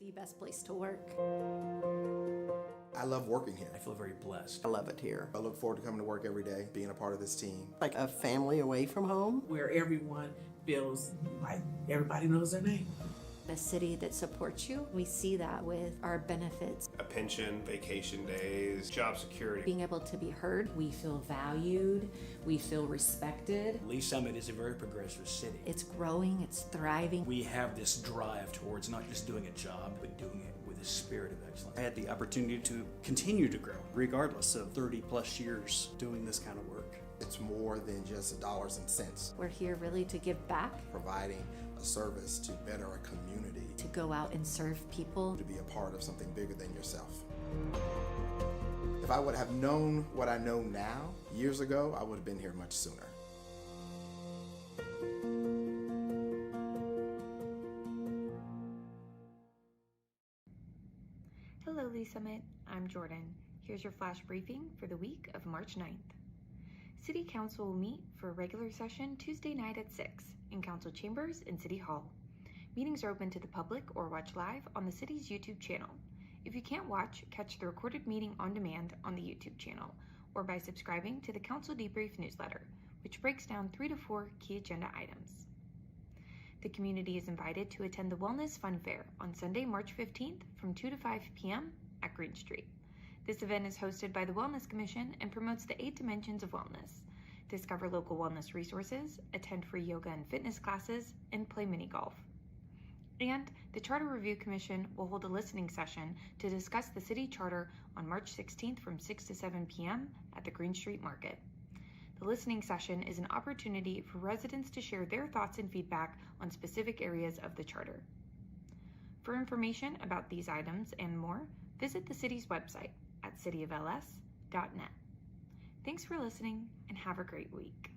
the best place to work. I love working here. I feel very blessed. I love it here. I look forward to coming to work every day, being a part of this team. Like a family away from home. Where everyone feels like everybody knows their name. A city that supports you. We see that with our benefits. A pension, vacation days, job security. Being able to be heard. We feel valued. We feel respected. Lee's Summit is a very progressive city. It's growing, it's thriving. We have this drive towards not just doing a job, but doing it with a spirit of excellence. I had the opportunity to continue to grow, regardless of 30 plus years doing this kind of work. It's more than just dollars and cents. We're here really to give back. Providing a service to better a community. To go out and serve people. To be a part of something bigger than yourself. If I would have known what I know now, years ago, I would have been here much sooner. Hello, Lee Summit. I'm Jordan. Here's your flash briefing for the week of March 9th. City Council will meet for a regular session Tuesday night at 6 in Council Chambers in City Hall. Meetings are open to the public or watch live on the city's YouTube channel. If you can't watch, catch the recorded meeting on demand on the YouTube channel or by subscribing to the Council Debrief newsletter, which breaks down 3 to 4 key agenda items. The community is invited to attend the Wellness Fun Fair on Sunday, March 15th from 2 to 5 p.m. at Green Street. This event is hosted by the Wellness Commission and promotes the 8 dimensions of wellness. Discover local wellness resources, attend free yoga and fitness classes, and play mini golf. And the Charter Review Commission will hold a listening session to discuss the city charter on March 16th from 6 to 7 p.m. at the Green Street Market. The listening session is an opportunity for residents to share their thoughts and feedback on specific areas of the charter. For information about these items and more, visit the city's website at cityofls.net. Thanks for listening and have a great week.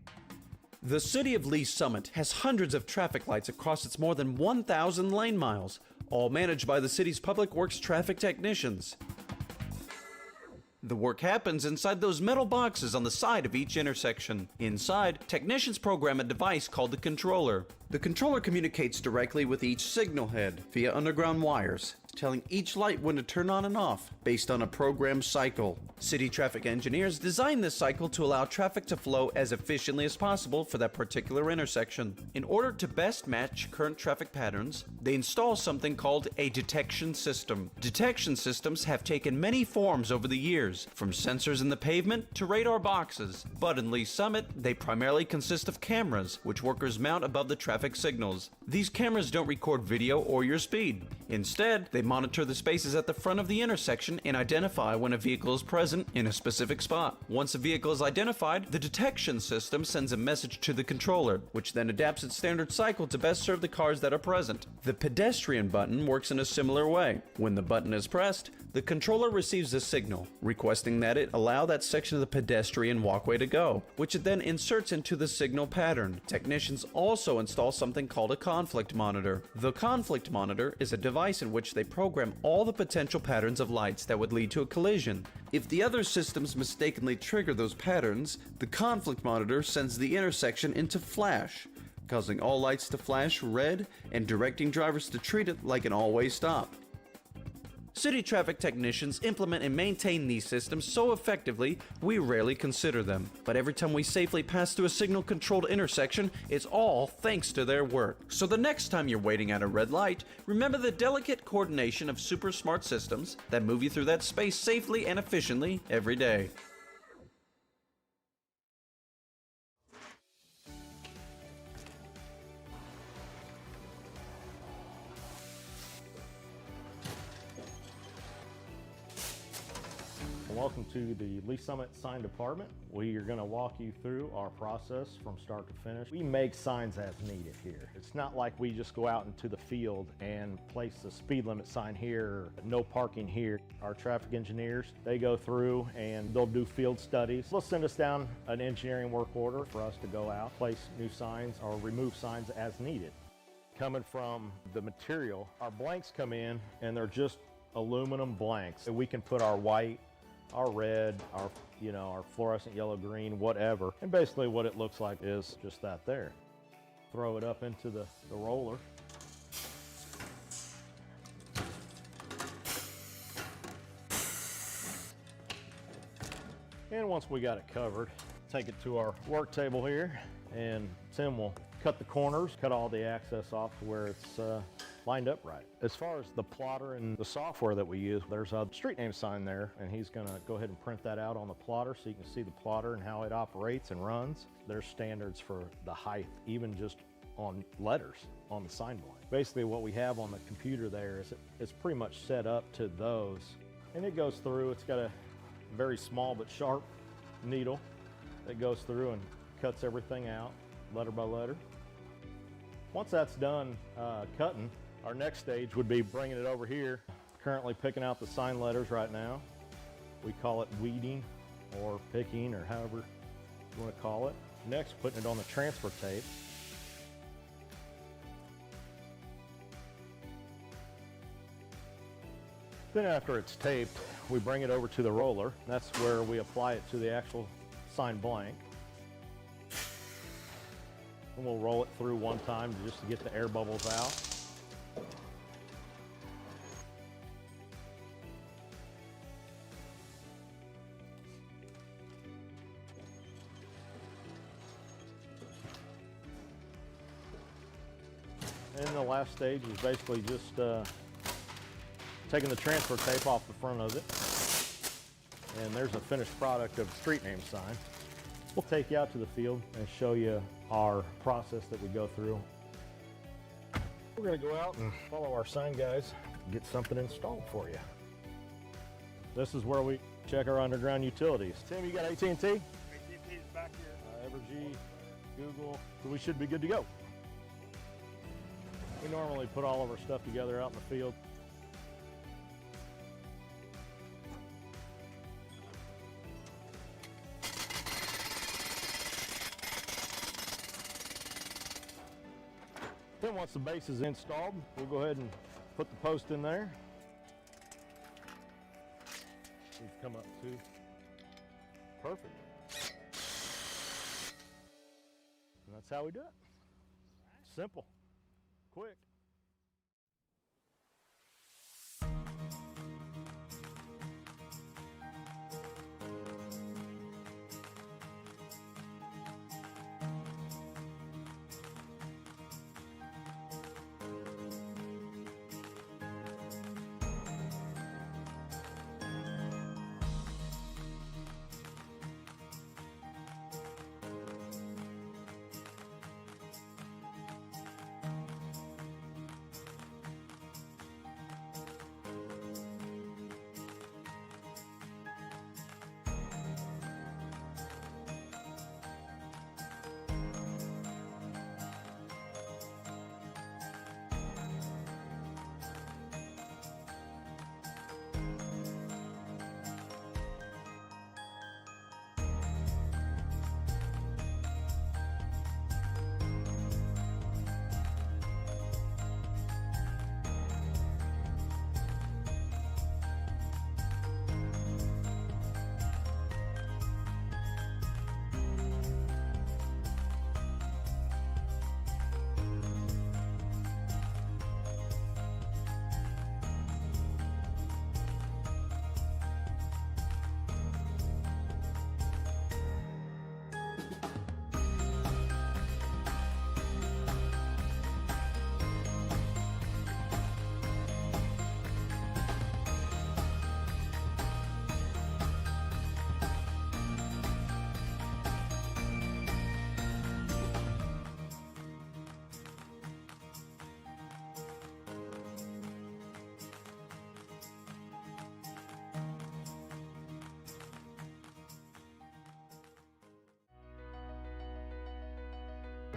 The City of Lee's Summit has hundreds of traffic lights across its more than 1,000 lane miles, all managed by the city's Public Works traffic technicians. The work happens inside those metal boxes on the side of each intersection. Inside, technicians program a device called the controller. The controller communicates directly with each signal head via underground wires, telling each light when to turn on and off based on a programmed cycle. City traffic engineers design this cycle to allow traffic to flow as efficiently as possible for that particular intersection. In order to best match current traffic patterns, they install something called a detection system. Detection systems have taken many forms over the years, from sensors in the pavement to radar boxes. But in Lee's Summit, they primarily consist of cameras, which workers mount above the traffic signals. These cameras don't record video or your speed. Instead, they monitor the spaces at the front of the intersection and identify when a vehicle is present in a specific spot. Once a vehicle is identified, the detection system sends a message to the controller, which then adapts its standard cycle to best serve the cars that are present. The pedestrian button works in a similar way. When the button is pressed, the controller receives a signal, requesting that it allow that section of the pedestrian walkway to go, which it then inserts into the signal pattern. Technicians also install something called a conflict monitor. The conflict monitor is a device in which they program all the potential patterns of lights that would lead to a collision. If the other systems mistakenly trigger those patterns, the conflict monitor sends the intersection into flash, causing all lights to flash red and directing drivers to treat it like an all-way stop. City traffic technicians implement and maintain these systems so effectively, we rarely consider them. But every time we safely pass through a signal-controlled intersection, it's all thanks to their work. So the next time you're waiting at a red light, remember the delicate coordination of super smart systems that move you through that space safely and efficiently every day. Welcome to the Lee Summit Sign Department. We are going to walk you through our process from start to finish. We make signs as needed here. It's not like we just go out into the field and place a speed limit sign here, no parking here. Our traffic engineers, they go through and they'll do field studies. They'll send us down an engineering work order for us to go out, place new signs or remove signs as needed. Coming from the material, our blanks come in and they're just aluminum blanks. We can put our white, our red, our fluorescent yellow, green, whatever. And basically what it looks like is just that there. Throw it up into the roller. And once we got it covered, take it to our work table here, and Tim will cut the corners, cut all the access off to where it's lined up right. As far as the plotter and the software that we use, there's a street name sign there, and he's gonna go ahead and print that out on the plotter so you can see the plotter and how it operates and runs. There's standards for the height, even just on letters on the sign blank. Basically what we have on the computer there is it's pretty much set up to those. And it goes through, it's got a very small but sharp needle that goes through and cuts everything out letter by letter. Once that's done cutting, our next stage would be bringing it over here. Currently picking out the sign letters right now. We call it weeding or picking or however you want to call it. Next, putting it on the transfer tape. Then after it's taped, we bring it over to the roller. That's where we apply it to the actual sign blank. And we'll roll it through one time just to get the air bubbles out. And the last stage is basically just taking the transfer tape off the front of it. And there's a finished product of the street name sign. We'll take you out to the field and show you our process that we go through. We're gonna go out and follow our sign guys, get something installed for you. This is where we check our underground utilities. Tim, you got AT&T? AT&T is back here. Evergy, Google, so we should be good to go. We normally put all of our stuff together out in the field. Then once the base is installed, we'll go ahead and put the post in there. These come up too. Perfect. And that's how we do it. Simple. Quick.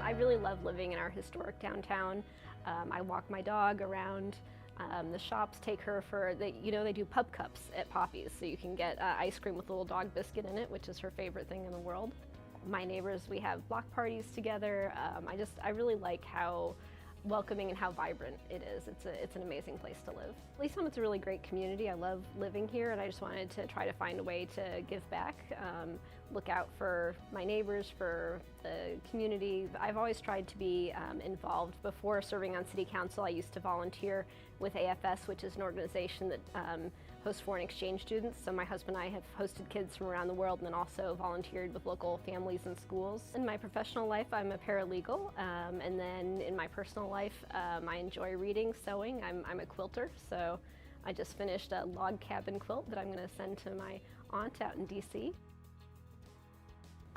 I really love living in our historic downtown. I walk my dog around. The shops take her for, they do pub cups at Poppy's, so you can get ice cream with a little dog biscuit in it, which is her favorite thing in the world. My neighbors, we have block parties together. I really like how welcoming and how vibrant it is. It's an amazing place to live. Lee's Summit's a really great community. I love living here, and I just wanted to try to find a way to give back. look out for my neighbors, for the community. I've always tried to be involved. Before serving on City Council, I used to volunteer with AFS, which is an organization that hosts foreign exchange students. So my husband and I have hosted kids from around the world and then also volunteered with local families and schools. In my professional life, I'm a paralegal, and then in my personal life, I enjoy reading, sewing. I'm a quilter, so I just finished a log cabin quilt that I'm going to send to my aunt out in DC.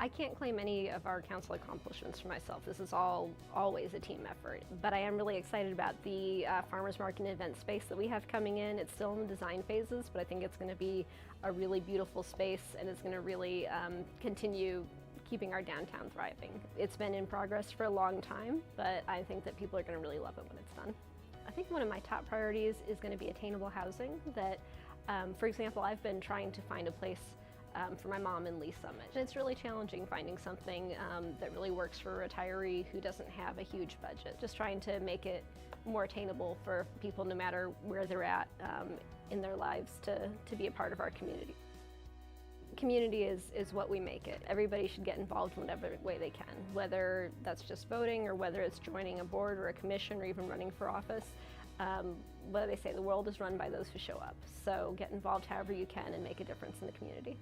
I can't claim any of our council accomplishments for myself. This is always a team effort. But I am really excited about the farmers market and event space that we have coming in. It's still in the design phases, but I think it's going to be a really beautiful space, and it's going to really continue keeping our downtown thriving. It's been in progress for a long time, but I think that people are going to really love it when it's done. I think one of my top priorities is going to be attainable housing. That, for example, I've been trying to find a place for my mom in Lee Summit. And it's really challenging finding something that really works for a retiree who doesn't have a huge budget. Just trying to make it more attainable for people no matter where they're at in their lives to be a part of our community. Community is what we make it. Everybody should get involved in whatever way they can, whether that's just voting or whether it's joining a board or a commission or even running for office. What do they say? The world is run by those who show up. So get involved however you can and make a difference in the community.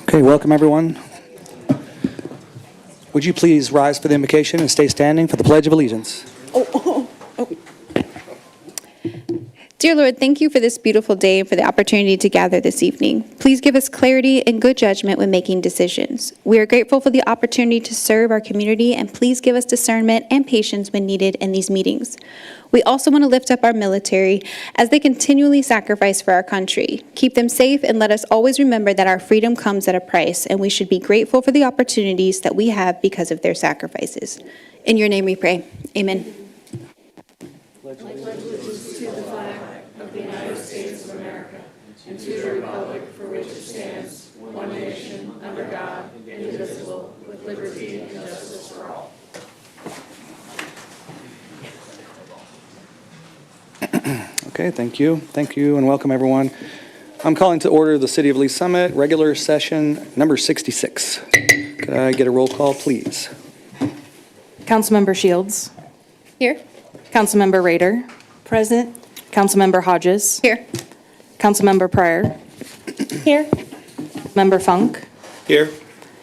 Okay, welcome everyone. Would you please rise for the invocation and stay standing for the Pledge of Allegiance? Dear Lord, thank you for this beautiful day and for the opportunity to gather this evening. Please give us clarity and good judgment when making decisions. We are grateful for the opportunity to serve our community, and please give us discernment and patience when needed in these meetings. We also want to lift up our military as they continually sacrifice for our country. Keep them safe and let us always remember that our freedom comes at a price, and we should be grateful for the opportunities that we have because of their sacrifices. In your name we pray. Amen. Pledge allegiance to the flag of the United States of America and to the republic for which it stands, one nation, under God, indivisible, with liberty and justice for all. Okay, thank you. Thank you and welcome everyone. I'm calling to order the City of Lee Summit regular session number 66. Could I get a roll call, please? Councilmember Shields. Here. Councilmember Rader. Present. Councilmember Hodges. Here. Councilmember Pryor. Here. Member Funk. Here.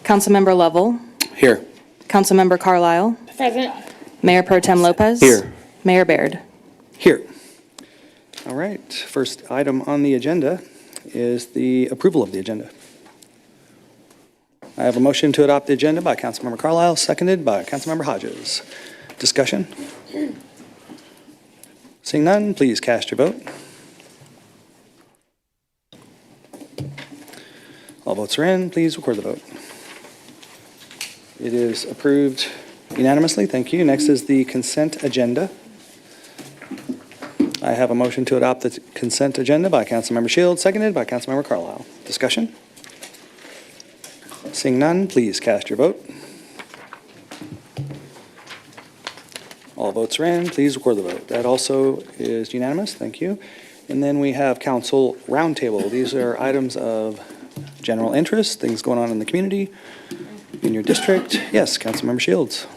Councilmember Lovell. Here. Councilmember Carlisle. Present. Mayor Pro Tem Lopez. Here. Mayor Baird. Here. All right, first item on the agenda is the approval of the agenda. I have a motion to adopt the agenda by Councilmember Carlisle, seconded by Councilmember Hodges. Discussion? Seeing none, please cast your vote. All votes are in. Please record the vote. It is approved unanimously. Thank you. Next is the consent agenda. I have a motion to adopt the consent agenda by Councilmember Shields, seconded by Councilmember Carlisle. Discussion? Seeing none, please cast your vote. All votes are in. Please record the vote. That also is unanimous. Thank you. And then we have Council Roundtable. These are items of general interest, things going on in the community, in your district. Yes, Councilmember Shields.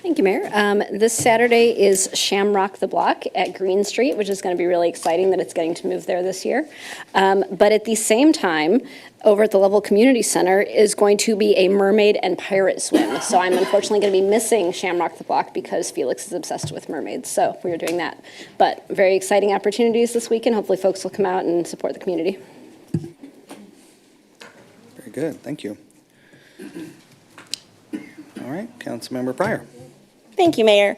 Thank you, Mayor. This Saturday is Shamrock the Block at Green Street, which is going to be really exciting that it's getting to move there this year. But at the same time, over at the Level Community Center is going to be a mermaid and pirate swim. So I'm unfortunately going to be missing Shamrock the Block because Felix is obsessed with mermaids. So we are doing that. But very exciting opportunities this weekend. Hopefully folks will come out and support the community. Very good. Thank you. All right, Councilmember Pryor. Thank you, Mayor.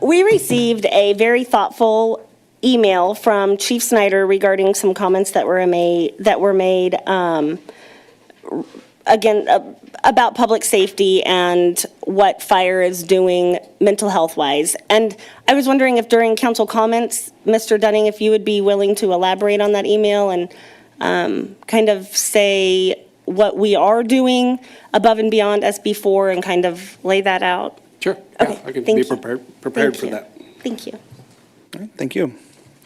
We received a very thoughtful email from Chief Snyder regarding some comments that were made again about public safety and what fire is doing mental health wise. And I was wondering if during council comments, Mr. Dunning, if you would be willing to elaborate on that email and kind of say what we are doing above and beyond SB4 and kind of lay that out. Sure. Okay. Yeah, I can Thank be you. prepared for you. that. Thank you. All right, thank you.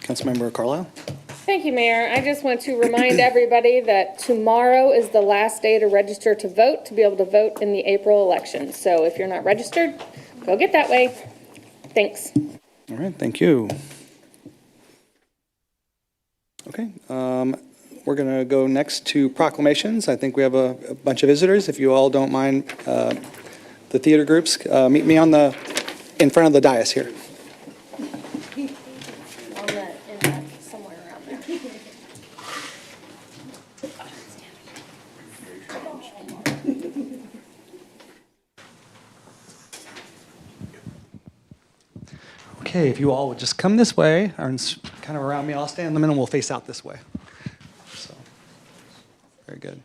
Councilmember Carlisle. Thank you, Mayor. I just want to remind everybody that tomorrow is the last day to register to vote, to be able to vote in the April election. So if you're not registered, go get that way. Thanks. All right, thank you. Okay, we're going to go next to proclamations. I think we have a bunch of visitors. If you all don't mind, the theater groups, meet me in front of the dais here. Somewhere around there. Okay, if you all would just come this way, or kind of around me, I'll stand in the middle and we'll face out this way. So, very good.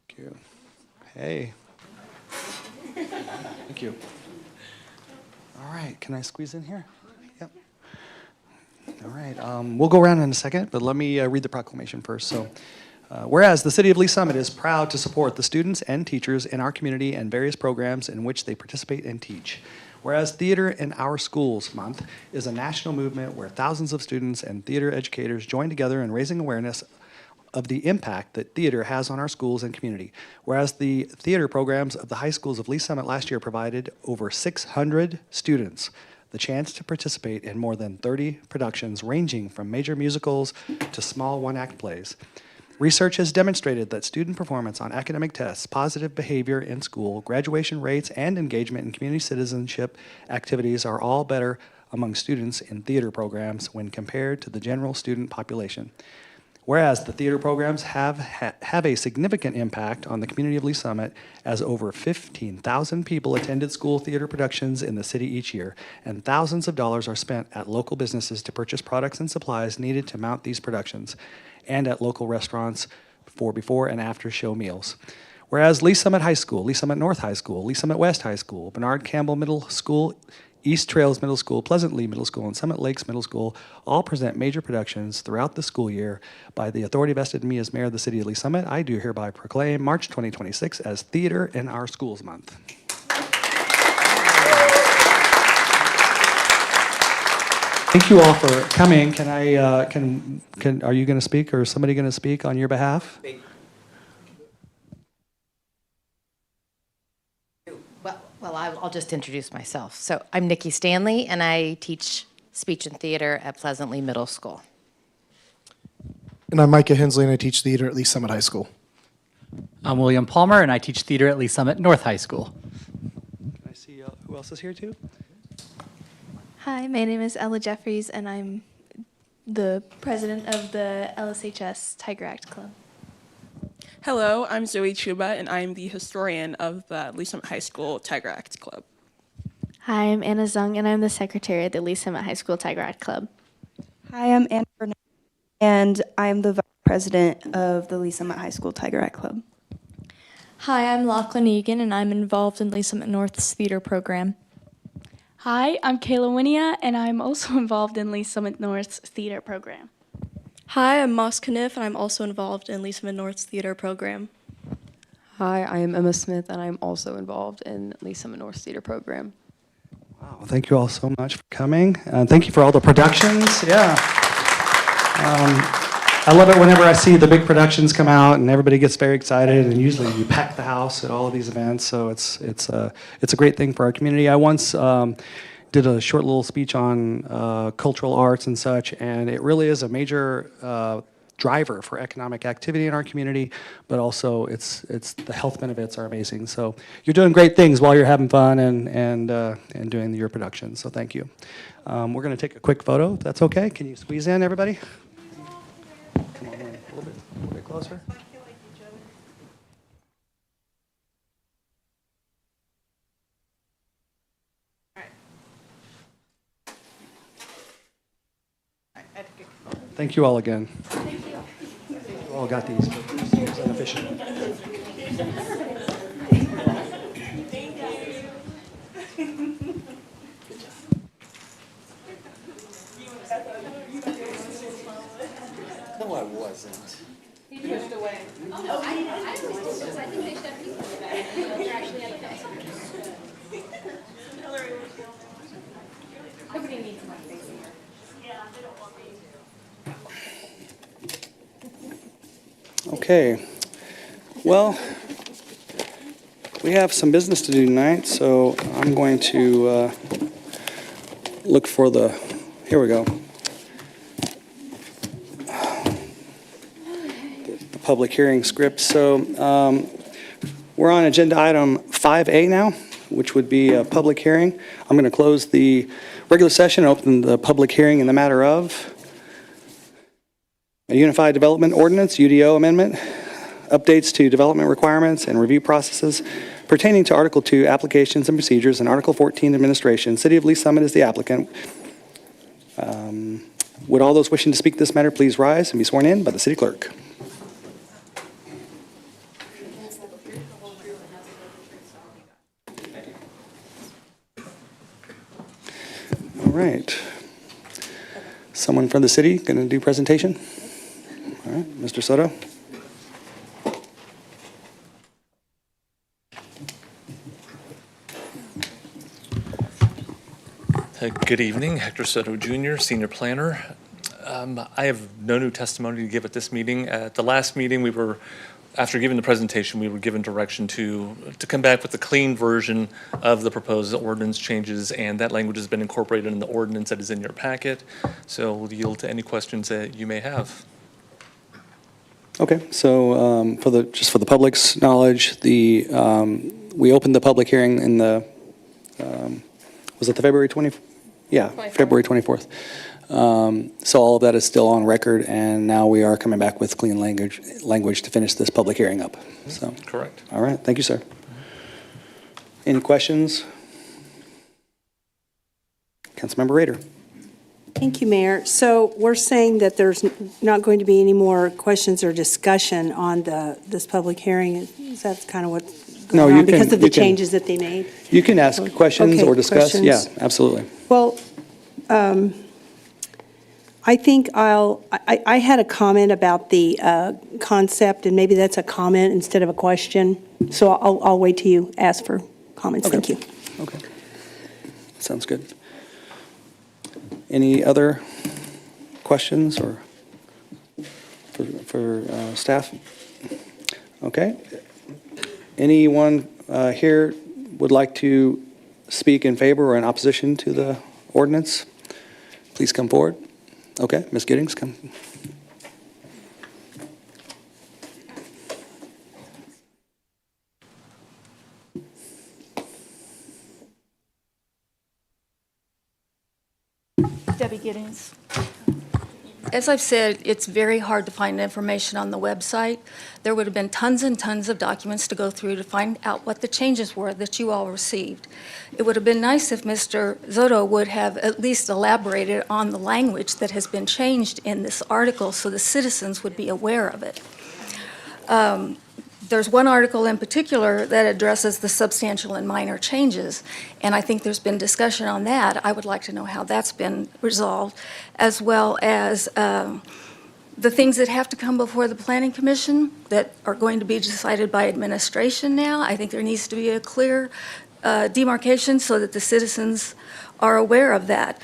Thank you. Hey. Thank you. All right, can I squeeze in here? Yep. All right, we'll go around in a second, but let me read the proclamation first. So, whereas the City of Lee Summit is proud to support the students and teachers in our community and various programs in which they participate and teach. Whereas Theater in Our Schools Month is a national movement where thousands of students and theater educators join together in raising awareness of the impact that theater has on our schools and community. Whereas the theater programs of the high schools of Lee Summit last year provided over 600 students the chance to participate in more than 30 productions ranging from major musicals to small one-act plays. Research has demonstrated that student performance on academic tests, positive behavior in school, graduation rates, and engagement in community citizenship activities are all better among students in theater programs when compared to the general student population. Whereas the theater programs have a significant impact on the community of Lee Summit, as over 15,000 people attended school theater productions in the city each year, and thousands of dollars are spent at local businesses to purchase products and supplies needed to mount these productions, and at local restaurants for before and after show meals. Whereas Lee Summit High School, Lee Summit North High School, Lee Summit West High School, Bernard Campbell Middle School, East Trails Middle School, Pleasant Lee Middle School, and Summit Lakes Middle School all present major productions throughout the school year. By the authority vested in me as mayor of the city of Lee Summit, I do hereby proclaim March 2026 as Theater in Our Schools Month. Thank you all for coming. Can I, are you going to speak, or is somebody going to speak on your behalf? Well, I'll just introduce myself. So I'm Nikki Stanley, and I teach speech and theater at Pleasant Lee Middle School. And I'm Micah Hensley, and I teach theater at Lee Summit High School. I'm William Palmer, and I teach theater at Lee Summit North High School. Can I see who else is here too? Hi, my name is Ella Jeffries, and I'm the president of the LSHS Tiger Act Club. Hello, I'm Zoe Chuba, and I'm the historian of the Lee Summit High School Tiger Act Club. Hi, I'm Anna Zung, and I'm the secretary at the Lee Summit High School Tiger Act Club. Hi, I'm Anna Burnett, and I'm the vice president of the Lee Summit High School Tiger Act Club. Hi, I'm Lachlan Egan, and I'm involved in Lee Summit North's theater program. Hi, I'm Kayla Winia, and I'm also involved in Lee Summit North's theater program. Hi, I'm Moss Kniff, and I'm also involved in Lee Summit North's theater program. Hi, I am Emma Smith, and I'm also involved in Lee Summit North's theater program. Wow, thank you all so much for coming. Thank you for all the productions. Yeah. I love it whenever I see the big productions come out and everybody gets very excited, and usually you pack the house at all of these events, so it's a great thing for our community. I once did a short little speech on cultural arts and such, and it really is a major driver for economic activity in our community, but also it's the health benefits are amazing. So you're doing great things while you're having fun and doing your production, so thank you. We're going to take a quick photo, if that's okay. Can you squeeze in, everybody? Come on in a little bit closer. Thank you all again. Thank you. You all got these, but it's inefficient. No, I wasn't. He pushed away. Oh, I always do this. I think they should have people for that. They're actually at the desk. Nobody needs my face here. Yeah, they don't want me. Okay. Well, we have some business to do tonight, so I'm going to look for here we go. The public hearing script. So we're on agenda item 5A now, which would be a public hearing. I'm going to close the regular session and open the public hearing in the matter of a Unified Development Ordinance, UDO amendment, updates to development requirements and review processes pertaining to Article 2, applications and procedures, and Article 14, administration. City of Lee Summit is the applicant. Would all those wishing to speak this matter please rise and be sworn in by the city clerk? All right. Someone from the city going to do presentation? All right, Mr. Soto. Good evening, Hector Soto Jr., Senior Planner. I have no new testimony to give at this meeting. At the last meeting, we were after giving the presentation, we were given direction to come back with a clean version of the proposed ordinance changes, and that language has been incorporated in the ordinance that is in your packet. So we'll yield to any questions that you may have. Okay, so just for the public's knowledge, we opened the public hearing in the, was it the February 20th? Yeah, 24th. February 24th. So all of that is still on record, and now we are coming back with clean language to finish this public hearing up. So, correct. All right, thank you, sir. Any questions? Councilmember Rader. Thank you, Mayor. So we're saying that there's not going to be any more questions or discussion on this public hearing. Is that kind of what's going on because of the changes that they made? You can ask questions Okay, or discuss. questions. Yeah, absolutely. Well, I think I had a comment about the concept, and maybe that's a comment instead of a question. So I'll wait till you ask for comments. Okay. Thank you. Okay. Sounds good. Any other questions or for staff? Okay. Anyone here would like to speak in favor or in opposition to the ordinance? Please come forward. Okay, Ms. Giddings, come. Debbie Giddings. As I've said, it's very hard to find information on the website. There would have been tons and tons of documents to go through to find out what the changes were that you all received. It would have been nice if Mr. Zotto would have at least elaborated on the language that has been changed in this article so the citizens would be aware of it. There's one article in particular that addresses the substantial and minor changes, and I think there's been discussion on that. I would like to know how that's been resolved, as well as the things that have to come before the Planning Commission that are going to be decided by administration now. I think there needs to be a clear demarcation so that the citizens are aware of that.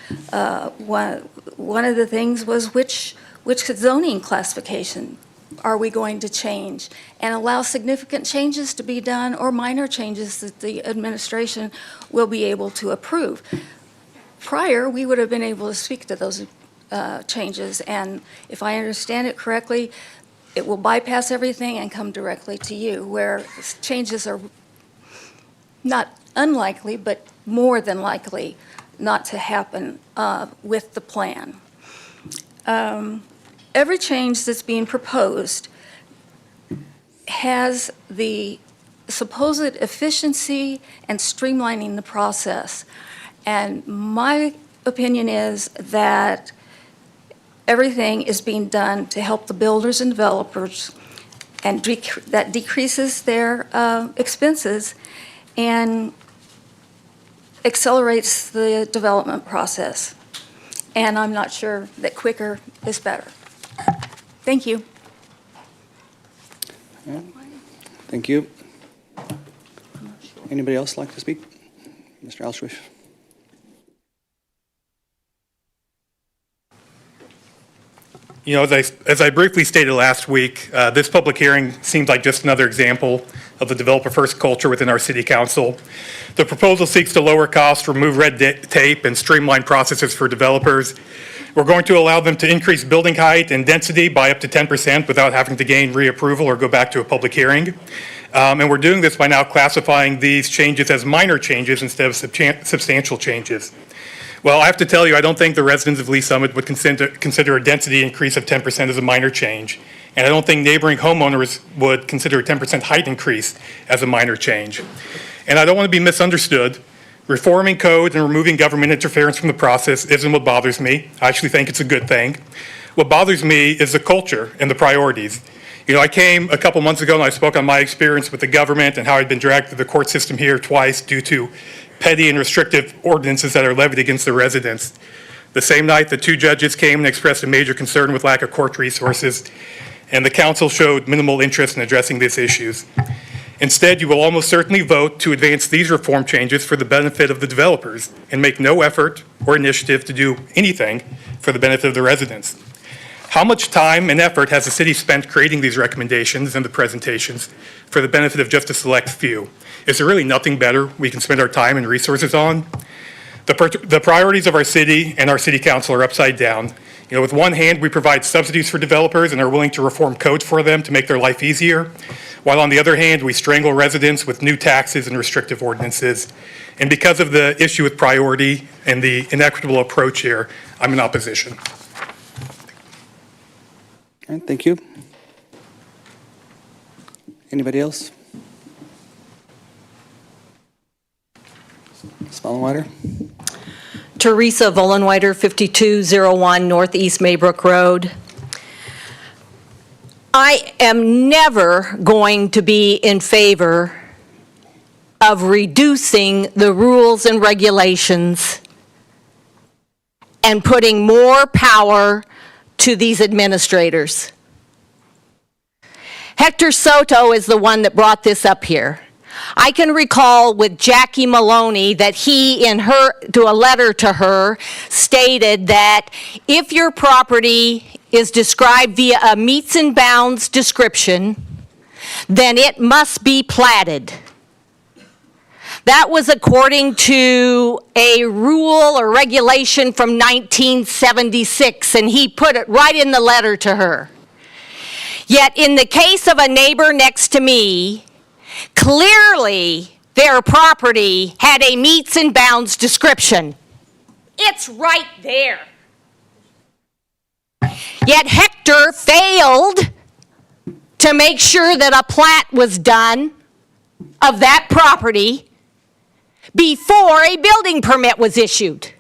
One of the things was which zoning classification are we going to change, and allow significant changes to be done or minor changes that the administration will be able to approve. Prior, we would have been able to speak to those changes, and if I understand it correctly, it will bypass everything and come directly to you, where changes are not unlikely, but more than likely not to happen with the plan. Every change that's being proposed has the supposed efficiency and streamlining the process. And my opinion is that everything is being done to help the builders and developers, and that decreases their expenses and accelerates the development process. And I'm not sure that quicker is better. Thank you. Yeah. Thank you. Anybody else like to speak? Mr. Alschwich? You know, as I briefly stated last week, this public hearing seems like just another example of the developer-first culture within our city council. The proposal seeks to lower costs, remove red tape, and streamline processes for developers. We're going to allow them to increase building height and density by up to 10% without having to gain reapproval or go back to a public hearing. And we're doing this by now classifying these changes as minor changes instead of substantial changes. Well, I have to tell you, I don't think the residents of Lee Summit would consider a density increase of 10% as a minor change. And I don't think neighboring homeowners would consider a 10% height increase as a minor change. And I don't want to be misunderstood. Reforming code and removing government interference from the process isn't what bothers me. I actually think it's a good thing. What bothers me is the culture and the priorities. You know, I came a couple months ago and I spoke on my experience with the government and how I'd been dragged through the court system here twice due to petty and restrictive ordinances that are levied against the residents. The same night, the two judges came and expressed a major concern with lack of court resources, and the council showed minimal interest in addressing these issues. Instead, you will almost certainly vote to advance these reform changes for the benefit of the developers and make no effort or initiative to do anything for the benefit of the residents. How much time and effort has the city spent creating these recommendations and the presentations for the benefit of just a select few? Is there really nothing better we can spend our time and resources on? The priorities of our city and our city council are upside down. You know, with one hand, we provide subsidies for developers and are willing to reform codes for them to make their life easier, while on the other hand, we strangle residents with new taxes and restrictive ordinances. And because of the issue with priority and the inequitable approach here, I'm in opposition. All right, thank you. Anybody else? Ms. Vollenweider? Teresa Vollenweider, 5201 Northeast Maybrook Road. I am never going to be in favor of reducing the rules and regulations and putting more power to these administrators. Hector Soto is the one that brought this up here. I can recall with Jackie Maloney that he, in a letter to her, stated that if your property is described via a meets and bounds description, then it must be platted. That was according to a rule or regulation from 1976, and he put it right in the letter to her. Yet in the case of a neighbor next to me, clearly their property had a meets and bounds description. It's right there. Yet Hector failed to make sure that a plat was done of that property before a building permit was issued.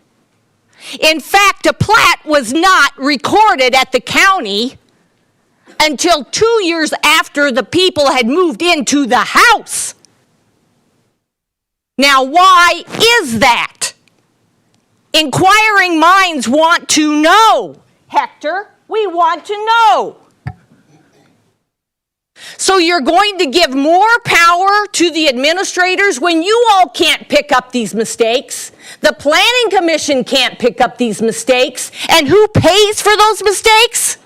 In fact, a plat was not recorded at the county until 2 years after the people had moved into the house. Now, why is that? Inquiring minds want to know. Hector, we want to know. So you're going to give more power to the administrators when you all can't pick up these mistakes. The Planning Commission can't pick up these mistakes. And who pays for those mistakes?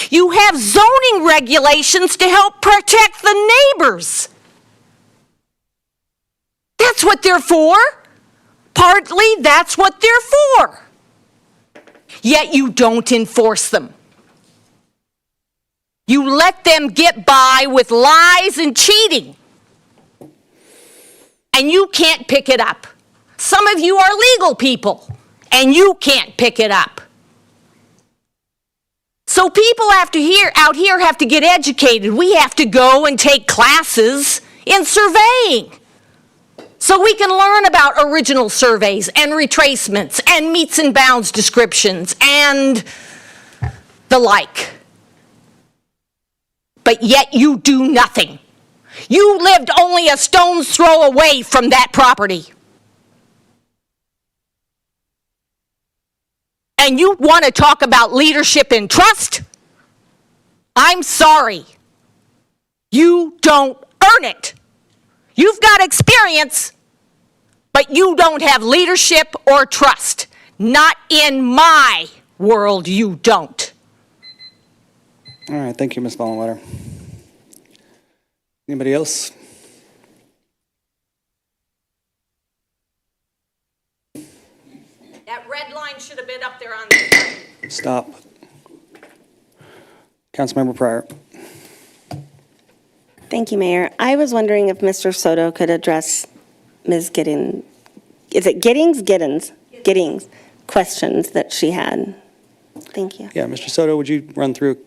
You have zoning regulations to help protect the neighbors. That's what they're for. Partly that's what they're for. Yet you don't enforce them. You let them get by with lies and cheating. And you can't pick it up. Some of you are legal people, and you can't pick it up. So people out here have to get educated. We have to go and take classes in surveying so we can learn about original surveys and retracements and meets and bounds descriptions and the like. But yet you do nothing. You lived only a stone's throw away from that property. And you want to talk about leadership and trust? I'm sorry. You don't earn it. You've got experience, but you don't have leadership or trust. Not in my world, you don't. All right, thank you, Ms. Vollenweider. Anybody else? That red line should have been up there on the screen. Stop. Councilmember Pryor. Thank you, Mayor. I was wondering if Mr. Soto could address Ms. Giddings, is it Giddings? Giddings, questions that she had. Thank you. Yeah, Mr. Soto, would you run through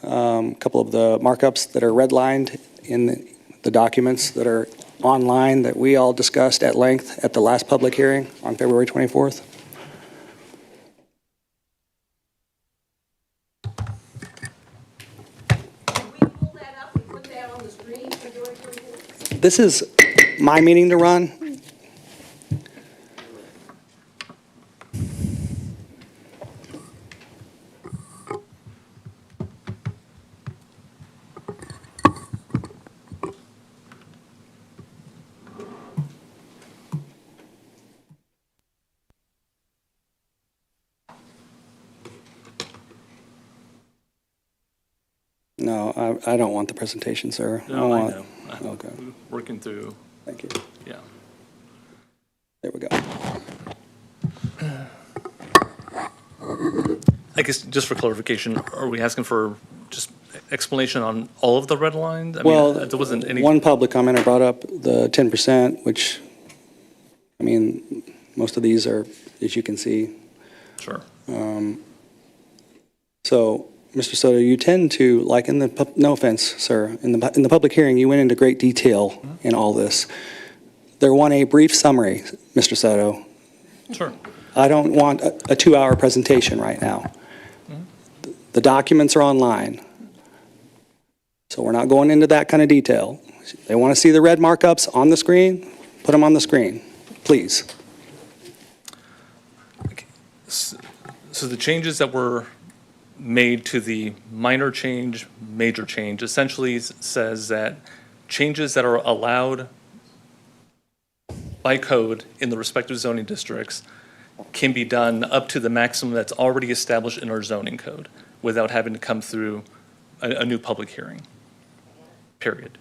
a couple of the markups that are redlined in the documents that are online that we all discussed at length at the last public hearing on February 24th? This is my meeting to run. No, I don't want the presentation, sir. No, I know. Okay, Working through, thank you. yeah. There we go. I guess just for clarification, are we asking for just explanation on all of the red lines? I mean, Well, there wasn't any. one public commenter brought up the 10%, which, I mean, most of these are, as you can see. Sure. So, Mr. Soto, you tend to, like in the, no offense, sir, in the public hearing, you went into great detail in all this. There want a brief summary, Mr. Soto. Sure. I don't want a 2-hour presentation right now. The documents are online. So we're not going into that kind of detail. They want to see the red markups on the screen, put them on the screen, please. So the changes that were made to the minor change, major change, essentially says that changes that are allowed by code in the respective zoning districts can be done up to the maximum that's already established in our zoning code without having to come through a new public hearing, period.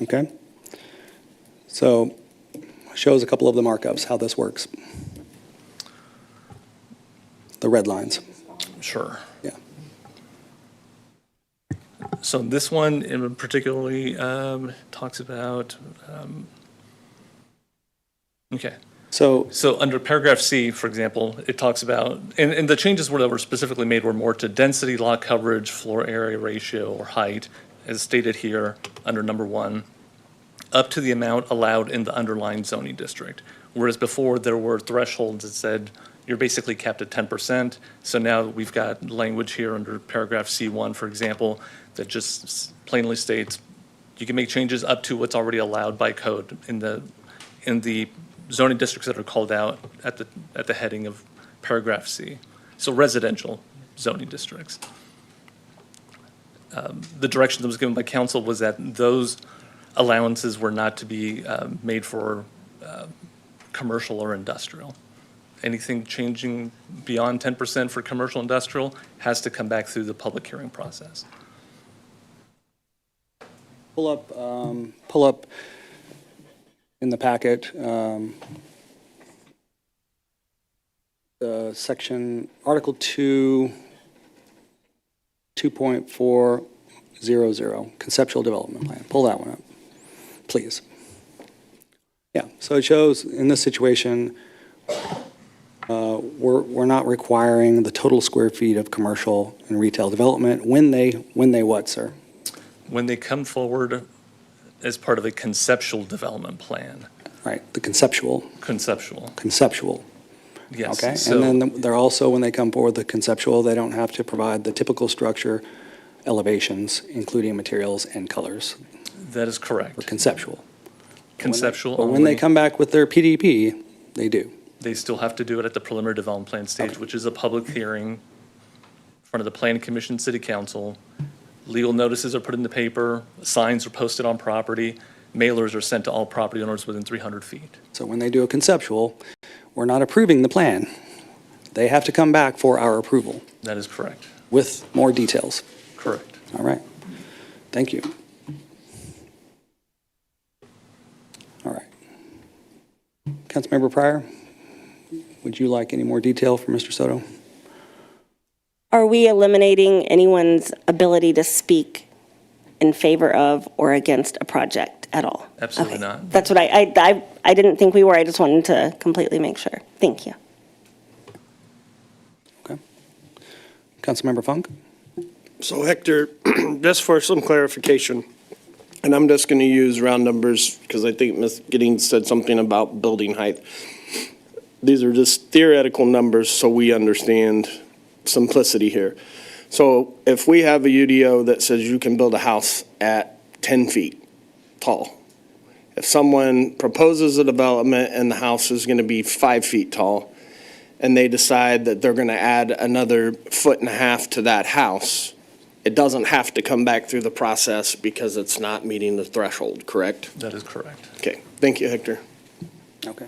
Okay? So, shows a couple of the markups, how this works. The red lines. Sure. Yeah. So this one in particularly talks about, okay. So under paragraph C, for example, it talks about, and the changes that were specifically made were more to density, lot coverage, floor area ratio, or height, as stated here under number 1, up to the amount allowed in the underlying zoning district. Whereas before there were thresholds that said you're basically capped at 10%. So now we've got language here under paragraph C1, for example, that just plainly states you can make changes up to what's already allowed by code in the zoning districts that are called out at the heading of paragraph C. So residential zoning districts. The direction that was given by council was that those allowances were not to be made for commercial or industrial. Anything changing beyond 10% for commercial industrial has to come back through the public hearing process. pull up in the packet the section, Article 2, 2.400, Conceptual Development Plan. Pull that one up, please. Yeah, so it shows in this situation, we're not requiring the total square feet of commercial and retail development when they what, sir? When they come forward as part of a conceptual development plan. Right, the conceptual. Conceptual. Yes. Okay, So, and then they're also, when they come forward the conceptual, they don't have to provide the typical structure elevations, including materials and colors. that is correct. For conceptual. Conceptual But when they only. come back with their PDP, they do. They still have to do it at the preliminary development plan stage, which is a public hearing in front of the planning commission, city council. Legal notices are put in the paper, signs are posted on property, mailers are sent to all property owners within 300 feet. So when they do a conceptual, we're not approving the plan. They have to come back for our approval That is correct. with more details. Correct. All right. Thank you. All right. Councilmember Pryor, would you like any more detail from Mr. Soto? Are we eliminating anyone's ability to speak in favor of or against a project at all? Absolutely Okay. not. That's what I didn't think we were. I just wanted to completely make sure. Thank you. Okay. Councilmember Funk? So Hector, just for some clarification, and I'm just going to use round numbers because I think Ms. Giddings said something about building height. These are just theoretical numbers so we understand simplicity here. So if we have a UDO that says you can build a house at 10 feet tall, if someone proposes a development and the house is going to be 5 feet tall, and they decide that they're going to add another 1.5 feet to that house, it doesn't have to come back through the process because it's not meeting the threshold, correct? That is correct. Okay, thank you, Hector. Okay.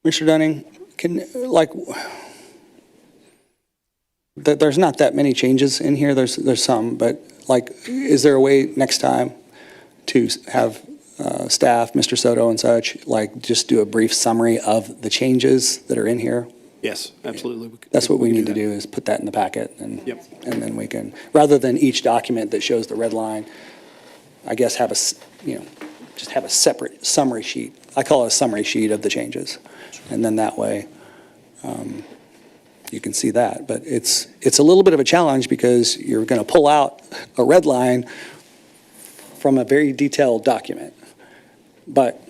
Mr. Dunning, there's not that many changes in here. There's some, but is there a way next time to have staff, Mr. Soto and such, just do a brief summary of the changes that are in here? Yes, absolutely. That's what we need to do, is put that in the packet, and then we can, rather than each document that shows the red line, I guess just have a separate summary sheet. I call it a summary sheet of the changes, and then that way you can see that. But it's a little bit of a challenge because you're going to pull out a red line from a very detailed document. But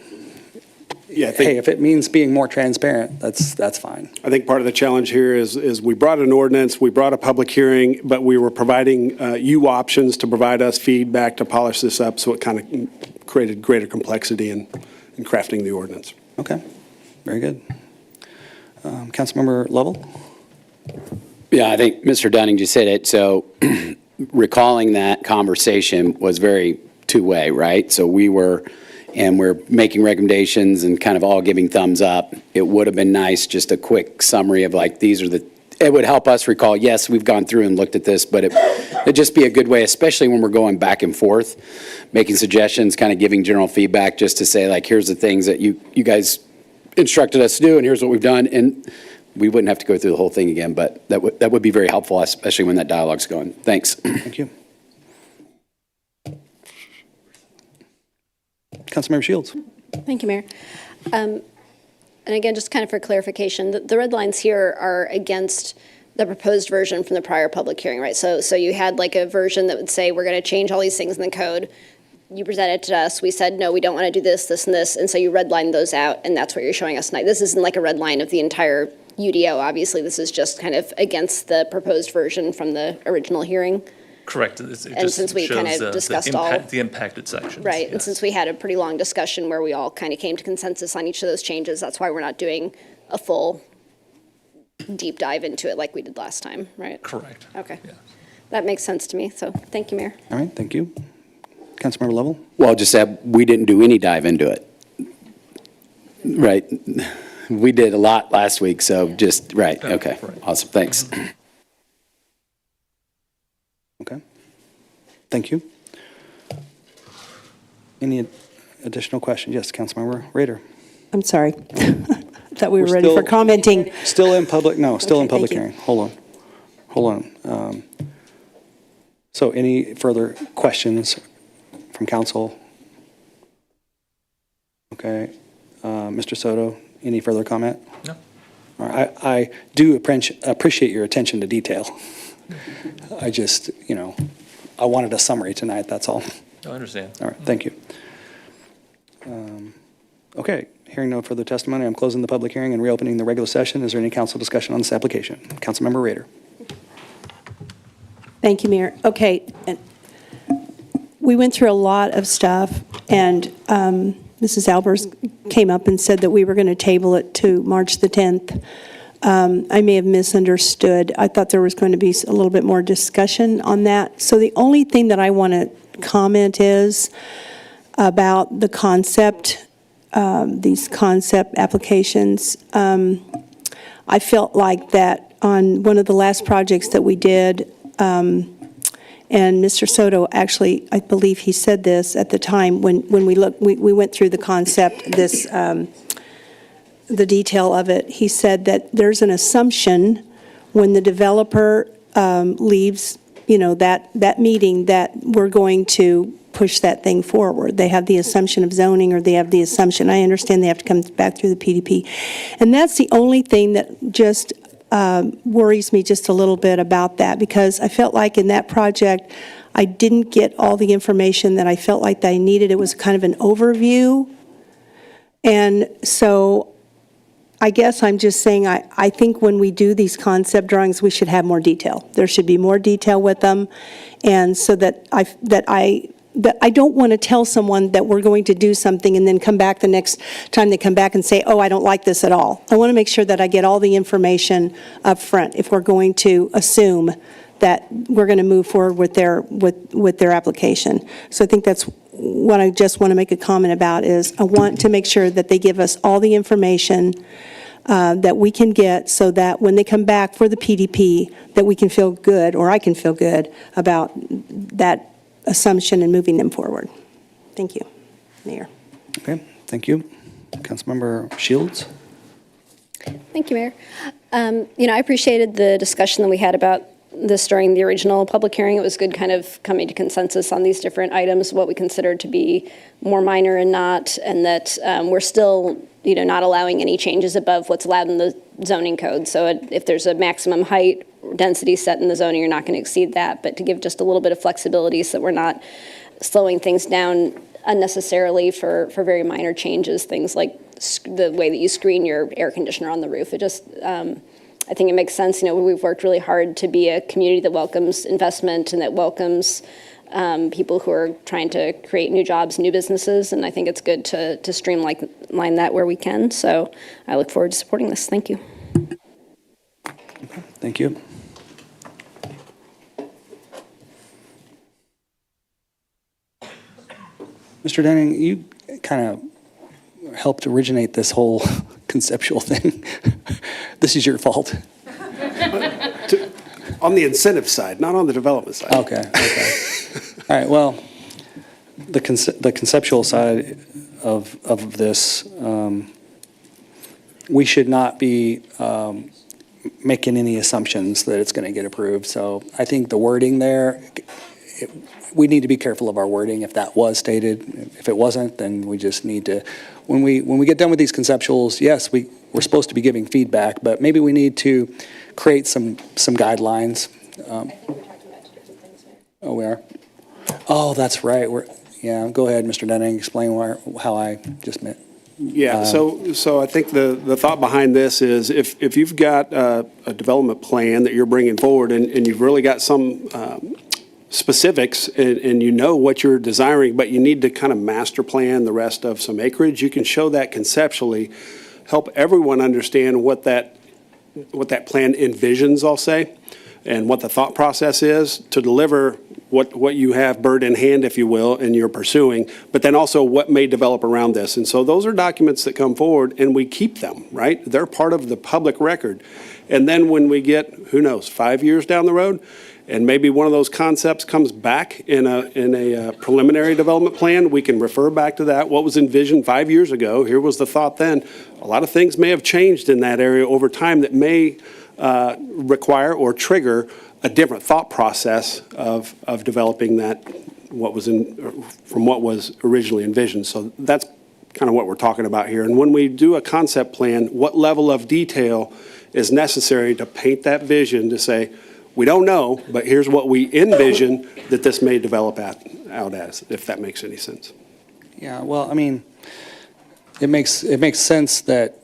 hey, if it means being more transparent, that's fine. I think part of the challenge here is we brought an ordinance, we brought a public hearing, but we were providing you options to provide us feedback to polish this up, so it kind of created greater complexity in crafting the ordinance. Okay, very good. Councilmember Lovell? Yeah, I think Mr. Dunning just said it. So recalling that conversation was very two-way, right? So we're making recommendations and kind of all giving thumbs up. It would have been nice, just a quick summary of it would help us recall, yes, we've gone through and looked at this, but it'd just be a good way, especially when we're going back and forth, making suggestions, kind of giving general feedback, just to say, here's the things that you guys instructed us to do, and here's what we've done. And we wouldn't have to go through the whole thing again, but that would be very helpful, especially when that dialogue's going. Thanks. Thank you. Councilmember Shields. Thank you, Mayor. And again, just kind of for clarification, the red lines here are against the proposed version from the prior public hearing, right? So you had a version that would say, we're going to change all these things in the code. You presented it to us. We said, no, we don't want to do this, this, and this. And so you redlined those out, and that's what you're showing us tonight. This isn't a red line of the entire UDO. Obviously, this is just kind of against the proposed version from the original hearing. Correct. And since we kind of discussed the impacted sections. Right, yes. And since we had a pretty long discussion where we all kind of came to consensus on each of those changes, that's why we're not doing a full deep dive into it like we did last time, right? Correct. Okay. Yeah. That makes sense to me, so thank you, Mayor. All right, thank you. Councilmember Lovell? Well, just that we didn't do any dive into it. Right. We did a lot last week, so just, right, okay. Right. Awesome, thanks. Okay. Thank you. Any additional questions? Yes, Councilmember Rader. I'm sorry. I thought we were ready for commenting. Still in public, no, still in public thank you. hearing. Hold on. So any further questions from council? Okay. Mr. Soto, any further comment? No. All right. I do appreciate your attention to detail. I just, I wanted a summary tonight, that's all. I understand. All right, thank you. Okay, hearing no further testimony, I'm closing the public hearing and reopening the regular session. Is there any council discussion on this application? Councilmember Rader. Thank you, Mayor. Okay, and we went through a lot of stuff, and Mrs. Albers came up and said that we were going to table it to March the 10th. I may have misunderstood. I thought there was going to be a little bit more discussion on that. So the only thing that I want to comment is about the concept, these concept applications. I felt like that on one of the last projects that we did, and Mr. Soto actually, I believe he said this at the time when we went through the concept, the detail of it. He said that there's an assumption when the developer leaves, that meeting, that we're going to push that thing forward. They have the assumption of zoning, or they have the assumption, I understand they have to come back through the PDP. And that's the only thing that just worries me just a little bit about that, because I felt like in that project, I didn't get all the information that I felt like that I needed. It was kind of an overview. And so I guess I'm just saying, I think when we do these concept drawings, we should have more detail. There should be more detail with them. And so that I don't want to tell someone that we're going to do something and then come back the next time they come back and say, oh, I don't like this at all. I want to make sure that I get all the information up front if we're going to assume that we're going to move forward with their application. So I think that's what I just want to make a comment about, is I want to make sure that they give us all the information that we can get so that when they come back for the PDP, that we can feel good, or I can feel good, about that assumption and moving them forward. Thank you, Mayor. Okay, thank you. Councilmember Shields? Thank you, Mayor. I appreciated the discussion that we had about this during the original public hearing. It was good kind of coming to consensus on these different items, what we considered to be more minor and not, and that we're still, not allowing any changes above what's allowed in the zoning code. So if there's a maximum height density set in the zoning, you're not going to exceed that, but to give just a little bit of flexibility so that we're not slowing things down unnecessarily for very minor changes, things like the way that you screen your air conditioner on the roof. It just, I think it makes sense. We've worked really hard to be a community that welcomes investment and that welcomes people who are trying to create new jobs, new businesses, and I think it's good to streamline that where we can. So I look forward to supporting this. Thank you. Thank you. Mr. Denning, you kind of helped originate this whole conceptual thing. This is your fault. On the incentive side, not on the development side. Okay. All right, well, the conceptual side of this, we should not be making any assumptions that it's going to get approved. So I think the wording there, we need to be careful of our wording if that was stated. If it wasn't, then we just need to, when we get done with these conceptuals, yes, we're supposed to be giving feedback, but maybe we need to create some guidelines. Oh, we are? Oh, that's right. Yeah, go ahead, Mr. Denning, explain how I just meant. Yeah, so I think the thought behind this is if you've got a development plan that you're bringing forward and you've really got some specifics and you know what you're desiring, but you need to kind of master plan the rest of some acreage, you can show that conceptually, help everyone understand what that plan envisions, I'll say, and what the thought process is to deliver what you have bird in hand, if you will, and you're pursuing, but then also what may develop around this. And so those are documents that come forward and we keep them, right? They're part of the public record. And then when we get, who knows, 5 years down the road, and maybe one of those concepts comes back in a preliminary development plan, we can refer back to that. What was envisioned 5 years ago, here was the thought then. A lot of things may have changed in that area over time that may require or trigger a different thought process of developing that, from what was originally envisioned. So that's kind of what we're talking about here. And when we do a concept plan, what level of detail is necessary to paint that vision to say, we don't know, but here's what we envision that this may develop out as, if that makes any sense. Yeah, well, I mean, it makes sense that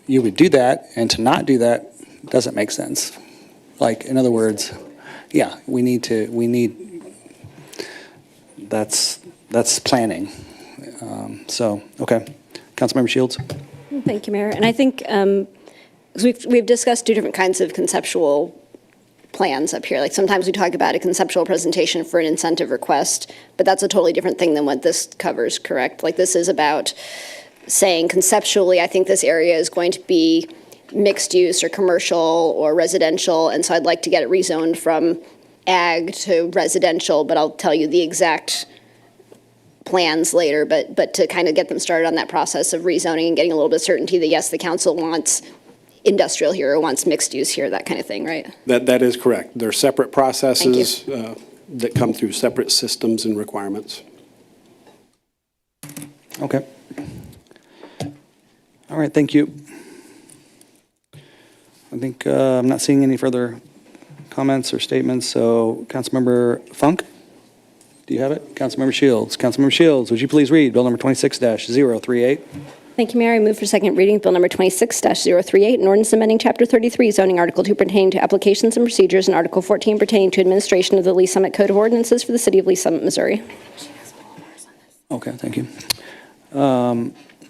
you would do that, and to not do that doesn't make sense. Like, in other words, yeah, that's planning. So, okay. Councilmember Shields? Thank you, Mayor. And I think we've discussed two different kinds of conceptual plans up here. Like sometimes we talk about a conceptual presentation for an incentive request, but that's a totally different thing than what this covers, correct? Like this is about saying conceptually, I think this area is going to be mixed use or commercial or residential, and so I'd like to get it rezoned from ag to residential, but I'll tell you the exact plans later, but to kind of get them started on that process of rezoning and getting a little bit of certainty that yes, the council wants industrial here or wants mixed use here, that kind of thing, right? That is correct. They're separate processes that come through separate systems and requirements. Okay. All right, thank you. I think I'm not seeing any further comments or statements, so Councilmember Funk, do you have it? Councilmember Shields. Councilmember Shields, would you please read Bill number 26-038? Thank you, Mayor. I move for second reading Bill number 26-038, an ordinance amending Chapter 33, zoning Article 2 pertaining to applications and procedures, and Article 14 pertaining to administration of the Lee's Summit Code of Ordinances for the City of Lee's Summit, Missouri. Okay, thank you.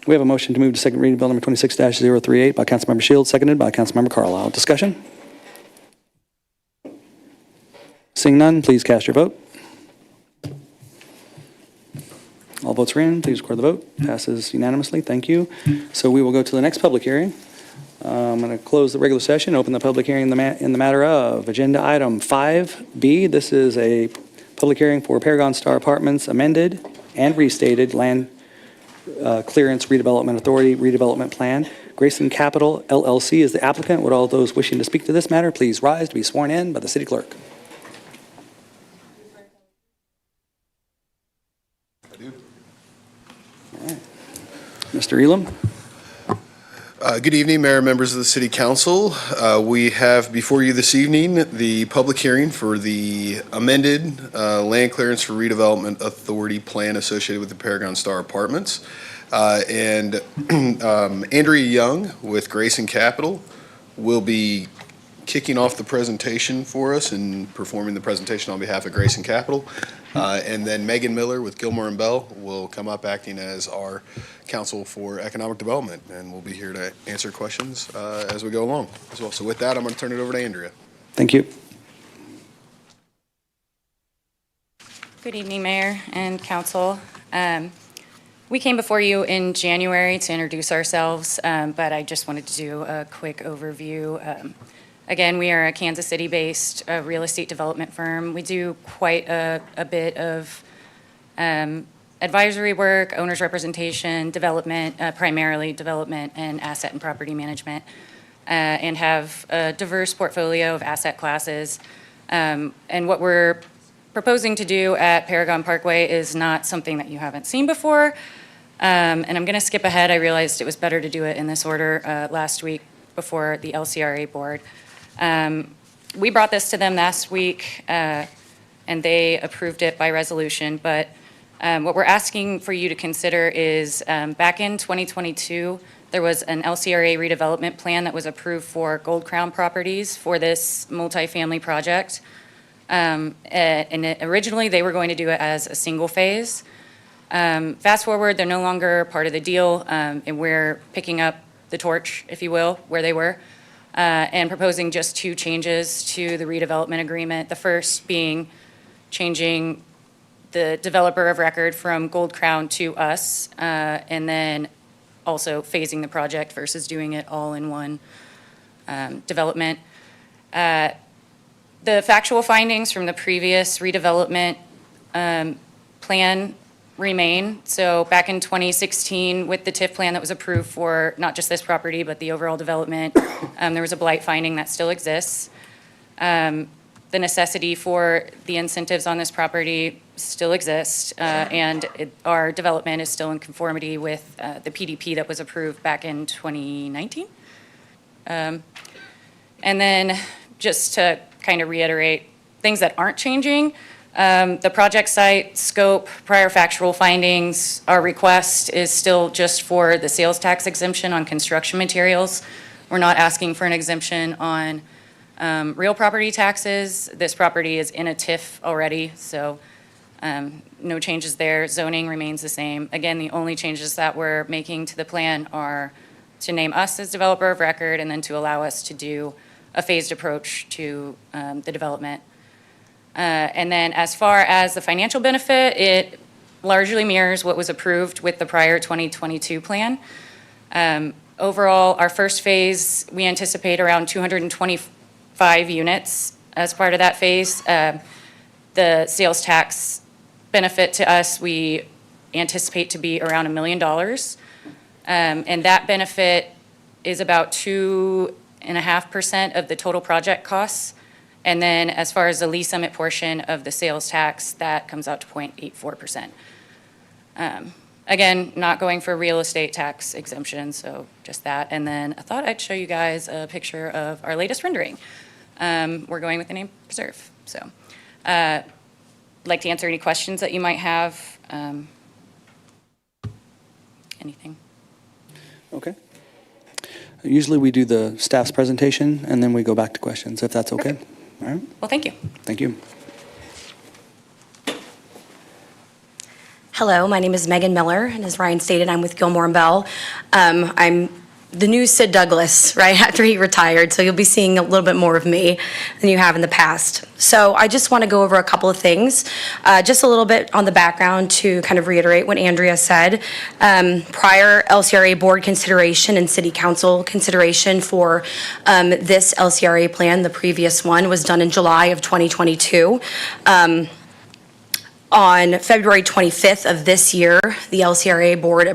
We have a motion to move to second reading Bill number 26-038 by Councilmember Shields, seconded by Councilmember Carlisle. Discussion? Seeing none, please cast your vote. All votes are in, please record the vote. Passes unanimously, thank you. So we will go to the next public hearing. I'm going to close the regular session, open the public hearing in the matter of Agenda Item 5B. This is a public hearing for Paragon Star Apartments amended and restated land clearance redevelopment authority redevelopment plan. Grayson Capital LLC is the applicant. Would all those wishing to speak to this matter please rise to be sworn in by the city clerk? All right. Mr. Elam? Good evening, Mayor and members of the City Council. We have before you this evening the public hearing for the amended land clearance for redevelopment authority plan associated with the Paragon Star Apartments. And Andrea Young with Grayson Capital will be kicking off the presentation for us and performing the presentation on behalf of Grayson Capital. And then Megan Miller with Gilmore and Bell will come up acting as our counsel for economic development, and we'll be here to answer questions as we go along as well. So with that, I'm going to turn it over to Andrea. Thank you. Good evening, Mayor and Council. We came before you in January to introduce ourselves, but I just wanted to do a quick overview. Again, we are a Kansas City-based real estate development firm. We do quite a bit of advisory work, owner's representation, development, primarily development and asset and property management, and have a diverse portfolio of asset classes. And what we're proposing to do at Paragon Parkway is not something that you haven't seen before. And I'm going to skip ahead. I realized it was better to do it in this order last week before the LCRA board. We brought this to them last week, and they approved it by resolution. But what we're asking for you to consider is back in 2022, there was an LCRA redevelopment plan that was approved for Gold Crown properties for this multifamily project. And originally, they were going to do it as a single phase. Fast forward, they're no longer part of the deal, and we're picking up the torch, if you will, where they were, and proposing just 2 changes to the redevelopment agreement. The first being changing the developer of record from Gold Crown to us, and then also phasing the project versus doing it all in one development. The factual findings from the previous redevelopment plan remain. So back in 2016, with the TIF plan that was approved for not just this property, but the overall development, there was a blight finding that still exists. The necessity for the incentives on this property still exists, and our development is still in conformity with the PDP that was approved back in 2019. And then just to kind of reiterate things that aren't changing, the project site, scope, prior factual findings, our request is still just for the sales tax exemption on construction materials. We're not asking for an exemption on real property taxes. This property is in a TIF already, so no changes there. Zoning remains the same. Again, the only changes that we're making to the plan are to name us as developer of record and then to allow us to do a phased approach to the development. And then as far as the financial benefit, it largely mirrors what was approved with the prior 2022 plan. Overall, our first phase, we anticipate around 225 units as part of that phase. The sales tax benefit to us, we anticipate to be around $1 million. And that benefit is about 2.5% of the total project costs. And then as far as the lease summit portion of the sales tax, that comes out to 0.84%. Again, not going for real estate tax exemption, so just that. And then I thought I'd show you guys a picture of our latest rendering. We're going with the name preserve. So I'd like to answer any questions that you might have. Anything? Okay. Usually we do the staff's presentation and then we go back to questions, if that's okay. Perfect. All right. Well, thank you. Thank you. Hello, my name is Megan Miller, and as Ryan stated, I'm with Gilmore and Bell. I'm the new Sid Douglas, right, after he retired, so you'll be seeing a little bit more of me than you have in the past. So I just want to go over a couple of things, just a little bit on the background to kind of reiterate what Andrea said. Prior LCRA board consideration and city council consideration for this LCRA plan, the previous one, was done in July of 2022. On February 25th of this year, the LCRA board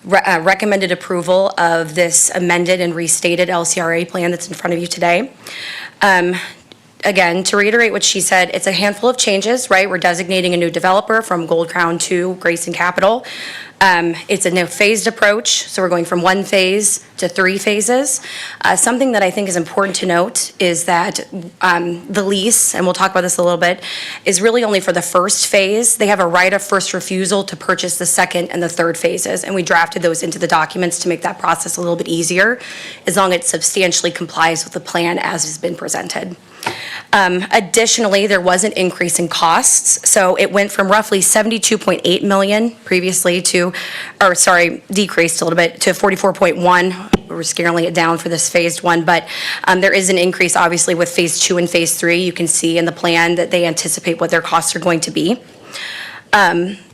recommended approval of this amended and restated LCRA plan that's in front of you today. Again, to reiterate what she said, it's a handful of changes, right? We're designating a new developer from Gold Crown to Grayson Capital. It's a no phased approach, so we're going from 1 phase to 3 phases. Something that I think is important to note is that the lease, and we'll talk about this a little bit, is really only for the first phase. They have a right of first refusal to purchase the second and the third phases, and we drafted those into the documents to make that process a little bit easier, as long as it substantially complies with the plan as has been presented. Additionally, there was an increase in costs. So it went from roughly $72.8 million previously decreased a little bit to 44.1. We're scaling it down for this phased one, but there is an increase obviously with phase 2 and phase 3. You can see in the plan that they anticipate what their costs are going to be.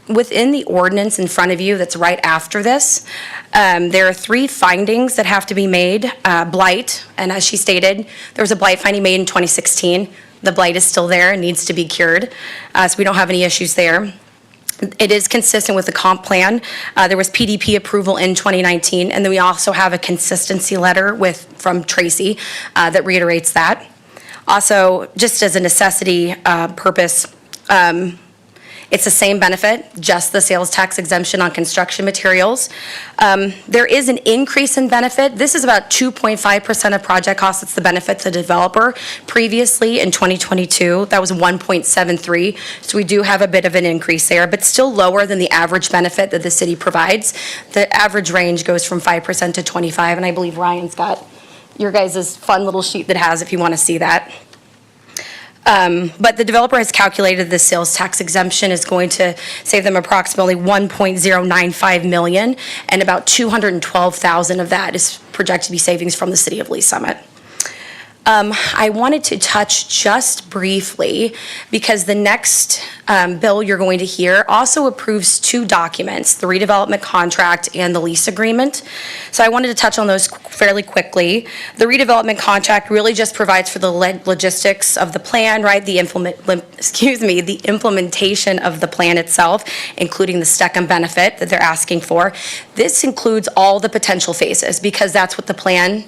Within the ordinance in front of you that's right after this, there are 3 findings that have to be made. Blight, and as she stated, there was a blight finding made in 2016. The blight is still there and needs to be cured, so we don't have any issues there. It is consistent with the comp plan. There was PDP approval in 2019, and then we also have a consistency letter from Tracy that reiterates that. Also, just as a necessity purpose, it's the same benefit, just the sales tax exemption on construction materials. There is an increase in benefit. This is about 2.5% of project costs. It's the benefit to the developer. Previously, in 2022, that was 1.73. So we do have a bit of an increase there, but still lower than the average benefit that the city provides. The average range goes from 5% to 25%, and I believe Ryan's got your guys' fun little sheet that has, if you want to see that. But the developer has calculated the sales tax exemption is going to save them approximately $1.095 million, and about $212,000 of that is projected to be savings from the city of Lee Summit. I wanted to touch just briefly, because the next bill you're going to hear also approves 2 documents, the redevelopment contract and the lease agreement. So I wanted to touch on those fairly quickly. The redevelopment contract really just provides for the logistics of the plan, right? The implementation of the plan itself, including the STECM benefit that they're asking for. This includes all the potential phases, because that's what the plan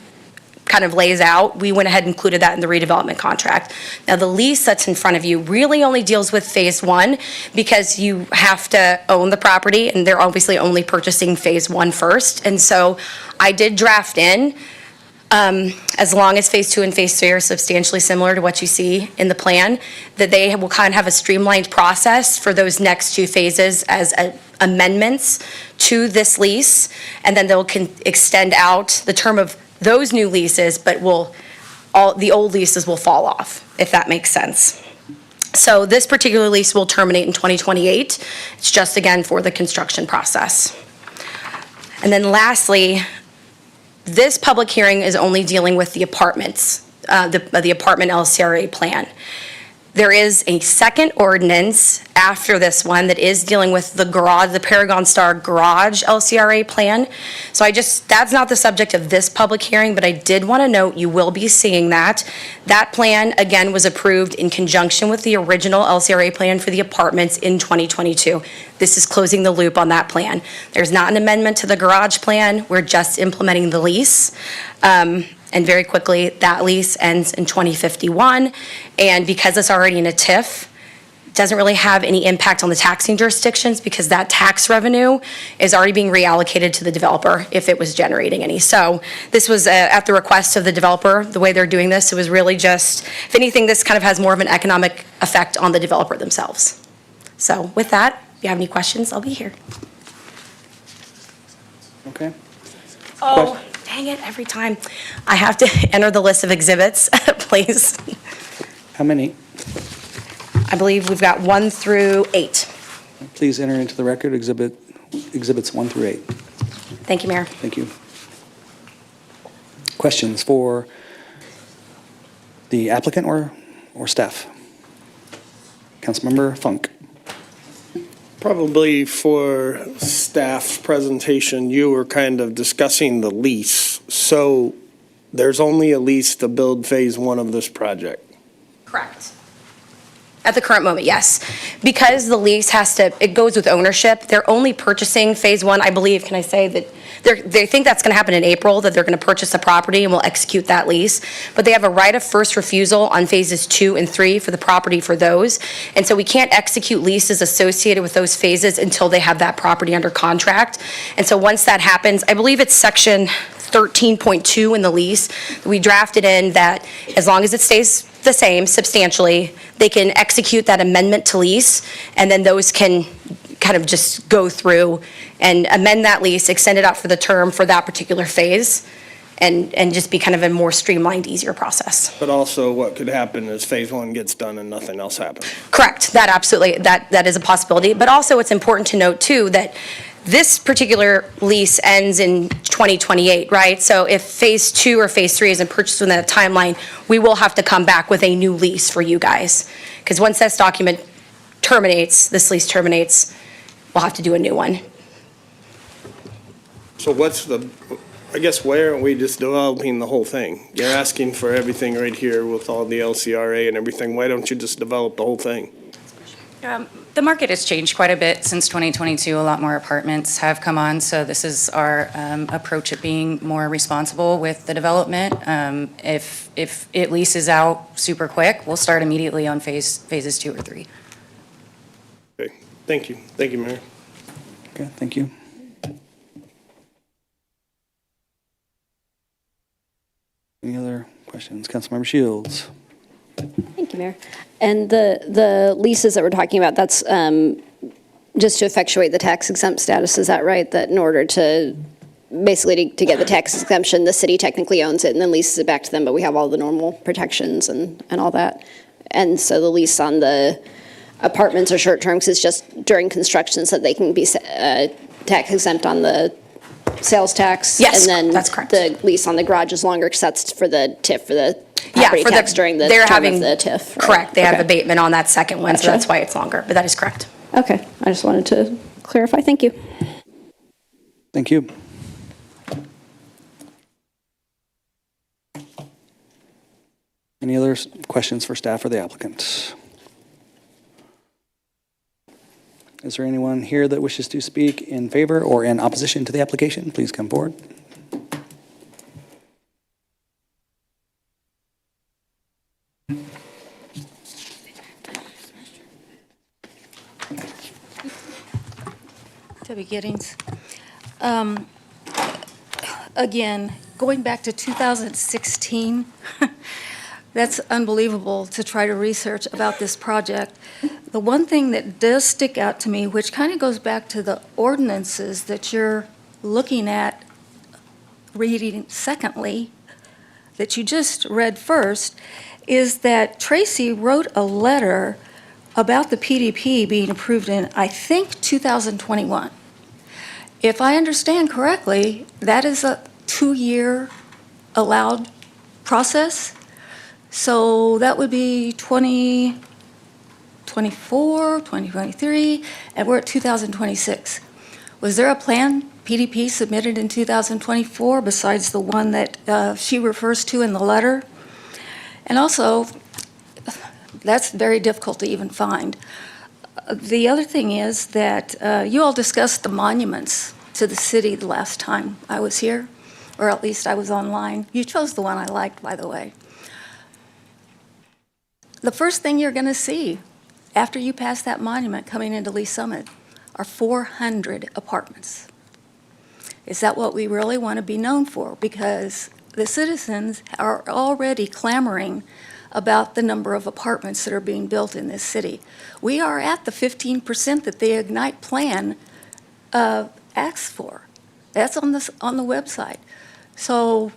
kind of lays out. We went ahead and included that in the redevelopment contract. Now, the lease that's in front of you really only deals with phase 1, because you have to own the property, and they're obviously only purchasing phase 1 first. And so I did draft in, as long as phase 2 and phase 3 are substantially similar to what you see in the plan, that they will kind of have a streamlined process for those next 2 phases as amendments to this lease, and then they'll extend out the term of those new leases, but the old leases will fall off, if that makes sense. So this particular lease will terminate in 2028. It's just, again, for the construction process. And then lastly, this public hearing is only dealing with the apartments, the apartment LCRA plan. There is a second ordinance after this one that is dealing with the garage, the Paragon Star Garage LCRA plan. So that's not the subject of this public hearing, but I did want to note you will be seeing that. That plan, again, was approved in conjunction with the original LCRA plan for the apartments in 2022. This is closing the loop on that plan. There's not an amendment to the garage plan. We're just implementing the lease. And very quickly, that lease ends in 2051. And because it's already in a TIF, it doesn't really have any impact on the taxing jurisdictions, because that tax revenue is already being reallocated to the developer if it was generating any. So this was at the request of the developer, the way they're doing this. It was really just, if anything, this kind of has more of an economic effect on the developer themselves. So with that, if you have any questions, I'll be here. Okay. Oh, dang it, every time. I have to enter the list of exhibits, please. How many? I believe we've got 1 through 8. Please enter into the record exhibits 1 through 8. Thank you, Mayor. Thank you. questions for the applicant or staff? Councilmember Funk. Probably for staff's presentation, you were kind of discussing the lease. So there's only a lease to build phase one of this project. Correct. At the current moment, yes. Because the lease it goes with ownership, they're only purchasing phase one, I believe, can I say that they think that's going to happen in April, that they're going to purchase the property and will execute that lease. But they have a right of first refusal on phases 2 and 3 for the property for those. And so we can't execute leases associated with those phases until they have that property under contract. And so once that happens, I believe it's section 13.2 in the lease, we drafted in that as long as it stays the same substantially, they can execute that amendment to lease, and then those can kind of just go through and amend that lease, extend it out for the term for that particular phase, and just be kind of a more streamlined, easier process. But also what could happen is phase one gets done and nothing else happens. Correct, that absolutely, that is a possibility. But also it's important to note too that this particular lease ends in 2028, right? So if phase 2 or phase 3 isn't purchased within that timeline, we will have to come back with a new lease for you guys. Because once this document terminates, this lease terminates, we'll have to do a new one. So I guess why aren't we just developing the whole thing? You're asking for everything right here with all the LCRA and everything. Why don't you just develop the whole thing? The market has changed quite a bit since 2022. A lot more apartments have come on, so this is our approach at being more responsible with the development. If it leases out super quick, we'll start immediately on phases 2 or 3. Okay, thank you. Thank you, Mayor. Okay, thank you. Any other questions? Councilmember Shields. Thank you, Mayor. And the leases that we're talking about, that's just to effectuate the tax exempt status, is that right? That in order to, basically to get the tax exemption, the city technically owns it and then leases it back to them, but we have all the normal protections and all that. And so the lease on the apartments or short terms is just during construction so that they can be tax exempt on the sales tax. Yes, and then that's correct. The lease on the garage is longer because that's for the TIF, for the Yeah, property for tax during the they're term having of the TIF. Right? Correct. They have Okay. abatement on that second one, so Gotcha. that's why it's longer. But that is correct. Okay, I just wanted to clarify. Thank you. Thank you. Any other questions for staff or the applicant? Is there anyone here that wishes to speak in favor or in opposition to the application? Please come forward. Debbie Giddings. Again, going back to 2016, that's unbelievable to try to research about this project. The one thing that does stick out to me, which kind of goes back to the ordinances that you're looking at reading secondly, that you just read first, is that Tracy wrote a letter about the PDP being approved in, I think, 2021. If I understand correctly, that is a 2-year allowed process. So that would be 2024, 2023, and we're at 2026. Was there a plan, PDP, submitted in 2024 besides the one that she refers to in the letter? And also, that's very difficult to even find. The other thing is that you all discussed the monuments to the city the last time I was here, or at least I was online. You chose the one I liked, by the way. The first thing you're going to see after you pass that monument coming into Lee Summit are 400 apartments. Is that what we really want to be known for? Because the citizens are already clamoring about the number of apartments that are being built in this city. We are at the 15% that the Ignite plan asks for. That's on the website. So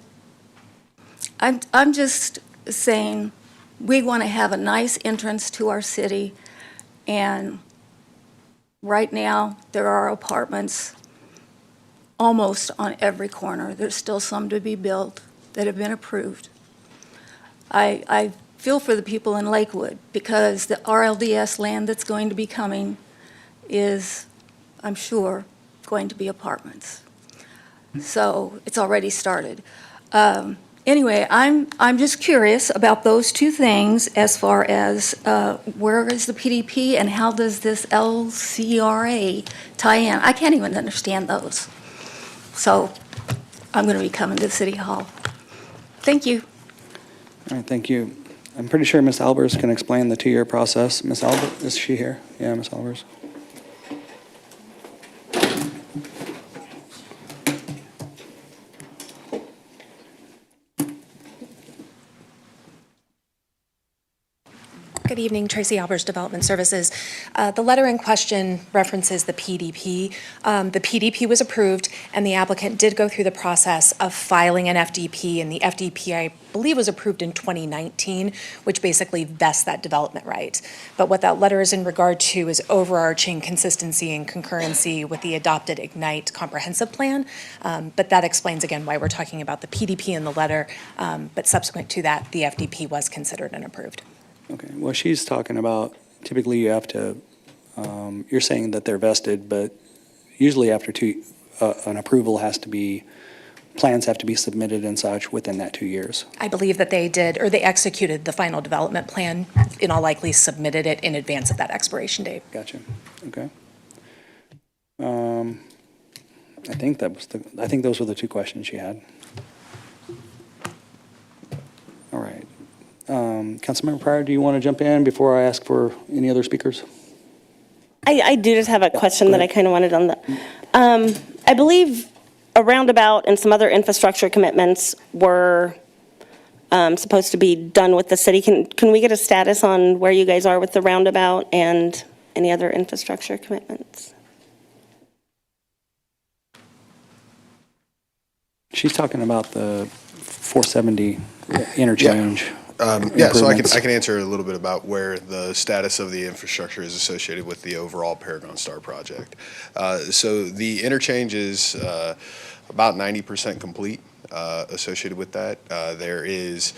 I'm just saying we want to have a nice entrance to our city, and right now there are apartments almost on every corner. There's still some to be built, that have been approved. I feel for the people in Lakewood because the RLDS land that's going to be coming is, I'm sure, going to be apartments. So it's already started. Anyway, I'm just curious about those two things as far as where is the PDP and how does this LCRA tie in? I can't even understand those. So I'm going to be coming to City Hall. Thank you. All right, thank you. I'm pretty sure Ms. Albers can explain the 2-year process. Ms. Albers, is she here? Yeah, Ms. Albers. Good evening, Tracy Albers, Development Services. The letter in question references the PDP. The PDP was approved, and the applicant did go through the process of filing an FDP, and the FDP, I believe, was approved in 2019, which basically vests that development right. But what that letter is in regard to is overarching consistency and concurrency with the adopted IGNITE comprehensive plan. But that explains, again, why we're talking about the PDP in the letter. But subsequent to that, the FDP was considered and approved. Okay, well, she's talking about, typically you have to, you're saying that they're vested, but usually after an approval has to be, plans have to be submitted and such within that 2 years. I believe that they did, or they executed the final development plan, in all likely submitted it in advance of that expiration date. Gotcha, okay. I think those were the 2 questions she had. All right. Councilmember Pryor, do you want to jump in before I ask for any other speakers? I do just have a question that I kind of wanted on the, I believe a roundabout and some other infrastructure commitments were supposed to be done with the city. Can we get a status on where you guys are with the roundabout and any other infrastructure commitments? She's talking about the 470 interchange. Yeah, so I can answer a little bit about where the status of the infrastructure is associated with the overall Paragon Star project. So the interchange is about 90% complete associated with that. There is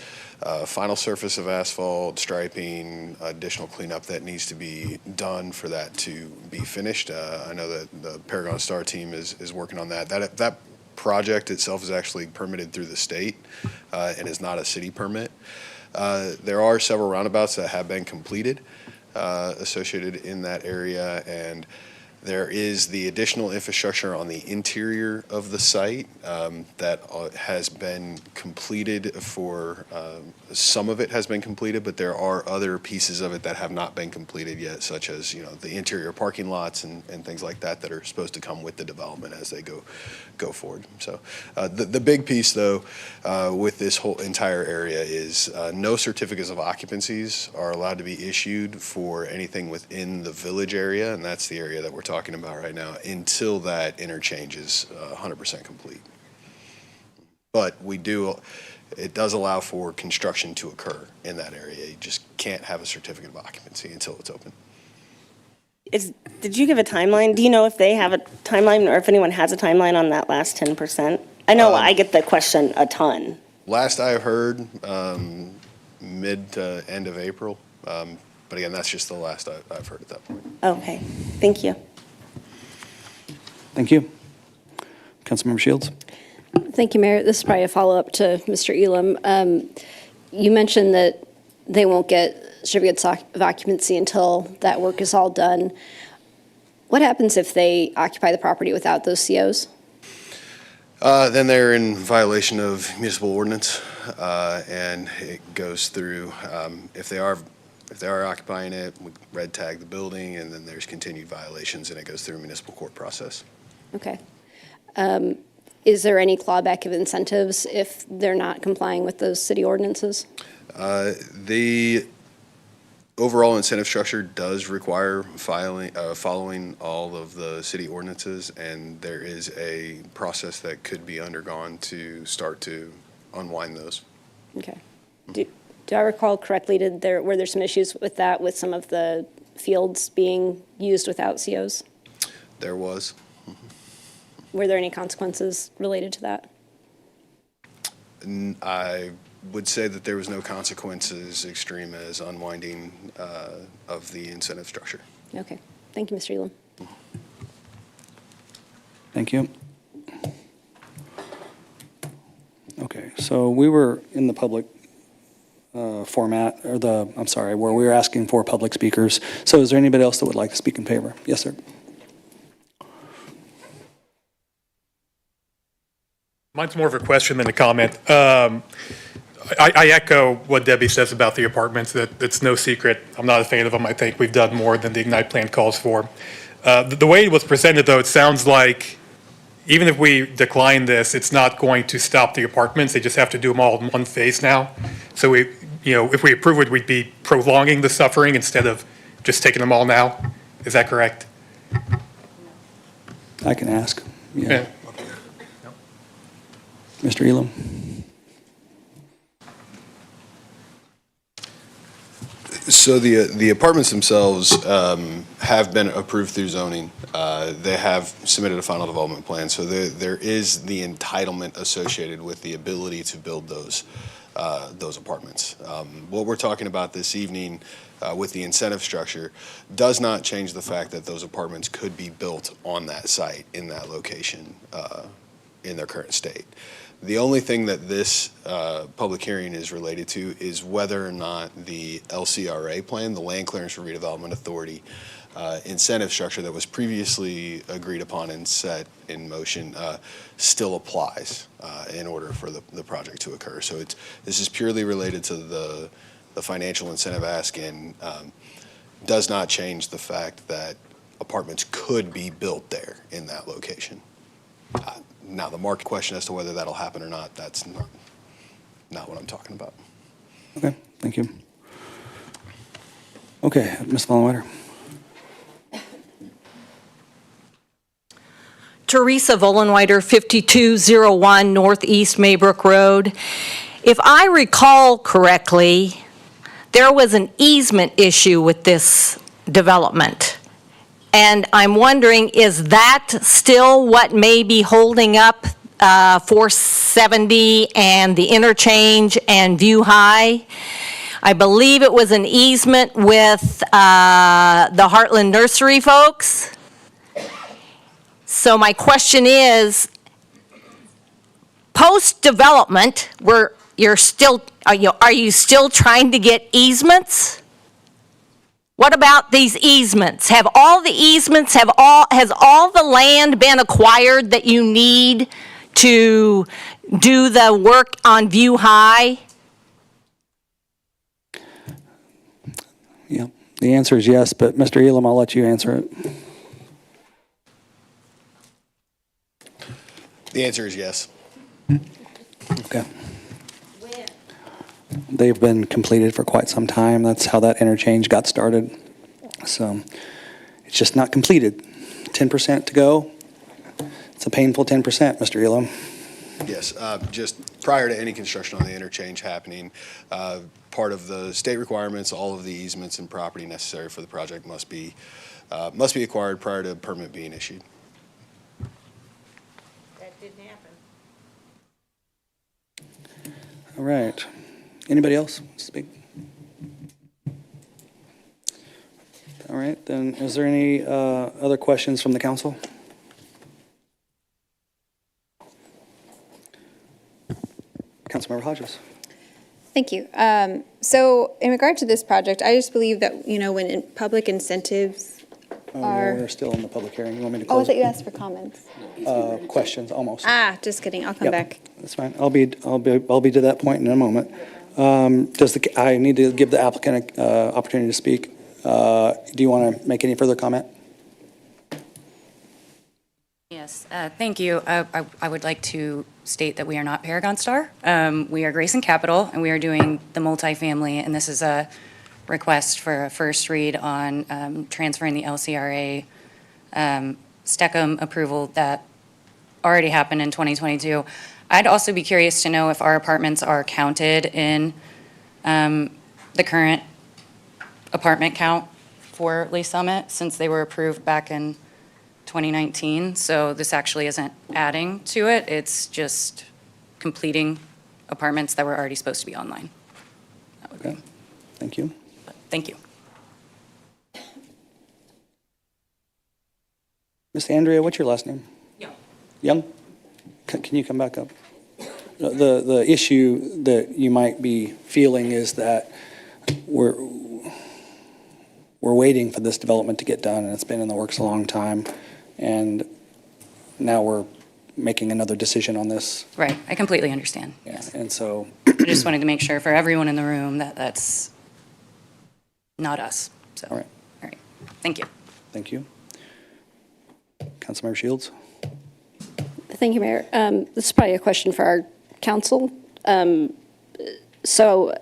final surface of asphalt, striping, additional cleanup that needs to be done for that to be finished. I know that the Paragon Star team is working on that. That project itself is actually permitted through the state and is not a city permit. There are several roundabouts that have been completed associated in that area, and there is the additional infrastructure on the interior of the site that has been completed for, some of it has been completed, but there are other pieces of it that have not been completed yet, such as, the interior parking lots and things like that that are supposed to come with the development as they go forward. So the big piece, though, with this whole entire area is no certificates of occupancies are allowed to be issued for anything within the village area, and that's the area that we're talking about right now, until that interchange is 100% complete. But it does allow for construction to occur in that area. You just can't have a certificate of occupancy until it's open. Did you give a timeline? Do you know if they have a timeline or if anyone has a timeline on that last 10%? I know I get the question a ton. Last I heard, mid to end of April. But again, that's just the last I've heard at that point. Okay, thank you. Thank you. Councilmember Shields? Thank you, Mayor. This is probably a follow-up to Mr. Elam. You mentioned that they won't get certificates of occupancy until that work is all done. What happens if they occupy the property without those COs? Then they're in violation of Municipal Ordinance, and it goes through, if they are occupying it, we red tag the building, and then there's continued violations, and it goes through a municipal court process. Okay. Is there any clawback of incentives if they're not complying with those city ordinances? The overall incentive structure does require following all of the city ordinances, and there is a process that could be undergone to start to unwind those. Okay. Do I recall correctly, were there some issues with that, with some of the fields being used without COs? There was. Were there any consequences related to that? I would say that there was no consequences extreme as unwinding of the incentive structure. Okay. Thank you, Mr. Elam. Thank you. Okay, so we were in the public format, or where we were asking for public speakers. So is there anybody else that would like to speak in favor? Yes, sir. Mine's more of a question than a comment. I echo what Debbie says about the apartments, that it's no secret. I'm not a fan of them. I think we've done more than the Ignite plan calls for. The way it was presented, though, it sounds like even if we decline this, it's not going to stop the apartments. They just have to do them all in one phase now. So if we approve it, we'd be prolonging the suffering instead of just taking them all now. Is that correct? I can ask. Yeah. Mr. Elam? So the apartments themselves have been approved through zoning. They have submitted a final development plan, so there is the entitlement associated with the ability to build those apartments. What we're talking about this evening with the incentive structure does not change the fact that those apartments could be built on that site, in that location, in their current state. The only thing that this public hearing is related to is whether or not the LCRA plan, the Land Clearance for Redevelopment Authority, incentive structure that was previously agreed upon and set in motion still applies in order for the project to occur. So this is purely related to the financial incentive ask, and does not change the fact that apartments could be built there in that location. Now, the market question as to whether that'll happen or not, that's not what I'm talking about. Okay, thank you. Okay, Ms. Vollenweider. Teresa Vollenweider, 5201 Northeast Maybrook Road. If I recall correctly, there was an easement issue with this development. And I'm wondering, is that still what may be holding up 470 and the interchange and View High? I believe it was an easement with the Heartland Nursery folks. So my question is, post-development, are you still trying to get easements? What about these easements? Have all the easements, has all the land been acquired that you need to do the work on View High? Yeah, the answer is yes, but Mr. Elam, I'll let you answer it. The answer is yes. Okay. They've been completed for quite some time. That's how that interchange got started. So it's just not completed. 10% to go. It's a painful 10%, Mr. Elam. Yes, just prior to any construction on the interchange happening, part of the state requirements, all of the easements and property necessary for the project must be acquired prior to a permit being issued. That didn't happen. All right. Anybody else speak? All right, then is there any other questions from the council? Councilmember Hodges. Thank you. So in regard to this project, I just believe that, when public incentives are... We're still in the public hearing. You want me to Oh, I close thought you it? asked for comments. Questions, almost. Just kidding. I'll come Yep, back. that's fine. I'll be to that point in a moment. I need to give the applicant an opportunity to speak. Do you want to make any further comment? Yes, thank you. I would like to state that we are not Paragon Star. We are Grayson Capital, and we are doing the multifamily, and this is a request for a first read on transferring the LCRA STECM approval that already happened in 2022. I'd also be curious to know if our apartments are counted in the current apartment count for Lee Summit, since they were approved back in 2019. So this actually isn't adding to it, it's just completing apartments that were already supposed to be online. That would be- Okay, thank you. Thank you. Miss Andrea, what's your last name? Young. Young? Can you come back up? The issue that you might be feeling is that we're waiting for this development to get done, and it's been in the works a long time, and now we're making another decision on this. Right, I completely understand. Yeah, Yes. and so, I just wanted to make sure for everyone in the room that that's not us, so. All right. All right, thank you. thank you. Councilmember Shields? Thank you, Mayor. This is probably a question for our council. So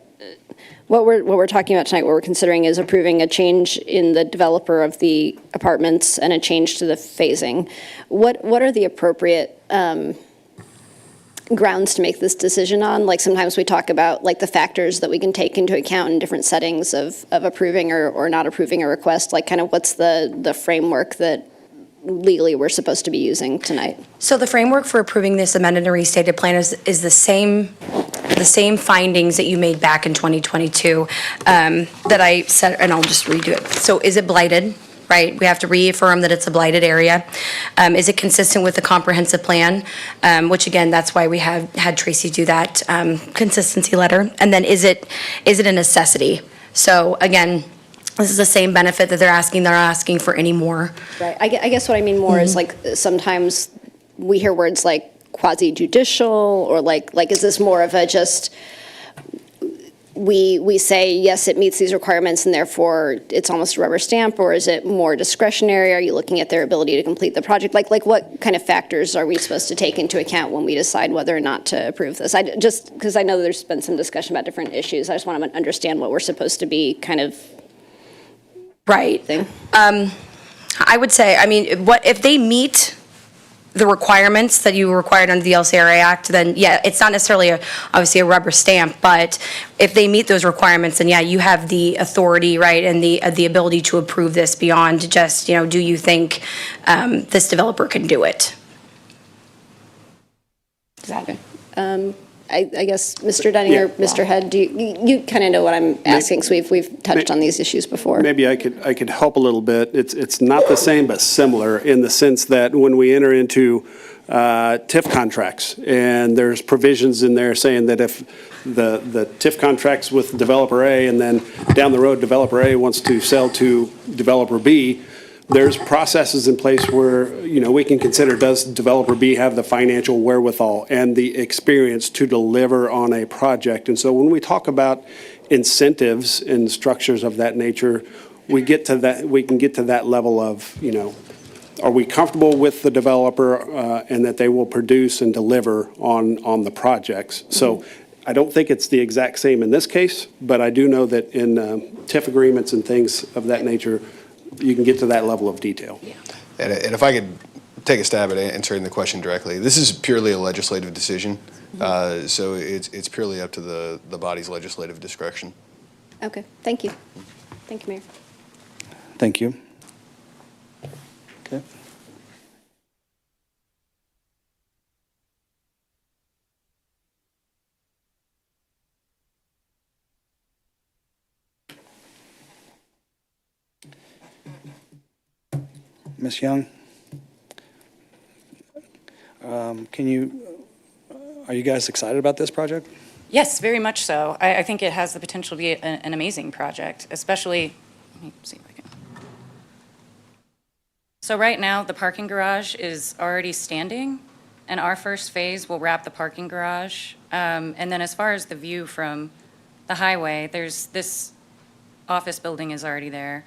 what we're talking about tonight, what we're considering is approving a change in the developer of the apartments and a change to the phasing. What are the appropriate grounds to make this decision on? Like sometimes we talk about like the factors that we can take into account in different settings of approving or not approving a request, like kind of what's the framework that legally we're supposed to be using tonight? So the framework for approving this amended and restated plan is the same findings that you made back in 2022 that I said, and I'll just redo it. So is it blighted, right? We have to reaffirm that it's a blighted area. Is it consistent with the comprehensive plan? Which again, that's why we had Tracy do that consistency letter. And then is it a necessity? So again, this is the same benefit that they're asking for any more. Right. I guess what I mean more is like sometimes we hear words like quasi-judicial or like is this more of a just we say, yes, it meets these requirements and therefore it's almost a rubber stamp, or is it more discretionary? Are you looking at their ability to complete the project? Like what kind of factors are we supposed to take into account when we decide whether or not to approve this? Just because I know there's been some discussion about different issues. I just want to understand what we're supposed to be kind of Right. thing. I would say, I mean, what if they meet the requirements that you required under the LCRA Act, then yeah, it's not necessarily obviously a rubber stamp, but if they meet those requirements, then yeah, you have the authority, right, and the ability to approve this beyond just, do you think this developer can do it? Exactly. I guess, Mr. Dunning or Mr. Head, do you kind of know what I'm asking, so we've touched on these issues before. Maybe I could help a little bit. It's not the same, but similar in the sense that when we enter into TIF contracts, and there's provisions in there saying that if the TIF contracts with developer A, and then down the road, developer A wants to sell to developer B, there's processes in place where, we can consider, does developer B have the financial wherewithal and the experience to deliver on a project? And so when we talk about incentives and structures of that nature, we can get to that level of, are we comfortable with the developer and that they will produce and deliver on the projects? So I don't think it's the exact same in this case, but I do know that in TIF agreements and things of that nature, you can get to that level of detail. And if I could take a stab at answering the question directly, this is purely a legislative decision. So it's purely up to the body's legislative discretion. Okay, thank you. Thank you, Mayor. Thank you. Okay. Ms. Young, are you guys excited about this project? Yes, very much so. I think it has the potential to be an amazing project, especially, let me see if I can. So right now, the parking garage is already standing, and our first phase will wrap the parking garage. And then as far as the view from the highway, there's this office building is already there.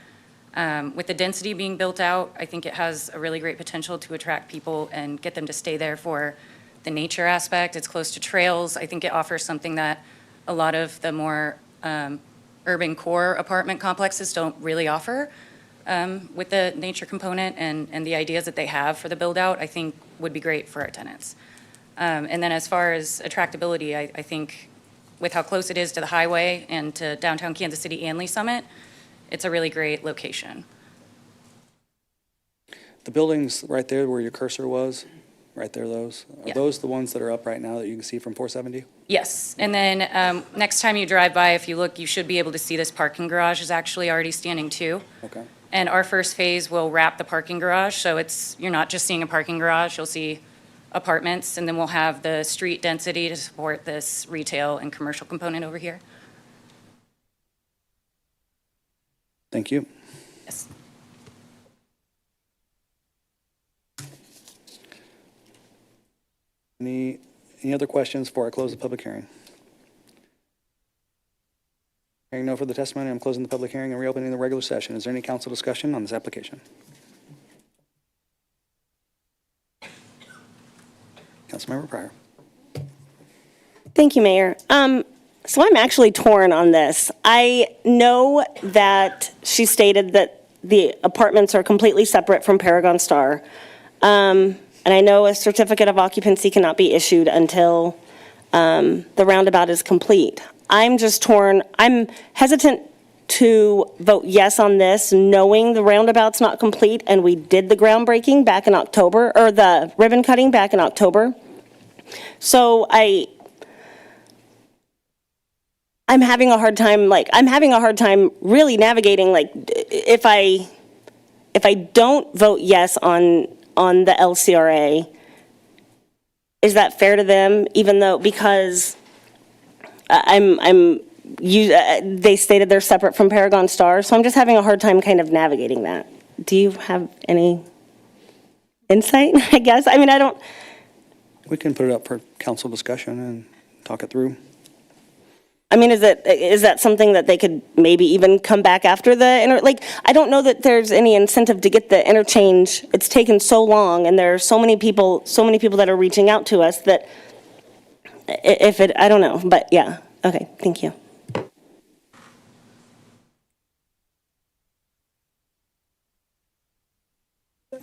With the density being built out, I think it has a really great potential to attract people and get them to stay there for the nature aspect. It's close to trails. I think it offers something that a lot of the more urban core apartment complexes don't really offer. With the nature component and the ideas that they have for the build out, I think would be great for our tenants. And then as far as attractability, I think with how close it is to the highway and to downtown Kansas City and Lee Summit, it's a really great location. The building's right there where your cursor was. right there, those? Are Yeah. those the ones that are up right now that you can see from 470? Yes, and then next time you drive by, if you look, you should be able to see this parking garage is actually already standing too. Okay. And our first phase will wrap the parking garage, so you're not just seeing a parking garage, you'll see apartments, and then we'll have the street density to support this retail and commercial component over here. Thank you. Yes. Any other questions before I close the public hearing? Hearing no further testimony, I'm closing the public hearing and reopening the regular session. Is there any council discussion on this application? Councilmember Pryor. Thank you, Mayor. So I'm actually torn on this. I know that she stated that the apartments are completely separate from Paragon Star. And I know a certificate of occupancy cannot be issued until the roundabout is complete. I'm just torn. I'm hesitant to vote yes on this, knowing the roundabout's not complete, and we did the groundbreaking back in October, or the ribbon cutting back in October. So I'm having a hard time, really navigating, if I don't vote yes on the LCRA, is that fair to them? Even though, because they stated they're separate from Paragon Star, so I'm just having a hard time kind of navigating that. Do you have any insight, I guess? I mean, I don't. We can put it up for council discussion and talk it through. I mean, is that something that they could maybe even come back after the, I don't know that there's any incentive to get the interchange. It's taken so long, and there are so many people that are reaching out to us that I don't know, but yeah. Okay, thank you.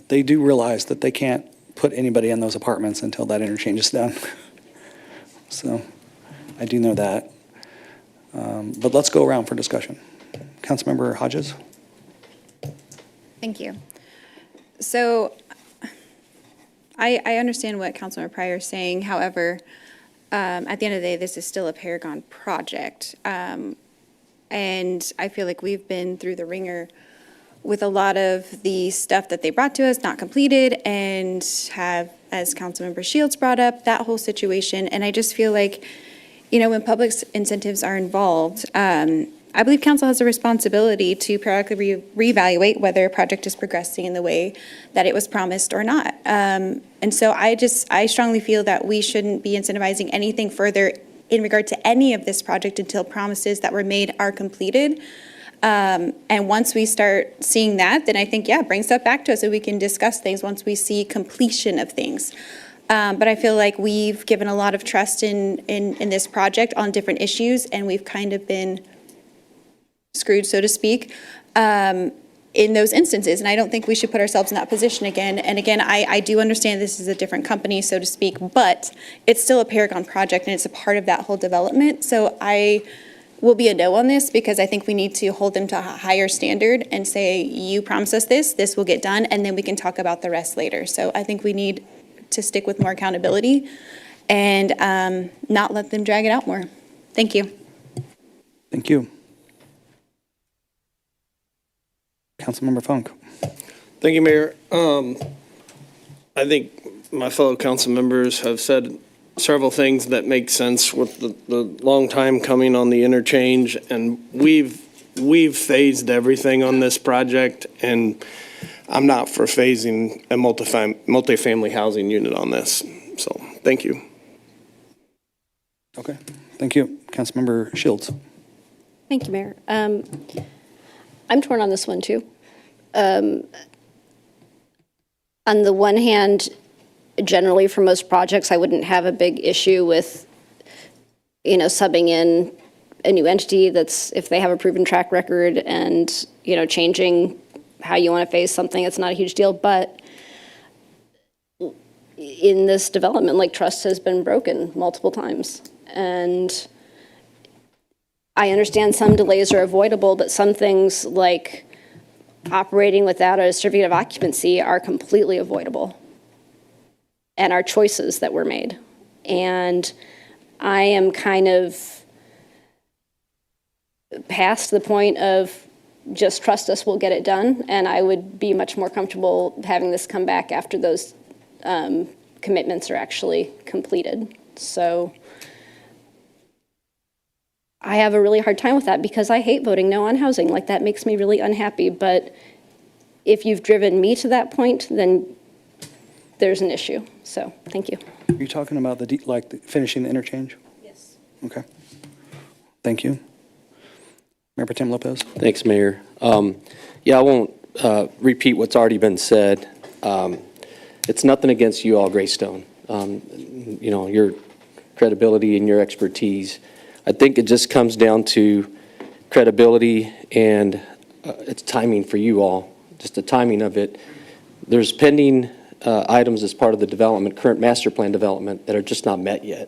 They do realize that they can't put anybody in those apartments until that interchange is done. So I do know that. But let's go around for discussion. Councilmember Hodges? Thank you. So I understand what Councilmember Pryor is saying. However, at the end of the day, this is still a Paragon project. And I feel like we've been through the ringer with a lot of the stuff that they brought to us, not completed, and have, as Councilmember Shields brought up, that whole situation. And I just feel like, when public incentives are involved, I believe council has a responsibility to periodically reevaluate whether a project is progressing in the way that it was promised or not. And so I strongly feel that we shouldn't be incentivizing anything further in regard to any of this project until promises that were made are completed. And once we start seeing that, then I think, bring stuff back to us so we can discuss things once we see completion of things. But I feel like we've given a lot of trust in this project on different issues, and we've kind of been screwed, so to speak, in those instances. And I don't think we should put ourselves in that position again. And again, I do understand this is a different company, so to speak, but it's still a Paragon project, and it's a part of that whole development. So I will be a no on this, because I think we need to hold them to a higher standard and say, you promise us this will get done, and then we can talk about the rest later. So I think we need to stick with more accountability and not let them drag it out more. Thank you. Thank you. Councilmember Funk. Thank you, Mayor. I think my fellow council members have said several things that make sense with the long time coming on the interchange, and we've phased everything on this project, and I'm not for phasing a multifamily housing unit on this. So, thank you. Okay, thank you. Councilmember Shields. Thank you, Mayor. I'm torn on this one, too. On the one hand, generally for most projects, I wouldn't have a big issue with, subbing in a new entity that's, if they have a proven track record and, changing how you want to phase something, it's not a huge deal. But in this development, trust has been broken multiple times. And I understand some delays are avoidable, but some things like operating without a certificate of occupancy are completely avoidable. and our choices that were made. And I am kind of past the point of just trust us, we'll get it done. And I would be much more comfortable having this come back after those commitments are actually completed. So I have a really hard time with that because I hate voting no on housing. Like, that makes me really unhappy. But if you've driven me to that point, then there's an issue. So, thank you. Are you talking about finishing the interchange? Yes. Okay. Thank you. Mayor Pro Tem Lopez? Thanks, Mayor. Yeah, I won't repeat what's already been said. It's nothing against you all, Greystone. You know, your credibility and your expertise. I think it just comes down to credibility and it's timing for you all, just the timing of it. There's pending items as part of the development, current master plan development, that are just not met yet.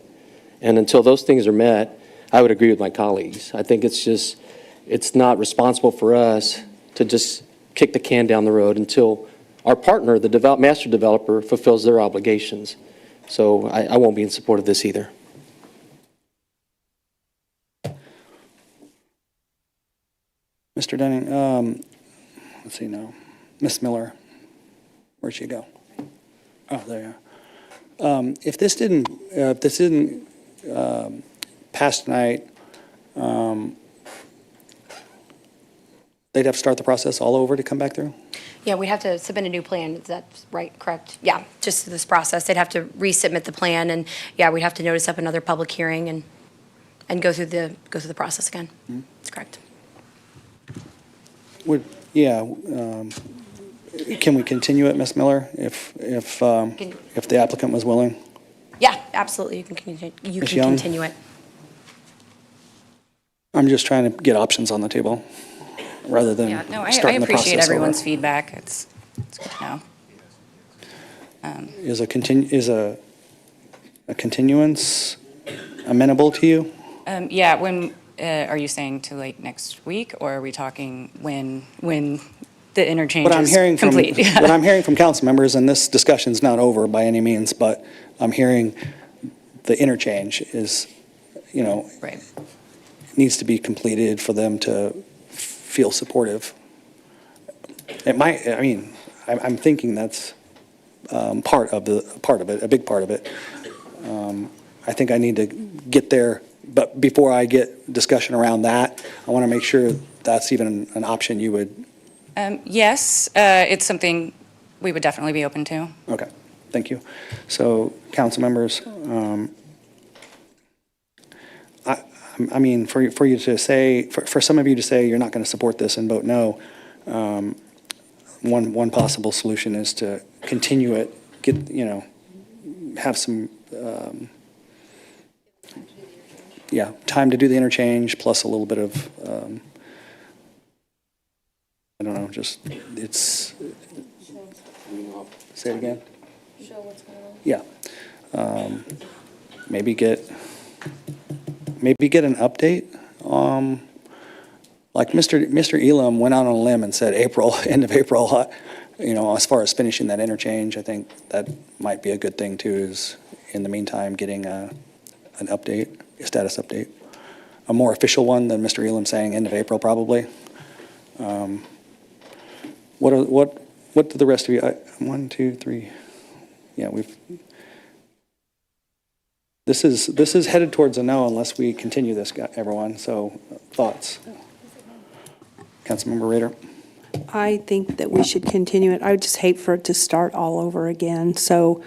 And until those things are met, I would agree with my colleagues. I think it's not responsible for us to just kick the can down the road until our partner, the master developer, fulfills their obligations. So I won't be in support of this either. Mr. Dunning, let's see now. Ms. Miller, where'd she go? Oh, there you are. If this didn't pass tonight, they'd have to start the process all over to come back through? Yeah, we have to submit a new plan. Is that right? Correct? Yeah, just this process. They'd have to resubmit the plan, and yeah, we'd have to notice up another public hearing and go through the process again. That's correct. Can we continue it, Ms. Miller, if the applicant was willing? Yeah, absolutely. You can continue it. I'm just trying to get options on the table rather than Yeah, no, I starting the process appreciate everyone's over. feedback. It's good to know. Is a continuance amenable to you? Yeah, when, are you saying to like next week, or are we talking when the interchange is complete? What I'm hearing from council members, and this discussion's not over by any means, but I'm hearing the interchange is, Right. needs to be completed for them to feel supportive. It might, I'm thinking that's part of it, a big part of it. I think I need to get there, but before I get discussion around that, I want to make sure that's even an option you would. Yes, it's something we would definitely be open to. Okay, thank you. So, council members, for you to say, for some of you to say you're not going to support this and vote no, one possible solution is to continue it, have some, time to do the interchange plus a little bit of, I don't know, say it again? Show what's going on. Yeah. Maybe get an update. Like Mr. Elam went out on a limb and said April, end of April, as far as finishing that interchange, I think that might be a good thing too, is in the meantime, getting an update, a status update. A more official one than Mr. Elam saying end of April, probably. What do the rest of you, 1, 2, 3, yeah, this is headed towards a no unless we continue this, everyone, so thoughts? Councilmember Rader? I think that we should continue it. I would just hate for it to start all over again. So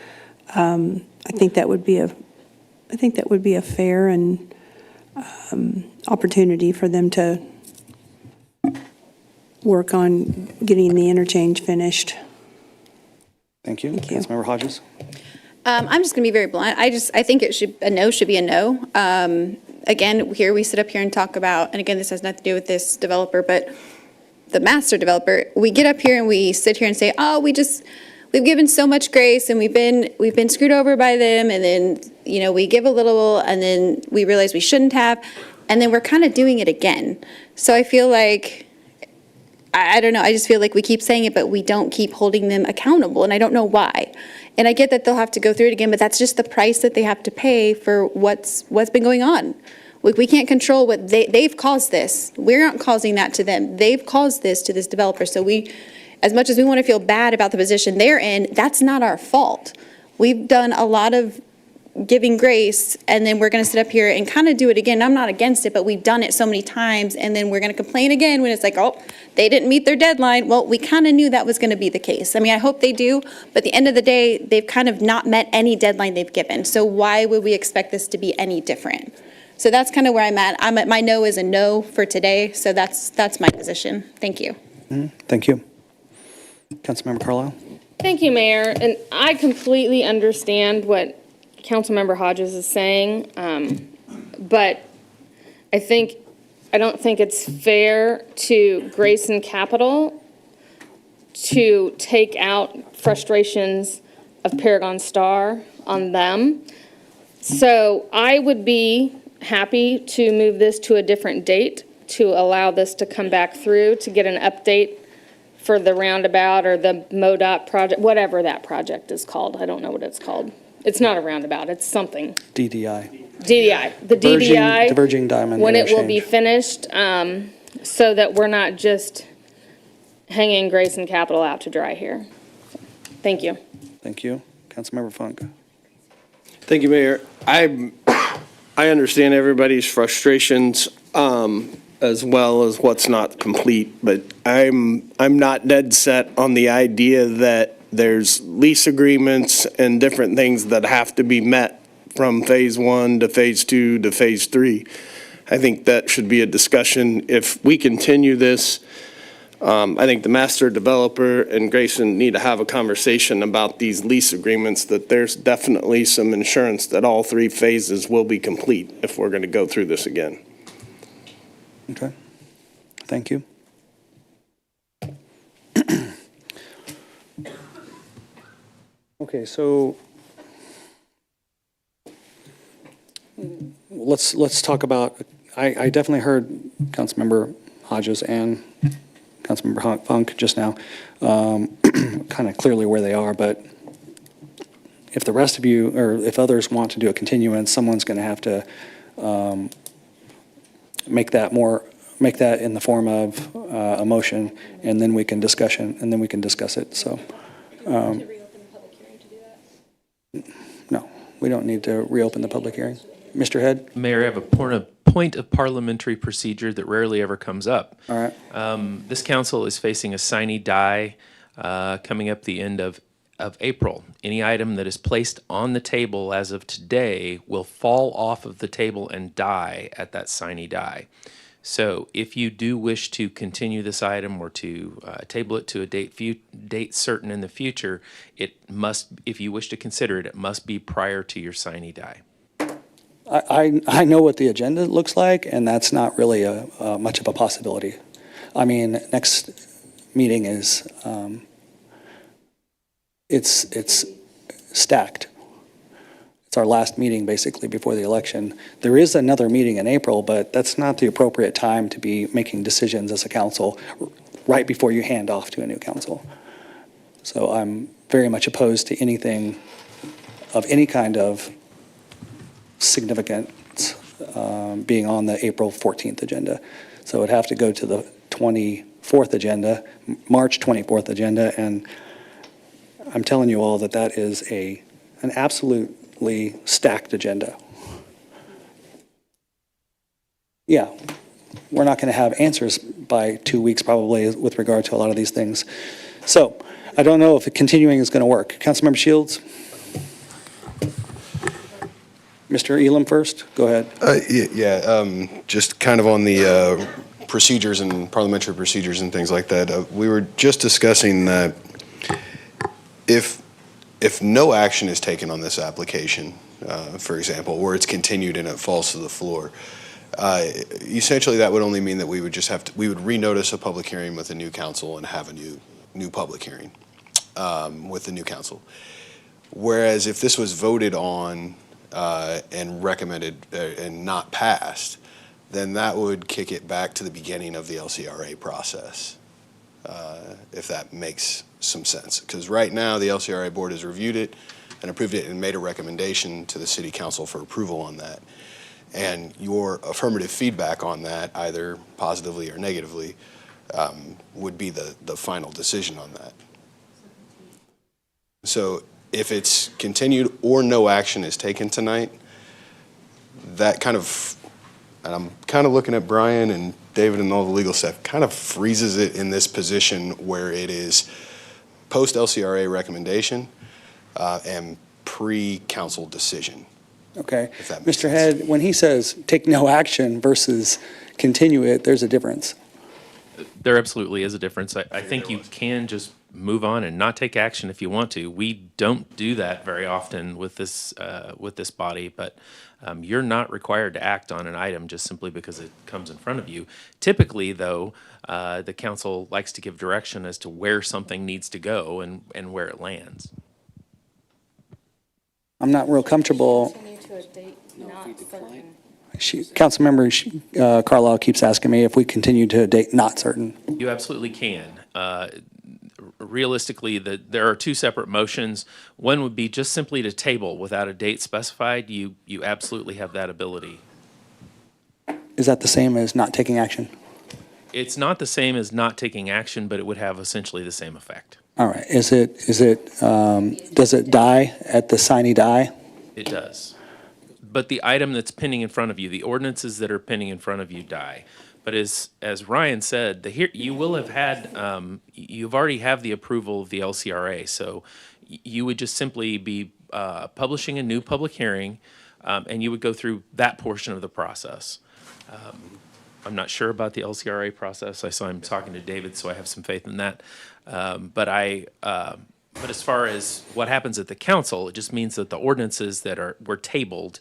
I think that would be a fair and opportunity for them to work on getting the interchange finished. Thank you. Thank you. Councilmember Hodges? I'm just going to be very blunt. I think a no should be a no. Again, here we sit up here and talk about, and again, this has nothing to do with this developer, but the master developer, we get up here and we sit here and say, oh, we've given so much grace and we've been screwed over by them, and then, we give a little and then we realize we shouldn't have, and then we're kind of doing it again. So I feel like I don't know, I just feel like we keep saying it, but we don't keep holding them accountable, and I don't know why. And I get that they'll have to go through it again, but that's just the price that they have to pay for what's been going on. We can't control what they've caused this. We're not causing that to them. They've caused this to this developer. So as much as we want to feel bad about the position they're in, that's not our fault. We've done a lot of giving grace, and then we're going to sit up here and kind of do it again. I'm not against it, but we've done it so many times, and then we're going to complain again when it's like, oh, they didn't meet their deadline. Well, we kind of knew that was going to be the case. I mean, I hope they do, but at the end of the day, they've kind of not met any deadline they've given. So why would we expect this to be any different? So that's kind of where I'm at. My no is a no for today, so that's my position. Thank you. Thank you. Councilmember Carlisle? Thank you, Mayor. And I completely understand what Councilmember Hodges is saying, but I don't think it's fair to Grayson Capital to take out frustrations of Paragon Star on them. So I would be happy to move this to a different date to allow this to come back through, to get an update for the roundabout or the MoDOT project, whatever that project is called. I don't know what it's called. It's not a roundabout, it's something. DDI. DDI, the DDI. Diverging diamond when it will be interchange. finished, so that we're not just hanging Grayson Capital out to dry here. Thank you. Thank you. Councilmember Funk? Thank you, Mayor. I understand everybody's frustrations, as well as what's not complete, but I'm not dead set on the idea that there's lease agreements and different things that have to be met from phase 1 to phase 2 to phase 3. I think that should be a discussion. If we continue this, I think the master developer and Grayson need to have a conversation about these lease agreements, that there's definitely some insurance that all 3 phases will be complete if we're going to go through this again. Okay. Thank you. Okay, so let's talk about, I definitely heard Councilmember Hodges and Councilmember Funk just now, kind of clearly where they are, but if the rest of you, or if others want to do a continuance, someone's going to have to make that in the form of a motion, and then we can discuss it, so. No, we don't need to reopen the public hearing. Mr. Head? Mayor, I have a point of parliamentary procedure that rarely ever comes up. All right. This council is facing a sine die coming up the end of April. Any item that is placed on the table as of today will fall off of the table and die at that sine die. So if you do wish to continue this item or to table it to a date certain in the future, it must, if you wish to consider it, it must be prior to your sine die. I know what the agenda looks like, and that's not really much of a possibility. I mean, next meeting is, it's stacked. It's our last meeting, basically, before the election. There is another meeting in April, but that's not the appropriate time to be making decisions as a council right before you hand off to a new council. So I'm very much opposed to anything of any kind of significance being on the April 14th agenda. So it'd have to go to the 24th agenda, March 24th agenda, and I'm telling you all that is an absolutely stacked agenda. Yeah, we're not going to have answers by 2 weeks probably with regard to a lot of these things. So I don't know if continuing is going to work. Councilmember Shields? Mr. Elam first, go ahead. Just kind of on the procedures and parliamentary procedures and things like that. We were just discussing that if no action is taken on this application, for example, or it's continued and it falls to the floor, essentially that would only mean that we would we would renotice a public hearing with a new council and have a new public hearing with the new council. Whereas if this was voted on and recommended and not passed, then that would kick it back to the beginning of the LCRA process. if that makes some sense. Because right now, the LCRA board has reviewed it and approved it and made a recommendation to the city council for approval on that. And your affirmative feedback on that, either positively or negatively, would be the final decision on that. So if it's continued or no action is taken tonight, that kind of, and I'm kind of looking at Brian and David and all the legal stuff, kind of freezes it in this position where it is post-LCRA recommendation and pre-council decision. Okay. If that makes Mr. sense. Head, when he says take no action versus continue it, there's a difference. There absolutely is a difference. I think you can just move on and not take action if you want to. We don't do that very often with this body, but you're not required to act on an item just simply because it comes in front of you. Typically, though, the council likes to give direction as to where something needs to go and where it lands. I'm not real comfortable. Councilmember Carlisle keeps asking me if we continue to a date not certain. You absolutely can. Realistically, there are two separate motions. One would be just simply to table without a date specified. You absolutely have that ability. Is that the same as not taking action? It's not the same as not taking action, but it would have essentially the same effect. All right. Does it die at the sine die? It does. But the item that's pending in front of you, the ordinances that are pending in front of you die. But as Ryan said, you will have had, you've already have the approval of the LCRA. So you would just simply be publishing a new public hearing, and you would go through that portion of the process. I'm not sure about the LCRA process. I saw him talking to David, so I have some faith in that. But as far as what happens at the council, it just means that the ordinances that were tabled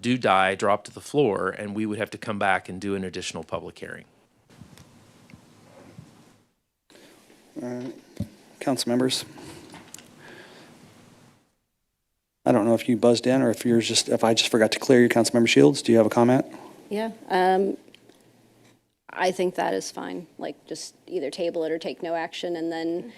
do die, drop to the floor, and we would have to come back and do an additional public hearing. Council members? I don't know if you buzzed in or if I just forgot to clear you, Councilmember Shields. Do you have a comment? Yeah, I think that is fine, like just either table it or take no action, and then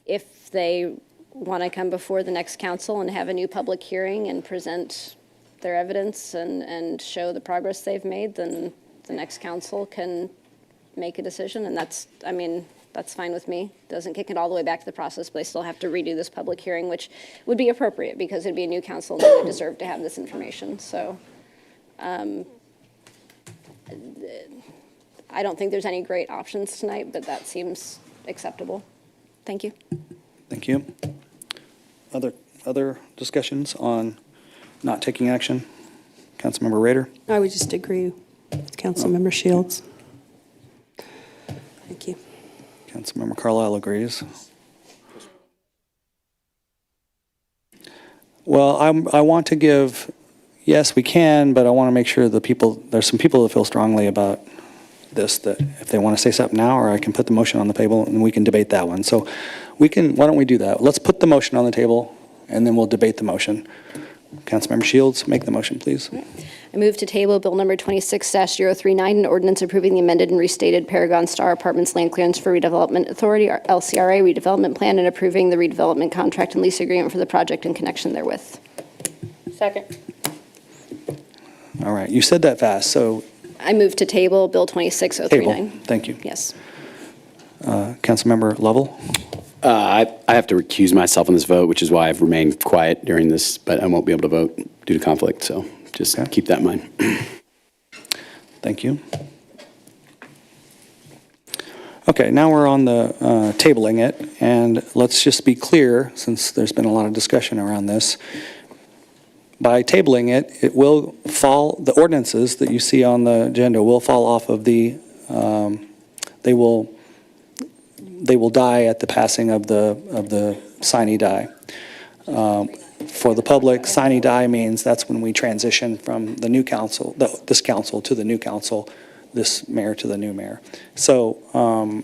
if they want to come before the next council and have a new public hearing and present their evidence and show the progress they've made, then the next council can make a decision, and that's fine with me. Doesn't kick it all the way back to the process, but I still have to redo this public hearing, which would be appropriate because it'd be a new council and they would deserve to have this information, so. I don't think there's any great options tonight, but that seems acceptable. Thank you. Thank you. Other discussions on not taking action? Councilmember Rader? I would just agree with Councilmember Shields. Thank you. Councilmember Carlisle agrees. Well, I want to give, yes, we can, but I want to make sure there's some people that feel strongly about this, that if they want to say something now, or I can put the motion on the table and we can debate that one. So why don't we do that? Let's put the motion on the table and then we'll debate the motion. Councilmember Shields, make the motion, please. I move to table Bill number 26-039, an ordinance approving the amended and restated Paragon Star Apartments land clearance for Redevelopment Authority, or LCRA redevelopment plan, and approving the redevelopment contract and lease agreement for the project in connection therewith. Second. All right, you said that fast, so I move to table Bill 26-039. table. Thank you. Yes. Councilmember Lovell? I have to recuse myself on this vote, which is why I've remained quiet during this, but I won't be able to vote due to conflict, so just keep that in mind. Thank you. Okay, now we're on the tabling it, and let's just be clear, since there's been a lot of discussion around this. By tabling it, it will fall, the ordinances that you see on the agenda will fall off of the, they will die at the passing of the sine die. For the public, sine die means that's when we transition from the new council, this council to the new council, this mayor to the new mayor. So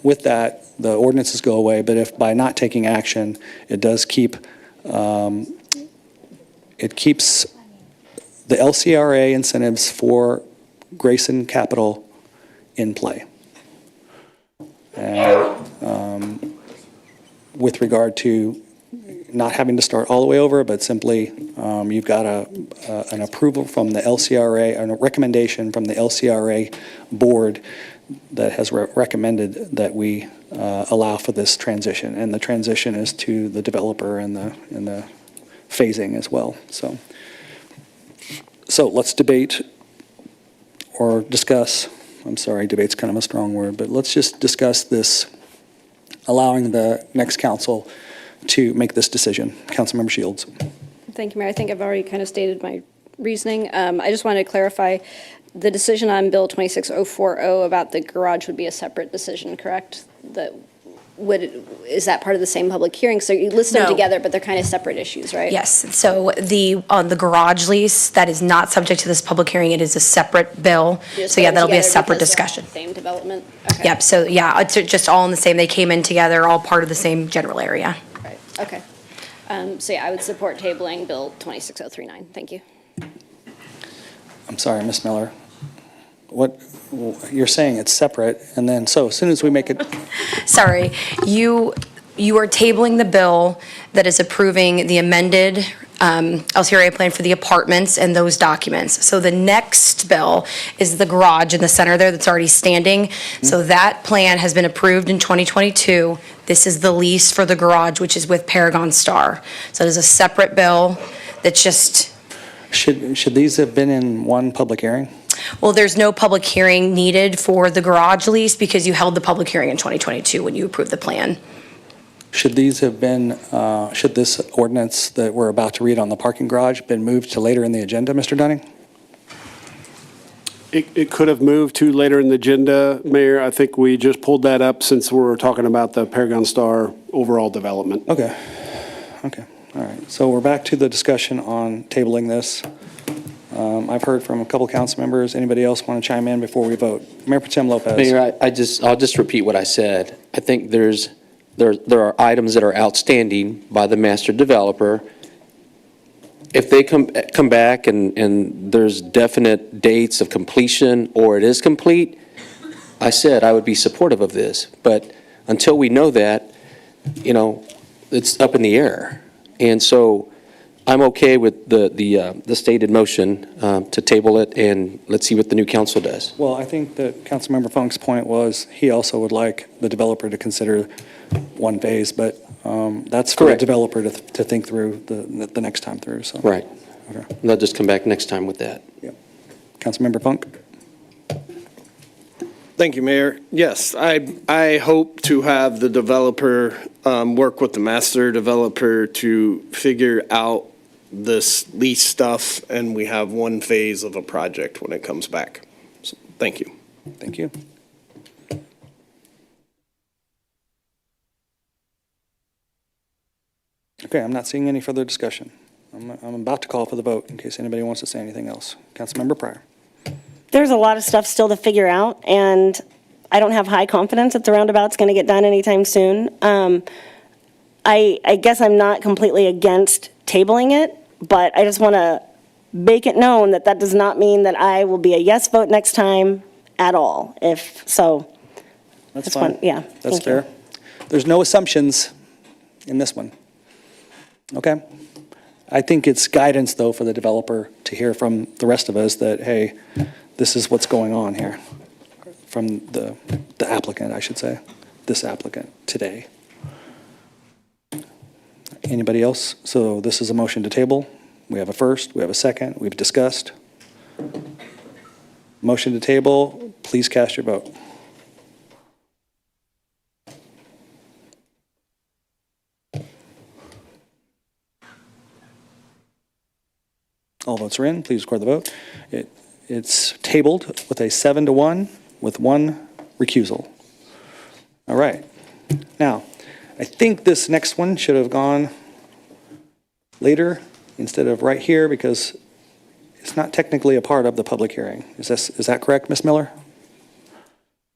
with that, the ordinances go away, but if by not taking action, it does keep, it keeps the LCRA incentives for Grayson Capital in play. with regard to not having to start all the way over, but simply you've got an approval from the LCRA, and a recommendation from the LCRA board that has recommended that we allow for this transition. And the transition is to the developer and the phasing as well. So let's debate or discuss. I'm sorry, debate's kind of a strong word, but let's just discuss this, allowing the next council to make this decision. Councilmember Shields. Thank you, Mayor. I think I've already kind of stated my reasoning. I just wanted to clarify, the decision on Bill 26-040 about the garage would be a separate decision, correct? Is that part of the same public hearing? So you list them No. together, but they're kind of separate issues, right? Yes, so on the garage lease, that is not subject to this public hearing, it is a separate bill. You just So yeah, put them that'll be a together separate because they're discussion. Same development? Okay. Yep, so yeah, it's just all in the same, they came in together, all part of the same general area. Right, okay. So yeah, I would support tabling Bill 26039. Thank you. I'm sorry, Ms. Miller. What, you're saying it's separate, and then, so as soon as we make it, Sorry, you are tabling the bill that is approving the amended LCRA plan for the apartments and those documents. So the next bill is the garage in the center there that's already standing. So that plan has been approved in 2022. This is the lease for the garage, which is with Paragon Star. So it is a separate bill that's just, should these have been in one public hearing? well, there's no public hearing needed for the garage lease because you held the public hearing in 2022 when you approved the plan. Should these have been, should this ordinance that we're about to read on the parking garage been moved to later in the agenda, Mr. Dunning? It could have moved to later in the agenda, Mayor. I think we just pulled that up since we're talking about the Paragon Star overall development. Okay, all right. So we're back to the discussion on tabling this. I've heard from a couple council members. Anybody else want to chime in before we vote? Mayor Pro Tem Lopez. Mayor, I'll just repeat what I said. I think there are items that are outstanding by the master developer. If they come back and there's definite dates of completion or it is complete, I said I would be supportive of this. But until we know that, it's up in the air. And so I'm okay with the stated motion to table it, and let's see what the new council does. Well, I think that Councilmember Funk's point was he also would like the developer to consider one phase, but that's for the Correct. developer to think through the next time through, so. Right. Okay. They'll just come back next time with that. Yep. Councilmember Funk? Thank you, Mayor. Yes, I hope to have the developer work with the master developer to figure out this lease stuff, and we have one phase of a project when it comes back. So, thank you. Thank you. Okay, I'm not seeing any further discussion. I'm about to call for the vote in case anybody wants to say anything else. Councilmember Pryor. There's a lot of stuff still to figure out, and I don't have high confidence that the roundabout's going to get done anytime soon. I guess I'm not completely against tabling it, but I just want to make it known that that does not mean that I will be a yes vote next time at all. If so, That's That's fine. one- yeah, That's thank you. fair. There's no assumptions in this one. Okay? I think it's guidance, though, for the developer to hear from the rest of us that, hey, this is what's going on here, from the applicant, I should say, this applicant today. Anybody else? So this is a motion to table. We have a first, we have a second, we've discussed. Motion to table, please cast your vote. All votes are in, please record the vote. It's tabled with a 7-1 with one recusal. All right. Now, I think this next one should have gone later instead of right here because it's not technically a part of the public hearing. Is that correct, Ms. Miller?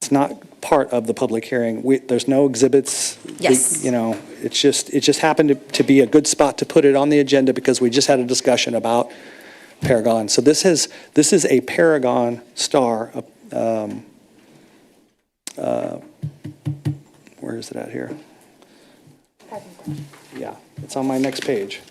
It's not part of the public hearing. There's no exhibits. Yes. It just happened to be a good spot to put it on the agenda because we just had a discussion about Paragon. So this is a Paragon Star where is it at here? Yeah, it's on my next page.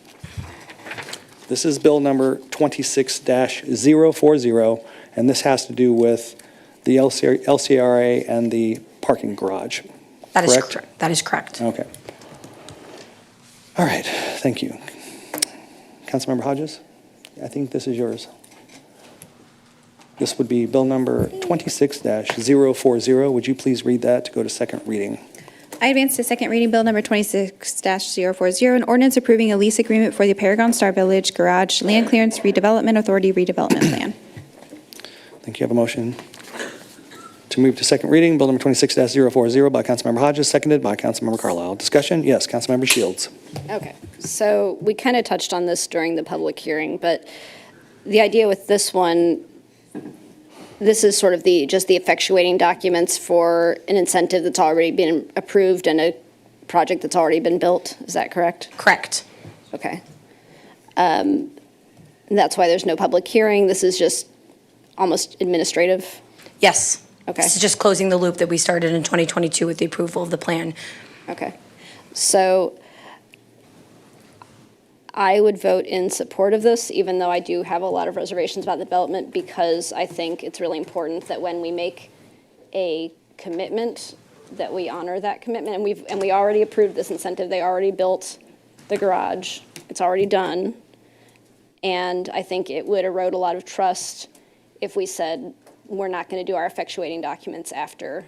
This is bill number 26-040, and this has to do with the LCRA and the parking garage. That is Correct? correct. That is correct. Okay. All right, thank you. Councilmember Hodges, I think this is yours. This would be bill number 26-040. Would you please read that to go to second reading? I advance to second reading Bill Number 26-040, an ordinance approving a lease agreement for the Paragon Star Village Garage Land Clearance Redevelopment Authority redevelopment plan. Thank you. Have a motion to move to second reading, bill number 26-040 by Councilmember Hodges, seconded by Councilmember Carlisle. Discussion? Yes, Councilmember Shields. Okay, so we kind of touched on this during the public hearing, but the idea with this one, this is sort of just the effectuating documents for an incentive that's already been approved and a project that's already been built. Is that correct? Correct. Okay. And that's why there's no public hearing. This is just almost administrative. Yes. Okay. This is just closing the loop that we started in 2022 with the approval of the plan. Okay. So I would vote in support of this, even though I do have a lot of reservations about the development, because I think it's really important that when we make a commitment, that we honor that commitment. And we already approved this incentive. They already built the garage. It's already done. And I think it would erode a lot of trust if we said, we're not going to do our effectuating documents after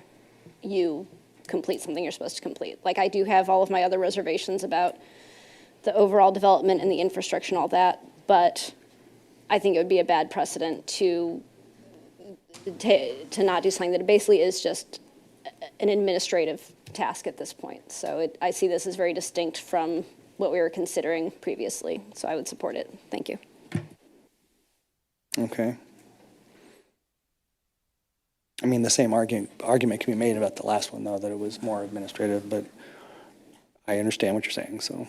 you complete something you're supposed to complete. Like, I do have all of my other reservations about the overall development and the infrastructure and all that, but I think it would be a bad precedent to not do something that basically is just an administrative task at this point. So I see this as very distinct from what we were considering previously, so I would support it. Thank you. Okay. I mean, the same argument can be made about the last one, though, that it was more administrative, but I understand what you're saying, so.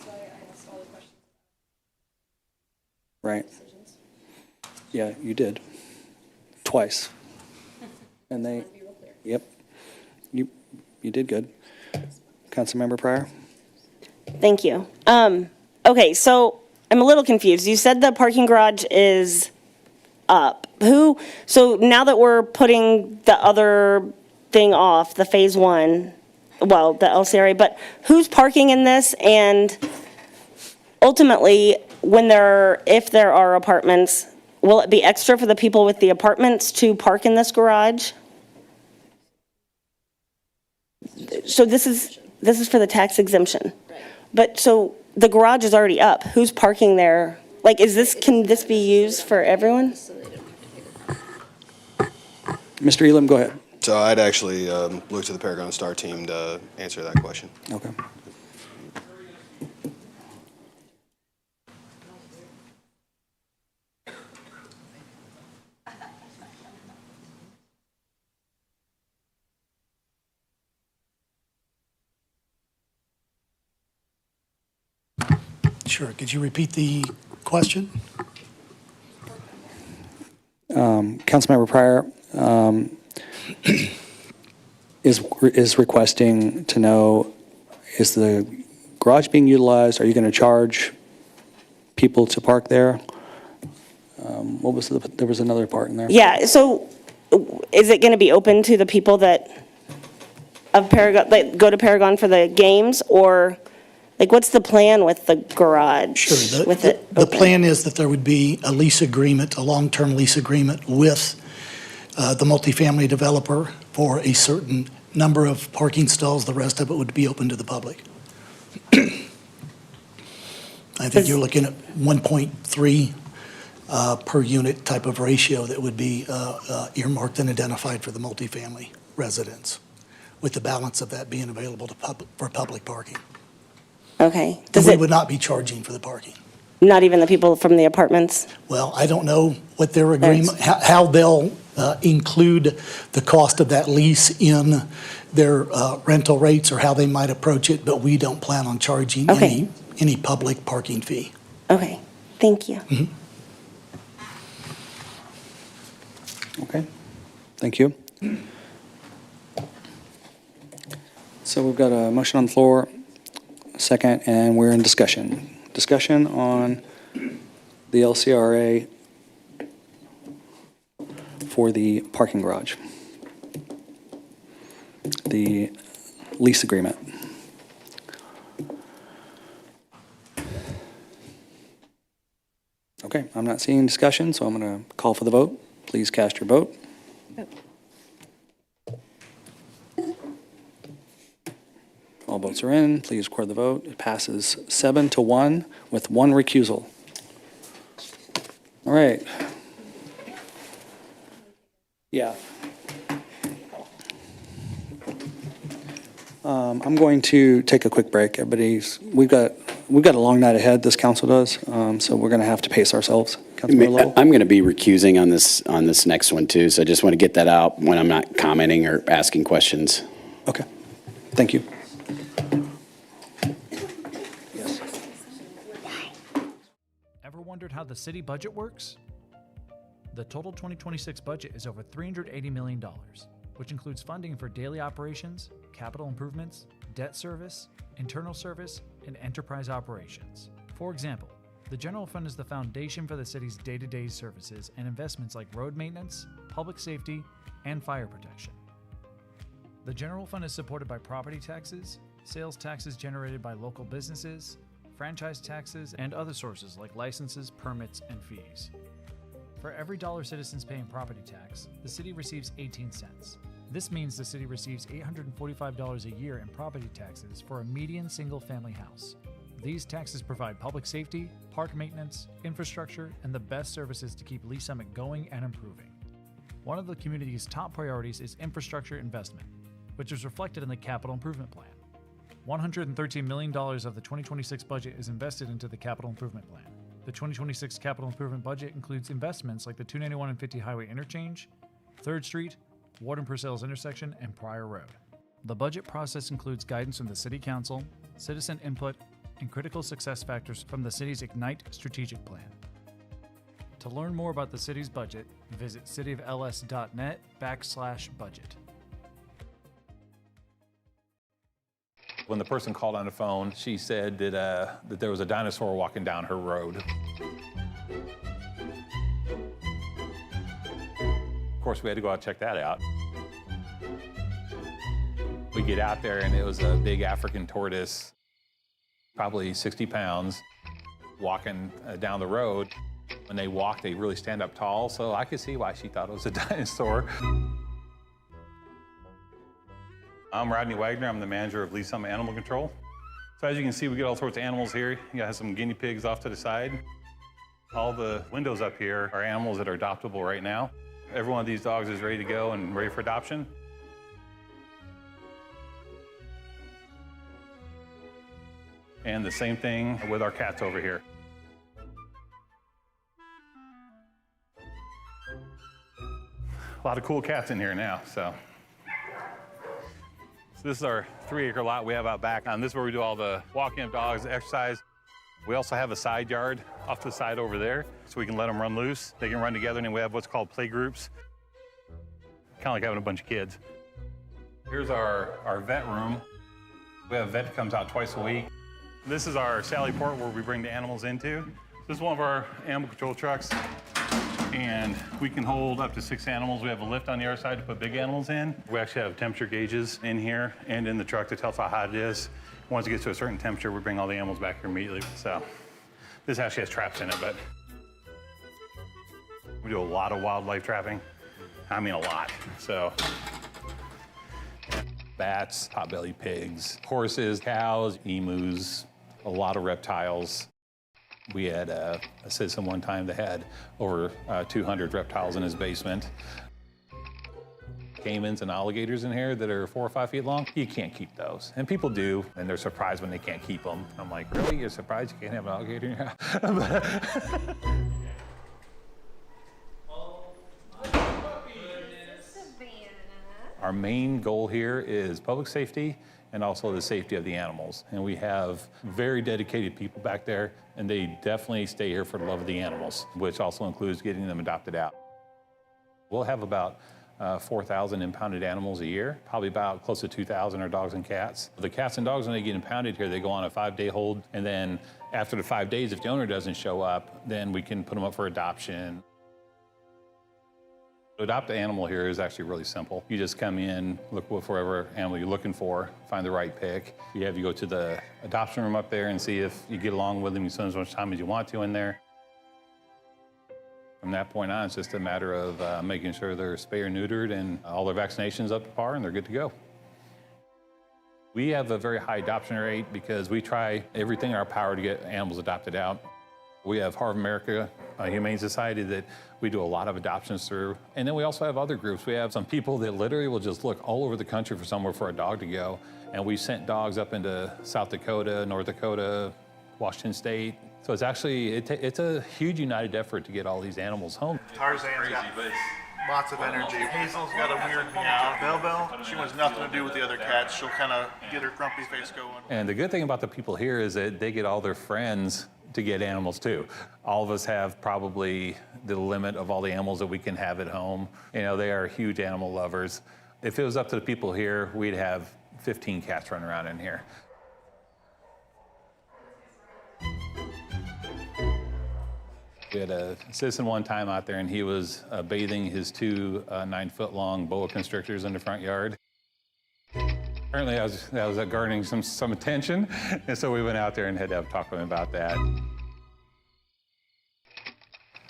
Right. Yeah, you did. Twice. And they, yep. You did good. Councilmember Pryor? Thank you. Okay, so I'm a little confused. You said the parking garage is up. So now that we're putting the other thing off, the phase one, well, the LCRA, but who's parking in this? And ultimately, if there are apartments, will it be extra for the people with the apartments to park in this garage? So this is for the tax exemption. But so the garage is already up. Who's parking there? Like, can this be used for everyone? Mr. Elam, go ahead. So I'd actually look to the Paragon Star team to answer that question. Okay. Sure. Could you repeat the question? Councilmember Pryor is requesting to know, is the garage being utilized? Are you going to charge people to park there? There was another part in there. Yeah, so is it going to be open to the people that go to Paragon for the games, or like what's the plan with the garage? Sure. With it The open? plan is that there would be a lease agreement, a long-term lease agreement with the multifamily developer for a certain number of parking stalls. The rest of it would be open to the public. I think you're looking at 1.3 per unit type of ratio that would be earmarked and identified for the multifamily residents, with the balance of that being available for public parking. Okay. We would not be charging for the parking. Not even the people from the apartments? Well, I don't know what their agreement, how they'll include the cost of that lease in their rental rates, or how they might approach it, but we don't plan on charging any public parking fee. Okay, thank you. Mm-hmm. Okay, thank you. So we've got a motion on the floor, a second, and we're in discussion. Discussion on the LCRA for the parking garage. The lease agreement. Okay, I'm not seeing discussion, so I'm going to call for the vote. Please cast your vote. All votes are in. Please record the vote. It passes 7-1 with one recusal. All right. Yeah. I'm going to take a quick break. We've got a long night ahead, this council does, so we're going to have to pace ourselves. Councilmember Lowell? I'm going to be recusing on this next one too, so I just want to get that out when I'm not commenting or asking questions. Okay, thank you. Ever wondered how the city budget works? The total 2026 budget is over $380 million, which includes funding for daily operations, capital improvements, debt service, internal service, and enterprise operations. For example, the general fund is the foundation for the city's day-to-day services and investments like road maintenance, public safety, and fire protection. The general fund is supported by property taxes, sales taxes generated by local businesses, franchise taxes, and other sources like licenses, permits, and fees. For every dollar citizens pay in property tax, the city receives 18 cents. This means the city receives $845 a year in property taxes for a median single-family house. These taxes provide public safety, park maintenance, infrastructure, and the best services to keep Lee Summit going and improving. One of the community's top priorities is infrastructure investment, which is reflected in the Capital Improvement Plan. $113 million of the 2026 budget is invested into the Capital Improvement Plan. The 2026 Capital Improvement budget includes investments like the 291 and 50 Highway Interchange, 3rd Street, Ward and Purcell's intersection, and Pryor Road. The budget process includes guidance from the City Council, citizen input, and critical success factors from the city's Ignite strategic plan. To learn more about the city's budget, visit cityofls.net/budget. When the person called on the phone, she said that there was a dinosaur walking down her road. Of course, we had to go out and check that out. We get out there, and it was a big African tortoise, probably 60 pounds, walking down the road. When they walk, they really stand up tall, so I could see why she thought it was a dinosaur. I'm Rodney Wagner. I'm the manager of Lee Summit Animal Control. So as you can see, we get all sorts of animals here. You got some guinea pigs off to the side. All the windows up here are animals that are adoptable right now. Every one of these dogs is ready to go and ready for adoption. And the same thing with our cats over here. A lot of cool cats in here now, so this is our 3-acre lot we have out back. This is where we do all the walking of dogs, exercise. We also have a side yard off to the side over there, so we can let them run loose. They can run together, and we have what's called play groups. Kind of like having a bunch of kids. Here's our vet room. We have a vet that comes out twice a week. This is our Sally Port where we bring the animals into. This is one of our animal control trucks, and we can hold up to 6 animals. We have a lift on the other side to put big animals in. We actually have temperature gauges in here and in the truck to tell us how hot it is. Once it gets to a certain temperature, we bring all the animals back here immediately. So this actually has traps in it, but we do a lot of wildlife trapping. I mean, a lot. So bats, potbelly pigs, horses, cows, emus, a lot of reptiles. We had a citizen one time that had over 200 reptiles in his basement. Caimans and alligators in here that are 4 or 5 feet long. You can't keep those. And people do, and they're surprised when they can't keep them. I'm like, really? You're surprised you can't have an alligator in your house? Our main goal here is public safety and also the safety of the animals. And we have very dedicated people back there, and they definitely stay here for the love of the animals, which also includes getting them adopted out. We'll have about 4,000 impounded animals a year. Probably about close to 2,000 are dogs and cats. The cats and dogs, when they get impounded here, they go on a 5-day hold. And then after the 5 days, if the owner doesn't show up, then we can put them up for adoption. To adopt an animal here is actually really simple. You just come in, look for whatever animal you're looking for, find the right pick. You go to the adoption room up there and see if you get along with them. You spend as much time as you want to in there. From that point on, it's just a matter of making sure they're spay or neutered and all their vaccinations up to par and they're good to go. We have a very high adoption rate because we try everything in our power to get animals adopted out. We have Heart of America Humane Society that we do a lot of adoptions through. And then we also have other groups. We have some people that literally will just look all over the country for somewhere for a dog to go. And we sent dogs up into South Dakota, North Dakota, Washington State. So it's actually, it's a huge united effort to get all these animals home. Tarzan's got lots of energy. Hazel's got a weird meow. Belle, she wants nothing to do with the other cats. She'll kind of get her grumpy face going. And the good thing about the people here is that they get all their friends to get animals too. All of us have probably the limit of all the animals that we can have at home. You know, they are huge animal lovers. If it was up to the people here, we'd have 15 cats running around in here. We had a citizen one time out there and he was bathing his 2 9-foot-long boa constrictors in the front yard. Apparently that was garnering some attention, and so we went out there and had to have a talk with him about that.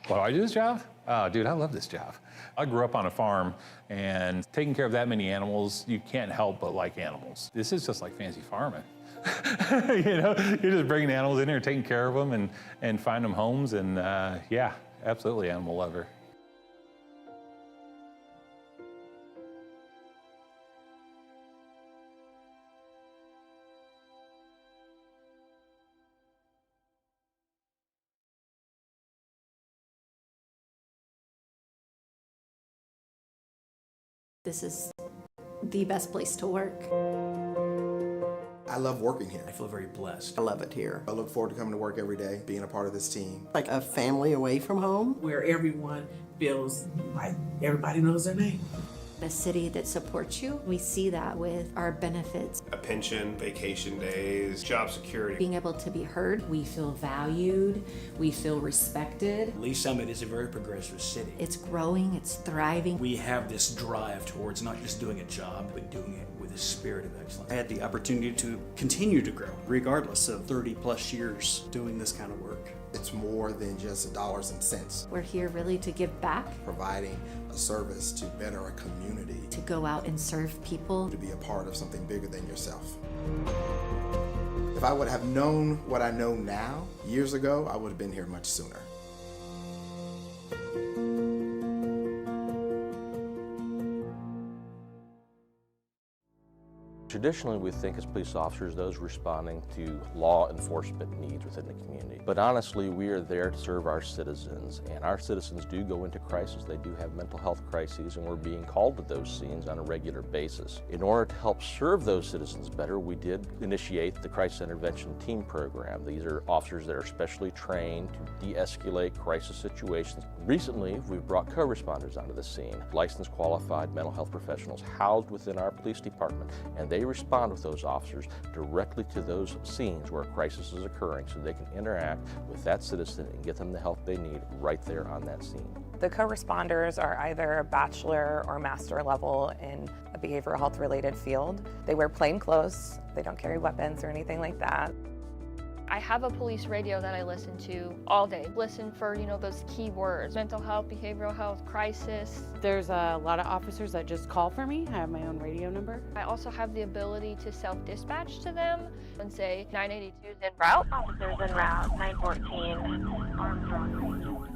Why do I do this job? Oh, dude, I love this job. I grew up on a farm, and taking care of that many animals, you can't help but like animals. This is just like fancy farming. You know, you're just bringing animals in here, taking care of them, and find them homes, and yeah, absolutely animal lover. This is the best place to work. I love working here. I feel very blessed. I love it here. I look forward to coming to work every day, being a part of this team. Like a family away from home. Where everyone feels like everybody knows their name. A city that supports you. We see that with our benefits. A pension, vacation days, job security. Being able to be heard. We feel valued. We feel respected. Lee Summit is a very progressive city. It's growing, it's thriving. We have this drive towards not just doing a job, but doing it with a spirit of excellence. I had the opportunity to continue to grow, regardless of 30 plus years doing this kind of work. It's more than just dollars and cents. We're here really to give back. Providing a service to better a community. To go out and serve people. To be a part of something bigger than yourself. If I would have known what I know now, years ago, I would have been here much sooner. Traditionally, we think as police officers, those responding to law enforcement needs within the community. But honestly, we are there to serve our citizens, and our citizens do go into crisis. They do have mental health crises, and we're being called to those scenes on a regular basis. In order to help serve those citizens better, we did initiate the Crisis Intervention Team Program. These are officers that are specially trained to de-escalate crisis situations. Recently, we've brought co-responders onto the scene, licensed qualified mental health professionals housed within our police department, and they respond with those officers directly to those scenes where a crisis is occurring so they can interact with that citizen and get them the help they need right there on that scene. The co-responders are either bachelor or master level in a behavioral health related field. They wear plain clothes, they don't carry weapons or anything like that. I have a police radio that I listen to all day. Listen for, those key words: mental health, behavioral health, crisis. There's a lot of officers that just call for me. I have my own radio number. I also have the ability to self-dispatch to them and say 982 is en route. Officers en route, 914, Armstrong.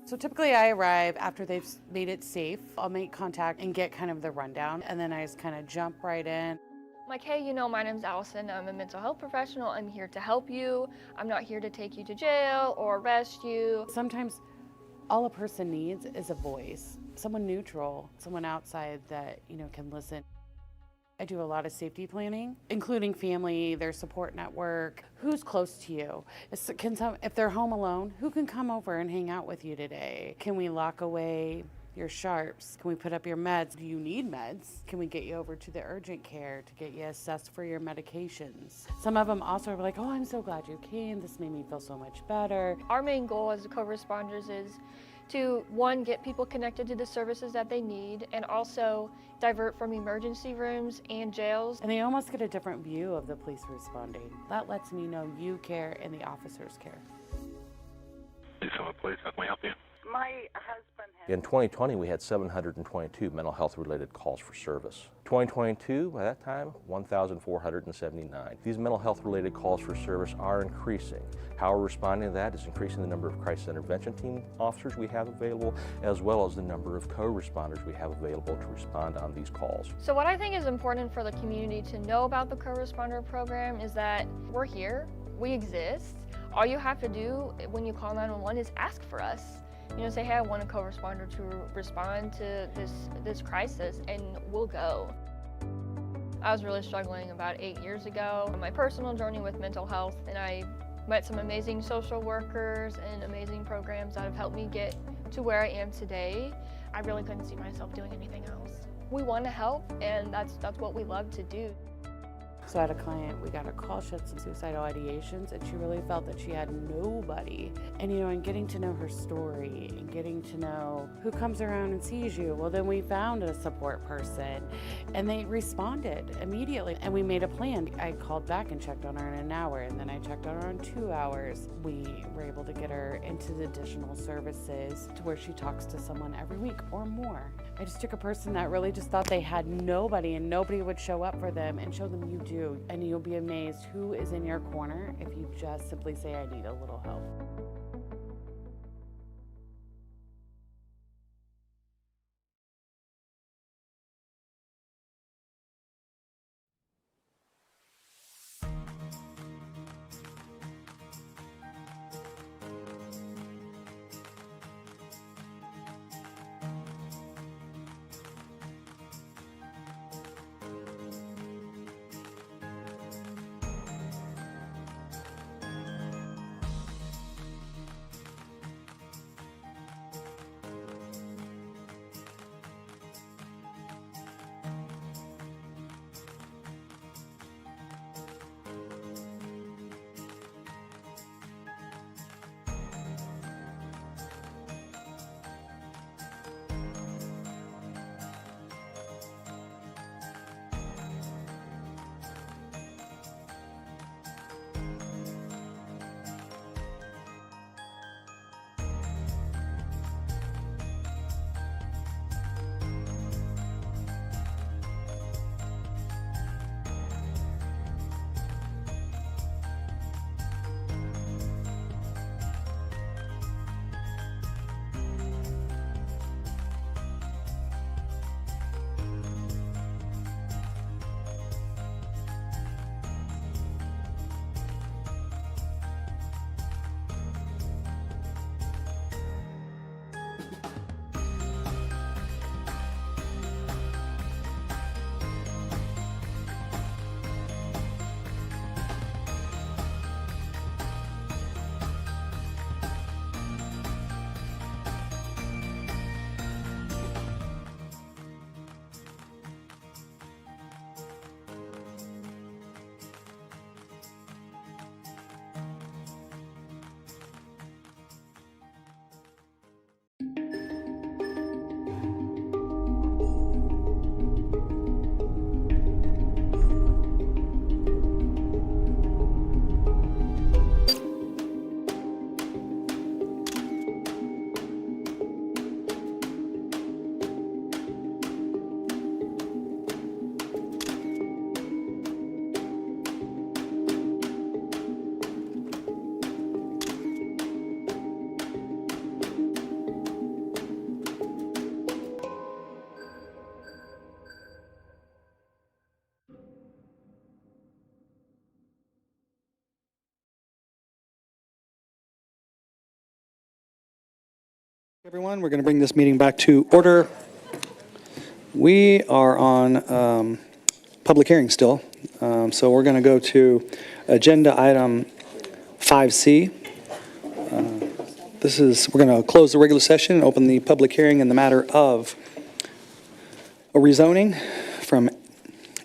So typically I arrive after they've made it safe. I'll make contact and get kind of the rundown, and then I just kind of jump right in. Like, hey, my name's Allison. I'm a mental health professional. I'm here to help you. I'm not here to take you to jail or arrest you. Sometimes all a person needs is a voice, someone neutral, someone outside that, can listen. I do a lot of safety planning, including family, their support network. Who's close to you? If they're home alone, who can come over and hang out with you today? Can we lock away your sharps? Can we put up your meds? Do you need meds? Can we get you over to the urgent care to get you assessed for your medications? Some of them also are like, oh, I'm so glad you came. This made me feel so much better. Our main goal as co-responders is to, one, get people connected to the services that they need, and also divert from emergency rooms and jails. And they almost get a different view of the police responding. That lets me know you care and the officers care. Please, how can we help you? My husband has... In 2020, we had 722 mental health related calls for service. 2022, by that time, 1,479. These mental health related calls for service are increasing. How we're responding to that is increasing the number of crisis intervention team officers we have available, as well as the number of co-responders we have available to respond on these calls. So what I think is important for the community to know about the co-responder program is that we're here, we exist. All you have to do when you call 911 is ask for us. You know, say, hey, I want a co-responder to respond to this crisis, and we'll go. I was really struggling about 8 years ago on my personal journey with mental health, and I met some amazing social workers and amazing programs that have helped me get to where I am today. I really couldn't see myself doing anything else. We want to help, and that's what we love to do. So I had a client, we got a call, she had some suicidal ideations, and she really felt that she had nobody. And you know, and getting to know her story and getting to know who comes around and sees you, well then we found a support person and they responded immediately and we made a plan. I called back and checked on her in an hour, and then I checked on her in 2 hours. We were able to get her into the additional services to where she talks to someone every week or more. I just took a person that really just thought they had nobody and nobody would show up for them, and show them you do. And you'll be amazed who is in your corner if you just simply say, I need a little help. Everyone, we're going to bring this meeting back to order. We are on public hearing still, so we're going to go to agenda item 5C. We're going to close the regular session and open the public hearing in the matter of a rezoning from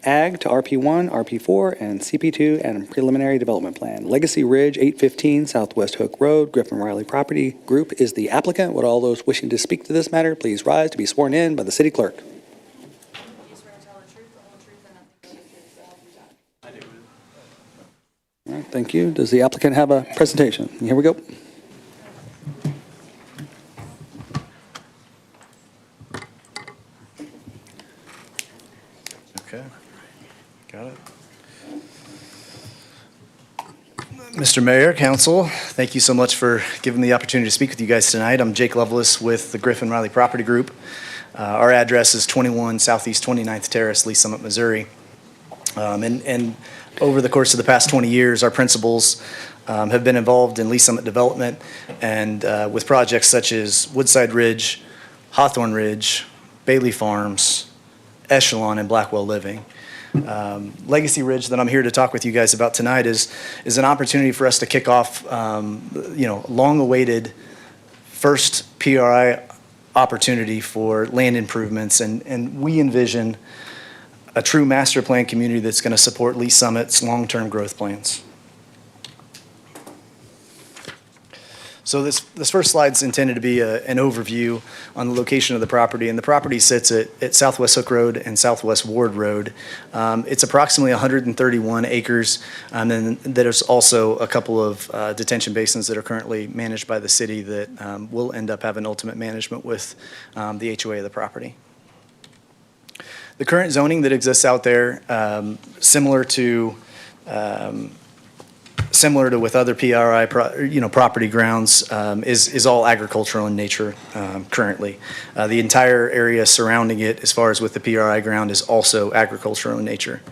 Ag to RP1, RP4, and CP2 and preliminary development plan. Legacy Ridge, 815 Southwest Hook Road, Griffin Riley Property Group is the applicant. Would all those wishing to speak to this matter please rise to be sworn in by the city clerk? All right, thank you. Does the applicant have a presentation? Here we go. Okay, got it. Mr. Mayor, Council, thank you so much for giving me the opportunity to speak with you guys tonight. I'm Jake Lovelace with the Griffin Riley Property Group. Our address is 21 Southeast 29th Terrace, Lee Summit, Missouri. And over the course of the past 20 years, our principals have been involved in Lee Summit development and with projects such as Woodside Ridge, Hawthorne Ridge, Bailey Farms, Echelon, and Blackwell Living. Legacy Ridge that I'm here to talk with you guys about tonight is an opportunity for us to kick off, long-awaited first PRI opportunity for land improvements, and we envision a true master plan community that's going to support Lee Summit's long-term growth plans. So this first slide is intended to be an overview on the location of the property, and the property sits at Southwest Hook Road and Southwest Ward Road. It's approximately 131 acres, and then there's also a couple of detention basins that are currently managed by the city that will end up having ultimate management with the HOA of the property. The current zoning that exists out there, similar to with other PRI property grounds, is all agricultural in nature currently. The entire area surrounding it, as far as with the PRI ground, is also agricultural in nature.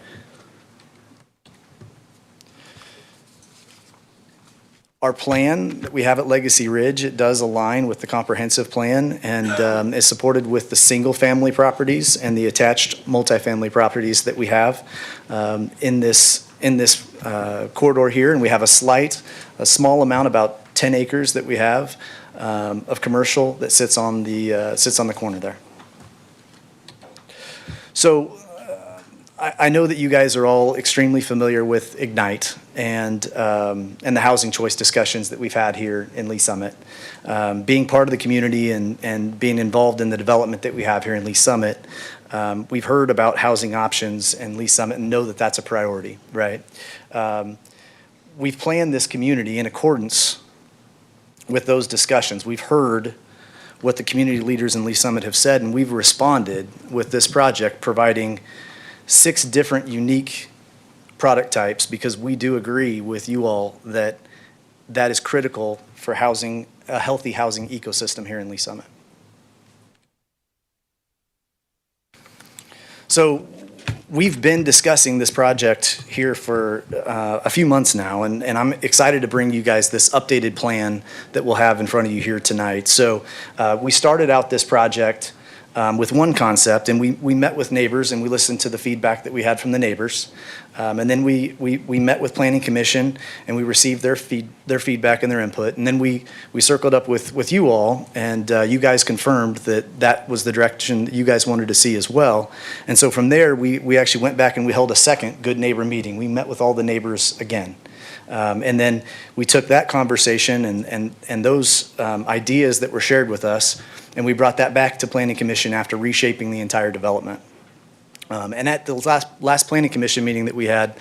Our plan that we have at Legacy Ridge, it does align with the comprehensive plan and is supported with the single-family properties and the attached multifamily properties that we have in this corridor here. And we have a small amount, about 10 acres that we have of commercial that sits on the corner there. So I know that you guys are all extremely familiar with Ignite and the housing choice discussions that we've had here in Lee Summit. Being part of the community and being involved in the development that we have here in Lee Summit, we've heard about housing options in Lee Summit and know that that's a priority, right? We've planned this community in accordance with those discussions. We've heard what the community leaders in Lee Summit have said, and we've responded with this project, providing 6 different unique product types, because we do agree with you all that that is critical for housing, a healthy housing ecosystem here in Lee Summit. So we've been discussing this project here for a few months now, and I'm excited to bring you guys this updated plan that we'll have in front of you here tonight. So we started out this project with one concept, and we met with neighbors and we listened to the feedback that we had from the neighbors. And then we met with Planning Commission and we received their feedback and their input. And then we circled up with you all, and you guys confirmed that was the direction that you guys wanted to see as well. And so from there, we actually went back and we held a second good neighbor meeting. We met with all the neighbors again. And then we took that conversation and those ideas that were shared with us, and we brought that back to Planning Commission after reshaping the entire development. And at the last Planning Commission meeting that we had,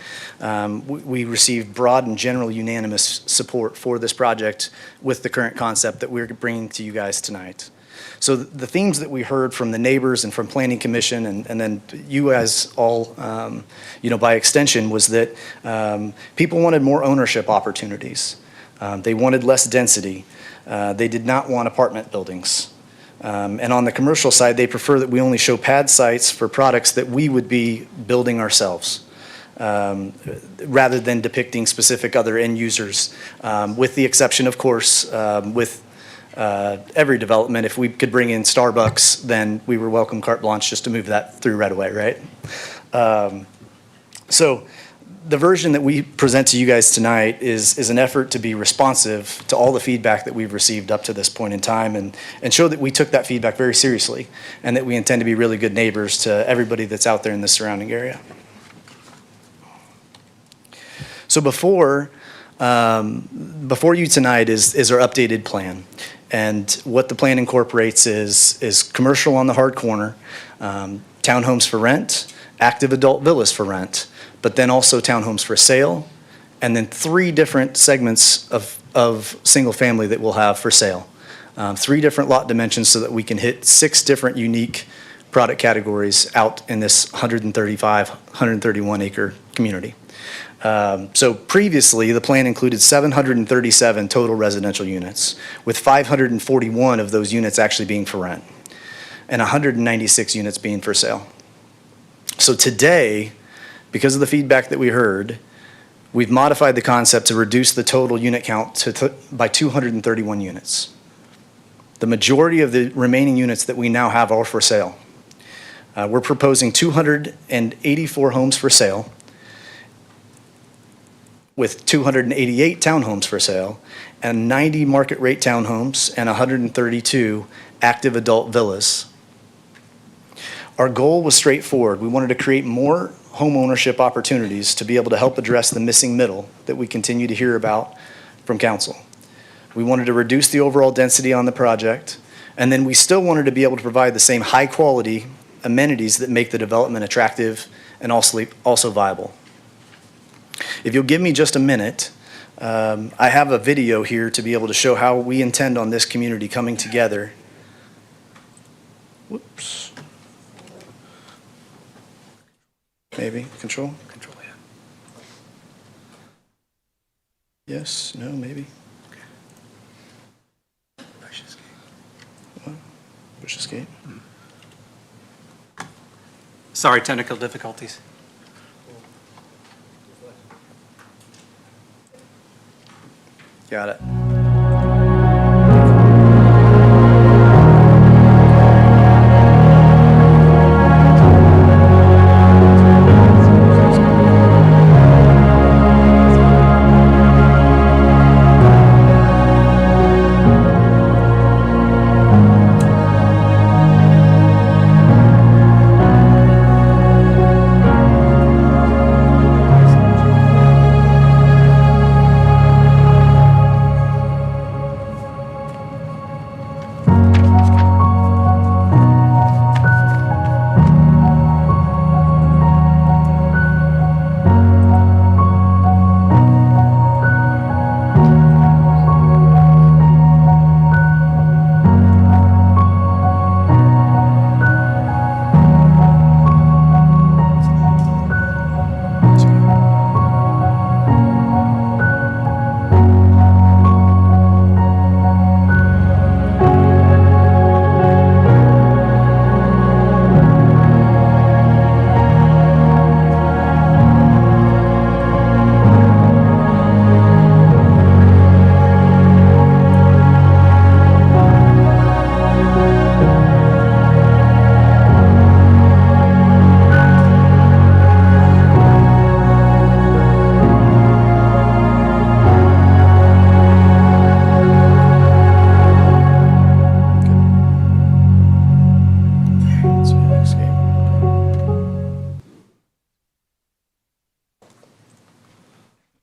we received broad and general unanimous support for this project with the current concept that we're bringing to you guys tonight. So the themes that we heard from the neighbors and from Planning Commission and then you guys all, by extension, was that people wanted more ownership opportunities. They wanted less density. They did not want apartment buildings. And on the commercial side, they prefer that we only show pad sites for products that we would be building ourselves, rather than depicting specific other end users, with the exception, of course, with every development. If we could bring in Starbucks, then we were welcome carte blanche just to move that through right away, right? So the version that we present to you guys tonight is an effort to be responsive to all the feedback that we've received up to this point in time and show that we took that feedback very seriously and that we intend to be really good neighbors to everybody that's out there in the surrounding area. So before you tonight is our updated plan. And what the plan incorporates is commercial on the hard corner, townhomes for rent, active adult villas for rent, but then also townhomes for sale, and then 3 different segments of single family that we'll have for sale. 3 different lot dimensions so that we can hit 6 different unique product categories out in this 131 acre community. So previously, the plan included 737 total residential units, with 541 of those units actually being for rent, and 196 units being for sale. So today, because of the feedback that we heard, we've modified the concept to reduce the total unit count by 231 units. The majority of the remaining units that we now have are for sale. We're proposing 284 homes for sale, with 288 townhomes for sale, and 90 market rate townhomes and 132 active adult villas. Our goal was straightforward. We wanted to create more home ownership opportunities to be able to help address the missing middle that we continue to hear about from council. We wanted to reduce the overall density on the project, and then we still wanted to be able to provide the same high quality amenities that make the development attractive and also viable. If you'll give me just a minute, I have a video here to be able to show how we intend on this community coming together. Whoops. Maybe, control? Control, yeah. Yes, no, maybe. Okay. Push escape. What? Push escape? Sorry, technical difficulties. Got it.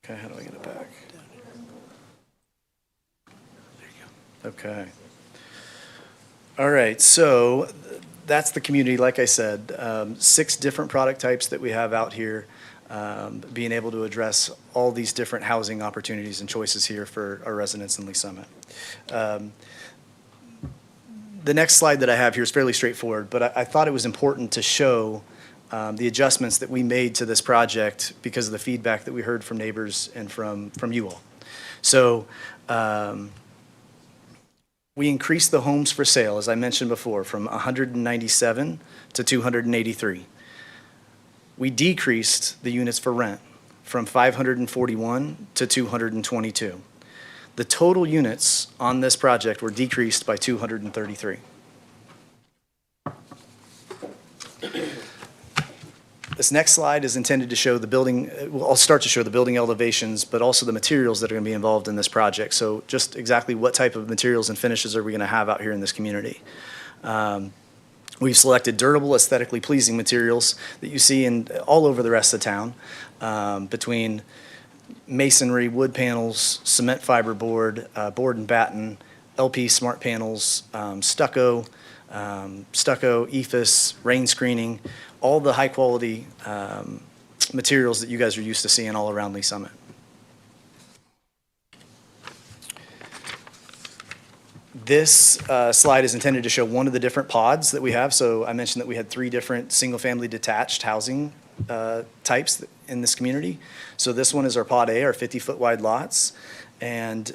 Okay, how do I get it back? There you go. Okay. All right, so that's the community, like I said, 6 different product types that we have out here, being able to address all these different housing opportunities and choices here for our residents in Lee Summit. The next slide that I have here is fairly straightforward, but I thought it was important to show the adjustments that we made to this project because of the feedback that we heard from neighbors and from you all. So we increased the homes for sale, as I mentioned before, from 197 to 283. We decreased the units for rent from 541 to 222. The total units on this project were decreased by 233. This next slide is intended to show the building, well, I'll start to show the building elevations, but also the materials that are going to be involved in this project. So just exactly what type of materials and finishes are we going to have out here in this community. We've selected durable, aesthetically pleasing materials that you see in all over the rest of town, between masonry, wood panels, cement fiberboard, board and batten, LP smart panels, stucco, EIFS, rain screening, all the high quality materials that you guys are used to seeing all around Lee Summit. This slide is intended to show one of the different pods that we have. So I mentioned that we had 3 different single-family detached housing types in this community. So this one is our Pod A, our 50-foot wide lots. And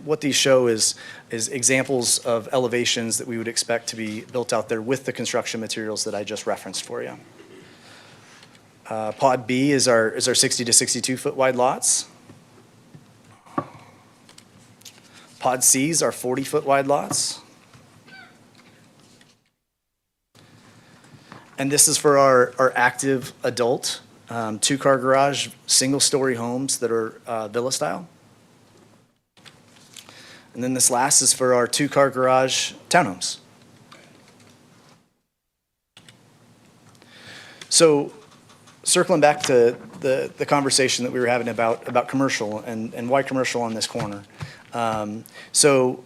what these show is examples of elevations that we would expect to be built out there with the construction materials that I just referenced for you. Pod B is our 60 to 62-foot wide lots. Pod C's are 40-foot wide lots. And this is for our active adult 2-car garage, single-story homes that are villa style. And then this last is for our 2-car garage townhomes. So circling back to the conversation that we were having about commercial and why commercial on this corner. So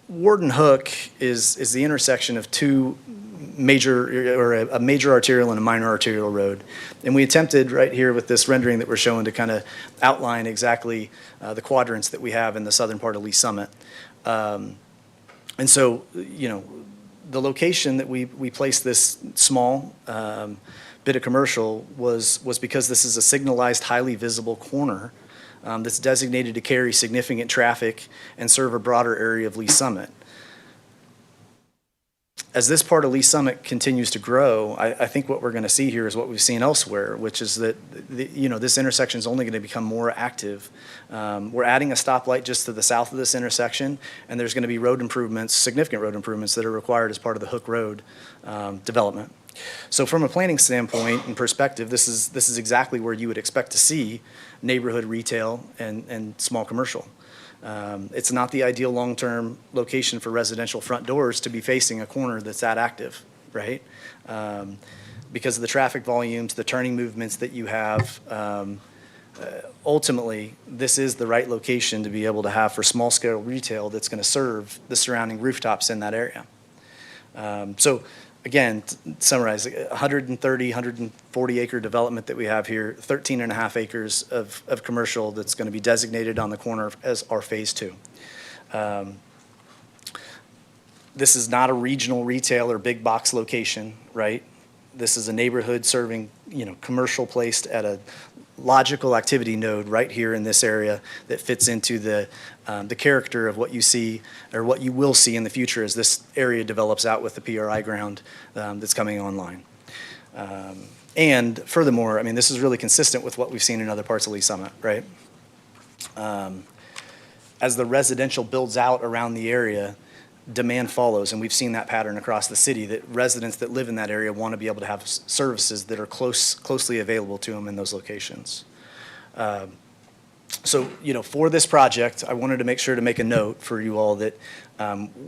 Warden Hook is the intersection of two major, or a major arterial and a minor arterial road. And we attempted right here with this rendering that we're showing to kind of outline exactly the quadrants that we have in the southern part of Lee Summit. And so, you know, the location that we placed this small bit of commercial was because this is a signalized, highly visible corner that's designated to carry significant traffic and serve a broader area of Lee Summit. As this part of Lee Summit continues to grow, I think what we're going to see here is what we've seen elsewhere, which is that this intersection is only going to become more active. We're adding a stoplight just to the south of this intersection, and there's going to be road improvements, significant road improvements that are required as part of the Hook Road development. So from a planning standpoint and perspective, this is exactly where you would expect to see neighborhood retail and small commercial. It's not the ideal long-term location for residential front doors to be facing a corner that's that active, right? Because of the traffic volumes, the turning movements that you have, ultimately, this is the right location to be able to have for small-scale retail that's going to serve the surrounding rooftops in that area. So again, to summarize, 130, 140 acre development that we have here, 13 and a half acres of commercial that's going to be designated on the corner as our phase 2. This is not a regional retail or big box location, right? This is a neighborhood serving, commercial placed at a logical activity node right here in this area that fits into the character of what you see or what you will see in the future as this area develops out with the PRI ground that's coming online. And furthermore, I mean, this is really consistent with what we've seen in other parts of Lee Summit, right? As the residential builds out around the area, demand follows, and we've seen that pattern across the city, that residents that live in that area want to be able to have services that are closely available to them in those locations. So, for this project, I wanted to make sure to make a note for you all that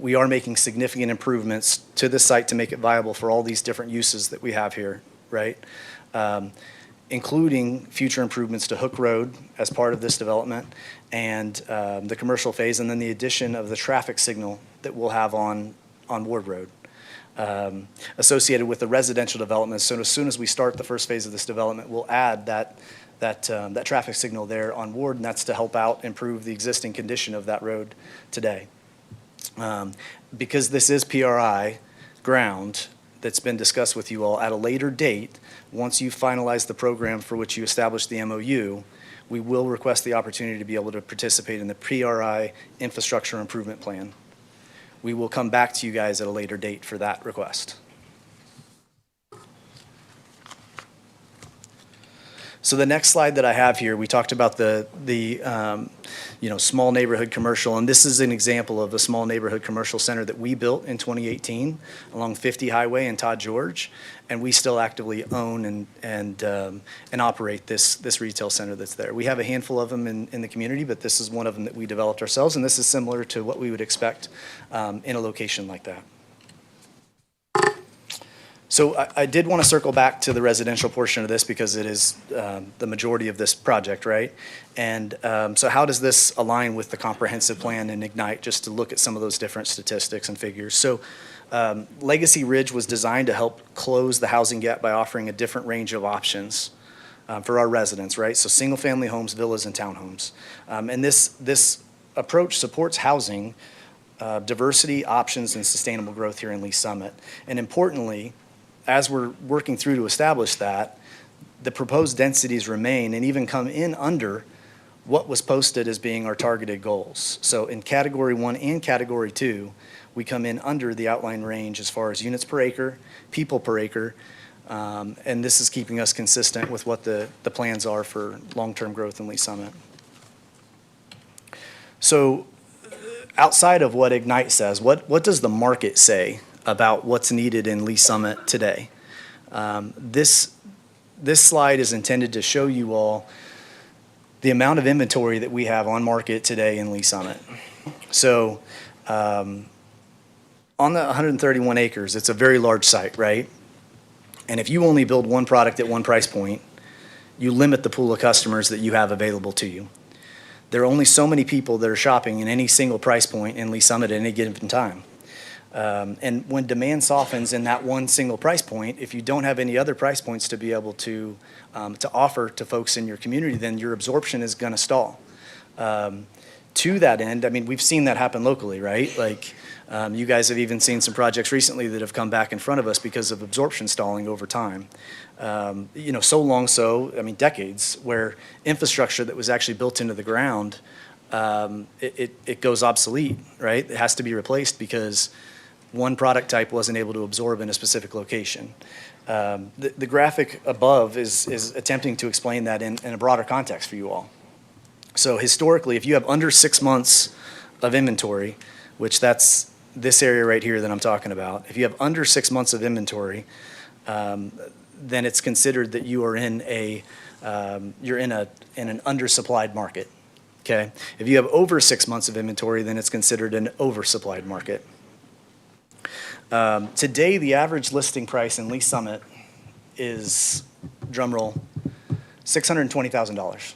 we are making significant improvements to this site to make it viable for all these different uses that we have here, right? Including future improvements to Hook Road as part of this development and the commercial phase, and then the addition of the traffic signal that we'll have on Ward Road associated with the residential development. So as soon as we start the first phase of this development, we'll add that traffic signal there on Ward, and that's to help out improve the existing condition of that road today. Because this is PRI ground that's been discussed with you all, at a later date, once you finalize the program for which you established the MOU, we will request the opportunity to be able to participate in the PRI infrastructure improvement plan. We will come back to you guys at a later date for that request. So the next slide that I have here, we talked about the small neighborhood commercial, and this is an example of a small neighborhood commercial center that we built in 2018 along 50 Highway in Todd George, and we still actively own and operate this retail center that's there. We have a handful of them in the community, but this is one of them that we developed ourselves, and this is similar to what we would expect in a location like that. So I did want to circle back to the residential portion of this because it is the majority of this project, right? And so how does this align with the comprehensive plan and Ignite, just to look at some of those different statistics and figures? So Legacy Ridge was designed to help close the housing gap by offering a different range of options for our residents, right? So single-family homes, villas, and townhomes. And this approach supports housing, diversity, options, and sustainable growth here in Lee Summit. And importantly, as we're working through to establish that, the proposed densities remain and even come in under what was posted as being our targeted goals. So in Category 1 and Category 2, we come in under the outline range as far as units per acre, people per acre, and this is keeping us consistent with what the plans are for long-term growth in Lee Summit. So outside of what Ignite says, what does the market say about what's needed in Lee Summit today? This slide is intended to show you all the amount of inventory that we have on market today in Lee Summit. So on the 131 acres, it's a very large site, right? And if you only build one product at one price point, you limit the pool of customers that you have available to you. There are only so many people that are shopping in any single price point in Lee Summit at any given time. And when demand softens in that one single price point, if you don't have any other price points to be able to offer to folks in your community, then your absorption is going to stall. To that end, I mean, we've seen that happen locally, right? Like you guys have even seen some projects recently that have come back in front of us because of absorption stalling over time. So long so, I mean, decades, where infrastructure that was actually built into the ground, it goes obsolete, right? It has to be replaced because one product type wasn't able to absorb in a specific location. The graphic above is attempting to explain that in a broader context for you all. So historically, if you have under 6 months of inventory, which that's this area right here that I'm talking about, if you have under 6 months of inventory, then it's considered that you are in an undersupplied market. Okay. If you have over 6 months of inventory, then it's considered an oversupplied market. Today, the average listing price in Lee Summit is, drumroll, $620,000.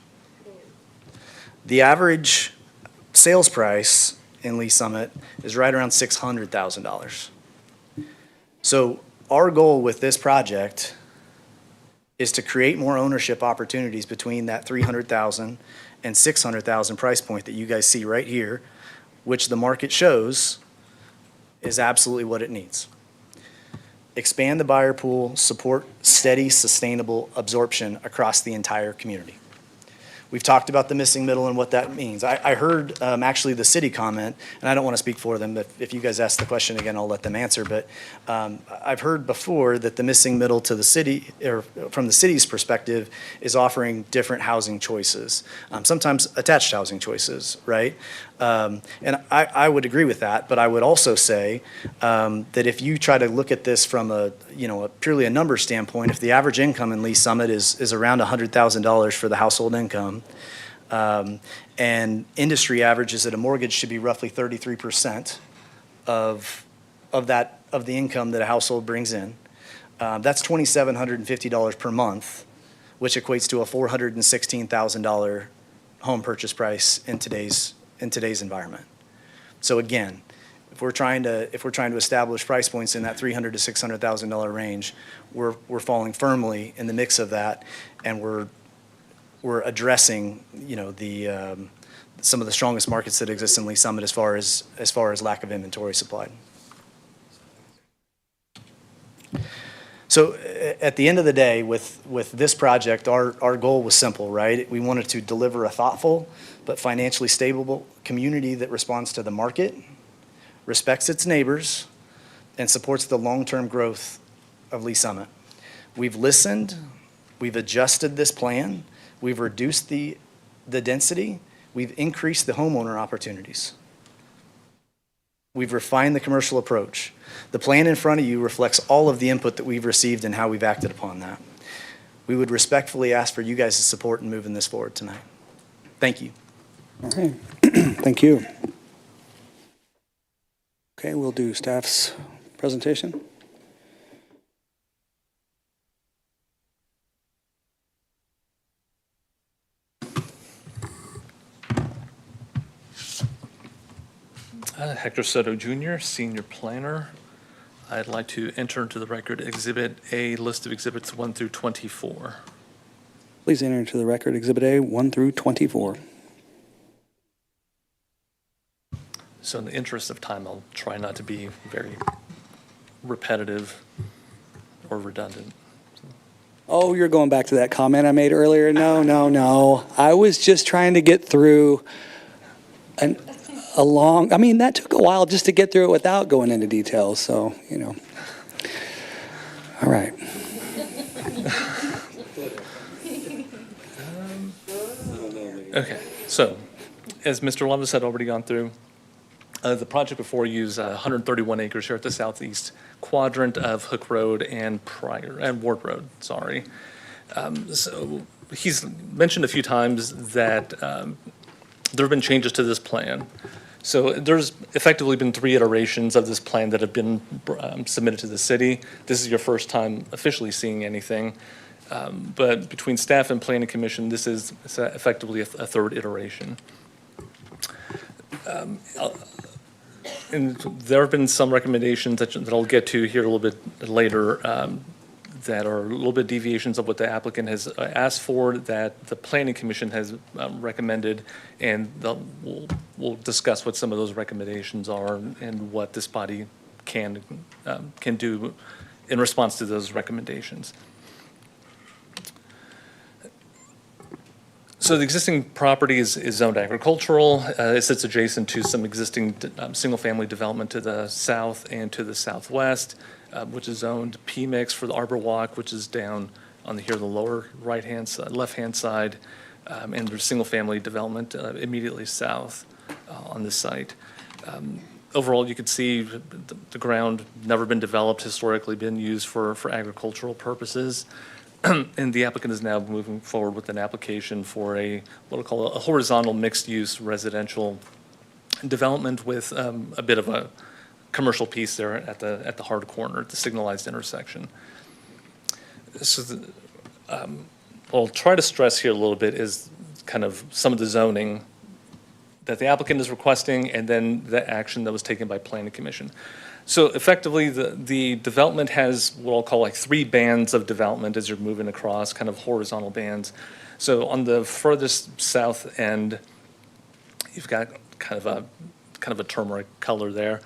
The average sales price in Lee Summit is right around $600,000. So our goal with this project is to create more ownership opportunities between that $300,000 and $600,000 price point that you guys see right here, which the market shows is absolutely what it needs. Expand the buyer pool, support steady, sustainable absorption across the entire community. We've talked about the missing middle and what that means. I heard actually the city comment, and I don't want to speak for them, but if you guys ask the question again, I'll let them answer. But I've heard before that the missing middle to the city, or from the city's perspective, is offering different housing choices, sometimes attached housing choices, right? And I would agree with that, but I would also say that if you try to look at this from a purely a number standpoint, if the average income in Lee Summit is around $100,000 for the household income, and industry averages that a mortgage should be roughly 33% of the income that a household brings in, that's $2,750 per month, which equates to a $416,000 home purchase price in today's environment. So again, if we're trying to establish price points in that $300,000 to $600,000 range, we're falling firmly in the mix of that, and we're addressing some of the strongest markets that exist in Lee Summit as far as lack of inventory supplied. So at the end of the day, with this project, our goal was simple, right? We wanted to deliver a thoughtful but financially stable community that responds to the market, respects its neighbors, and supports the long-term growth of Lee Summit. We've listened, We've adjusted this plan. We've reduced the density. We've increased the homeowner opportunities. We've refined the commercial approach. The plan in front of you reflects all of the input that we've received and how we've acted upon that. We would respectfully ask for you guys' support in moving this forward tonight. Thank you. All right. Thank you. Okay, we'll do staff's presentation. Hector Soto Jr., Senior Planner. I'd like to enter into the record Exhibit A, list of Exhibits 1 through 24. Please enter into the record Exhibit A 1 through 24. So in the interest of time, I'll try not to be very repetitive or redundant. Oh, you're going back to that comment I made earlier? No. I was just trying to get through that took a while just to get through it without going into details, so, All right. Okay, so as Mr. Levis had already gone through, the project before you is 131 acres here at the southeast quadrant of Hook Road and Ward Road, sorry. So he's mentioned a few times that there have been changes to this plan. So there's effectively been 3 iterations of this plan that have been submitted to the city. This is your first time officially seeing anything. But between staff and planning commission, this is effectively a 3rd iteration. And there have been some recommendations that I'll get to here a little bit later that are a little bit deviations of what the applicant has asked for, that the planning commission has recommended, and we'll discuss what some of those recommendations are and what this body can do in response to those recommendations. So the existing property is zoned agricultural. It sits adjacent to some existing single-family development to the south and to the southwest, which is zoned PMIX for the Arbor Walk, which is down on the lower right-hand side, left-hand side, and there's single-family development immediately south on this site. Overall, you can see the ground never been developed, historically been used for agricultural purposes. And the applicant is now moving forward with an application for what we'll call a horizontal mixed-use residential development with a bit of a commercial piece there at the hard corner, at the signalized intersection. So what I'll try to stress here a little bit is kind of some of the zoning that the applicant is requesting and then the action that was taken by Planning Commission. So effectively, the development has what I'll call like 3 bands of development as you're moving across, kind of horizontal bands. So on the furthest south end, you've got kind of a turmeric color there.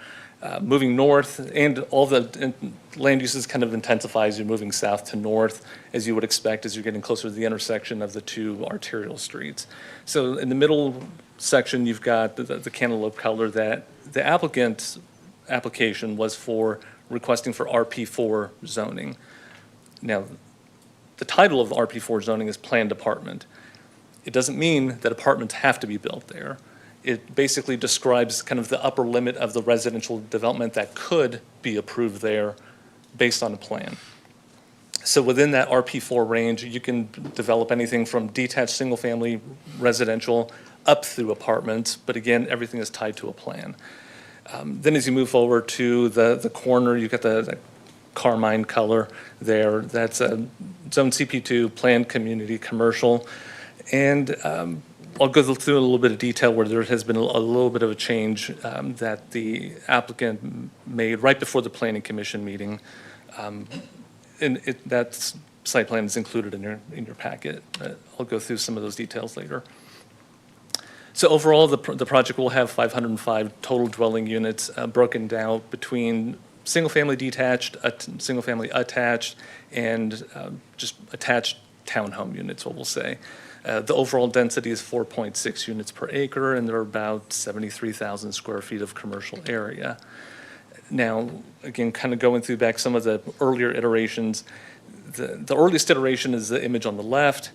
Moving north, and all the land uses kind of intensify as you're moving south to north, as you would expect as you're getting closer to the intersection of the 2 arterial streets. So in the middle section, you've got the cantaloupe color that the applicant's application was for requesting for RP4 zoning. Now, the title of RP4 zoning is planned apartment. It doesn't mean that apartments have to be built there. It basically describes kind of the upper limit of the residential development that could be approved there based on a plan. So within that RP4 range, you can develop anything from detached single-family residential up through apartments, but again, everything is tied to a plan. Then as you move forward to the corner, you've got the carmine color there. That's a zone CP2, planned community commercial. And I'll go through a little bit of detail where there has been a little bit of a change that the applicant made right before the Planning Commission meeting. And that site plan is included in your packet. I'll go through some of those details later. So overall, the project will have 505 total dwelling units broken down between single-family detached, single-family attached, and just attached townhome units, what we'll say. The overall density is 4.6 units per acre, and there are about 73,000 square feet of commercial area. Now, again, kind of going through back some of the earlier iterations, The earliest iteration is the image on the left,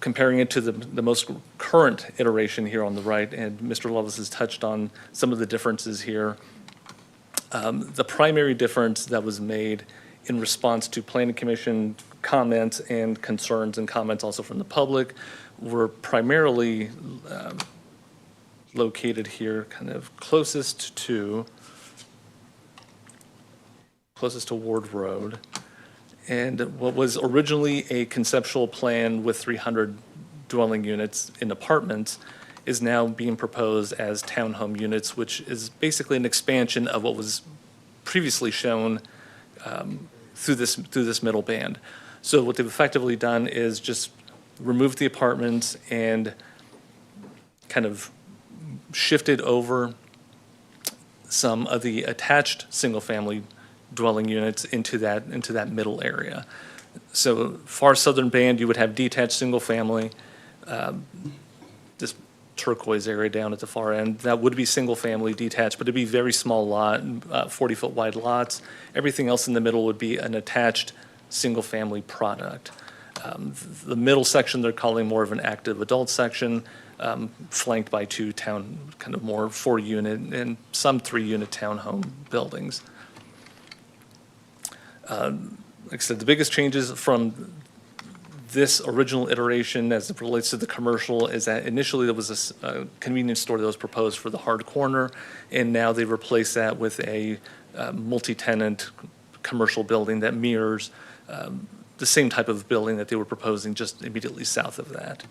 comparing it to the most current iteration here on the right, and Mr. Loveless has touched on some of the differences here. The primary difference that was made in response to Planning Commission comments and concerns and comments also from the public were primarily located here, kind of closest to Ward Road. And what was originally a conceptual plan with 300 dwelling units in apartments is now being proposed as townhome units, which is basically an expansion of what was previously shown through this middle band. So what they've effectively done is just remove the apartments and kind of shifted over some of the attached single-family dwelling units into that middle area. So far southern band, you would have detached single-family, this turquoise area down at the far end, that would be single-family detached, but it'd be very small lot, 40-foot wide lots. Everything else in the middle would be an attached single-family product. The middle section they're calling more of an active adult section, flanked by two kind of more 4-unit and some 3-unit townhome buildings. Like I said, the biggest changes from this original iteration as it relates to the commercial is that initially there was a convenience store that was proposed for the hard corner, and now they replaced that with a multi-tenant commercial building that mirrors the same type of building that they were proposing just immediately south of that.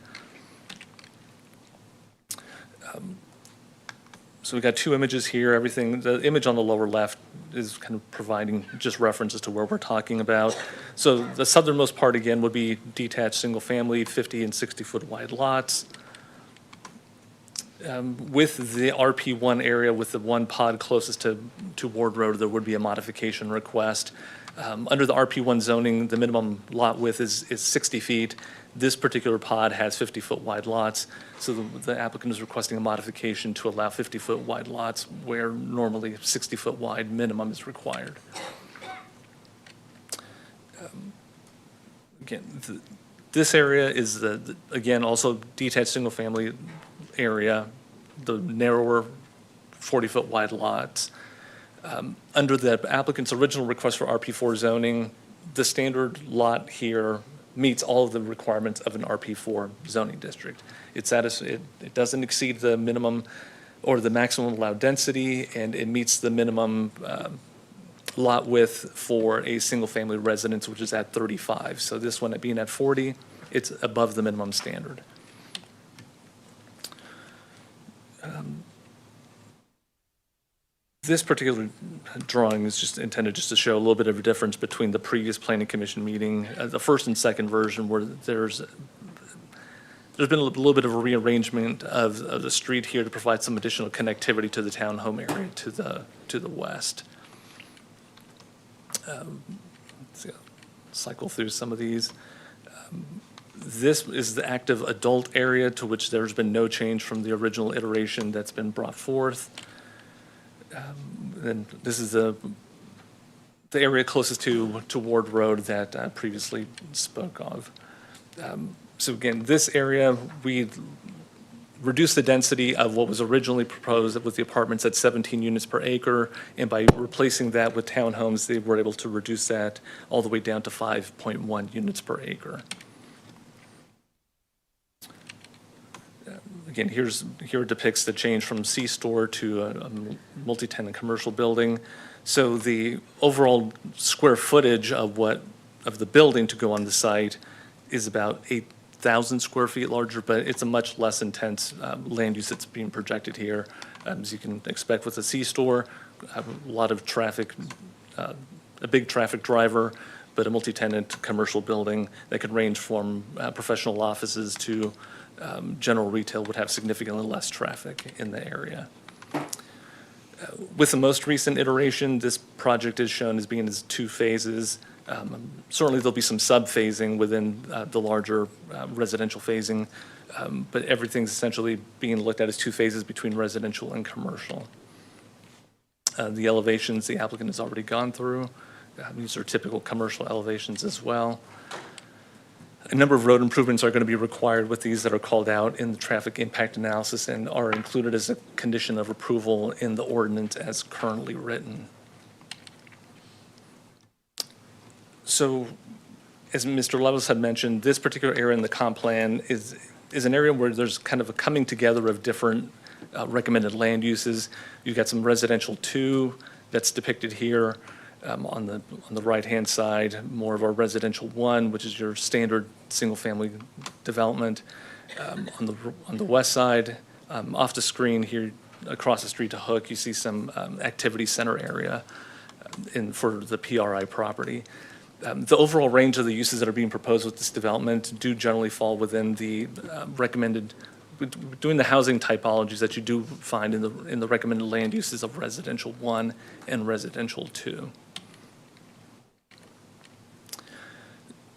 So we got two images here. The image on the lower left is kind of providing just references to where we're talking about. So the southernmost part again would be detached single-family, 50 and 60-foot wide lots. With the RP1 area, with the one pod closest to Ward Road, there would be a modification request. Under the RP1 zoning, the minimum lot width is 60 feet. This particular pod has 50-foot wide lots, so the applicant is requesting a modification to allow 50-foot wide lots where normally 60-foot wide minimum is required. Again, this area is again also detached single-family area, the narrower 40-foot wide lots. Under the applicant's original request for RP4 zoning, the standard lot here meets all of the requirements of an RP4 zoning district. It doesn't exceed the minimum or the maximum allowed density, and it meets the minimum lot width for a single-family residence, which is at 35. So this one being at 40, it's above the minimum standard. This particular drawing is just intended just to show a little bit of a difference between the previous Planning Commission meeting, the first and second version, where there's been a little bit of a rearrangement of the street here to provide some additional connectivity to the townhome area to the west. Cycle through some of these. This is the active adult area, to which there's been no change from the original iteration that's been brought forth. And this is the area closest to Ward Road that I previously spoke of. So again, this area, we reduced the density of what was originally proposed with the apartments at 17 units per acre, and by replacing that with townhomes, they were able to reduce that all the way down to 5.1 units per acre. Again, here depicts the change from C-store to a multi-tenant commercial building. So the overall square footage of the building to go on the site is about 8,000 square feet larger, but it's a much less intense land use that's being projected here. As you can expect with a C-store, a lot of traffic, a big traffic driver, but a multi-tenant commercial building that could range from professional offices to general retail would have significantly less traffic in the area. With the most recent iteration, this project is shown as being in two phases. Certainly there'll be some sub-phasing within the larger residential phasing, but everything's essentially being looked at as two phases between residential and commercial. The elevations the applicant has already gone through. These are typical commercial elevations as well. A number of road improvements are going to be required with these that are called out in the traffic impact analysis and are included as a condition of approval in the ordinance as currently written. So, as Mr. Levis had mentioned, this particular area in the comp plan is an area where there's kind of a coming together of different recommended land uses. You've got some residential 2 that's depicted here on the right-hand side, more of our residential 1, which is your standard single-family development. On the west side, off the screen here, across the street to Hook, you see some activity center area for the PRI property. The overall range of the uses that are being proposed with this development do generally fall within the recommended, doing the housing typologies that you do find in the recommended land uses of residential 1 and residential 2.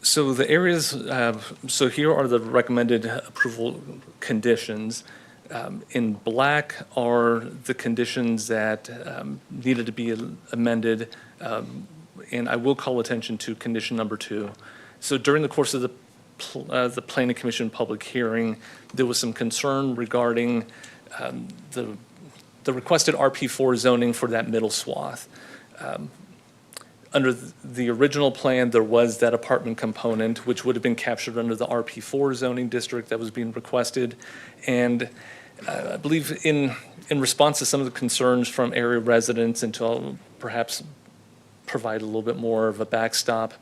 So the areas, so here are the recommended approval conditions. In black are the conditions that needed to be amended, and I will call attention to condition number 2. So during the course of the Planning Commission public hearing, there was some concern regarding the requested RP4 zoning for that middle swath. Under the original plan, there was that apartment component, which would have been captured under the RP4 zoning district that was being requested. And I believe in response to some of the concerns from area residents and to perhaps provide a little bit more of a backstop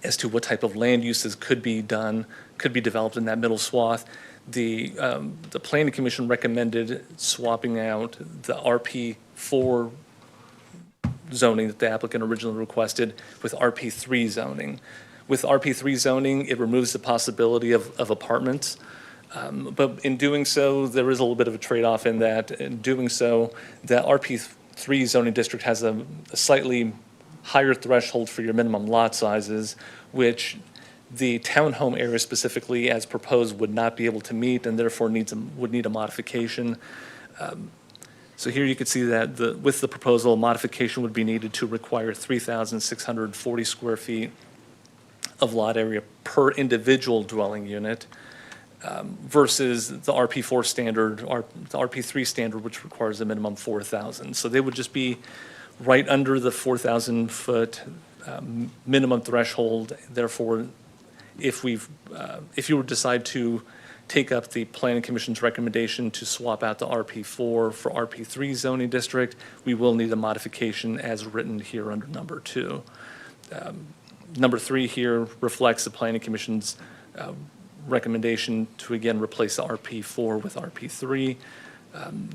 as to what type of land uses could be developed in that middle swath, the Planning Commission recommended swapping out the RP4 zoning that the applicant originally requested with RP3 zoning. With RP3 zoning, it removes the possibility of apartments. But in doing so, there is a little bit of a trade-off in that. In doing so, the RP3 zoning district has a slightly higher threshold for your minimum lot sizes, which the townhome area specifically, as proposed, would not be able to meet and therefore would need a modification. So here you can see that with the proposal, a modification would be needed to require 3,640 square feet of lot area per individual dwelling unit versus the RP4 standard, the RP3 standard, which requires a minimum 4,000. So they would just be right under the 4,000-foot minimum threshold. Therefore, if you would decide to take up the Planning Commission's recommendation to swap out the RP4 for RP3 zoning district, we will need a modification as written here under number 2. Number 3 here reflects the Planning Commission's recommendation to again replace the RP4 with RP3.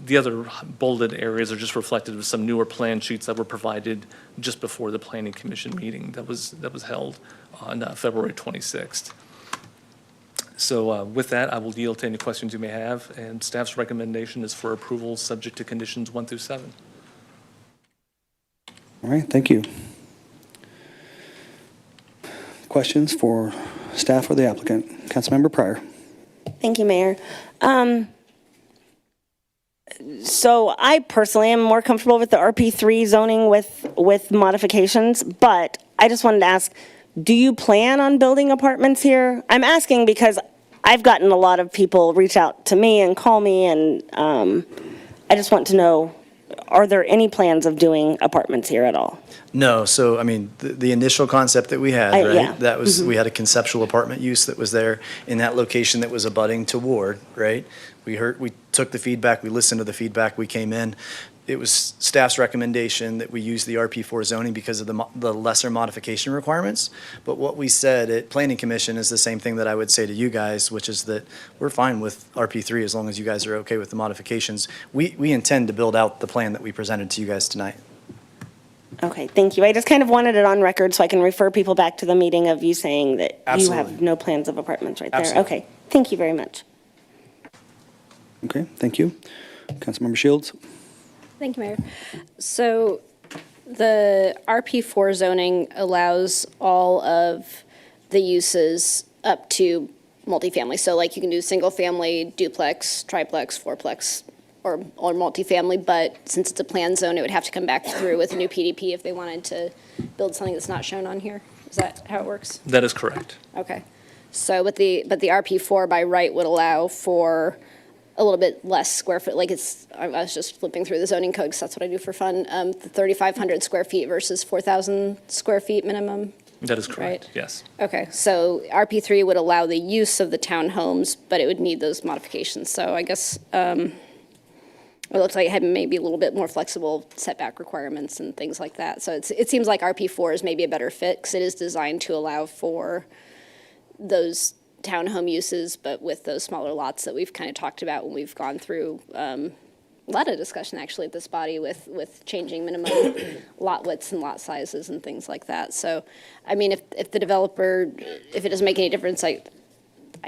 The other bolded areas are just reflected with some newer plan sheets that were provided just before the Planning Commission meeting that was held on February 26th. So with that, I will yield to any questions you may have, and staff's recommendation is for approval subject to conditions 1 through 7. All right, thank you. Questions for staff or the applicant? Councilmember Pryor. Thank you, Mayor. So I personally am more comfortable with the RP3 zoning with modifications, but I just wanted to ask, do you plan on building apartments here? I'm asking because I've gotten a lot of people reach out to me and call me, and I just want to know, are there any plans of doing apartments here at all? No, so I mean, the initial concept that we had, right? Yeah. That was, we had a conceptual apartment use that was there in that location that was abutting to Ward, right? We took the feedback, we listened to the feedback, we came in. It was staff's recommendation that we use the RP4 zoning because of the lesser modification requirements. But what we said at Planning Commission is the same thing that I would say to you guys, which is that we're fine with RP3 as long as you guys are okay with the modifications. We intend to build out the plan that we presented to you guys tonight. Okay, thank you. I just kind of wanted it on record so I can refer people back to the meeting of you saying that Absolutely. you have no plans of apartments right there. Absolutely. Okay, thank you very much. Okay, thank you. Councilmember Shields. Thank you, Mayor. So the RP4 zoning allows all of the uses up to multifamily. So like you can do single family, duplex, triplex, fourplex, or multifamily, but since it's a planned zone, it would have to come back through with a new PDP if they wanted to build something that's not shown on here. Is that how it works? That is correct. Okay. So, but the RP4 by right would allow for a little bit less square foot, like I was just flipping through the zoning code, 'cause that's what I do for fun, the 3,500 square feet versus 4,000 square feet minimum. That is correct, Right. yes. Okay, so RP3 would allow the use of the townhomes, but it would need those modifications. So I guess it looks like it had maybe a little bit more flexible setback requirements and things like that. So it seems like RP4 is maybe a better fit because it is designed to allow for those townhome uses, but with those smaller lots that we've kind of talked about when we've gone through a lot of discussion actually at this body with changing minimum lot widths and lot sizes and things like that. So, I mean, if the developer, if it doesn't make any difference, I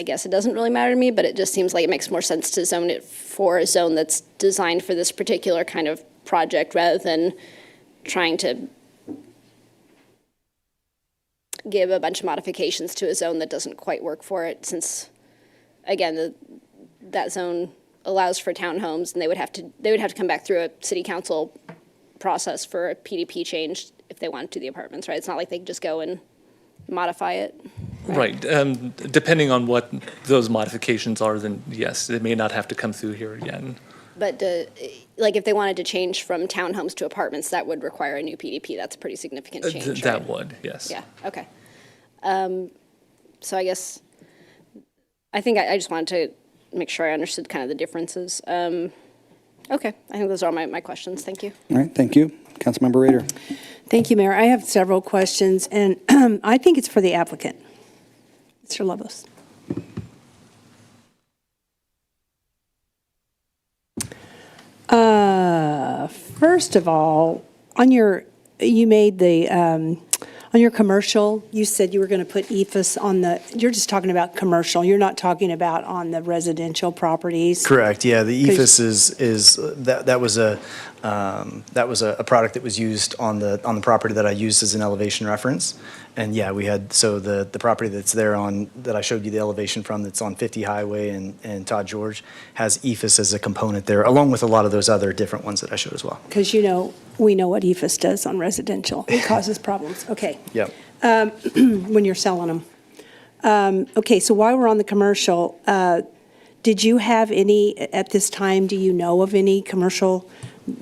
guess it doesn't really matter to me, but it just seems like it makes more sense to zone it for a zone that's designed for this particular kind of project rather than trying to give a bunch of modifications to a zone that doesn't quite work for it, since, again, that zone allows for townhomes, and they would have to come back through a city council process for a PDP change if they wanted to the apartments, right? It's not like they could just go and modify it. Right. Depending on what those modifications are, then yes, they may not have to come through here again. But like if they wanted to change from townhomes to apartments, that would require a new PDP. That's a pretty significant change, That right? would, yes. Yeah, okay. So I guess, I think I just wanted to make sure I understood kind of the differences. Okay, I think those are all my questions. Thank you. All right, thank you. Councilmember Rader. Thank you, Mayor. I have several questions, and I think it's for the applicant. Mr. Lovelace. First of all, on your commercial, you said you were going to put EFS on you're just talking about commercial. You're not talking about on the residential properties. Correct, yeah, the EFS that was a product that was used on the property that I used as an elevation reference. And yeah, we had, so the property that's there that I showed you the elevation from, that's on 50 Highway and Todd George, has EFS as a component there, along with a lot of those other different ones that I showed as well. Because we know what EFS does on residential. It causes problems. Okay. Yep. When you're selling them. Okay, so while we're on the commercial, did you have any, at this time, do you know of any commercial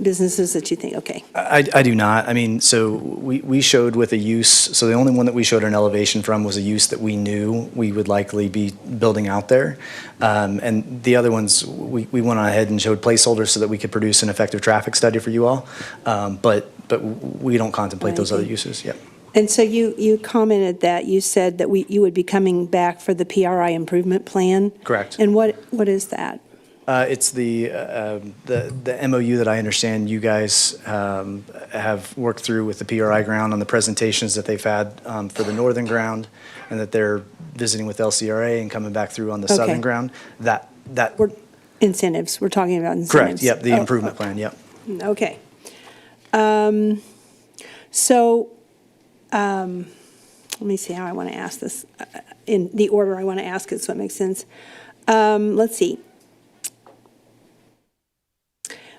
businesses that you think, okay? I do not. I mean, so we showed with a use, so the only one that we showed an elevation from was a use that we knew we would likely be building out there. And the other ones, we went on ahead and showed placeholders so that we could produce an effective traffic study for you all. But we don't contemplate those other uses, yep. And so you commented that you said that you would be coming back for the PRI improvement plan? Correct. And what is that? It's the MOU that I understand you guys have worked through with the PRI ground on the presentations that they've had for the northern ground, and that they're visiting with LCRA and coming back through on the southern ground. Incentives, we're talking about incentives. Correct, yep, the improvement plan, yep. Okay. So, let me see how I want to ask this, in the order I want to ask it so it makes sense. Let's see.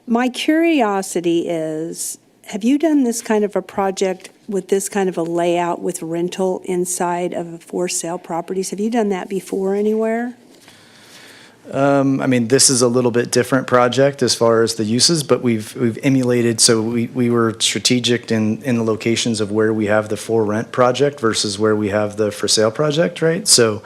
My curiosity is, have you done this kind of a project with this kind of a layout with rental inside of for sale properties? Have you done that before anywhere? I mean, this is a little bit different project as far as the uses, but we've emulated, so we were strategic in the locations of where we have the for rent project versus where we have the for sale project, right? So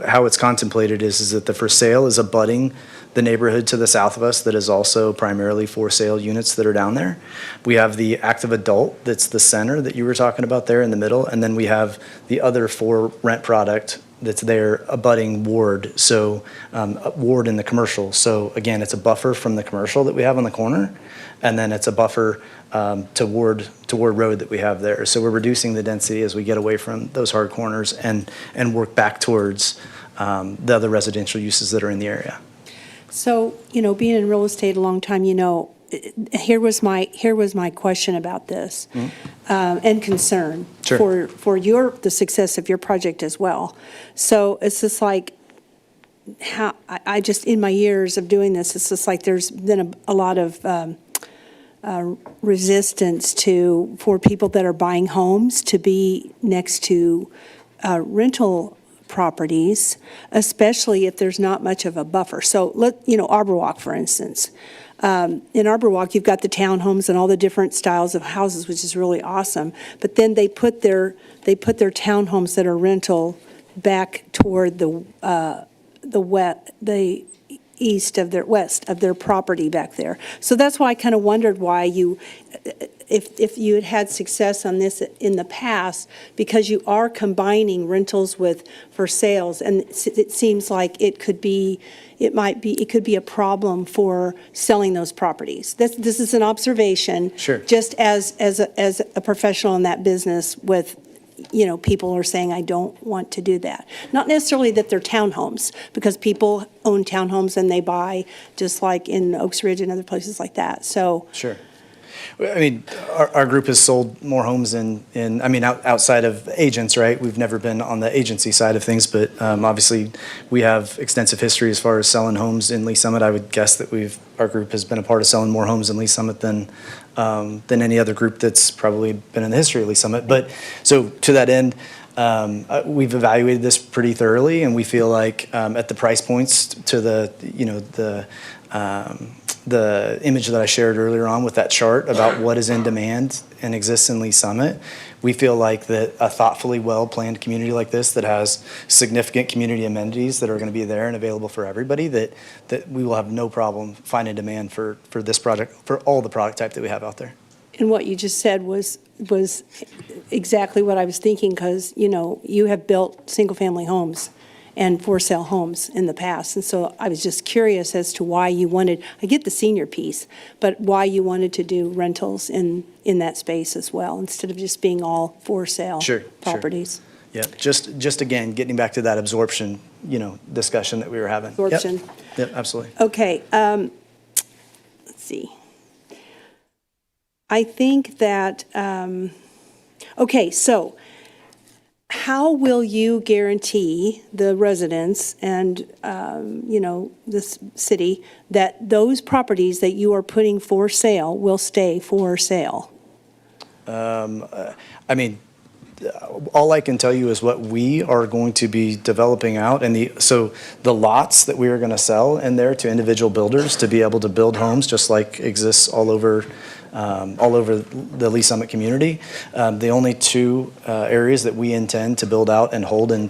how it's contemplated is that the for sale is abutting the neighborhood to the south of us that is also primarily for sale units that are down there. We have the active adult that's the center that you were talking about there in the middle, and then we have the other for rent product that's there abutting Ward, so Ward in the commercial. So again, it's a buffer from the commercial that we have on the corner, and then it's a buffer to Ward Road that we have there. So we're reducing the density as we get away from those hard corners and work back towards the other residential uses that are in the area. So, being in real estate a long time, here was my question about this, and concern for the success of your project as well. So it's just like, how, I just, in my years of doing this, it's just like there's been a lot of resistance for people that are buying homes to be next to rental properties, especially if there's not much of a buffer. So Arbor Walk, for instance. In Arbor Walk, you've got the townhomes and all the different styles of houses, which is really awesome. But then they put their townhomes that are rental back toward the west of their property back there. So that's why I kind of wondered why if you had success on this in the past, because you are combining rentals for sales, and it seems like it could be a problem for selling those properties. This is an observation. Sure. Just as a professional in that business with, people are saying, I don't want to do that. Not necessarily that they're townhomes, because people own townhomes and they buy, just like in Oaks Ridge and other places like that. So. Sure. I mean, our group has sold more homes outside of agents, right? We've never been on the agency side of things, but obviously we have extensive history as far as selling homes in Lee Summit. I would guess that our group has been a part of selling more homes in Lee Summit than any other group that's probably been in the history of Lee Summit. But so to that end, we've evaluated this pretty thoroughly, and we feel like at the price points to the image that I shared earlier on with that chart about what is in demand and exists in Lee Summit, we feel like that a thoughtfully well-planned community like this that has significant community amenities that are going to be there and available for everybody, that we will have no problem finding demand for this project, for all the product type that we have out there. And what you just said was exactly what I was thinking, because, you have built single-family homes and for-sale homes in the past. And so I was just curious as to why you wanted, I get the senior piece, but why you wanted to do rentals in that space as well, instead of just being all for-sale properties. Sure. Yeah, just again, getting back to that absorption, discussion that we were having. Absorption. Yep, absolutely. Okay, let's see. I think that, so how will you guarantee the residents and, this city that those properties that you are putting for sale will stay for sale? All I can tell you is what we are going to be developing out, and so the lots that we are going to sell in there to individual builders to be able to build homes just like exists all over the Lee Summit community. The only two areas that we intend to build out and hold and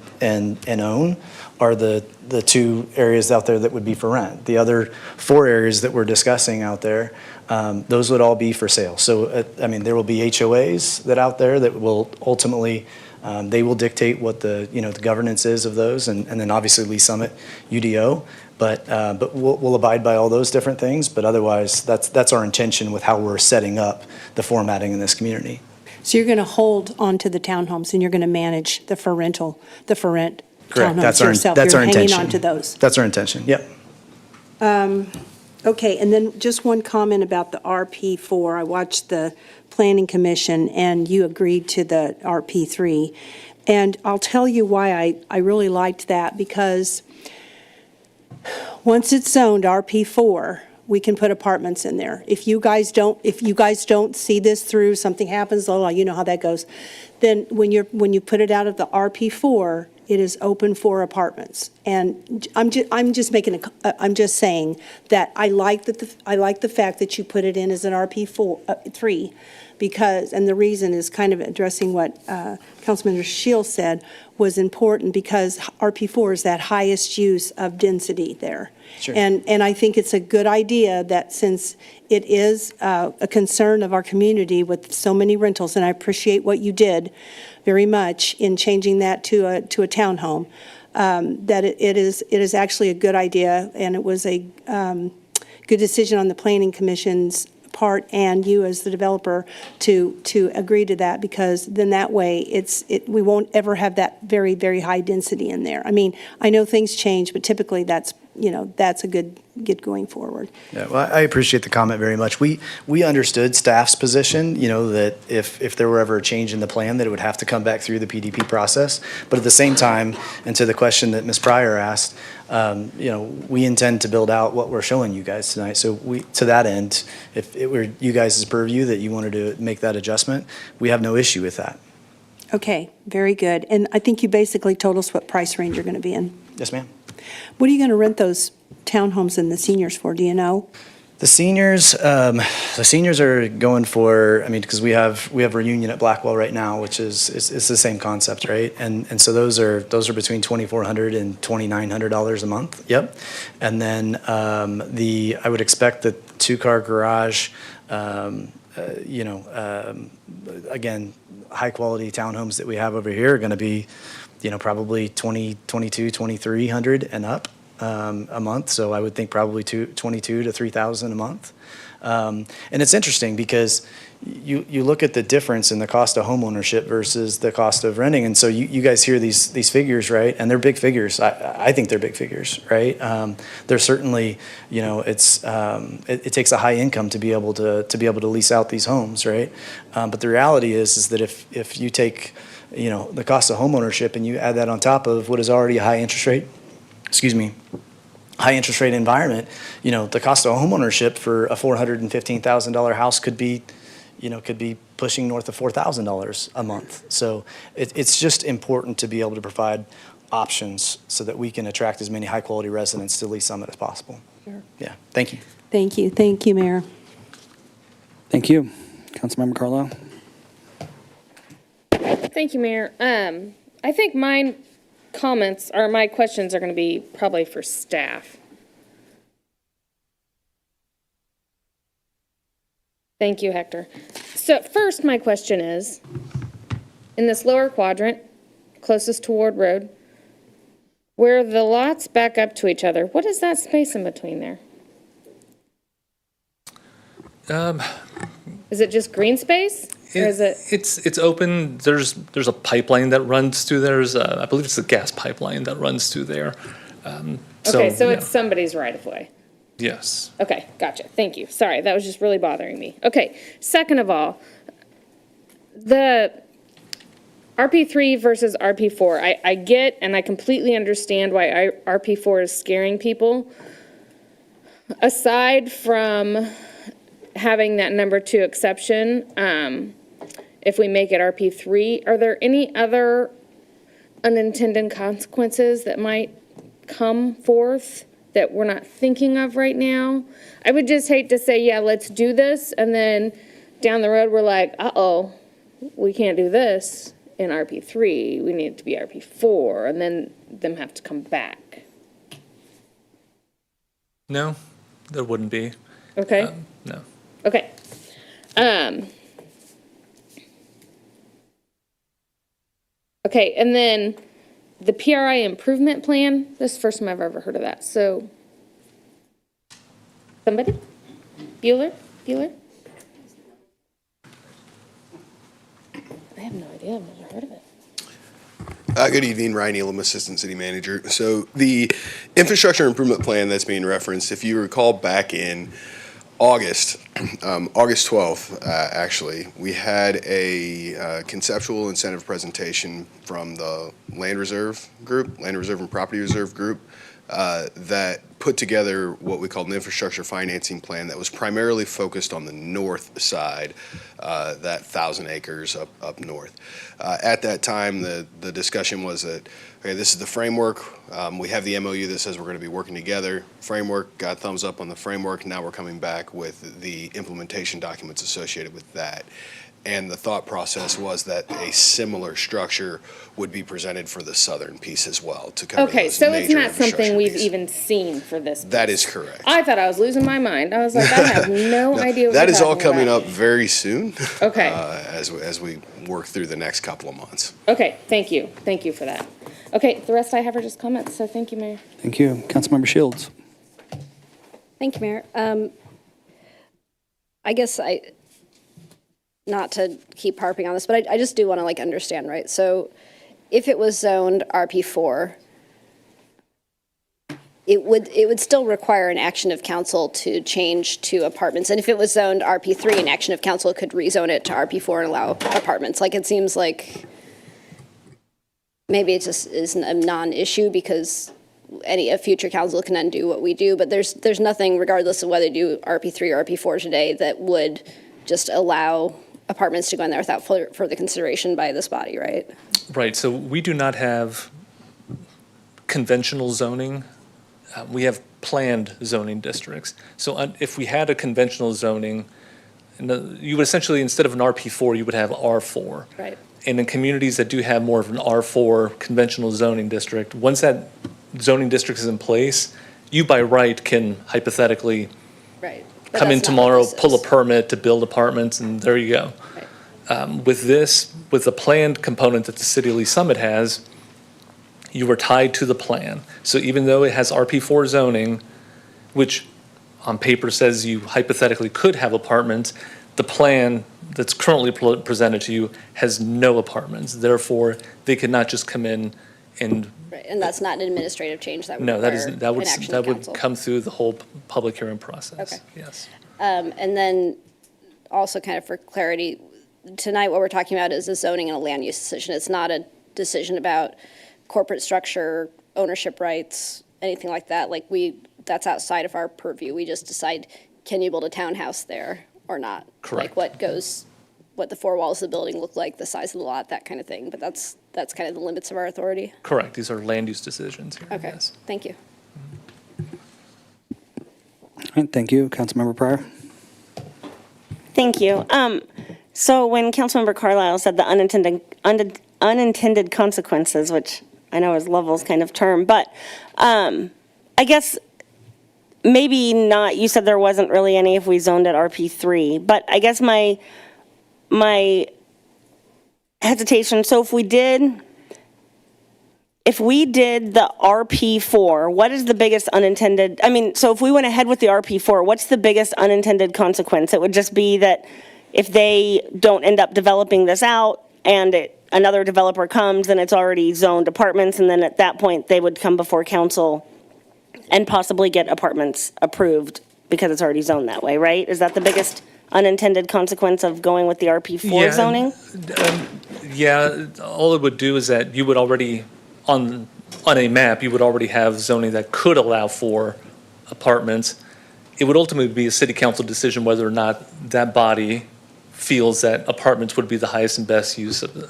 own are the two areas out there that would be for rent. The other 4 areas that we're discussing out there, those would all be for sale. So, there will be HOAs that out there that will ultimately, they will dictate what the governance is of those, and then obviously Lee Summit UDO. But we'll abide by all those different things. But otherwise, that's our intention with how we're setting up the formatting in this community. So you're going to hold onto the townhomes and you're going to manage the for rent Correct. townhomes yourself. That's You're our hanging intention. onto those. That's our intention. Yep. Okay, and then just one comment about the RP4. I watched the Planning Commission and you agreed to the RP3. And I'll tell you why I really liked that, because once it's zoned RP4, we can put apartments in there. If you guys don't see this through, something happens, you know how that goes. Then when you put it out of the RP4, it is open for apartments. And I'm just saying that I like the fact that you put it in as an RP3, because, and the reason is kind of addressing what Councilmember Shields said was important, because RP4 is that highest use of density there. Sure. And I think it's a good idea that, since it is a concern of our community with so many rentals, and I appreciate what you did very much in changing that to a townhome, that it is actually a good idea, and it was a good decision on the Planning Commission's part and you as the developer to agree to that, because then that way we won't ever have that very, very high density in there. I know things change, but typically that's that's a good going forward. Yeah, well, I appreciate the comment very much. We understood staff's position, that if there were ever a change in the plan, that it would have to come back through the PDP process. But at the same time, and to the question that Ms. Pryor asked, we intend to build out what we're showing you guys tonight. So to that end, if it were you guys' purview that you wanted to make that adjustment, we have no issue with that. Okay, very good. And I think you basically told us what price range you're going to be in. Yes, ma'am. What are you going to rent those townhomes and the seniors for? Do you know? The seniors are going for, because we have Reunion at Blackwell right now, which is it's the same concept, right? And so those are between $2,400 and $2,900 a month. Yep. And then I would expect the 2-car garage, again, high quality townhomes that we have over here are going to be, probably $2,200 and up a month. So I would think probably $22,000 to $3,000 a month. And it's interesting because you look at the difference in the cost of homeownership versus the cost of renting. And so you guys hear these figures, right? And they're big figures. I think they're big figures, right? They're certainly, it takes a high income to be able to lease out these homes, right? But the reality is that if you take, the cost of homeownership and you add that on top of what is already a high interest rate environment, the cost of homeownership for a $415,000 house could be pushing north of $4,000 a month. So it's just important to be able to provide options so that we can attract as many high-quality residents to Lease Summit as possible. Sure. Yeah, thank you. Thank you. Thank you, Mayor. Thank you. Councilmember Carlisle. Thank you, Mayor. I think my questions are going to be probably for staff. Thank you, Hector. So first, my question is, in this lower quadrant, closest to Ward Road, where the lots back up to each other, what is that space in between there? Is it just green space? Or is it? It's open. There's a pipeline that runs through there. I believe it's a gas pipeline that runs through there. So it's somebody's right of way. Yes. Okay, gotcha. Thank you. Sorry, that was just really bothering me. Okay, second of all, the RP3 versus RP4. I get and I completely understand why RP4 is scaring people. Aside from having that number 2 exception, if we make it RP3, are there any other unintended consequences that might come forth that we're not thinking of right now? I would just hate to say, yeah, let's do this, and then down the road we're like, uh-oh, we can't do this in RP3, we need it to be RP4, and then them have to come back. No, there wouldn't be. Okay. No. Okay. Okay, and then the PRI improvement plan, this is the first time I've ever heard of that. So, somebody? Bueller? I have no idea. I've never heard of it. Good evening, Ryan Elam, Assistant City Manager. So the infrastructure improvement plan that's being referenced, if you recall back in August 12th, actually, we had a conceptual incentive presentation from the Land Reserve and Property Reserve Group, that put together what we called an infrastructure financing plan that was primarily focused on the north side, that 1,000 acres up north. At that time, the discussion was that, okay, this is the framework. We have the MOU that says we're going to be working together. Framework, got thumbs up on the framework. Now we're coming back with the implementation documents associated with that. And the thought process was that a similar structure would be presented for the southern piece as well to cover Okay, those so it's major not something infrastructure we've pieces. even seen for this piece. That is correct. I thought I was losing my mind. I was like, I have no idea what That you're is all talking coming about. up very soon. Okay. As we work through the next couple of months. Okay, thank you. Thank you for that. Okay, the rest I have are just comments, so thank you, Mayor. Thank you. Councilmember Shields. Thank you, Mayor. I guess not to keep harping on this, but I just do want to understand, right? So if it was zoned RP4, it would still require an action of council to change to apartments. And if it was zoned RP3, an action of council could rezone it to RP4 and allow apartments. Like, it seems like maybe it just is a non-issue because a future council can undo what we do, but there's nothing, regardless of whether you do RP3 or RP4 today, that would just allow apartments to go in there without further consideration by this body, right? Right, so we do not have conventional zoning. We have planned zoning districts. So if we had a conventional zoning, you would essentially, instead of an RP4, you would have R4. Right. And in communities that do have more of an R4 conventional zoning district, once that zoning district is in place, you by right can hypothetically Right. But come in that's not what tomorrow, this pull a is. permit to build apartments, and there you go. With the planned component that the City of Lee Summit has, you are tied to the plan. So even though it has RP4 zoning, which on paper says you hypothetically could have apartments, the plan that's currently presented to you has no apartments. Therefore, they could not just come in and. Right, and that's not an administrative change, that would No, that require is, that would, an action that of would council. come through the whole public hearing process. Okay. Yes. And then also kind of for clarity, tonight what we're talking about is a zoning and a land use decision. It's not a decision about corporate structure, ownership rights, anything like that. Like that's outside of our purview. We just decide, can you build a townhouse there or not? Correct. Like what the four walls of the building look like, the size of the lot, that kind of thing. But that's kind of the limits of our authority. Correct. These are land use decisions here. Okay, Yes. thank you. All right, thank you. Councilmember Pryor? Thank you. So when Councilmember Carlisle said the unintended consequences, which I know is Lovell's kind of term, but I guess maybe not, you said there wasn't really any if we zoned at RP3, but I guess my hesitation, so if we did the RP4, what is the biggest unintended, so if we went ahead with the RP4, what's the biggest unintended consequence? It would just be that if they don't end up developing this out and another developer comes and it's already zoned apartments, and then at that point, they would come before council and possibly get apartments approved because it's already zoned that way, right? Is that the biggest unintended consequence of going with the RP4 zoning? Yeah, all it would do is that you would already, on a map, you would already have zoning that could allow for apartments. It would ultimately be a city council decision whether or not that body feels that apartments would be the highest and best use of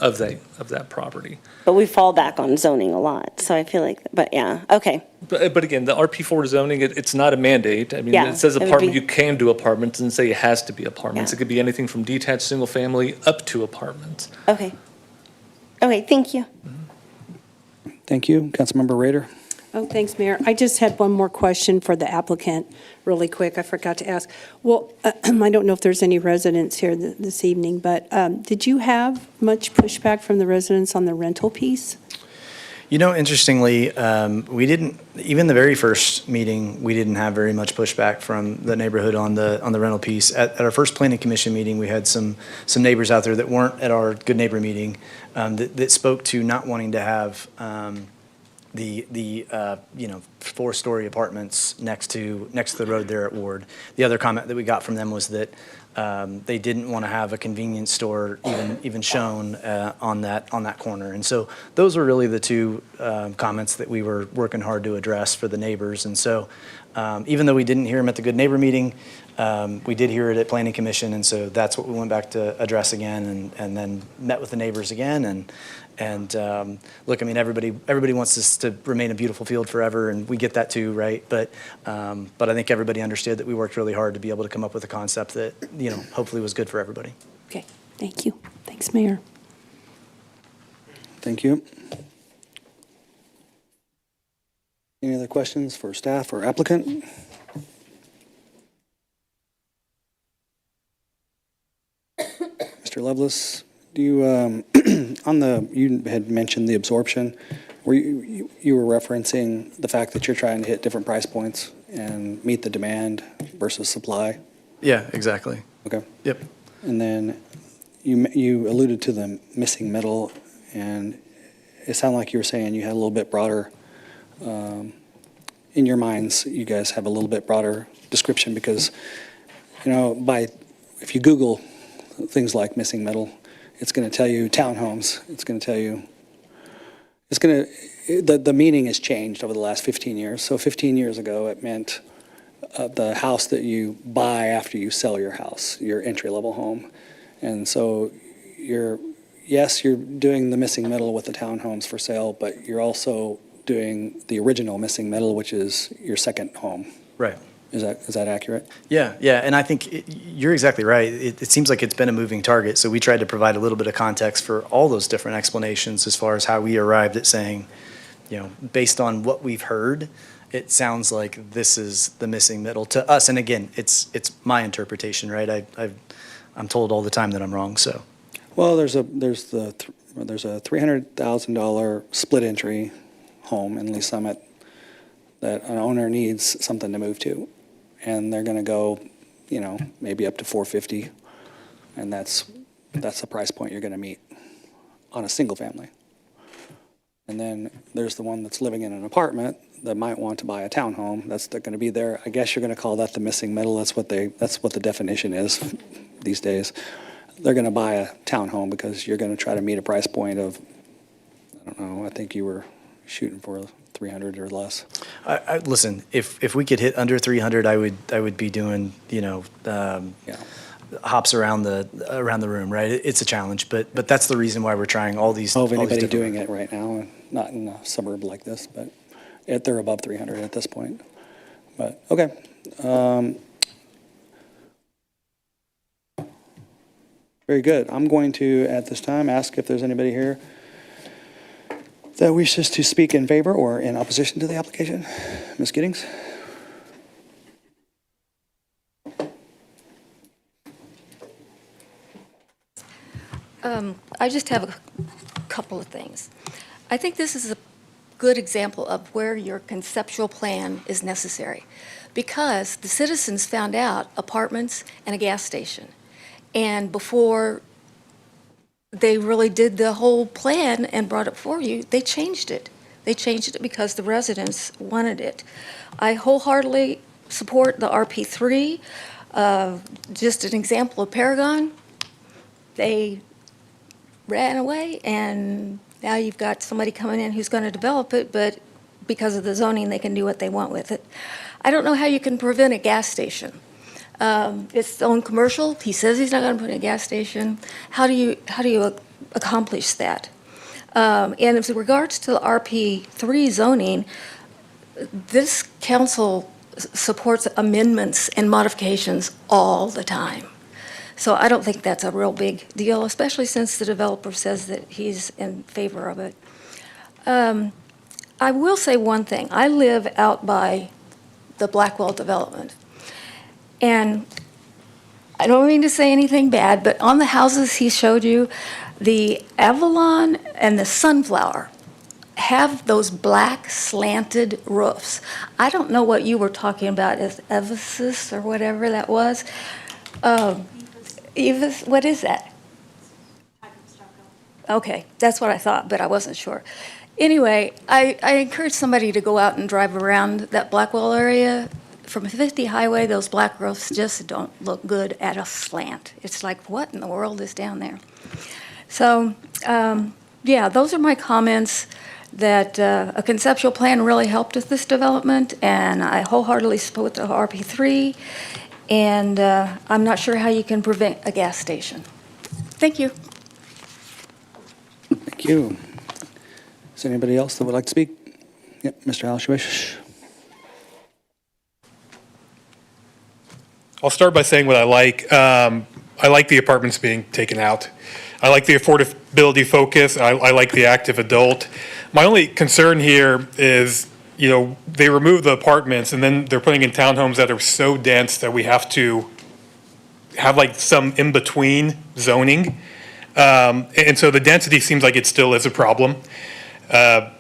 that property. But we fall back on zoning a lot, so I feel like, but yeah, okay. But again, the RP4 zoning, it's not a mandate. Yeah, It says it would apartment, be- you can do apartments, and say it has to be apartments. Yeah. It could be anything from detached, single family, up to apartments. Okay. Okay, thank you. Thank you. Councilmember Rader? Oh, thanks, Mayor. I just had one more question for the applicant, really quick. I forgot to ask. Well, I don't know if there's any residents here this evening, but did you have much pushback from the residents on the rental piece? You know, interestingly, we didn't, even the very first meeting, we didn't have very much pushback from the neighborhood on the rental piece. At our first planning commission meeting, we had some neighbors out there that weren't at our good neighbor meeting that spoke to not wanting to have the 4-story apartments next to the road there at Ward. The other comment that we got from them was that they didn't want to have a convenience store even shown on that corner. And so those were really the two comments that we were working hard to address for the neighbors. And so even though we didn't hear them at the good neighbor meeting, we did hear it at planning commission. And so that's what we went back to address again, and then met with the neighbors again. And look, I mean, everybody wants this to remain a beautiful field forever, and we get that too, right? But I think everybody understood that we worked really hard to be able to come up with a concept that, hopefully was good for everybody. Okay, thank you. Thanks, Mayor. Thank you. Any other questions for staff or applicant? Mr. Lovelace, do you, you had mentioned the absorption. Were you were referencing the fact that you're trying to hit different price points and meet the demand versus supply? Yeah, exactly. Okay. Yep. And then you alluded to the missing middle, and it sounded like you were saying you had a little bit broader in your minds, you guys have a little bit broader description because, if you Google things like missing middle, it's going to tell you townhomes. It's going to tell you, the meaning has changed over the last 15 years. So 15 years ago, it meant the house that you buy after you sell your house, your entry-level home. And so you're doing the missing middle with the townhomes for sale, but you're also doing the original missing middle, which is your second home. Right. Is that accurate? Yeah, and I think you're exactly right. It seems like it's been a moving target, so we tried to provide a little bit of context for all those different explanations as far as how we arrived at saying, based on what we've heard, it sounds like this is the missing middle to us. And again, it's my interpretation, right? I'm told all the time that I'm wrong, so. Well, there's a $300,000 split entry home in Lee Summit that an owner needs something to move to, and they're going to go, maybe up to $450,000, and that's the price point you're going to meet on a single family. And then there's the one that's living in an apartment that might want to buy a townhome. They're going to be there. I guess you're going to call that the missing middle. That's what the definition is these days. They're going to buy a townhome because you're going to try to meet a price point of, I don't know, I think you were shooting for 300 or less. Listen, if we could hit under 300, I would be doing, hops around the room, right? It's a challenge, but that's the reason why we're trying all these. I don't know of anybody doing it right now, not in a suburb like this, but they're above 300 at this point. But okay. Very good. I'm going to, at this time, ask if there's anybody here that wishes to speak in favor or in opposition to the application. Ms. Giddings? I just have a couple of things. I think this is a good example of where your conceptual plan is necessary, because the citizens found out apartments and a gas station. And before they really did the whole plan and brought it for you, they changed it. They changed it because the residents wanted it. I wholeheartedly support the RP3. Just an example of Paragon, they ran away, and now you've got somebody coming in who's going to develop it, but because of the zoning, they can do what they want with it. I don't know how you can prevent a gas station. It's owned commercial. He says he's not going to put in a gas station. How do you accomplish that? And with regards to the RP3 zoning, this council supports amendments and modifications all the time. So I don't think that's a real big deal, especially since the developer says that he's in favor of it. I will say one thing. I live out by the Blackwell development. And I don't mean to say anything bad, but on the houses he showed you, the Avalon and the Sunflower have those black slanted roofs. I don't know what you were talking about as Evasis or whatever that was. Evis, what is that? Okay, that's what I thought, but I wasn't sure. Anyway, I encourage somebody to go out and drive around that Blackwell area. From 50 Highway, those black roofs just don't look good at a slant. It's like, what in the world is down there? So, yeah, those are my comments, that a conceptual plan really helped with this development, and I wholeheartedly support the RP3, and I'm not sure how you can prevent a gas station. Thank you. Thank you. Is there anybody else that would like to speak? Yep, Mr. Alshuish. I'll start by saying what I like. I like the apartments being taken out. I like the affordability focus. I like the active adult. My only concern here is, they remove the apartments and then they're putting in townhomes that are so dense that we have to have like some in-between zoning. And so the density seems like it still is a problem. And,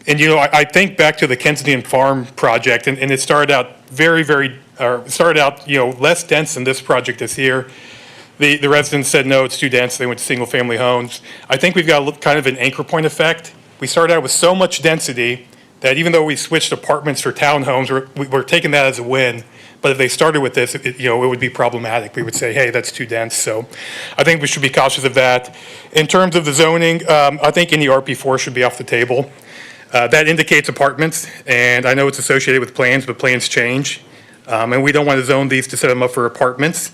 I think back to the Kensington Farm project, and it started out less dense than this project is here. The residents said, no, it's too dense. They went to single-family homes. I think we've got kind of an anchor point effect. We started out with so much density that even though we switched apartments for townhomes, we're taking that as a win. But if they started with this, it would be problematic. We would say, hey, that's too dense. So I think we should be cautious of that. In terms of the zoning, I think any RP4 should be off the table. That indicates apartments, and I know it's associated with plans, but plans change. And we don't want to zone these to set them up for apartments.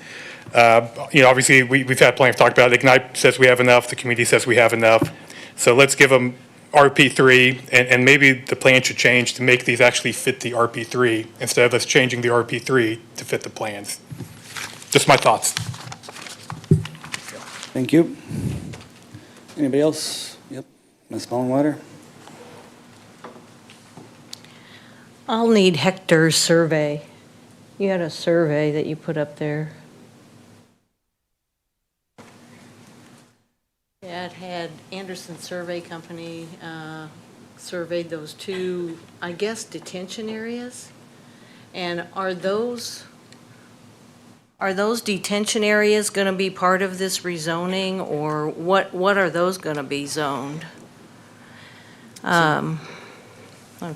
Obviously, we've had plenty of talk about it. Ignite says we have enough. The community says we have enough. So let's give them RP3, and maybe the plan should change to make these actually fit the RP3 instead of us changing the RP3 to fit the plans. Just my thoughts. Thank you. Anybody else? Yep, Ms. Mullenwater? I'll need Hector's survey. You had a survey that you put up there. Yeah, it had Anderson Survey Company surveyed those two, I guess, detention areas. And are those detention areas going to be part of this rezoning, or what are those going to be zoned? I'm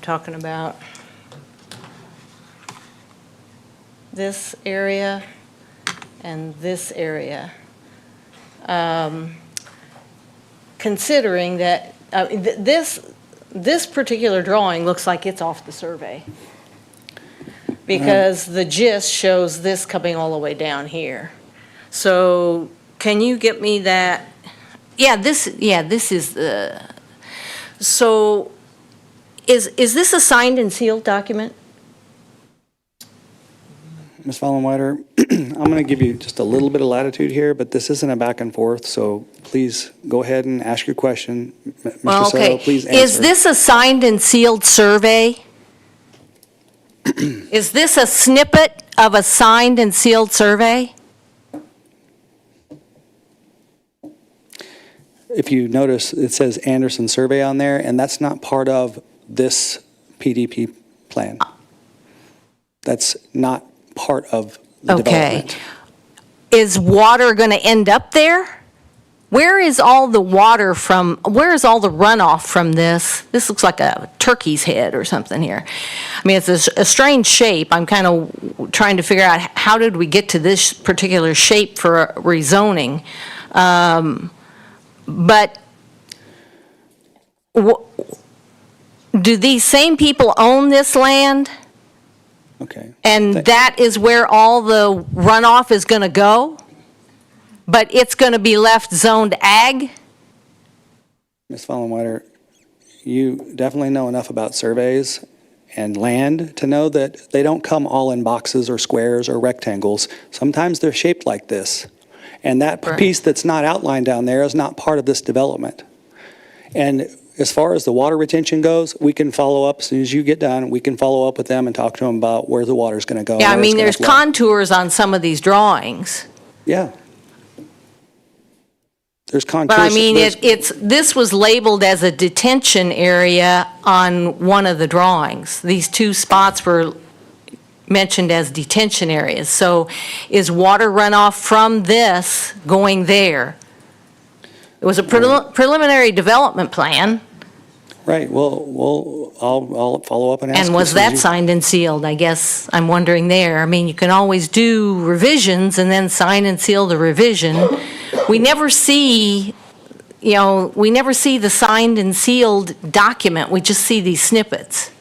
talking about this area and this area. Considering that this particular drawing looks like it's off the survey, because the gist shows this coming all the way down here. So can you get me that? This is the, so is this a signed and sealed document? Ms. Vollenweider, I'm going to give you just a little bit of latitude here, but this isn't a back and forth, so please go ahead and ask your question. Mr. Soto, please answer. Is this a signed and sealed survey? Is this a snippet of a signed and sealed survey? If you notice, it says Anderson Survey on there, and that's not part of this PDP plan. That's not part of the development. Is water going to end up there? Where is all the water from, where is all the runoff from this? This looks like a turkey's head or something here. I mean, it's a strange shape. I'm kind of trying to figure out how did we get to this particular shape for rezoning. But do these same people own this land? Okay. And that is where all the runoff is going to go? But it's going to be left zoned ag? Ms. Vollenweider, you definitely know enough about surveys and land to know that they don't come all in boxes or squares or rectangles. Sometimes they're shaped like this. And that piece that's not outlined down there is not part of this development. And as far as the water retention goes, we can follow up as soon as you get done. We can follow up with them and talk to them about where the water's going to go. Yeah, I mean, there's contours on some of these drawings. Yeah. There's contours. But I mean, this was labeled as a detention area on one of the drawings. These two spots were mentioned as detention areas. So is water runoff from this going there? It was a preliminary development plan. Right, well, I'll follow up and ask. And was that signed and sealed? I guess I'm wondering there. I mean, you can always do revisions and then sign and seal the revision. We never see, we never see the signed and sealed document. We just see these snippets.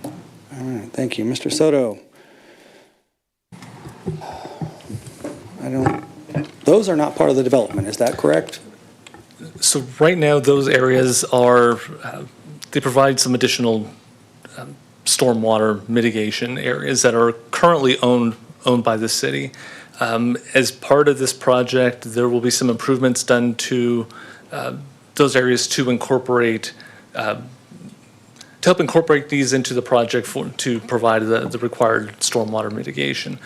All right, thank you. Mr. Soto. Those are not part of the development, is that correct? So right now, those areas are, they provide some additional stormwater mitigation areas that are currently owned by the city. As part of this project, there will be some improvements done to those areas to incorporate, to help incorporate these into the project to provide the required stormwater mitigation.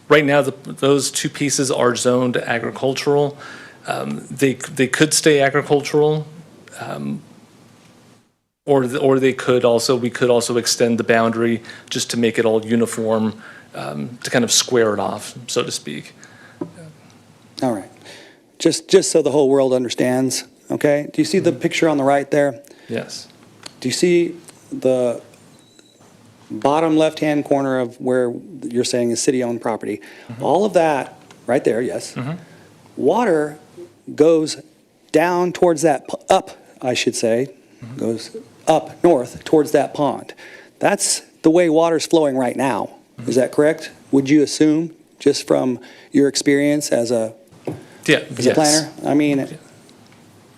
Right now, those two pieces are zoned agricultural. They could stay agricultural, or they could also, we could also extend the boundary just to make it all uniform, to kind of square it off, so to speak. All right. Just so the whole world understands, okay? Do you see the picture on the right there? Yes. Do you see the bottom left-hand corner of where you're saying is city-owned property? All of that, right there, yes. Water goes down towards that, up, I should say, goes up north towards that pond. That's the way water's flowing right now. Is that correct? Would you assume, just from your experience as a planner? I mean,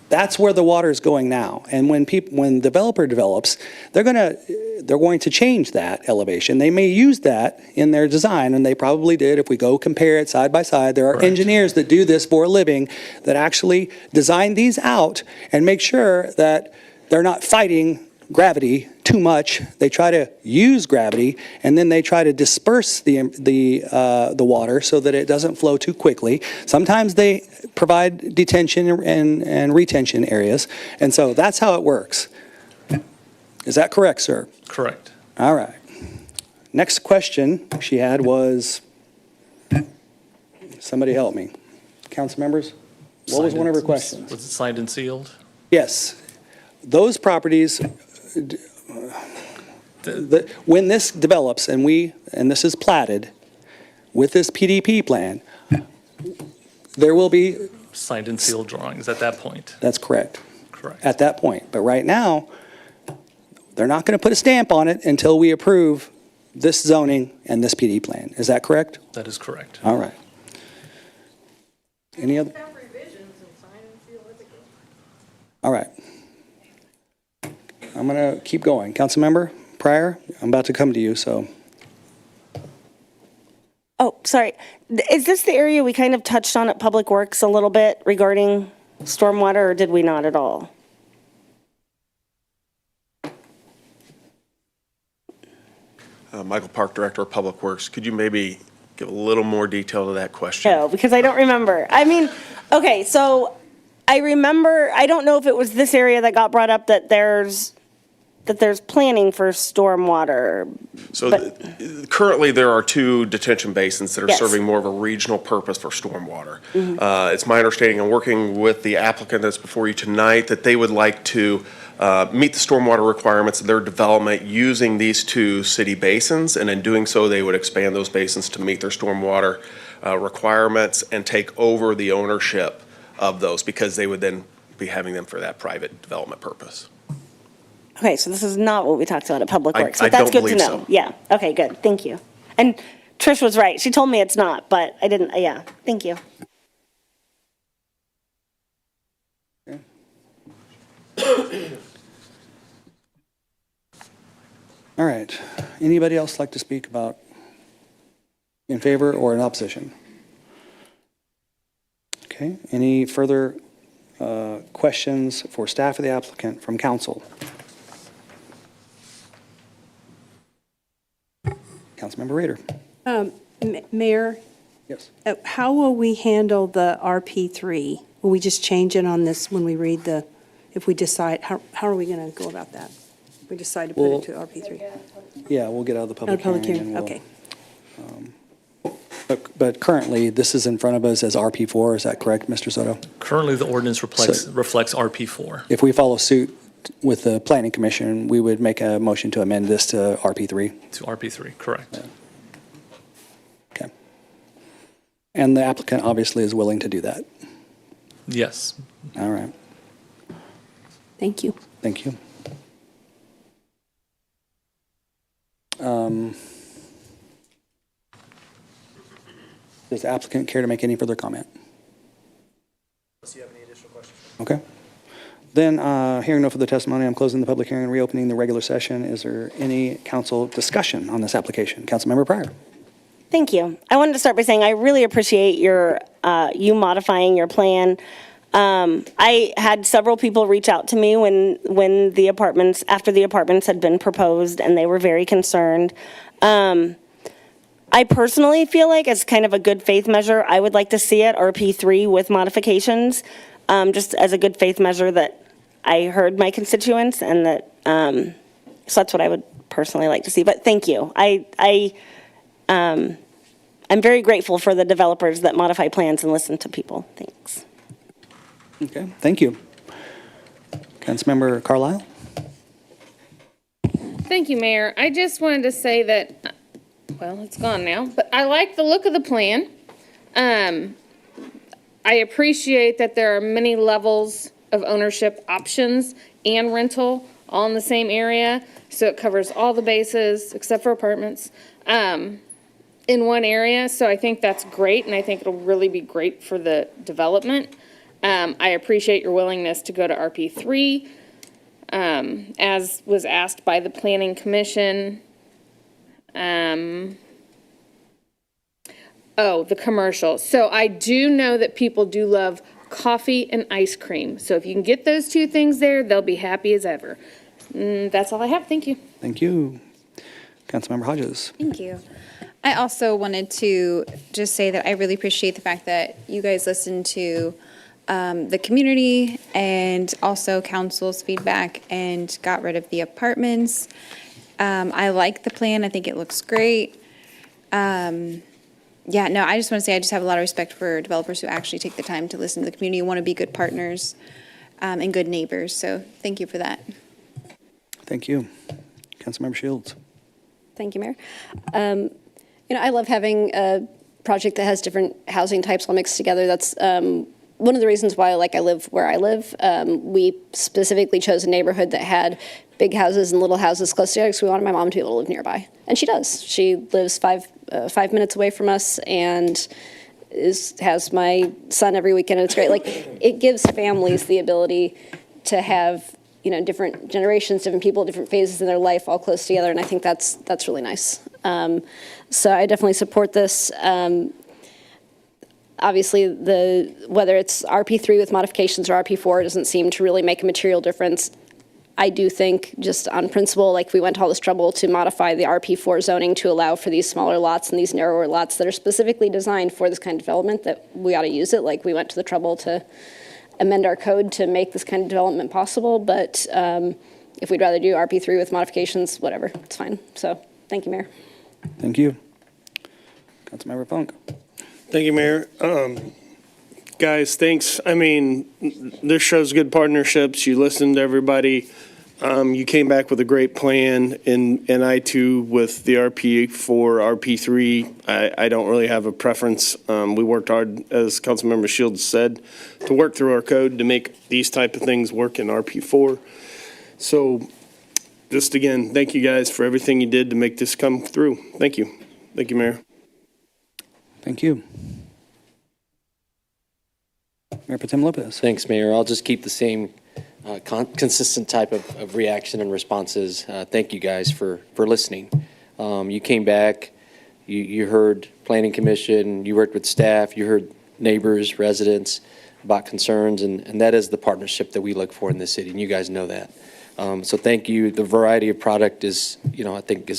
that's where the water is going now. And when developer develops, they're going to change that elevation. They may use that in their design, and they probably did. If we go compare it side by side, there are engineers that do this for a living that actually design these out and make sure that they're not fighting gravity too much. They try to use gravity, and then they try to disperse the water so that it doesn't flow too quickly. Sometimes they provide detention and retention areas, and so that's how it works. Is that correct, sir? Correct. All right. Next question she had was, somebody help me. Council members, what was one of her questions? Was it signed and sealed? Yes. Those properties, when this develops and this is platted with this PDP plan, there will be. Signed and sealed drawings at that point. That's correct. Correct. At that point. But right now, they're not going to put a stamp on it until we approve this zoning and this PD plan. Is that correct? That is correct. All right. Any other? All right. I'm going to keep going. Councilmember Pryor, I'm about to come to you, so. Oh, sorry. Is this the area we kind of touched on at Public Works a little bit regarding stormwater, or did we not at all? Michael Park, Director of Public Works. Could you maybe give a little more detail to that question? No, because I don't remember. I mean, okay, so I remember, I don't know if it was this area that got brought up that there's planning for stormwater. So currently there are 2 detention basins that are Yes. serving more of a regional purpose for stormwater. It's my understanding, and working with the applicant that's before you tonight, that they would like to meet the stormwater requirements of their development using these 2 city basins, and in doing so, they would expand those basins to meet their stormwater requirements and take over the ownership of those, because they would then be having them for that private development purpose. Okay, so this is not what we talked about at Public Works, I but that's don't good to believe know. so. Yeah, okay, good, thank you. And Trish was right, she told me it's not, but I didn't, yeah, thank you. All right. Anybody else like to speak about in favor or in opposition? Okay, any further questions for staff or the applicant from council? Councilmember Rader. Mayor, Yes. how will we handle the RP3? Will we just change it on this when we read if we decide, how are we going to go about that? If we decide to put it to RP3? Yeah, we'll get out of the public Public hearing. hearing, and okay. But currently, this is in front of us as RP4, is that correct, Mr. Soto? Currently, the ordinance reflects RP4. If we follow suit with the planning commission, we would make a motion to amend this to RP3. To RP3, correct. Okay. And the applicant obviously is willing to do that. Yes. All right. Thank you. Thank you. Does the applicant care to make any further comment? Unless you have any additional questions. Okay. Then, hearing no further testimony, I'm closing the public hearing and reopening the regular session. Is there any council discussion on this application? Councilmember Pryor. Thank you. I wanted to start by saying I really appreciate you modifying your plan. I had several people reach out to me after the apartments had been proposed, and they were very concerned. I personally feel like as kind of a good faith measure, I would like to see it RP3 with modifications, just as a good faith measure that I heard my constituents, and that, so that's what I would personally like to see. But thank you. I'm very grateful for the developers that modify plans and listen to people. Thanks. Okay, thank you. Councilmember Carlisle? Thank you, Mayor. I just wanted to say that, well, it's gone now, but I like the look of the plan. I appreciate that there are many levels of ownership options and rental all in the same area, so it covers all the bases except for apartments in one area. So I think that's great, and I think it'll really be great for the development. I appreciate your willingness to go to RP3, as was asked by the Planning Commission. Oh, the commercial. So I do know that people do love coffee and ice cream. So if you can get those two things there, they'll be happy as ever. That's all I have. Thank you. Thank you. Councilmember Hodges? Thank you. I also wanted to just say that I really appreciate the fact that you guys listened to the community and also council's feedback and got rid of the apartments. I like the plan. I think it looks great. Yeah, no, I just want to say I just have a lot of respect for developers who actually take the time to listen to the community, want to be good partners and good neighbors. So thank you for that. Thank you. Councilmember Shields? Thank you, Mayor. I love having a project that has different housing types all mixed together. That's one of the reasons why I live where I live. We specifically chose a neighborhood that had big houses and little houses close together because we wanted my mom to be able to live nearby. And she does. She lives 5 minutes away from us and has my son every weekend. And it's great. It gives families the ability to have different generations, different people, different phases in their life all close together, and I think that's really nice. So I definitely support this. Obviously, whether it's RP3 with modifications or RP4 doesn't seem to really make a material difference. I do think, just on principle, we went to all this trouble to modify the RP4 zoning to allow for these smaller lots and these narrower lots that are specifically designed for this kind of development, that we ought to use it. We went to the trouble to amend our code to make this kind of development possible, but if we'd rather do RP3 with modifications, whatever, it's fine. So, thank you, Mayor. Thank you. Councilmember Funk? Thank you, Mayor. Guys, thanks. I mean, this shows good partnerships. You listened to everybody. You came back with a great plan, and I too, with the RP4, RP3, I don't really have a preference. We worked hard, as Councilmember Shields said, to work through our code to make these type of things work in RP4. So, just again, thank you guys for everything you did to make this come through. Thank you. Thank you, Mayor. Thank you. Mayor Potem Lopez? Thanks, Mayor. I'll just keep the same consistent type of reaction and responses. Thank you guys for listening. You came back, you heard Planning Commission, you worked with staff, you heard neighbors, residents about concerns, and that is the partnership that we look for in this city, and you guys know that. So thank you. The variety of product is, I think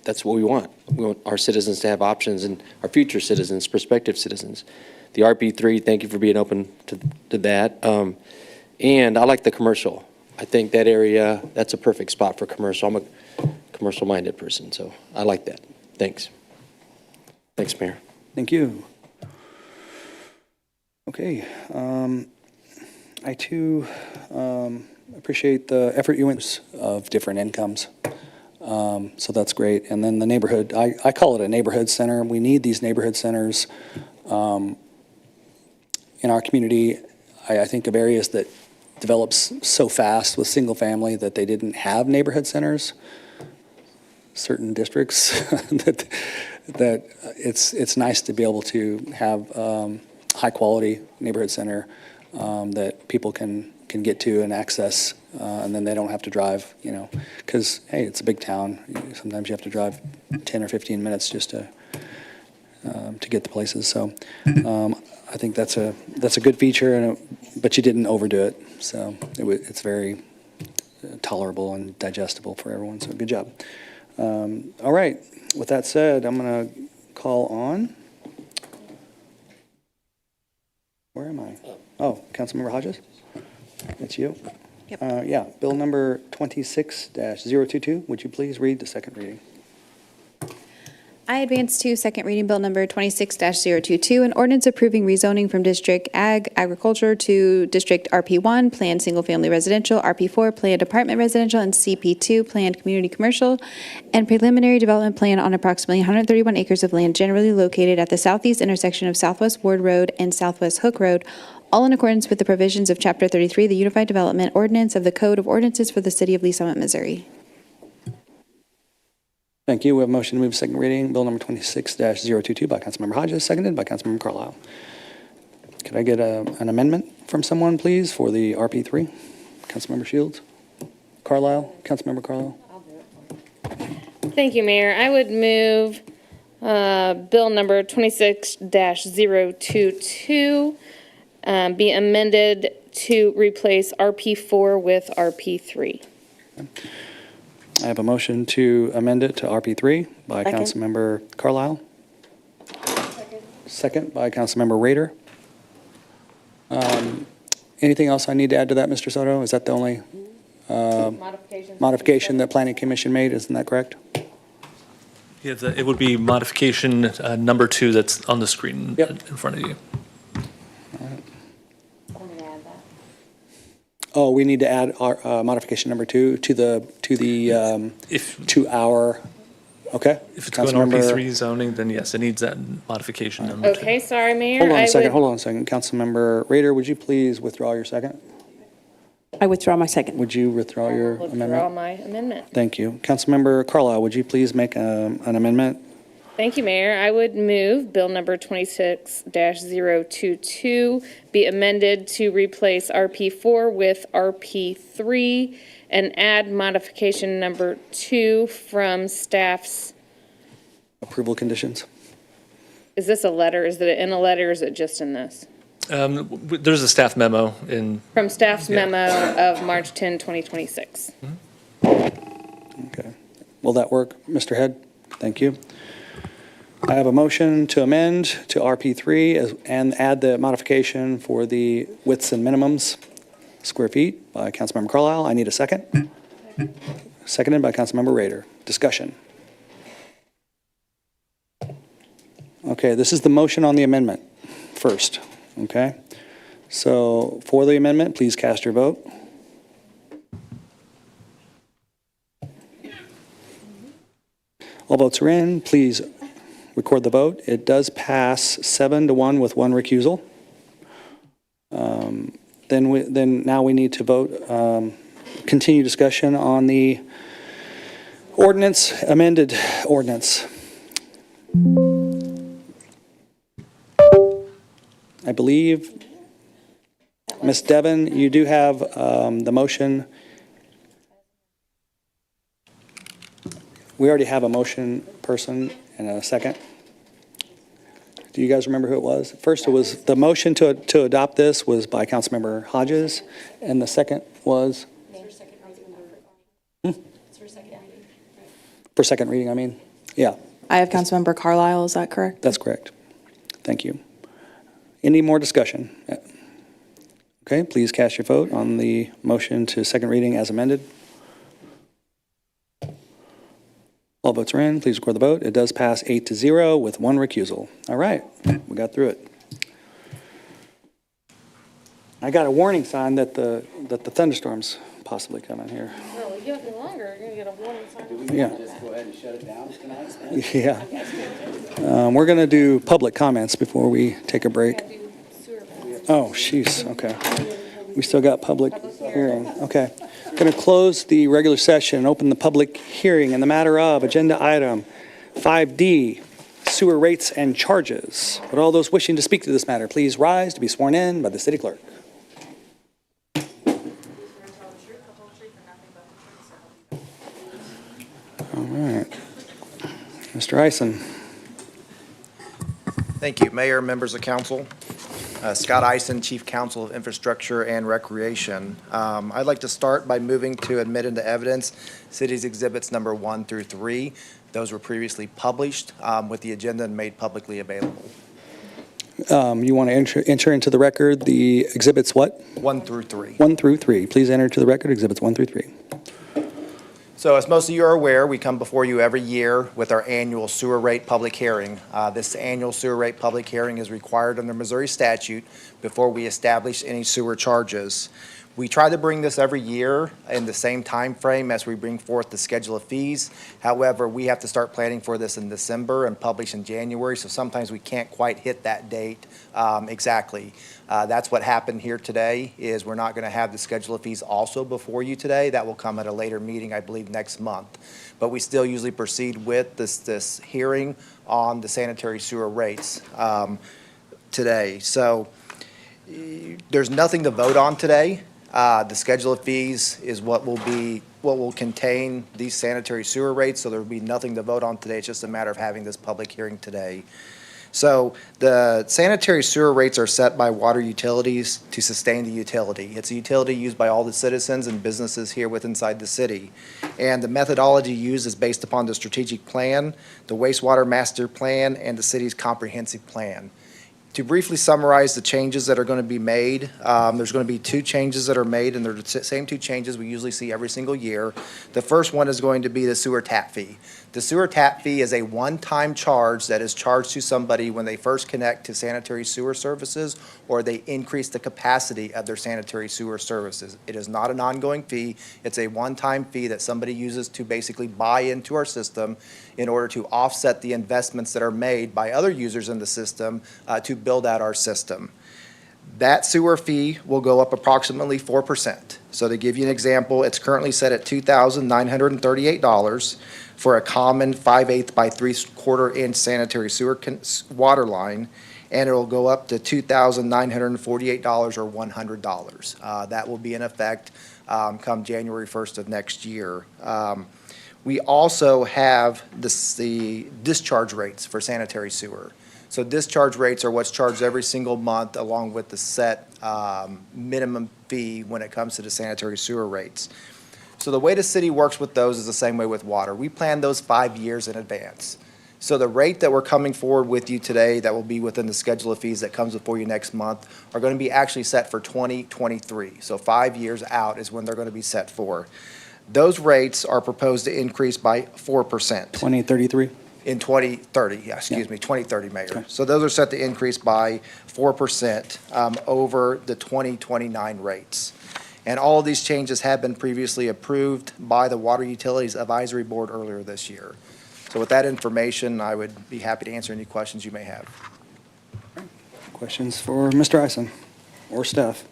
that's what we want. We want our citizens to have options, and our future citizens, prospective citizens. The RP3, thank you for being open to that. And I like the commercial. I think that area, that's a perfect spot for commercial. I'm a commercial-minded person, so I like that. Thanks. Thanks, Mayor. Thank you. Okay. I too appreciate the effort you went of different incomes. So that's great. And then the neighborhood, I call it a neighborhood center. We need these neighborhood centers in our community. I think of areas that develops so fast with single family that they didn't have neighborhood centers. Certain districts that it's nice to be able to have high quality neighborhood center that people can get to and access, and then they don't have to drive, because hey, it's a big town. Sometimes you have to drive 10 or 15 minutes just to get to places. So I think that's a good feature, but you didn't overdo it. So it's very tolerable and digestible for everyone. So good job. All right. With that said, I'm going to call on. Where am I? Oh, Councilmember Hodges? That's you? Yep. Yeah, bill number 26-022. Would you please read the second reading? I advance to second reading bill number 26-022, an ordinance approving rezoning from District Agriculture to District RP1, Planned Single Family Residential, RP4, Planned Apartment Residential, and CP2, Planned Community Commercial, and preliminary development plan on approximately 131 acres of land generally located at the southeast intersection of Southwest Ward Road and Southwest Hook Road, all in accordance with the provisions of Chapter 33, the Unified Development Ordinance of the Code of Ordinances for the City of Lee Summit, Missouri. Thank you. We have a motion to move second reading, bill number 26-022 by Councilmember Hodges, seconded by Councilmember Carlisle. Could I get an amendment from someone, please, for the RP3? Councilmember Shields? Carlisle? Councilmember Carlisle? Thank you, Mayor. I would move bill number 26-022 be amended to replace RP4 with RP3. I have a motion to amend it to RP3 by Second. Councilmember Carlisle. Second by Councilmember Rader. Anything else I need to add to that, Mr. Soto? Is that the only modification that Planning Commission made? Isn't that correct? Yeah, it would be modification number 2 that's on the screen Yep. in front of you. Oh, we need to add our modification number 2 to our, okay? If it's going RP3 zoning, then yes, it needs that modification number 2. Okay, sorry, Mayor. Hold on I a second, would- hold on a second. Councilmember Rader, would you please withdraw your second? I withdraw my second. Would you withdraw your Withdraw amendment? my amendment. Thank you. Councilmember Carlisle, would you please make an amendment? Thank you, Mayor. I would move bill number 26-022 be amended to replace RP4 with RP3 and add modification number 2 from staff's, Approval conditions? is this a letter? Is it in a letter or is it just in this? There's a staff memo in, From staff's memo of March 10, 2026. Okay. Will that work, Mr. Head? Thank you. I have a motion to amend to RP3 and add the modification for the widths and minimums, square feet, by Councilmember Carlisle. I need a second. Seconded by Councilmember Rader. Discussion. Okay, this is the motion on the amendment first, okay? So for the amendment, please cast your vote. All votes are in. Please record the vote. It does pass 7-1 with one recusal. Now we need to vote, continue discussion on the ordinance, amended ordinance. I believe, Ms. Devon, you do have the motion. We already have a motion person and a second. Do you guys remember who it was? First, it was, the motion to adopt this was by Councilmember Hodges, and the second was? For second reading, I mean. Yeah, I have Councilmember Carlisle, is that correct? that's correct. Thank you. Any more discussion? Okay, please cast your vote on the motion to second reading as amended. All votes are in. Please record the vote. It does pass 8-0 with one recusal. All right, we got through it. I got a warning sign that the thunderstorm's possibly coming here. No, you have longer. You're going to get a warning sign. Yeah. Just go ahead and shut it down tonight? Yeah. We're going to do public comments before we take a break. Oh, jeez, okay. We still got public hearing. Okay. Going to close the regular session and open the public hearing in the matter of agenda item 5D, sewer rates and charges. Would all those wishing to speak to this matter please rise to be sworn in by the city clerk? All right. Mr. Eisen. Thank you, Mayor, members of council. Scott Eisen, Chief Counsel of Infrastructure and Recreation. I'd like to start by moving to admit into evidence cities exhibits number 1 through 3. Those were previously published with the agenda and made publicly available. You want to enter into the record the exhibits what? 1 through 3. 1 through 3. Please enter to the record exhibits 1 through 3. So as most of you are aware, we come before you every year with our annual sewer rate public hearing. This annual sewer rate public hearing is required under Missouri statute before we establish any sewer charges. We try to bring this every year in the same time frame as we bring forth the schedule of fees. However, we have to start planning for this in December and publish in January, so sometimes we can't quite hit that date exactly. That's what happened here today, is we're not going to have the schedule of fees also before you today. That will come at a later meeting, I believe, next month. But we still usually proceed with this hearing on the sanitary sewer rates today. So there's nothing to vote on today. The schedule of fees is what will contain these sanitary sewer rates, so there will be nothing to vote on today. It's just a matter of having this public hearing today. So the sanitary sewer rates are set by water utilities to sustain the utility. It's a utility used by all the citizens and businesses here inside the city. And the methodology used is based upon the strategic plan, the wastewater master plan, and the city's comprehensive plan. To briefly summarize the changes that are going to be made, there's going to be two changes that are made, and they're the same two changes we usually see every single year. The first one is going to be the sewer tap fee. The sewer tap fee is a one-time charge that is charged to somebody when they first connect to sanitary sewer services or they increase the capacity of their sanitary sewer services. It is not an ongoing fee. It's a one-time fee that somebody uses to basically buy into our system in order to offset the investments that are made by other users in the system to build out our system. That sewer fee will go up approximately 4%. So to give you an example, it's currently set at $2,938 for a common 5/8 by 3/4 inch sanitary sewer water line, and it will go up to $2,948 or $100. That will be in effect come January 1st of next year. We also have the discharge rates for sanitary sewer. So discharge rates are what's charged every single month along with the set minimum fee when it comes to the sanitary sewer rates. So the way the city works with those is the same way with water. We plan those 5 years in advance. So the rate that we're coming forward with you today that will be within the schedule of fees that comes before you next month are going to be actually set for 2023. So 5 years out is when they're going to be set for. Those rates are proposed to increase by 4%. 2033? In 2030, yeah, excuse me, 2030, Mayor. Okay. So those are set to increase by 4% over the 2029 rates. And all of these changes have been previously approved by the Water Utilities Advisory Board earlier this year. So with that information, I would be happy to answer any questions you may have. Questions for Mr. Ison or staff?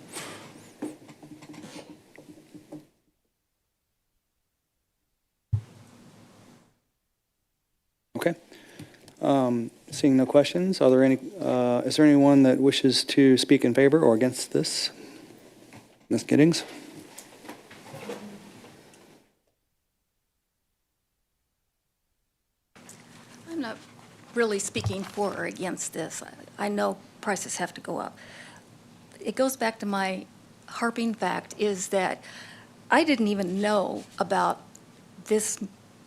Okay. Seeing no questions, are there any, is there anyone that wishes to speak in favor or against this? Ms. Giddings? I'm not really speaking for or against this. I know prices have to go up. It goes back to my harping fact is that I didn't even know about this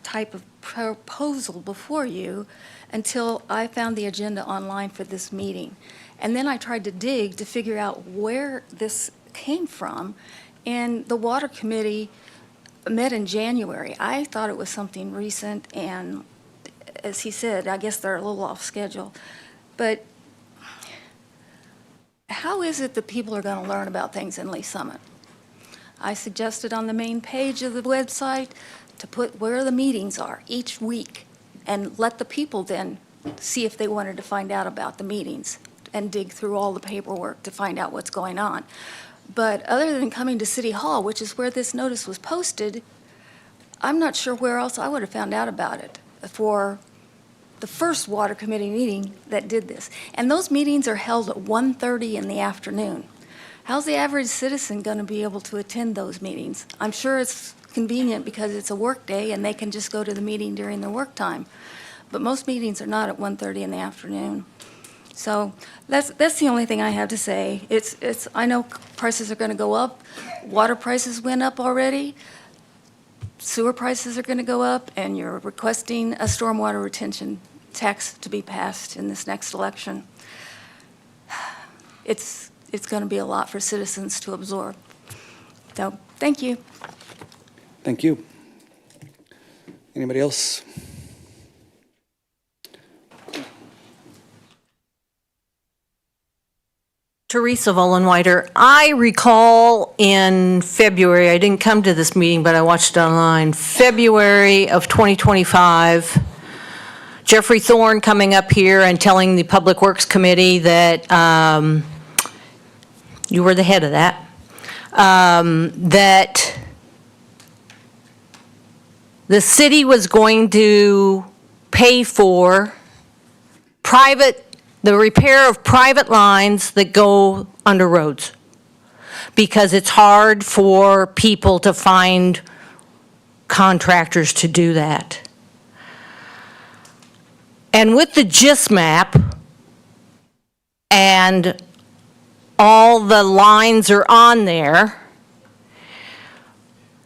type of proposal before you until I found the agenda online for this meeting. And then I tried to dig to figure out where this came from, and the Water Committee met in January. I thought it was something recent, and as he said, I guess they're a little off schedule. But how is it that people are going to learn about things in Lee Summit? I suggested on the main page of the website to put where the meetings are each week and let the people then see if they wanted to find out about the meetings and dig through all the paperwork to find out what's going on. But other than coming to City Hall, which is where this notice was posted, I'm not sure where else I would have found out about it for the first Water Committee meeting that did this. And those meetings are held at 1:30 in the afternoon. How's the average citizen going to be able to attend those meetings? I'm sure it's convenient because it's a work day and they can just go to the meeting during their work time. But most meetings are not at 1:30 in the afternoon. So that's the only thing I have to say. I know prices are going to go up. Water prices went up already. Sewer prices are going to go up, and you're requesting a stormwater retention tax to be passed in this next election. It's going to be a lot for citizens to absorb. So, thank you. Thank you. Anybody else? Teresa Vollenweider, I recall in February, I didn't come to this meeting, but I watched it online, February of 2025, Jeffrey Thorne coming up here and telling the Public Works Committee that, you were the head of that, that the city was going to pay for the repair of private lines that go under roads, because it's hard for people to find contractors to do that. And with the GIS map and all the lines are on there,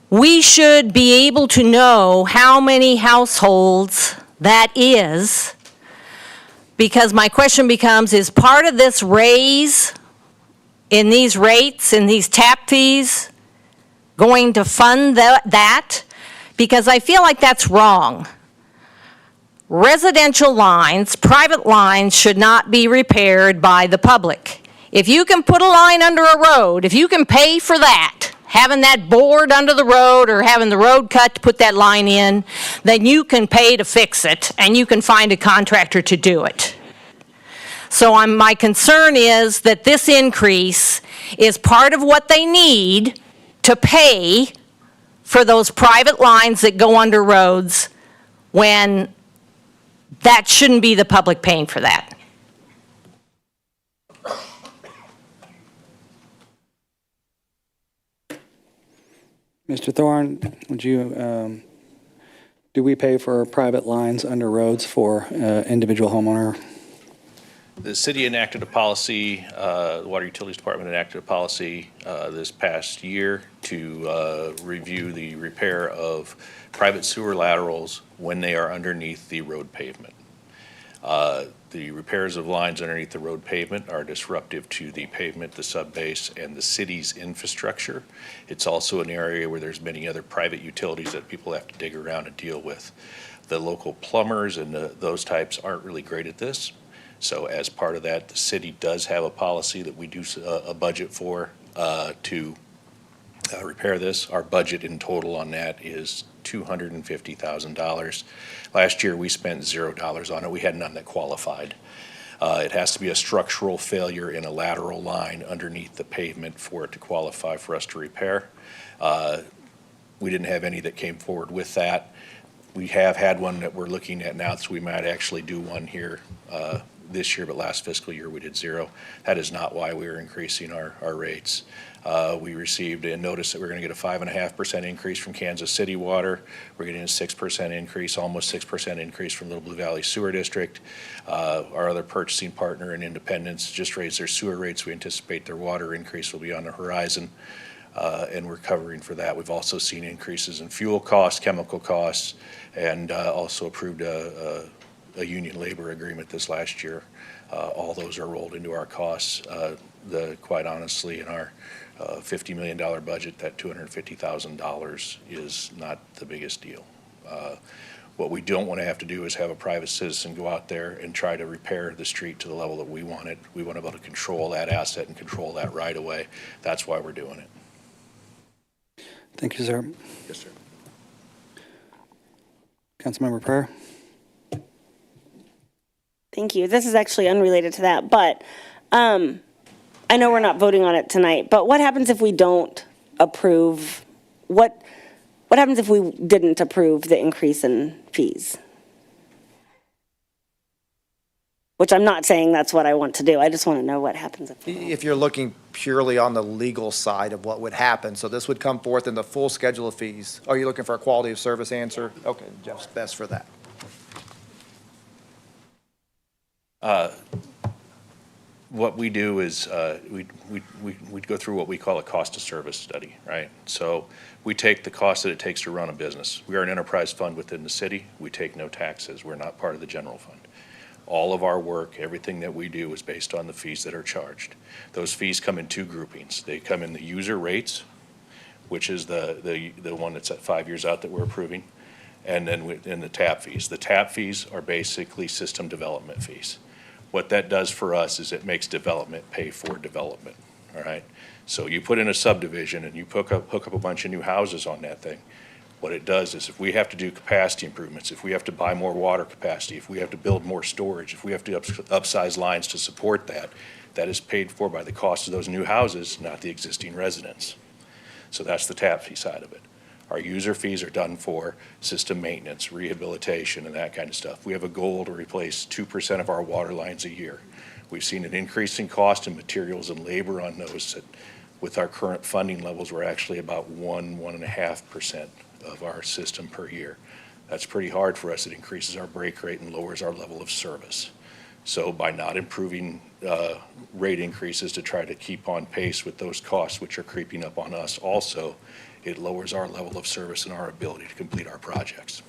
we should be able to know how many households that is. Because my question becomes, is part of this raise in these rates, in these tap fees, going to fund that? Because I feel like that's wrong. Residential lines, private lines, should not be repaired by the public. If you can put a line under a road, if you can pay for that, having that bored under the road or having the road cut to put that line in, then you can pay to fix it and you can find a contractor to do it. So my concern is that this increase is part of what they need to pay for those private lines that go under roads, when that shouldn't be the public paying for that. Mr. Thorne, would you, do we pay for private lines under roads for individual homeowner? The city enacted a policy, the Water Utilities Department enacted a policy this past year to review the repair of private sewer laterals when they are underneath the road pavement. The repairs of lines underneath the road pavement are disruptive to the pavement, the subbase, and the city's infrastructure. It's also an area where there's many other private utilities that people have to dig around and deal with. The local plumbers and those types aren't really great at this. So as part of that, the city does have a policy that we do a budget for to repair this. Our budget in total on that is $250,000. Last year, we spent $0 on it. We had none that qualified. It has to be a structural failure in a lateral line underneath the pavement for it to qualify for us to repair. We didn't have any that came forward with that. We have had one that we're looking at now, so we might actually do one here this year, but last fiscal year we did $0. That is not why we are increasing our rates. We received a notice that we're going to get a 5.5% increase from Kansas City Water. We're getting a 6% increase, almost 6% increase from Little Blue Valley Sewer District. Our other purchasing partner in Independence just raised their sewer rates. We anticipate their water increase will be on the horizon, and we're covering for that. We've also seen increases in fuel costs, chemical costs, and also approved a union labor agreement this last year. All those are rolled into our costs. Quite honestly, in our $50 million budget, that $250,000 is not the biggest deal. What we don't want to have to do is have a private citizen go out there and try to repair the street to the level that we want it. We want to be able to control that asset and control that right away. That's why we're doing it. Thank you, sir. Yes, sir. Councilmember Pryor? Thank you. This is actually unrelated to that, but I know we're not voting on it tonight, but what happens if we don't approve? What happens if we didn't approve the increase in fees? Which I'm not saying that's what I want to do. I just want to know what happens If you're looking purely on the legal side of what would happen, so this would come forth in the full schedule of fees. Are you looking for a quality of service answer? Okay, Jeff's best for that. What we do is we go through what we call a cost of service study, right? So we take the cost that it takes to run a business. We are an enterprise fund within the city. We take no taxes. We're not part of the general fund. All of our work, everything that we do is based on the fees that are charged. Those fees come in two groupings. They come in the user rates, which is the one that's at 5 years out that we're approving. and then in the tap fees. The tap fees are basically system development fees. What that does for us is it makes development pay for development, all right? So you put in a subdivision and you hook up a bunch of new houses on that thing. What it does is if we have to do capacity improvements, if we have to buy more water capacity, if we have to build more storage, if we have to upsize lines to support that, that is paid for by the cost of those new houses, not the existing residents. So that's the tap fee side of it. Our user fees are done for system maintenance, rehabilitation, and that kind of stuff. We have a goal to replace 2% of our water lines a year. We've seen an increase in cost in materials and labor on those. That with our current funding levels, we're actually about 1.5% of our system per year. That's pretty hard for us. It increases our break rate and lowers our level of service. So by not improving rate increases to try to keep on pace with those costs, which are creeping up on us also, it lowers our level of service and our ability to complete our projects.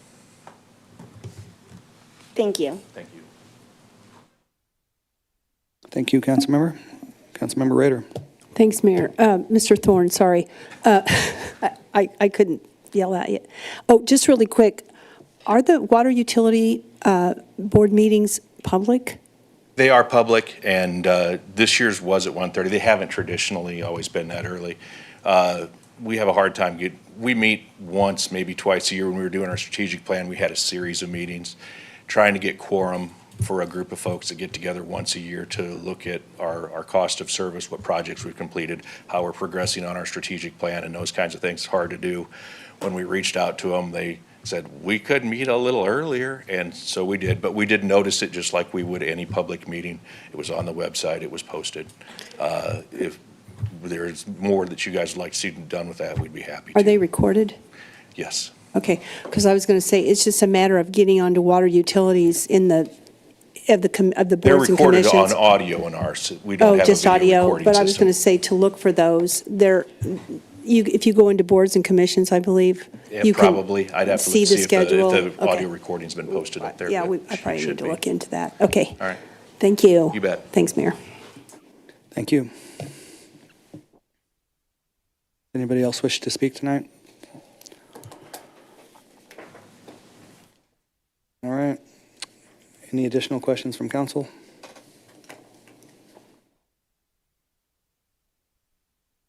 Thank you. Thank you. Thank you, Councilmember. Councilmember Rader. Thanks, Mayor. Mr. Thorne, sorry. I couldn't yell at you. Oh, just really quick, are the water utility board meetings public? They are public, and this year's was at 1:30. They haven't traditionally always been that early. We have a hard time we meet once, maybe twice a year. When we were doing our strategic plan, we had a series of meetings trying to get quorum for a group of folks to get together once a year to look at our cost of service, what projects we've completed, how we're progressing on our strategic plan, and those kinds of things. Hard to do. When we reached out to them, they said we could meet a little earlier, and so we did, but we did notice it just like we would any public meeting. It was on the website, it was posted. If there's more that you guys would like to see done with that, we'd be happy to. Are they recorded? Yes. Okay, because I was going to say, it's just a matter of getting onto water utilities in the They're boards and recorded commissions. on audio in ours. We don't have a Just video audio, recording but I was system. going to say to look for those. If you go into boards and commissions, I believe, Yeah, you can probably. I'd have to see look, the see schedule. if the Okay. audio recording's been posted up there. Yeah, but I probably should need to be. look into that. Okay. All right. Thank you. You bet. Thanks, Mayor. Thank you. Anybody else wish to speak tonight? All right. Any additional questions from council?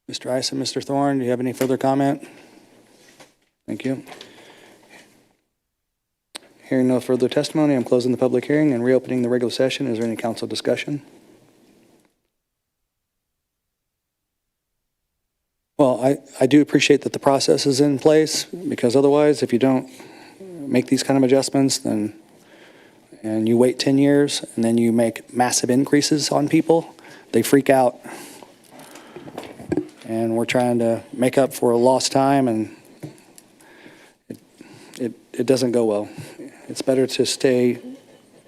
Mr. Ison, Mr. Thorne, do you have any further comment? Thank you. Hearing no further testimony, I'm closing the public hearing and reopening the regular session. Is there any council discussion? Well, I do appreciate that the process is in place, because otherwise, if you don't make these kind of adjustments, and you wait 10 years, and then you make massive increases on people, they freak out. And we're trying to make up for lost time, and it doesn't go well. It's better to stay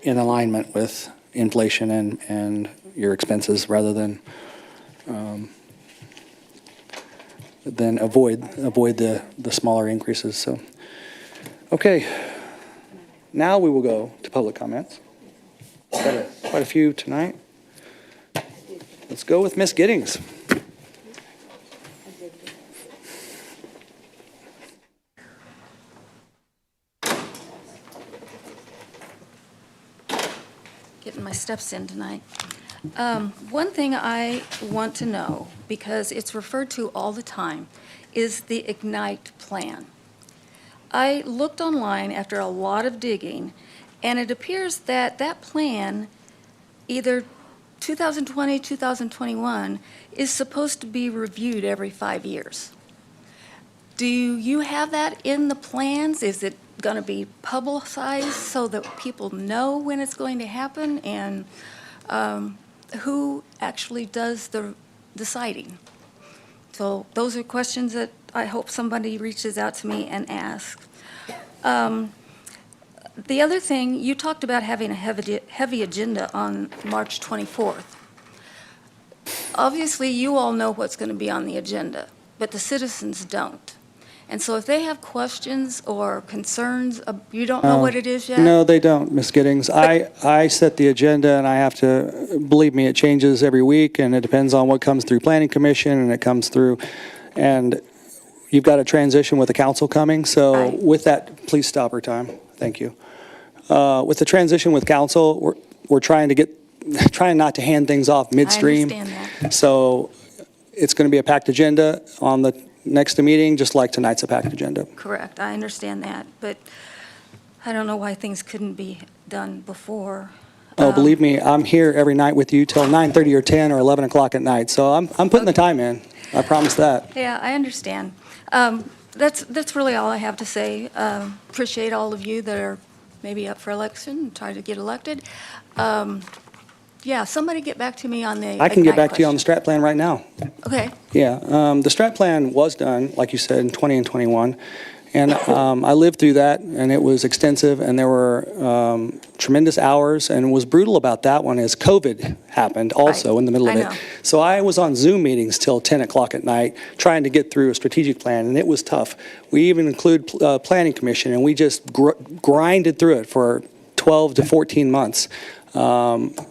in alignment with inflation and your expenses rather than avoid the smaller increases. So, okay, now we will go to public comments. Quite a few tonight. Let's go with Ms. Giddings. Getting my steps in tonight. One thing I want to know, because it's referred to all the time, is the IGNITE plan. I looked online after a lot of digging, and it appears that that plan, either 2020, 2021, is supposed to be reviewed every 5 years. Do you have that in the plans? Is it going to be publicized so that people know when it's going to happen, and who actually does the deciding? So those are questions that I hope somebody reaches out to me and asks. The other thing, you talked about having a heavy agenda on March 24th. Obviously, you all know what's going to be on the agenda, but the citizens don't. And so if they have questions or concerns, you don't know what it is yet? No, they don't, Ms. Giddings. I set the agenda, and I have to, believe me, it changes every week, and it depends on what comes through Planning Commission, and it comes through, and you've got a transition with the council coming, so Right. with that, please stop her time. Thank you. With the transition with council, we're trying not to hand things off midstream. I understand that. So it's going to be a packed agenda on the next meeting, just like tonight's a packed agenda. Correct, I understand that, but I don't know why things couldn't be done before. Oh, believe me, I'm here every night with you till 9:30 or 10 or 11 o'clock at night, so I'm putting the time in. I promise that. Yeah, I understand. That's really all I have to say. Appreciate all of you that are maybe up for election, try to get elected. Yeah, somebody get back to me on the I can get Ignite back to you on the question. strat plan right now. Okay, Yeah, the strat plan was done, like you said, in 20 and 21. And I lived through that, and it was extensive, and there were tremendous hours, and it was brutal about that one as COVID happened also Right. in the middle of I it. know. So I was on Zoom meetings till 10 o'clock at night trying to get through a strategic plan, and it was tough. We even include Planning Commission, and we just grinded through it for 12 to 14 months.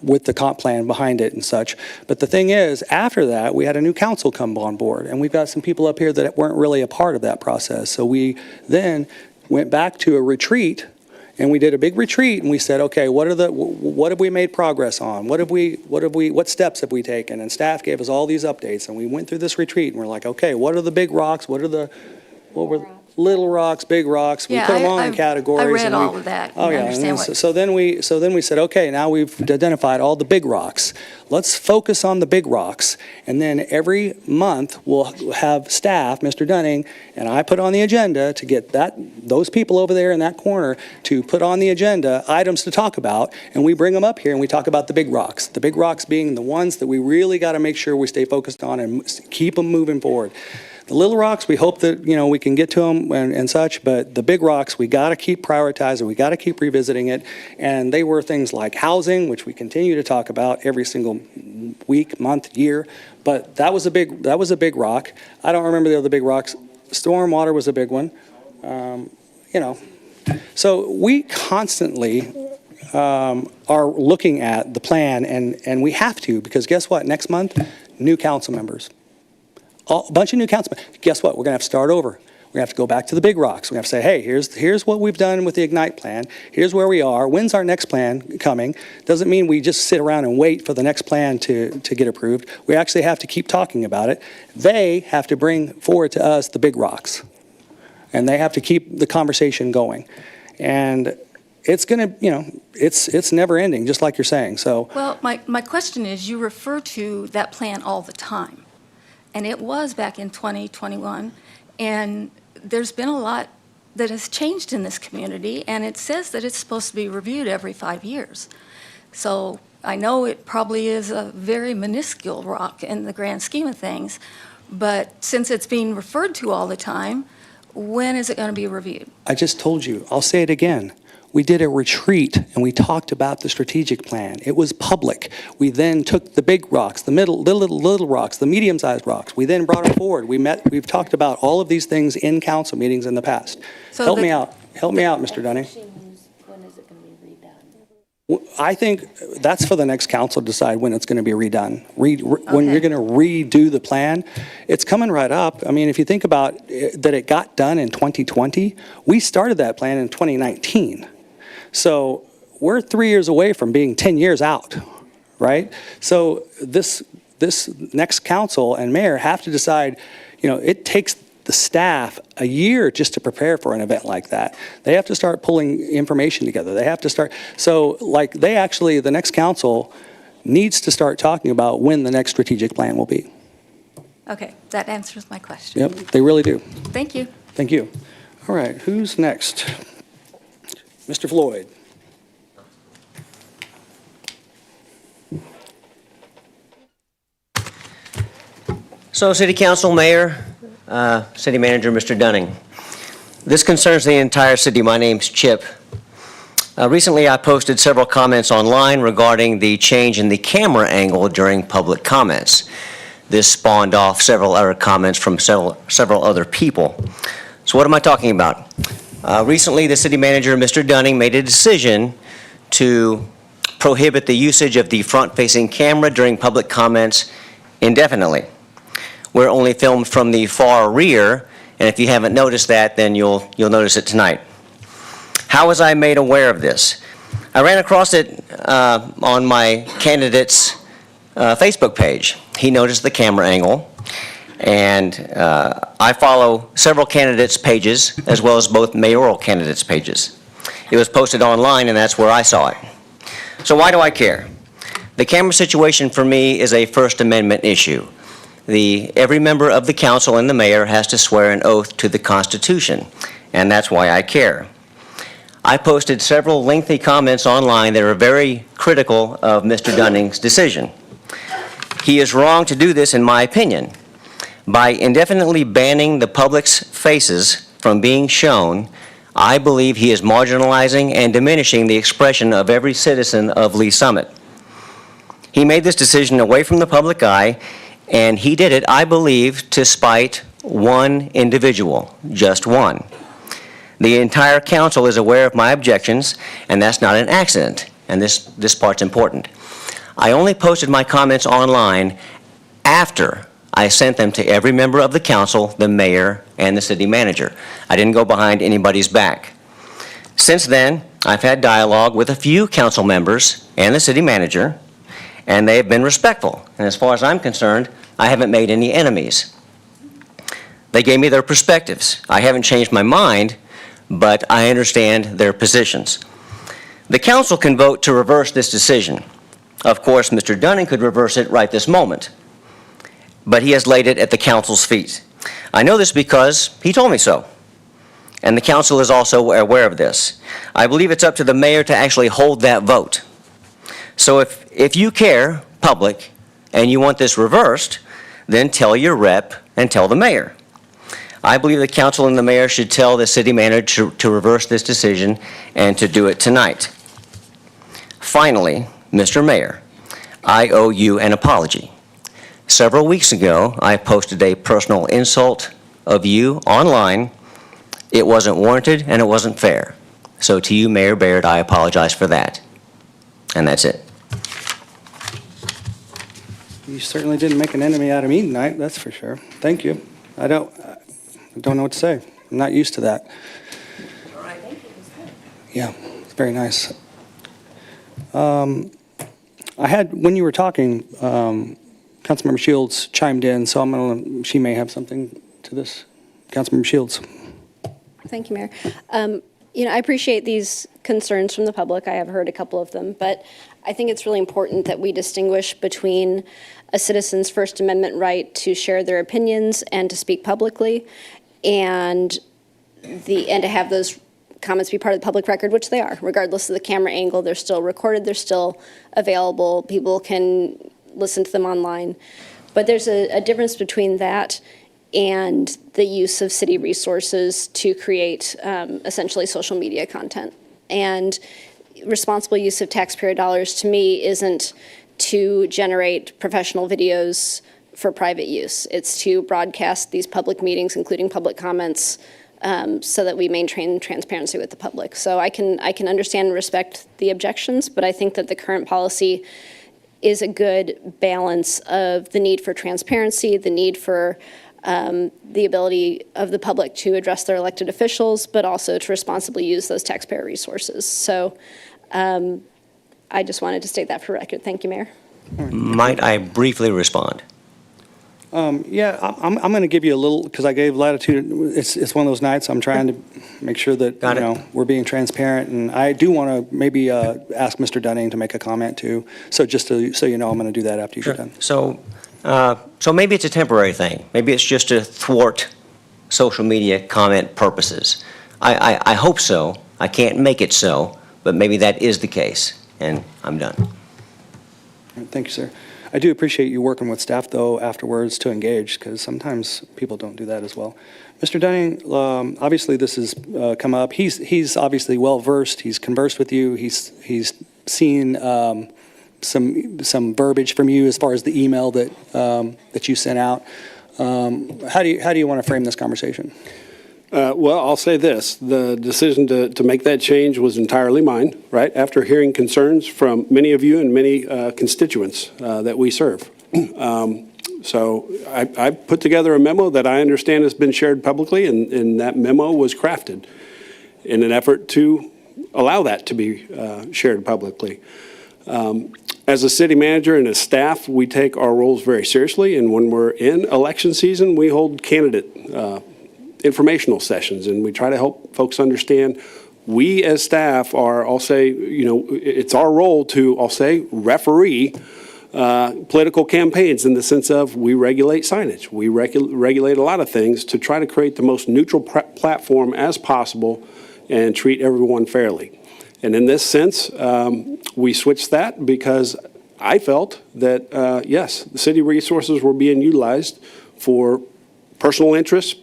With the comp plan behind it and such. But the thing is, after that, we had a new council come on board, and we've got some people up here that weren't really a part of that process. So we then went back to a retreat, and we did a big retreat, and we said, okay, what have we made progress on? What steps have we taken? And staff gave us all these updates, and we went through this retreat, and we're like, okay, what are the big rocks? What were little rocks, big rocks? We Yeah, put them all in I categories. read and all of that. Oh, I yeah. understand And what- so then we said, okay, now we've identified all the big rocks. Let's focus on the big rocks. And then every month, we'll have staff, Mr. Dunning, and I put on the agenda to get those people over there in that corner to put on the agenda items to talk about, and we bring them up here and we talk about the big rocks. The big rocks being the ones that we really got to make sure we stay focused on and keep them moving forward. The little rocks, we hope that, we can get to them and such, but the big rocks, we got to keep prioritizing, we got to keep revisiting it. And they were things like housing, which we continue to talk about every single week, month, year. But that was a big rock. I don't remember the other big rocks. Stormwater was a big one. So we constantly are looking at the plan, and we have to, because guess what? Next month, new council members. A bunch of new councilmen. Guess what? We're going to have to start over. We're going to have to go back to the big rocks. We're going to have to say, hey, here's what we've done with the Ignite plan. Here's where we are. When's our next plan coming? Doesn't mean we just sit around and wait for the next plan to get approved. We actually have to keep talking about it. They have to bring forward to us the big rocks. And they have to keep the conversation going. And it's going to, it's never ending, just like you're saying. So, Well, my question is, you refer to that plan all the time. And it was back in 2021, and there's been a lot that has changed in this community, and it says that it's supposed to be reviewed every 5 years. So I know it probably is a very minuscule rock in the grand scheme of things, but since it's being referred to all the time, when is it going to be reviewed? I just told you, I'll say it again. We did a retreat and we talked about the strategic plan. It was public. We then took the big rocks, the little rocks, the medium-sized rocks. We then brought them forward. We've talked about all of these things in council meetings in the past. So Help the- me out, Mr. Dunning. When is it going to be redone? I think that's for the next council to decide when it's going to be redone. When Okay. you're going to redo the plan, it's coming right up. I mean, if you think about that it got done in 2020, we started that plan in 2019. So we're 3 years away from being 10 years out, right? So this next council and mayor have to decide, it takes the staff a year just to prepare for an event like that. They have to start pulling information together. They have to start, the next council needs to start talking about when the next strategic plan will be. Okay, that answers my question. Yep, they really do. Thank you. Thank you. All right, who's next? Mr. Floyd. So, City Council, Mayor, City Manager, Mr. Dunning. This concerns the entire city. My name's Chip. Recently, I posted several comments online regarding the change in the camera angle during public comments. This spawned off several other comments from several other people. So what am I talking about? Recently, the city manager, Mr. Dunning, made a decision to prohibit the usage of the front-facing camera during public comments indefinitely. We're only filmed from the far rear, And if you haven't noticed that, then you'll notice it tonight. How was I made aware of this? I ran across it on my candidate's Facebook page. He noticed the camera angle, and I follow several candidates' pages as well as both mayoral candidates' pages. It was posted online, and that's where I saw it. So why do I care? The camera situation for me is a First Amendment issue. Every member of the council and the mayor has to swear an oath to the Constitution, and that's why I care. I posted several lengthy comments online that are very critical of Mr. Dunning's decision. He is wrong to do this, in my opinion. By indefinitely banning the public's faces from being shown, I believe he is marginalizing and diminishing the expression of every citizen of Lee Summit. He made this decision away from the public eye, and he did it, I believe, to spite one individual, just one. The entire council is aware of my objections, and that's not an accident, and this part's important. I only posted my comments online after I sent them to every member of the council, the mayor, and the city manager. I didn't go behind anybody's back. Since then, I've had dialogue with a few council members and the city manager, and they have been respectful. And as far as I'm concerned, I haven't made any enemies. They gave me their perspectives. I haven't changed my mind, but I understand their positions. The council can vote to reverse this decision. Of course, Mr. Dunning could reverse it right this moment, but he has laid it at the council's feet. I know this because he told me so, and the council is also aware of this. I believe it's up to the mayor to actually hold that vote. So if you care, public, and you want this reversed, then tell your rep and tell the mayor. I believe the council and the mayor should tell the city manager to reverse this decision and to do it tonight. Finally, Mr. Mayor, I owe you an apology. Several weeks ago, I posted a personal insult of you online. It wasn't warranted and it wasn't fair. So to you, Mayor Baird, I apologize for that. And that's it. You certainly didn't make an enemy out of me tonight, that's for sure. Thank you. I don't know what to say. I'm not used to that. All right. Yeah, it's very nice. I had, when you were talking, Councilmember Shields chimed in, so she may have something to this. Councilmember Shields. Thank you, Mayor. I appreciate these concerns from the public. I have heard a couple of them, but I think it's really important that we distinguish between a citizen's First Amendment right to share their opinions and to speak publicly, and to have those comments be part of the public record, which they are. Regardless of the camera angle, they're still recorded, they're still available, people can listen to them online. But there's a difference between that and the use of city resources to create essentially social media content. And responsible use of taxpayer dollars, to me, isn't to generate professional videos for private use. It's to broadcast these public meetings, including public comments, so that we maintain transparency with the public. So I can understand and respect the objections, but I think that the current policy is a good balance of the need for transparency, the need for the ability of the public to address their elected officials, but also to responsibly use those taxpayer resources. So I just wanted to state that for record. Thank you, Mayor. Might I briefly respond? Yeah, I'm going to give you a little, because I gave latitude. It's one of those nights I'm trying to make sure that, we're being transparent. And I do want to maybe ask Mr. Dunning to make a comment too. So just so you know, I'm going to do that after you get done. So maybe it's a temporary thing. Maybe it's just to thwart social media comment purposes. I hope so. I can't make it so, but maybe that is the case. And I'm done. Thank you, sir. I do appreciate you working with staff, though, afterwards to engage, because sometimes people don't do that as well. Mr. Dunning, obviously this has come up. He's obviously well-versed. He's conversed with you. He's seen some verbiage from you as far as the email that you sent out. How do you want to frame this conversation? Well, I'll say this. The decision to make that change was entirely mine, right, after hearing concerns from many of you and many constituents that we serve. So I put together a memo that I understand has been shared publicly, and that memo was crafted in an effort to allow that to be shared publicly. As a city manager and as staff, we take our roles very seriously, and when we're in election season, we hold candidate informational sessions, and we try to help folks understand we as staff are, I'll say, it's our role to, I'll say, referee political campaigns in the sense of we regulate signage. We regulate a lot of things to try to create the most neutral platform as possible and treat everyone fairly. And in this sense, we switched that because I felt that, yes, the city resources were being utilized for personal interests,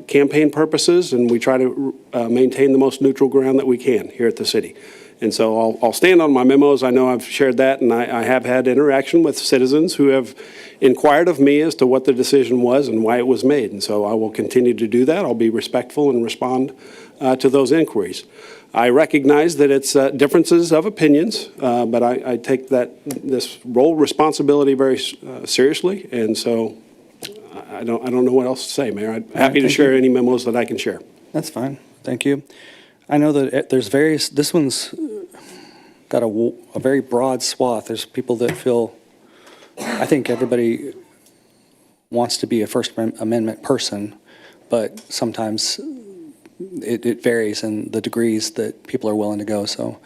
campaign purposes, and we try to maintain the most neutral ground that we can here at the city. And so I'll stand on my memos. I know I've shared that, and I have had interaction with citizens who have inquired of me as to what the decision was and why it was made. And so I will continue to do that. I'll be respectful and respond to those inquiries. I recognize that it's differences of opinions, but I take this role responsibility very seriously, and so I don't know what else to say, Mayor. I'm happy to share any memos that I can share. That's fine. Thank you. I know that there's various, this one's got a very broad swath. There's people that feel, I think everybody wants to be a First Amendment person, but sometimes it varies in the degrees that people are willing to go, so.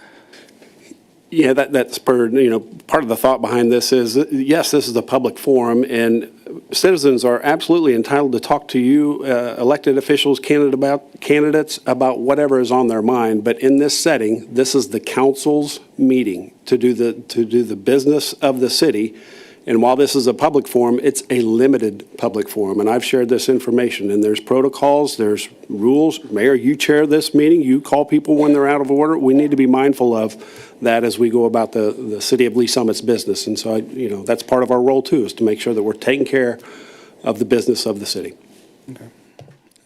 Yeah, that's part of the thought behind this is, yes, this is a public forum, and citizens are absolutely entitled to talk to you, elected officials, candidates about whatever is on their mind. But in this setting, this is the council's meeting to do the business of the city. And while this is a public forum, it's a limited public forum. And I've shared this information, and there's protocols, there's rules. Mayor, you chair this meeting. You call people when they're out of order. We need to be mindful of that as we go about the city of Lee Summit's business. And so, that's part of our role, too, is to make sure that we're taking care of the business of the city. Okay.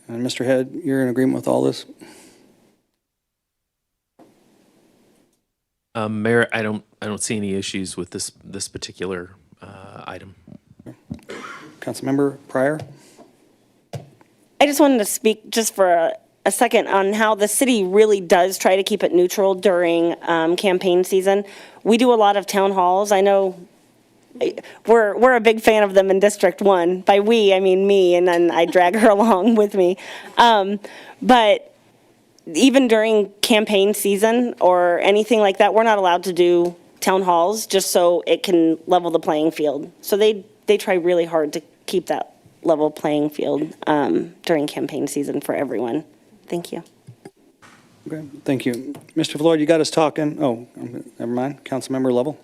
And Mr. Head, you're in agreement with all this? Mayor, I don't see any issues with this particular item. Councilmember Pryor? I just wanted to speak just for a second on how the city really does try to keep it neutral during campaign season. We do a lot of town halls. I know we're a big fan of them in District 1. By we, I mean me, and then I drag her along with me. But even during campaign season or anything like that, we're not allowed to do town halls just so it can level the playing field. So they try really hard to keep that level playing field during campaign season for everyone. Thank you. Okay, thank you. Mr. Floyd, you got us talking. Oh, never mind. Councilmember Lovell?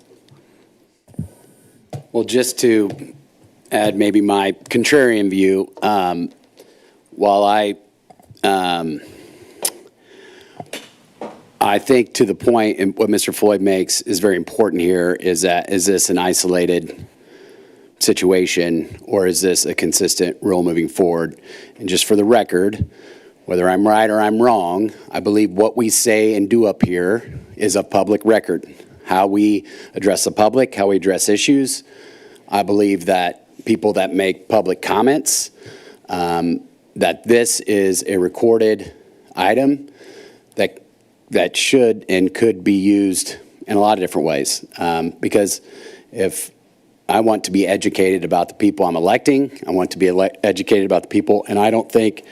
Well, just to add maybe my contrarian view, while I think to the point, and what Mr. Floyd makes is very important here, is this an isolated situation, or is this a consistent rule moving forward? And just for the record, whether I'm right or I'm wrong, I believe what we say and do up here is a public record. How we address the public, how we address issues. I believe that people that make public comments, that this is a recorded item that should and could be used in a lot of different ways. Because if I want to be educated about the people I'm electing, I want to be educated about the people, and I don't think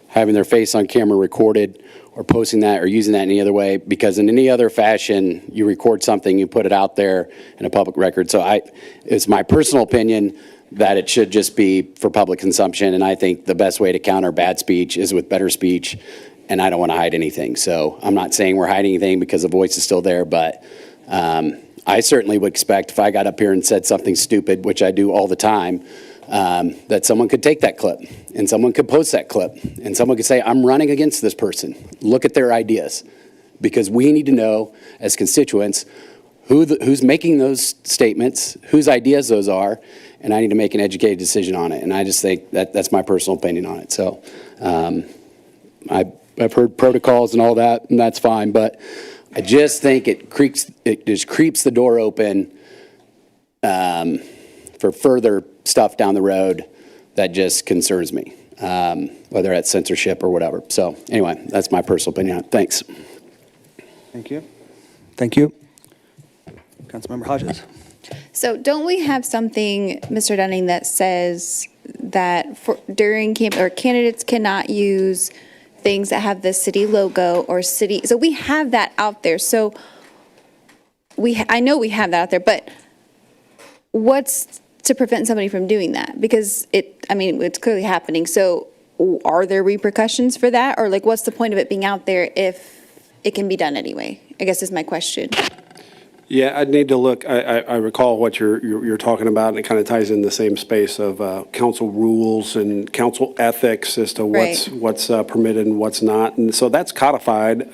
having their face on camera recorded or posting that or using that in any other way, because in any other fashion, you record something, you put it out there in a public record. So it's my personal opinion that it should just be for public consumption, and I think the best way to counter bad speech is with better speech, and I don't want to hide anything. So I'm not saying we're hiding anything because the voice is still there, but I certainly would expect if I got up here and said something stupid, which I do all the time, that someone could take that clip and someone could post that clip and someone could say, I'm running against this person. Look at their ideas. Because we need to know as constituents who's making those statements, whose ideas those are, and I need to make an educated decision on it. And I just think that's my personal opinion on it. So I've heard protocols and all that, and that's fine, but I just think it just creeps the door open for for further stuff down the road that just concerns me, whether it's censorship or whatever. So anyway, that's my personal opinion. Thanks. Thank you. Thank you. Councilmember Hodges. So don't we have something, Mr. Dunning, that says that during candidates cannot use things that have the city logo or city, so we have that out there. So I know we have that out there, but what's to prevent somebody from doing that? Because it's clearly happening. So are there repercussions for that? Or like, what's the point of it being out there if it can be done anyway? I guess is my question. Yeah, I'd need to look. I recall what you're talking about, and it kind of ties in the same space of council rules and council ethics as to what's permitted and what's not. And so that's codified.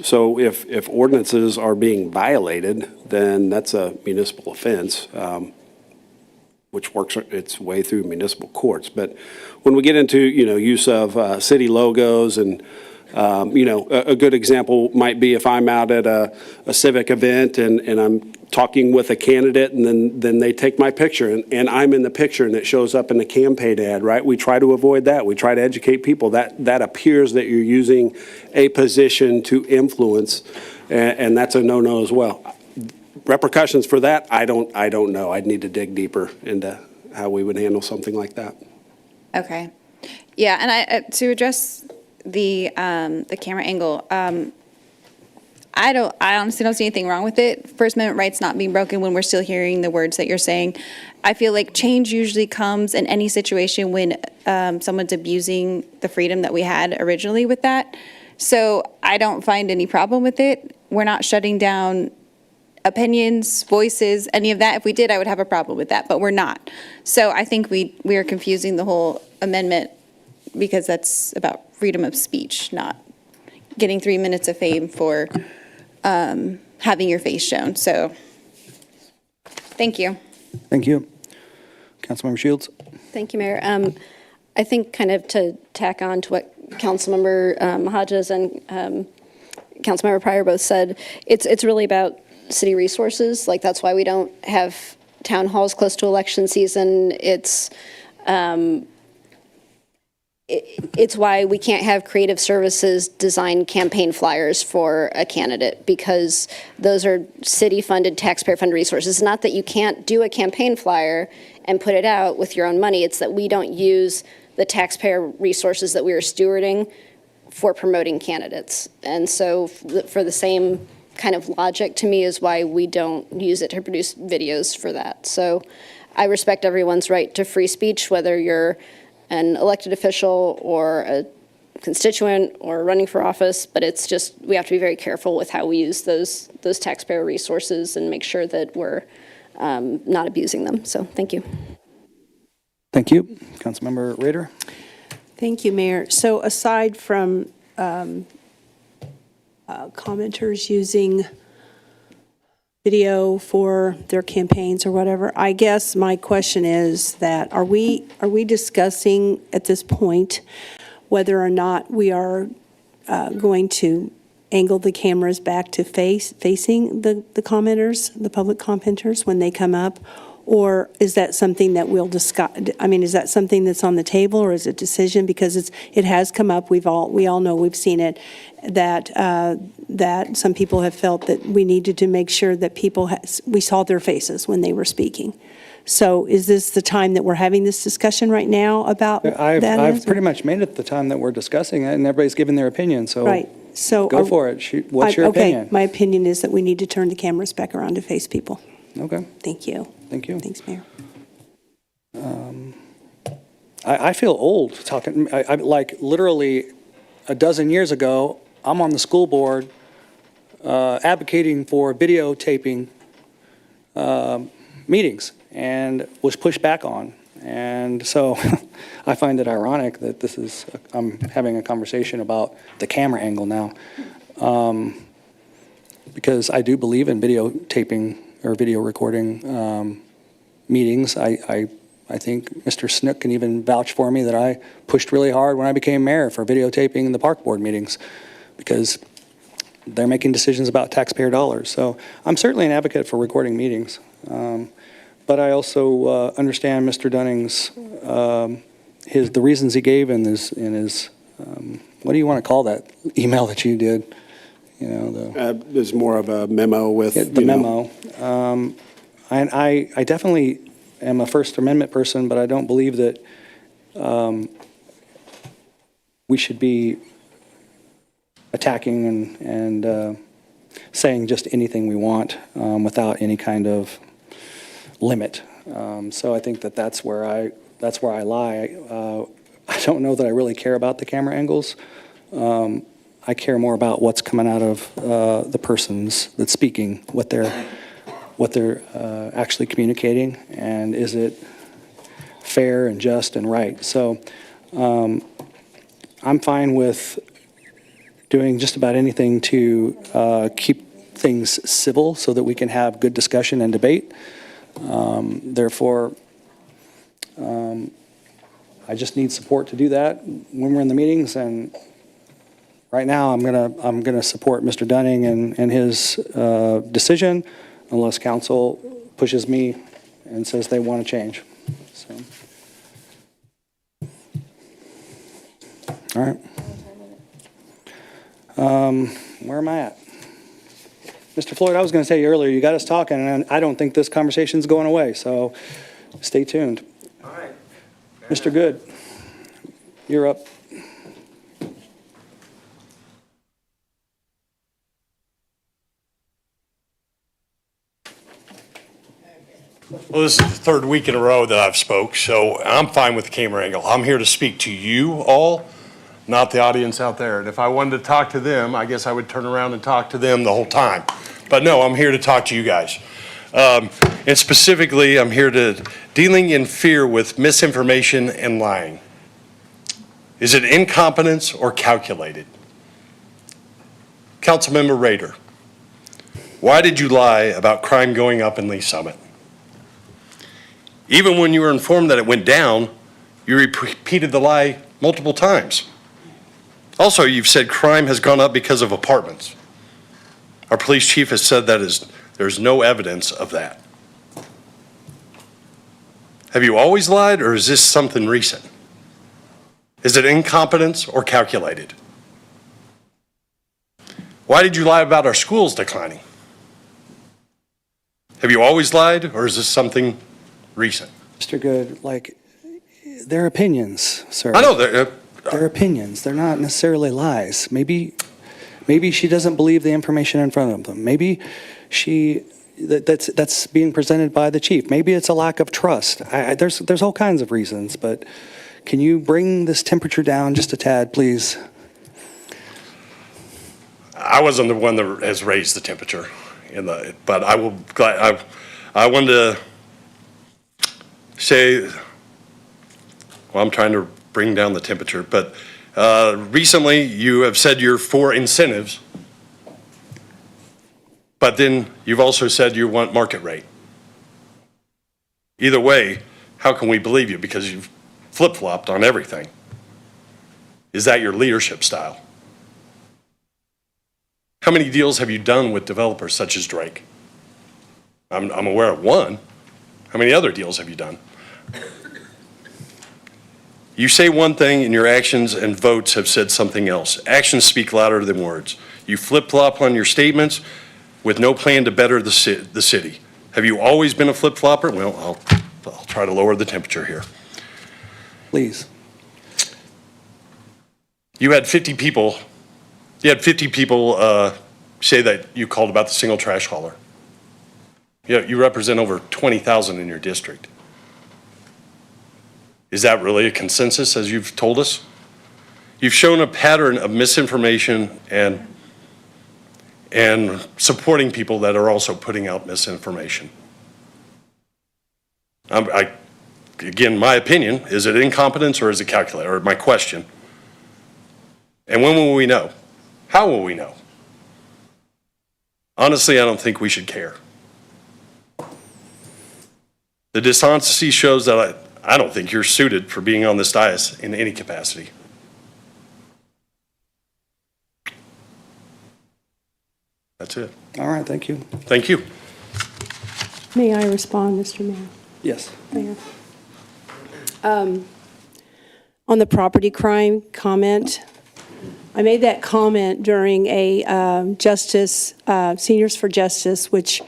So if ordinances are being violated, then that's a municipal offense, which works its way through municipal courts. But when we get into, use of city logos and a good example might be if I'm out at a civic event and I'm talking with a candidate and then they take my picture and I'm in the picture and it shows up in the campaign ad, right? We try to avoid that. We try to educate people that appears that you're using a position to influence, and that's a no-no as well. Repercussions for that, I don't know. I'd need to dig deeper into how we would handle something like that. Okay. Yeah, and to address the camera angle, I honestly don't see anything wrong with it. First Amendment rights not being broken when we're still hearing the words that you're saying. I feel like change usually comes in any situation when someone's abusing the freedom that we had originally with that. So I don't find any problem with it. We're not shutting down opinions, voices, any of that. If we did, I would have a problem with that, but we're not. So I think we are confusing the whole amendment because that's about freedom of speech, not getting 3 minutes of fame for having your face shown. So, thank you. Thank you. Councilmember Shields. Thank you, Mayor. I think kind of to tack on to what Councilmember Hodges and Councilmember Pryor both said, it's really about city resources. Like, that's why we don't have town halls close to election season. It's why we can't have creative services design campaign flyers for a candidate, because those are city-funded, taxpayer-funded resources. It's not that you can't do a campaign flyer and put it out with your own money. It's that we don't use the taxpayer resources that we are stewarding for promoting candidates. And so for the same kind of logic, to me, is why we don't use it to produce videos for that. So I respect everyone's right to free speech, whether you're an elected official or a constituent or running for office, but it's just, we have to be very careful with how we use those taxpayer resources and make sure that we're not abusing them. So thank you. Thank you. Councilmember Rader. Thank you, Mayor. So aside from commenters using video for their campaigns or whatever, I guess my question is that are we discussing at this point whether or not we are going to angle the cameras back to facing the commenters, the public commenters when they come up? Or is that something that we'll discuss? I mean, is that something that's on the table, or is it a decision? Because it has come up. We all know, we've seen it, that some people have felt that we needed to make sure that we saw their faces when they were speaking. So is this the time that we're having this discussion right now about that? I've pretty much made it the time that we're discussing it, and everybody's given their opinion. So right. So go for it. Shoot. What's your opinion? Okay, my opinion is that we need to turn the cameras back around to face people. Okay. Thank you. Thank you. Thanks, Mayor. I feel old talking. I like literally a dozen years ago, I'm on the school board advocating for videotaping meetings and was pushed back on. And so I find it ironic that I'm having a conversation about the camera angle now, because I do believe in videotaping or video recording meetings. I think Mr. Snook can even vouch for me that I pushed really hard when I became mayor for videotaping the park board meetings, because they're making decisions about taxpayer dollars. So I'm certainly an advocate for recording meetings. but I also understand Mr. Dunning's, the reasons he gave in his, what do you want to call that email that you did? You know, There's more of a memo with, the memo. And I definitely am a First Amendment person, but I don't believe that we should be attacking and saying just anything we want without any kind of limit. So I think that that's where I lie. I don't know that I really care about the camera angles. I care more about what's coming out of the persons that's speaking, what they're actually communicating, and is it fair and just and right. So I'm fine with doing just about anything to keep things civil so that we can have good discussion and debate. Therefore, I just need support to do that when we're in the meetings, and right now I'm gonna support Mr. Dunning and his decision unless council pushes me and says they want to change. So, all right. Where am I at? Mr. Floyd, I was going to tell you earlier, you got us talking, and I don't think this conversation's going away, so stay tuned. All right. Mr. Good, you're up. Well, this is the third week in a row that I've spoke, so I'm fine with the camera angle. I'm here to speak to you all, not the audience out there. And if I wanted to talk to them, I guess I would turn around and talk to them the whole time. But no, I'm here to talk to you guys. And specifically, I'm here to dealing in fear with misinformation and lying. Is it incompetence or calculated? Councilmember Rader, why did you lie about crime going up in Lee Summit? Even when you were informed that it went down, you repeated the lie multiple times. Also, you've said crime has gone up because of apartments. Our police chief has said there's no evidence of that. Have you always lied, or is this something recent? Is it incompetence or calculated? Why did you lie about our schools declining? Have you always lied, or is this something recent? Mr. Good, they're opinions, sir. I know they're opinions. They're not necessarily lies. Maybe she doesn't believe the information in front of them. Maybe that's being presented by the chief. Maybe it's a lack of trust. There's all kinds of reasons, but can you bring this temperature down just a tad, please? I wasn't the one that has raised the temperature, but I wanted to say, well, I'm trying to bring down the temperature, but recently you have said you're for incentives, but then you've also said you want market rate. Either way, how can we believe you? Because you've flip-flopped on everything. Is that your leadership style? How many deals have you done with developers such as Drake? I'm aware of one. How many other deals have you done? You say one thing and your actions and votes have said something else. Actions speak louder than words. You flip-flop on your statements with no plan to better the city. Have you always been a flip-flopper? Well, I'll try to lower the temperature here. Please. You had 50 people say that you called about the single trash hauler. You represent over 20,000 in your district. Is that really a consensus, as you've told us? You've shown a pattern of misinformation and supporting people that are also putting out misinformation. Again, my opinion, is it incompetence or is it calculated? Or my question. And when will we know? How will we know? Honestly, I don't think we should care. The dishonesty shows that I don't think you're suited for being on this dais in any capacity. That's it. All right, thank you. Thank you. May I respond, Mr. Mayor? Yes. Mayor. On the property crime comment, I made that comment during a Seniors for Justice, which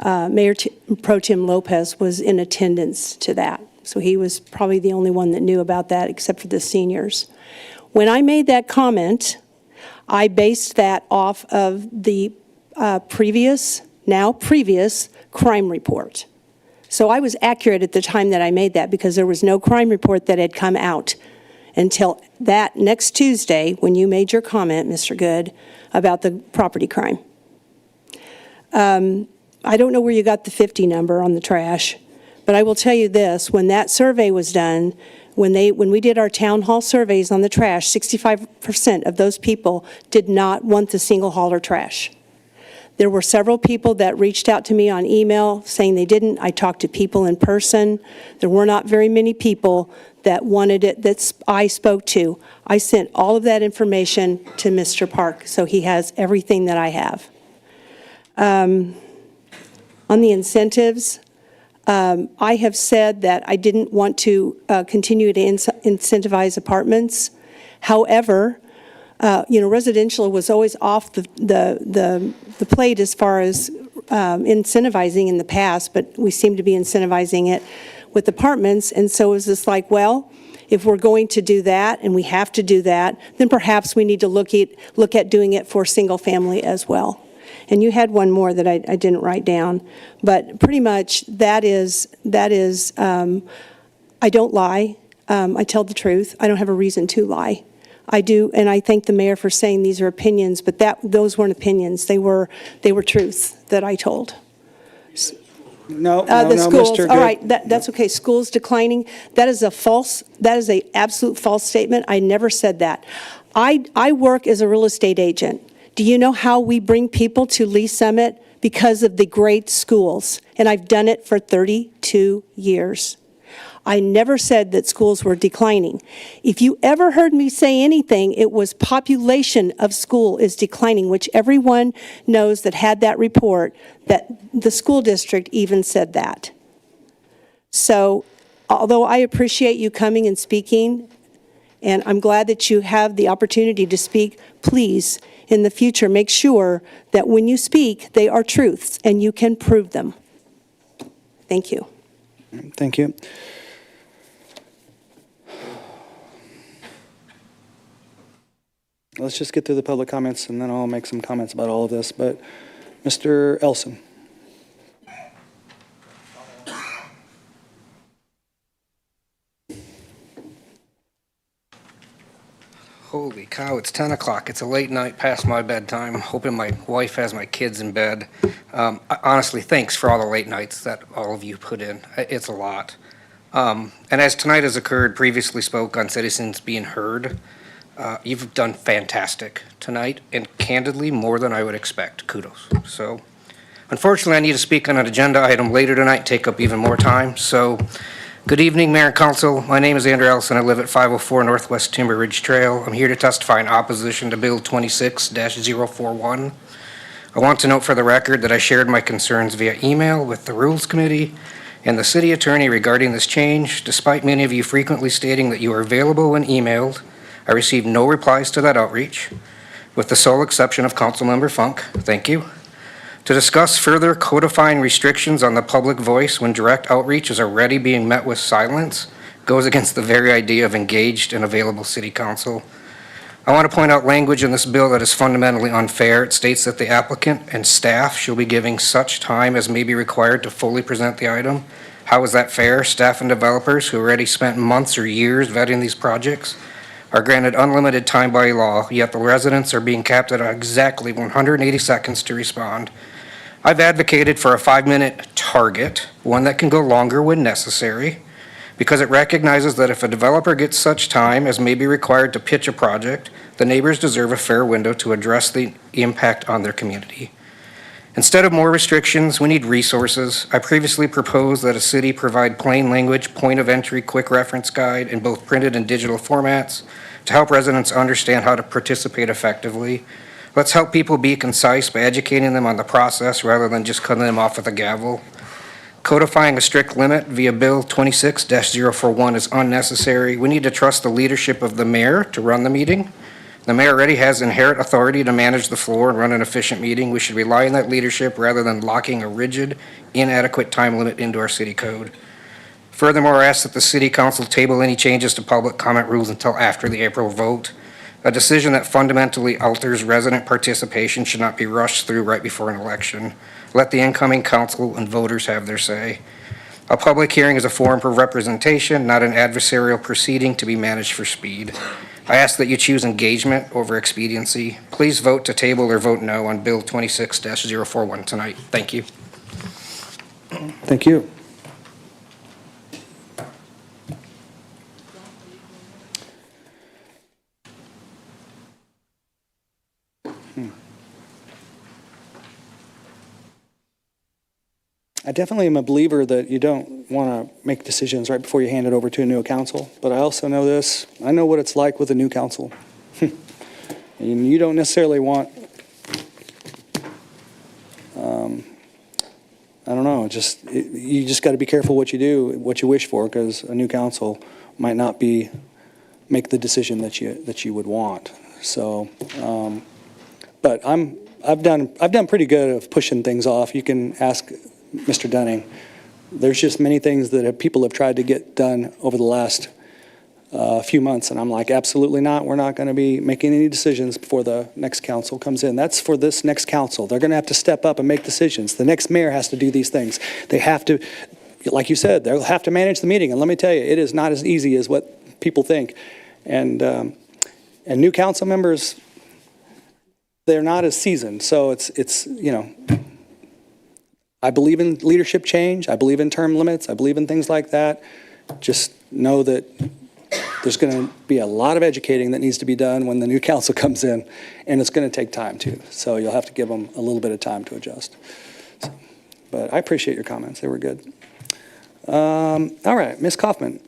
Mayor Pro Tem Lopez was in attendance to that. So he was probably the only one that knew about that except for the seniors. When I made that comment, I based that off of the previous crime report. So I was accurate at the time that I made that because there was no crime report that had come out until that next Tuesday when you made your comment, Mr. Good, about the property crime. I don't know where you got the 50 number on the trash, but I will tell you this, when that survey was done, when we did our town hall surveys on the trash, 65% of those people did not want the single hauler trash. There were several people that reached out to me on email saying they didn't. I talked to people in person. There were not very many people that wanted it that I spoke to. I sent all of that information to Mr. Park, so he has everything that I have. On the incentives, I have said that I didn't want to continue to incentivize apartments. However, residential was always off the plate as far as incentivizing in the past, but we seem to be incentivizing it with apartments. And so it was just like, well, if we're going to do that and we have to do that, then perhaps we need to look at doing it for single family as well. And you had one more that I didn't write down, but pretty much that is I don't lie. I tell the truth. I don't have a reason to lie. I do, and I thank the mayor for saying these are opinions, but those weren't opinions. They were truths that I told. No, The schools, Mr. Good. all right, that's okay. Schools declining, that is a absolute false statement. I never said that. I work as a real estate agent. Do you know how we bring people to Lee Summit? Because of the great schools, and I've done it for 32 years. I never said that schools were declining. If you ever heard me say anything, it was population of school is declining, which everyone knows that had that report, that the school district even said that. So, although I appreciate you coming and speaking, and I'm glad that you have the opportunity to speak, please, in the future, make sure that when you speak, they are truths, and you can prove them. Thank you. Thank you. Let's just get through the public comments, and then I'll make some comments about all of this. But Mr. Elson. Holy cow, it's 10 o'clock. It's a late night past my bedtime. I'm hoping my wife has my kids in bed. Honestly, thanks for all the late nights that all of you put in. It's a lot. And as tonight has occurred, previously spoke on citizens being heard. You've done fantastic tonight, and candidly, more than I would expect. Kudos. So, unfortunately, I need to speak on an agenda item later tonight, take up even more time. So, good evening, Mayor and Council. My name is Andrew Ellison. I live at 504 Northwest Timber Ridge Trail. I'm here to testify in opposition to Bill 26-041. I want to note for the record that I shared my concerns via email with the Rules Committee and the City Attorney regarding this change. Despite many of you frequently stating that you are available when emailed, I received no replies to that outreach, with the sole exception of Councilmember Funk. Thank you. To discuss further codifying restrictions on the public voice when direct outreach is already being met with silence goes against the very idea of engaged and available City Council. I want to point out language in this bill that is fundamentally unfair. It states that the applicant and staff shall be giving such time as may be required to fully present the item. How is that fair? Staff and developers who already spent months or years vetting these projects are granted unlimited time by law, yet the residents are being capped at exactly 180 seconds to respond. I've advocated for a 5-minute target, one that can go longer when necessary, because it recognizes that if a developer gets such time as may be required to pitch a project, the neighbors deserve a fair window to address the impact on their community. Instead of more restrictions, we need resources. I previously proposed that a city provide plain language, point of entry, quick reference guide in both printed and digital formats to help residents understand how to participate effectively. Let's help people be concise by educating them on the process rather than just cutting them off with a gavel. Codifying a strict limit via Bill 26-041 is unnecessary. We need to trust the leadership of the mayor to run the meeting. The mayor already has inherent authority to manage the floor and run an efficient meeting. We should rely on that leadership rather than locking a rigid, inadequate time limit into our city code. Furthermore, I ask that the city council table any changes to public comment rules until after the April vote. A decision that fundamentally alters resident participation should not be rushed through right before an election. Let the incoming council and voters have their say. A public hearing is a forum for representation, not an adversarial proceeding to be managed for speed. I ask that you choose engagement over expediency. Please vote to table or vote no on Bill 26-041 tonight. Thank you. Thank you. I definitely am a believer that you don't want to make decisions right before you hand it over to a new council, but I also know this. I know what it's like with a new council. And you don't necessarily want, I don't know, you just got to be careful what you do, what you wish for, because a new council might not make the decision that you would want. So, but I've done pretty good of pushing things off. You can ask Mr. Dunning. There's just many things that people have tried to get done over the last few months, and I'm like, absolutely not. We're not going to be making any decisions before the next council comes in. That's for this next council. They're going to have to step up and make decisions. The next mayor has to do these things. They have to, like you said, they'll have to manage the meeting, and let me tell you, it is not as easy as what people think. And new council members, they're not as seasoned, so it's you know, I believe in leadership change. I believe in term limits. I believe in things like that. Just know that there's going to be a lot of educating that needs to be done when the new council comes in, and it's going to take time too. So you'll have to give them a little bit of time to adjust. So, but I appreciate your comments. They were good. All right, Ms. Kaufman.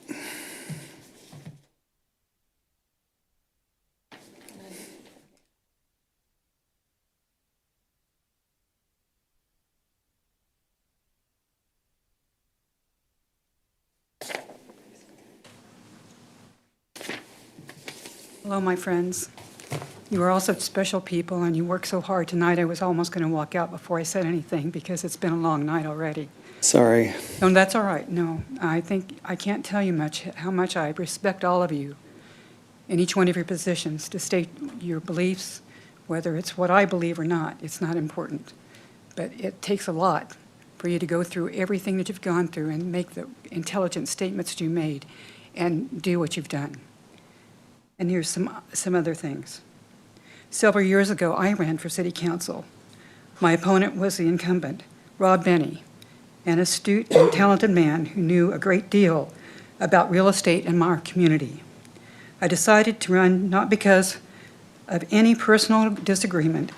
Hello, my friends. You are all such special people, and you work so hard tonight. I was almost going to walk out before I said anything because it's been a long night already. Sorry. No, that's all right. No, I think I can't tell you how much I respect all of you in each one of your positions to state your beliefs, whether it's what I believe or not. It's not important. But it takes a lot for you to go through everything that you've gone through and make the intelligent statements you made and do what you've done. And here's some other things. Several years ago, I ran for city council. My opponent was the incumbent, Rob Benny, an astute and talented man who knew a great deal about real estate in our community. I decided to run not because of any personal disagreement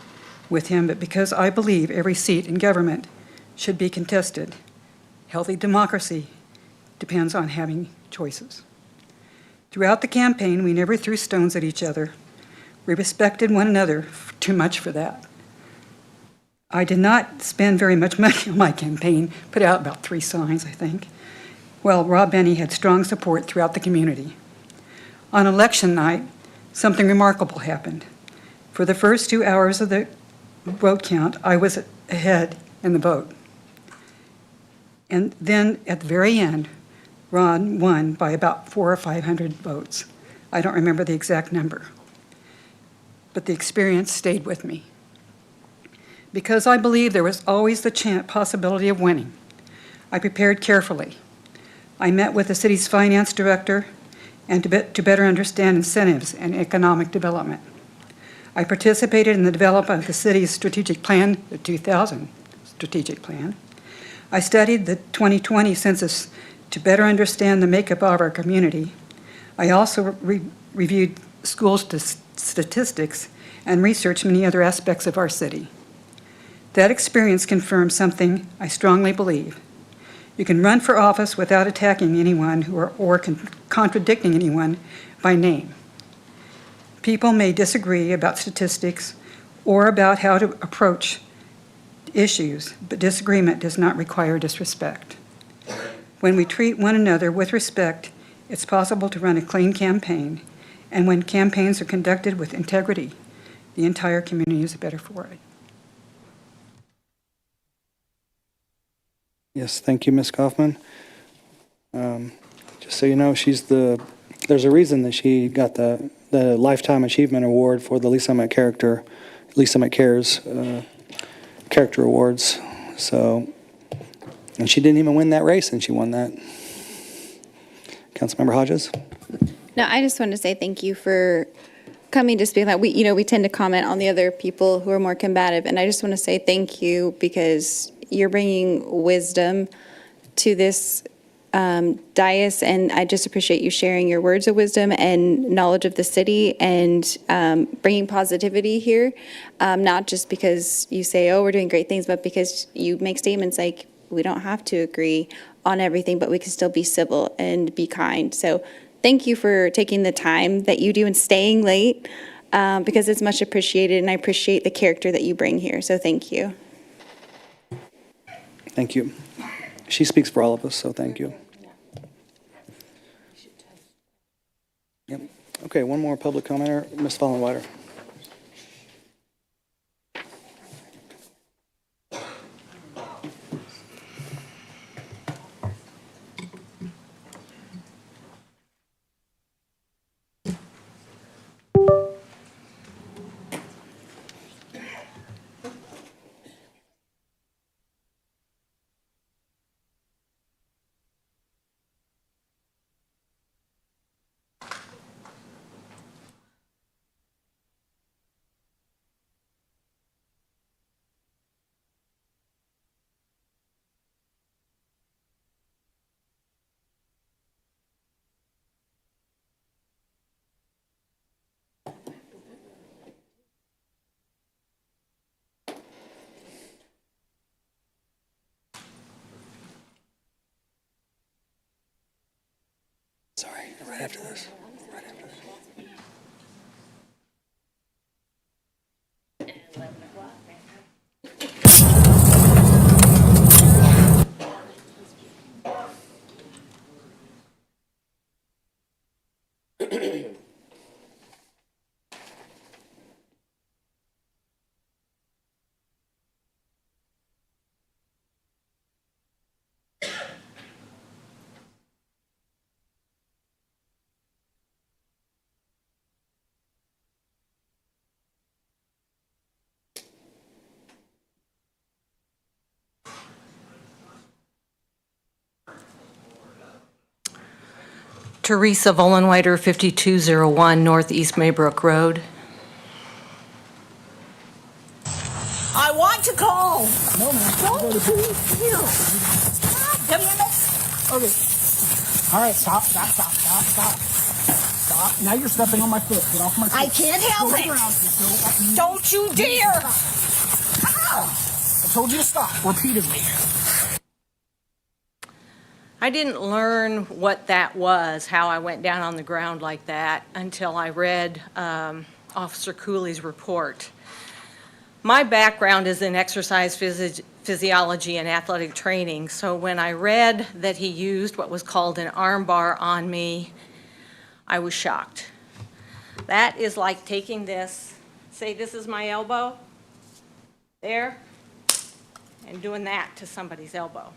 with him, but because I believe every seat in government should be contested. Healthy democracy depends on having choices. Throughout the campaign, we never threw stones at each other. We respected one another too much for that. I did not spend very much money on my campaign, put out about 3 signs, I think. Well, Rob Benny had strong support throughout the community. On election night, something remarkable happened. For the first 2 hours of the vote count, I was ahead in the vote. And then at the very end, Ron won by about 400 or 500 votes. I don't remember the exact number. But the experience stayed with me. Because I believed there was always the possibility of winning, I prepared carefully. I met with the city's finance director and to better understand incentives and economic development. I participated in the development of the city's strategic plan, the 2000 strategic plan. I studied the 2020 census to better understand the makeup of our community. I also reviewed school statistics and researched many other aspects of our city. That experience confirmed something I strongly believe. You can run for office without attacking anyone or contradicting anyone by name. People may disagree about statistics or about how to approach issues, but disagreement does not require disrespect. When we treat one another with respect, it's possible to run a clean campaign. And when campaigns are conducted with integrity, the entire community is better for it. Yes, thank you, Ms. Kaufman. Just so you know, there's a reason that she got the Lifetime Achievement Award for the Lee Summit Cares Character Awards. So, and she didn't even win that race, and she won that. Councilmember Hodges? No, I just wanted to say thank you for coming to speak on that. We tend to comment on the other people who are more combative, and I just want to say thank you because you're bringing wisdom to this dais, and I just appreciate you sharing your words of wisdom and knowledge of the city and bringing positivity here, not just because you say, oh, we're doing great things, but because you make statements like, we don't have to agree on everything, but we can still be civil and be kind. So thank you for taking the time that you do and staying late because it's much appreciated, and I appreciate the character that you bring here. So thank you. Thank you. She speaks for all of us, so thank you. Yep. Okay, one more public commenter, Ms. Fallenweider. Sorry, right after this. Right after this. Teresa Vollenweider, 5201 Northeast Maybrook Road. I want to call. No, man. Don't you. Stop, okay. All right, stop. Stop. Now you're stepping on my foot. Get off my foot. I can't help it. Don't you dare. I told you to stop repeatedly. I didn't learn what that was, how I went down on the ground like that, until I read Officer Cooley's report. My background is in exercise physiology and athletic training, so when I read that he used what was called an arm bar on me, I was shocked. That is like taking this, say this is my elbow, there, and doing that to somebody's elbow.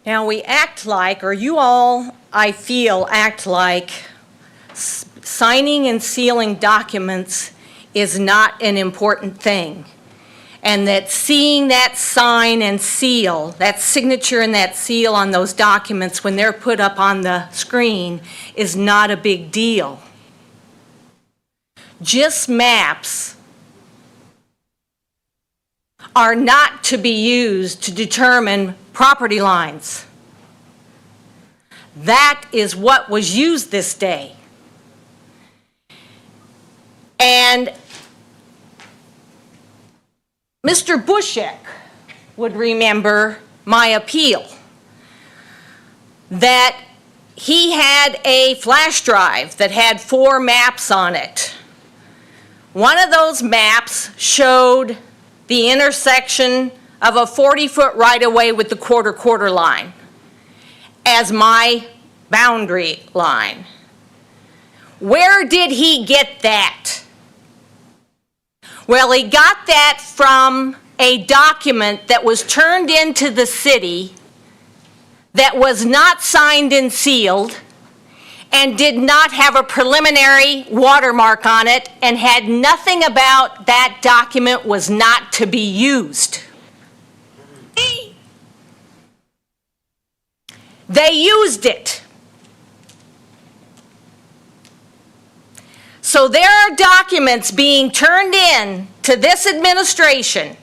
Now we act like, or you all, I feel, act like signing and sealing documents is not an important thing. And that seeing that sign and seal, that signature and that seal on those documents when they're put up on the screen is not a big deal. GIS maps are not to be used to determine property lines. That is what was used this day. And Mr. Bushek would remember my appeal that he had a flash drive that had 4 maps on it. One of those maps showed the intersection of a 40-foot right-of-way with the quarter line as my boundary line. Where did he get that? Well, he got that from a document that was turned into the city that was not signed and sealed and did not have a preliminary watermark on it and had nothing about that document was not to be used. They used it. So there are documents being turned in to this administration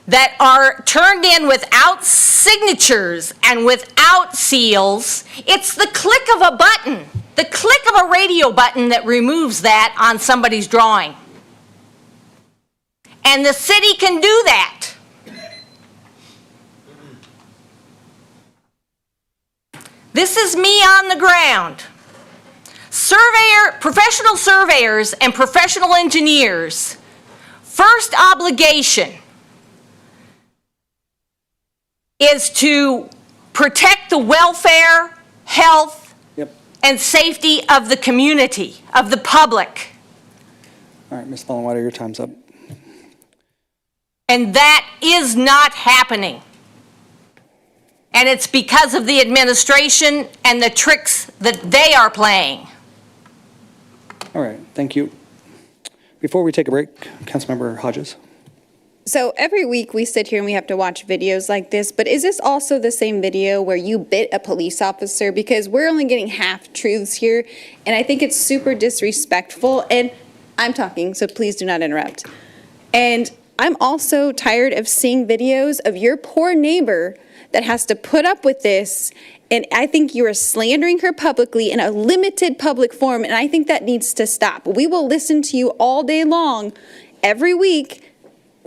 that are turned in without signatures and without seals. It's the click of a button, the click of a radio button that removes that on somebody's drawing. And the city can do that. This is me on the ground. Professional surveyors and professional engineers, first obligation is to protect the welfare, health, and safety of the community, of the public. All right, Ms. Fallenwater, your time's up. And that is not happening. And it's because of the administration and the tricks that they are playing. All right, thank you. Before we take a break, Councilmember Hodges. So every week we sit here and we have to watch videos like this, but is this also the same video where you bit a police officer? Because we're only getting half truths here, and I think it's super disrespectful, and I'm talking, so please do not interrupt. And I'm also tired of seeing videos of your poor neighbor that has to put up with this, and I think you are slandering her publicly in a limited public forum, and I think that needs to stop. We will listen to you all day long, every week,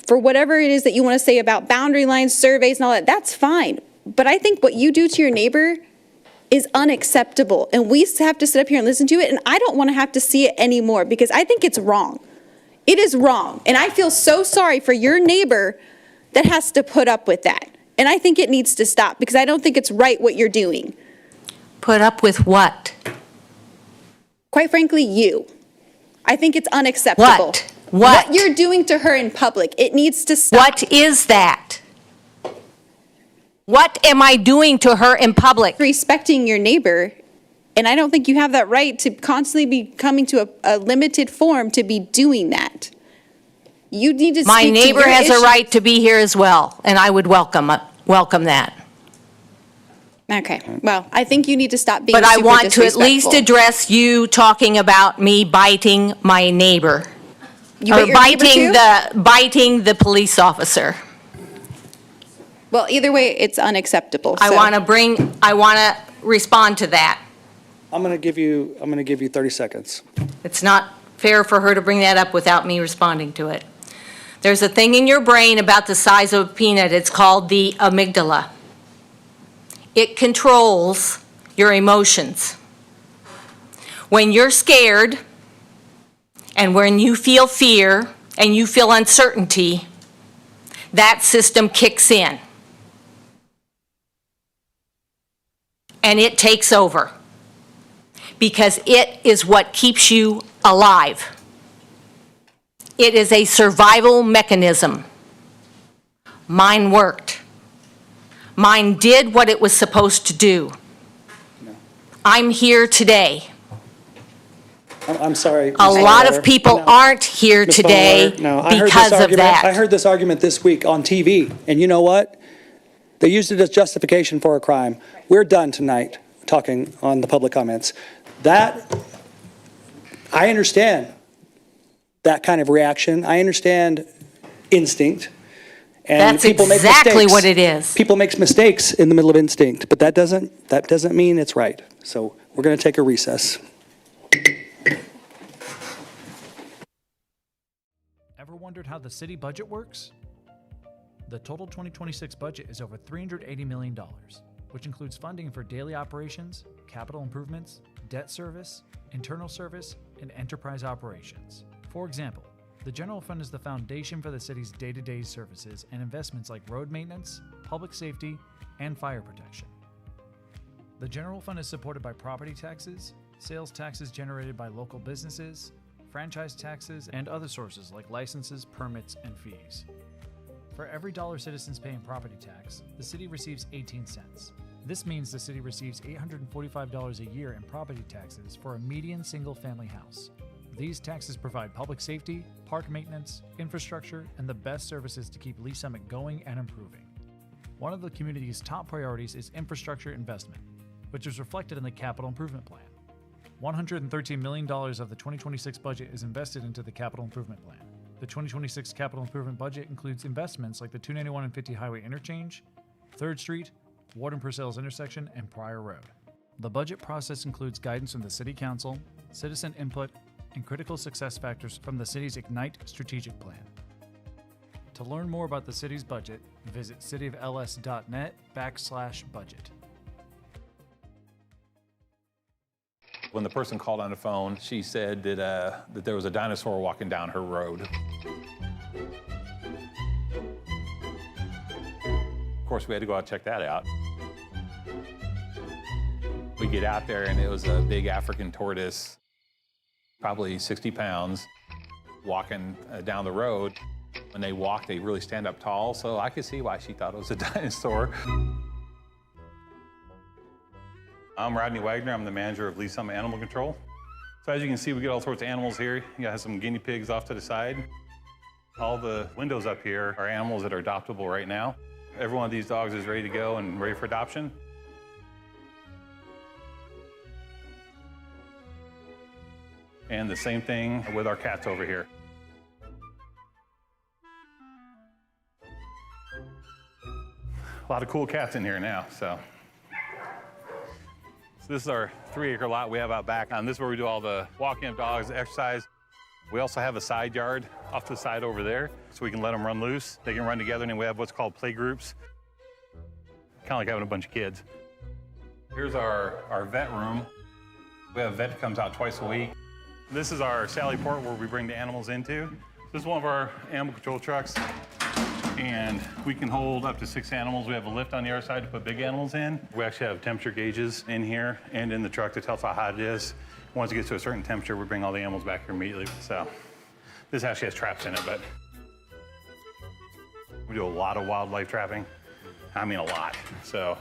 for whatever it is that you want to say about boundary lines, surveys, and all that. That's fine. But I think what you do to your neighbor is unacceptable, and we have to sit up here and listen to it, and I don't want to have to see it anymore because I think it's wrong. It is wrong, and I feel so sorry for your neighbor that has to put up with that. And I think it needs to stop because I don't think it's right what you're doing. Put up with what? Quite frankly, you. I think it's unacceptable. What? What you're doing to her in public, it needs to stop. What is that? What am I doing to her in public? Respecting your neighbor, and I don't think you have that right to constantly be coming to a limited forum to be doing that. You need to speak to My neighbor your has a issues. right to be here as well, and I would welcome that. Okay, well, I think you need to stop being But I super want to at least disrespectful. address you talking about me biting my neighbor. You Or bit your neighbor too? biting the police officer. Well, either way, it's unacceptable. I so- want to respond to that. I'm going to give you 30 seconds. It's not fair for her to bring that up without me responding to it. There's a thing in your brain about the size of a peanut. It's called the amygdala. It controls your emotions. When you're scared and when you feel fear and you feel uncertainty, that system kicks in. And it takes over. Because it is what keeps you alive. It is a survival mechanism. Mine worked. Mine did what it was supposed to do. I'm here today. I'm sorry. A lot of people aren't here Ms. today Fallenwater, no, I heard this because of argument- that. I heard this argument this week on TV, and you know what? They used it as justification for a crime. We're done tonight talking on the public comments. I understand that kind of reaction. I understand instinct. And That's people make exactly mistakes. what it is. People make mistakes in the middle of instinct, but that doesn't mean it's right. So we're going to take a recess. Ever wondered how the city budget works? The total 2026 budget is over $380 million. which includes funding for daily operations, capital improvements, debt service, internal service, and enterprise operations. For example, the general fund is the foundation for the city's day-to-day services and investments like road maintenance, public safety, and fire protection. The general fund is supported by property taxes, sales taxes generated by local businesses, franchise taxes, and other sources like licenses, permits, and fees. For every dollar citizens pay in property tax, the city receives 18 cents. This means the city receives $845 a year in property taxes for a median single-family house. These taxes provide public safety, park maintenance, infrastructure, and the best services to keep Lee Summit going and improving. One of the community's top priorities is infrastructure investment, which is reflected in the Capital Improvement Plan. $113 million of the 2026 budget is invested into the Capital Improvement Plan. The 2026 Capital Improvement budget includes investments like the 291 and 50 Highway Interchange, 3rd Street, Ward and Purcell's intersection, and Pryor Road. The budget process includes guidance from the City Council, citizen input, and critical success factors from the city's Ignite strategic plan. To learn more about the city's budget, visit cityofls.net/budget. When the person called on the phone, she said that there was a dinosaur walking down her road. Of course, we had to go out and check that out. We get out there, and it was a big African tortoise, probably 60 pounds, walking down the road. When they walk, they really stand up tall, so I could see why she thought it was a dinosaur. I'm Rodney Wagner. I'm the manager of Lee Summit Animal Control. So as you can see, we get all sorts of animals here. You got some guinea pigs off to the side. All the windows up here are animals that are adoptable right now. Every one of these dogs is ready to go and ready for adoption. And the same thing with our cats over here. A lot of cool cats in here now, so this is our 3-acre lot we have out back. This is where we do all the walking of dogs, exercise. We also have a side yard off to the side over there, so we can let them run loose. They can run together, and we have what's called play groups. Kind of like having a bunch of kids. Here's our vet room. We have a vet that comes out twice a week. This is our Sally Port where we bring the animals into. This is one of our animal control trucks, and we can hold up to 6 animals. We have a lift on the other side to put big animals in. We actually have temperature gauges in here and in the truck to tell us how hot it is. Once it gets to a certain temperature, we bring all the animals back here immediately. So this actually has traps in it, but we do a lot of wildlife trapping. I mean, a lot. So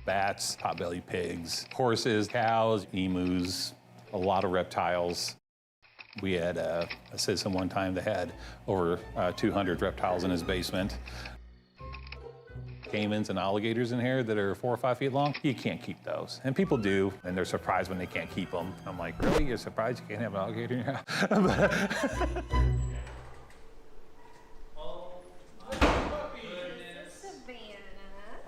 bats, potbelly pigs, horses, cows, emus, a lot of reptiles. We had a citizen one time that had over 200 reptiles in his basement. Caimans and alligators in here that are 4 or 5 feet long. You can't keep those. And people do, and they're surprised when they can't keep them. I'm like, really? You're surprised you can't have an alligator in your house?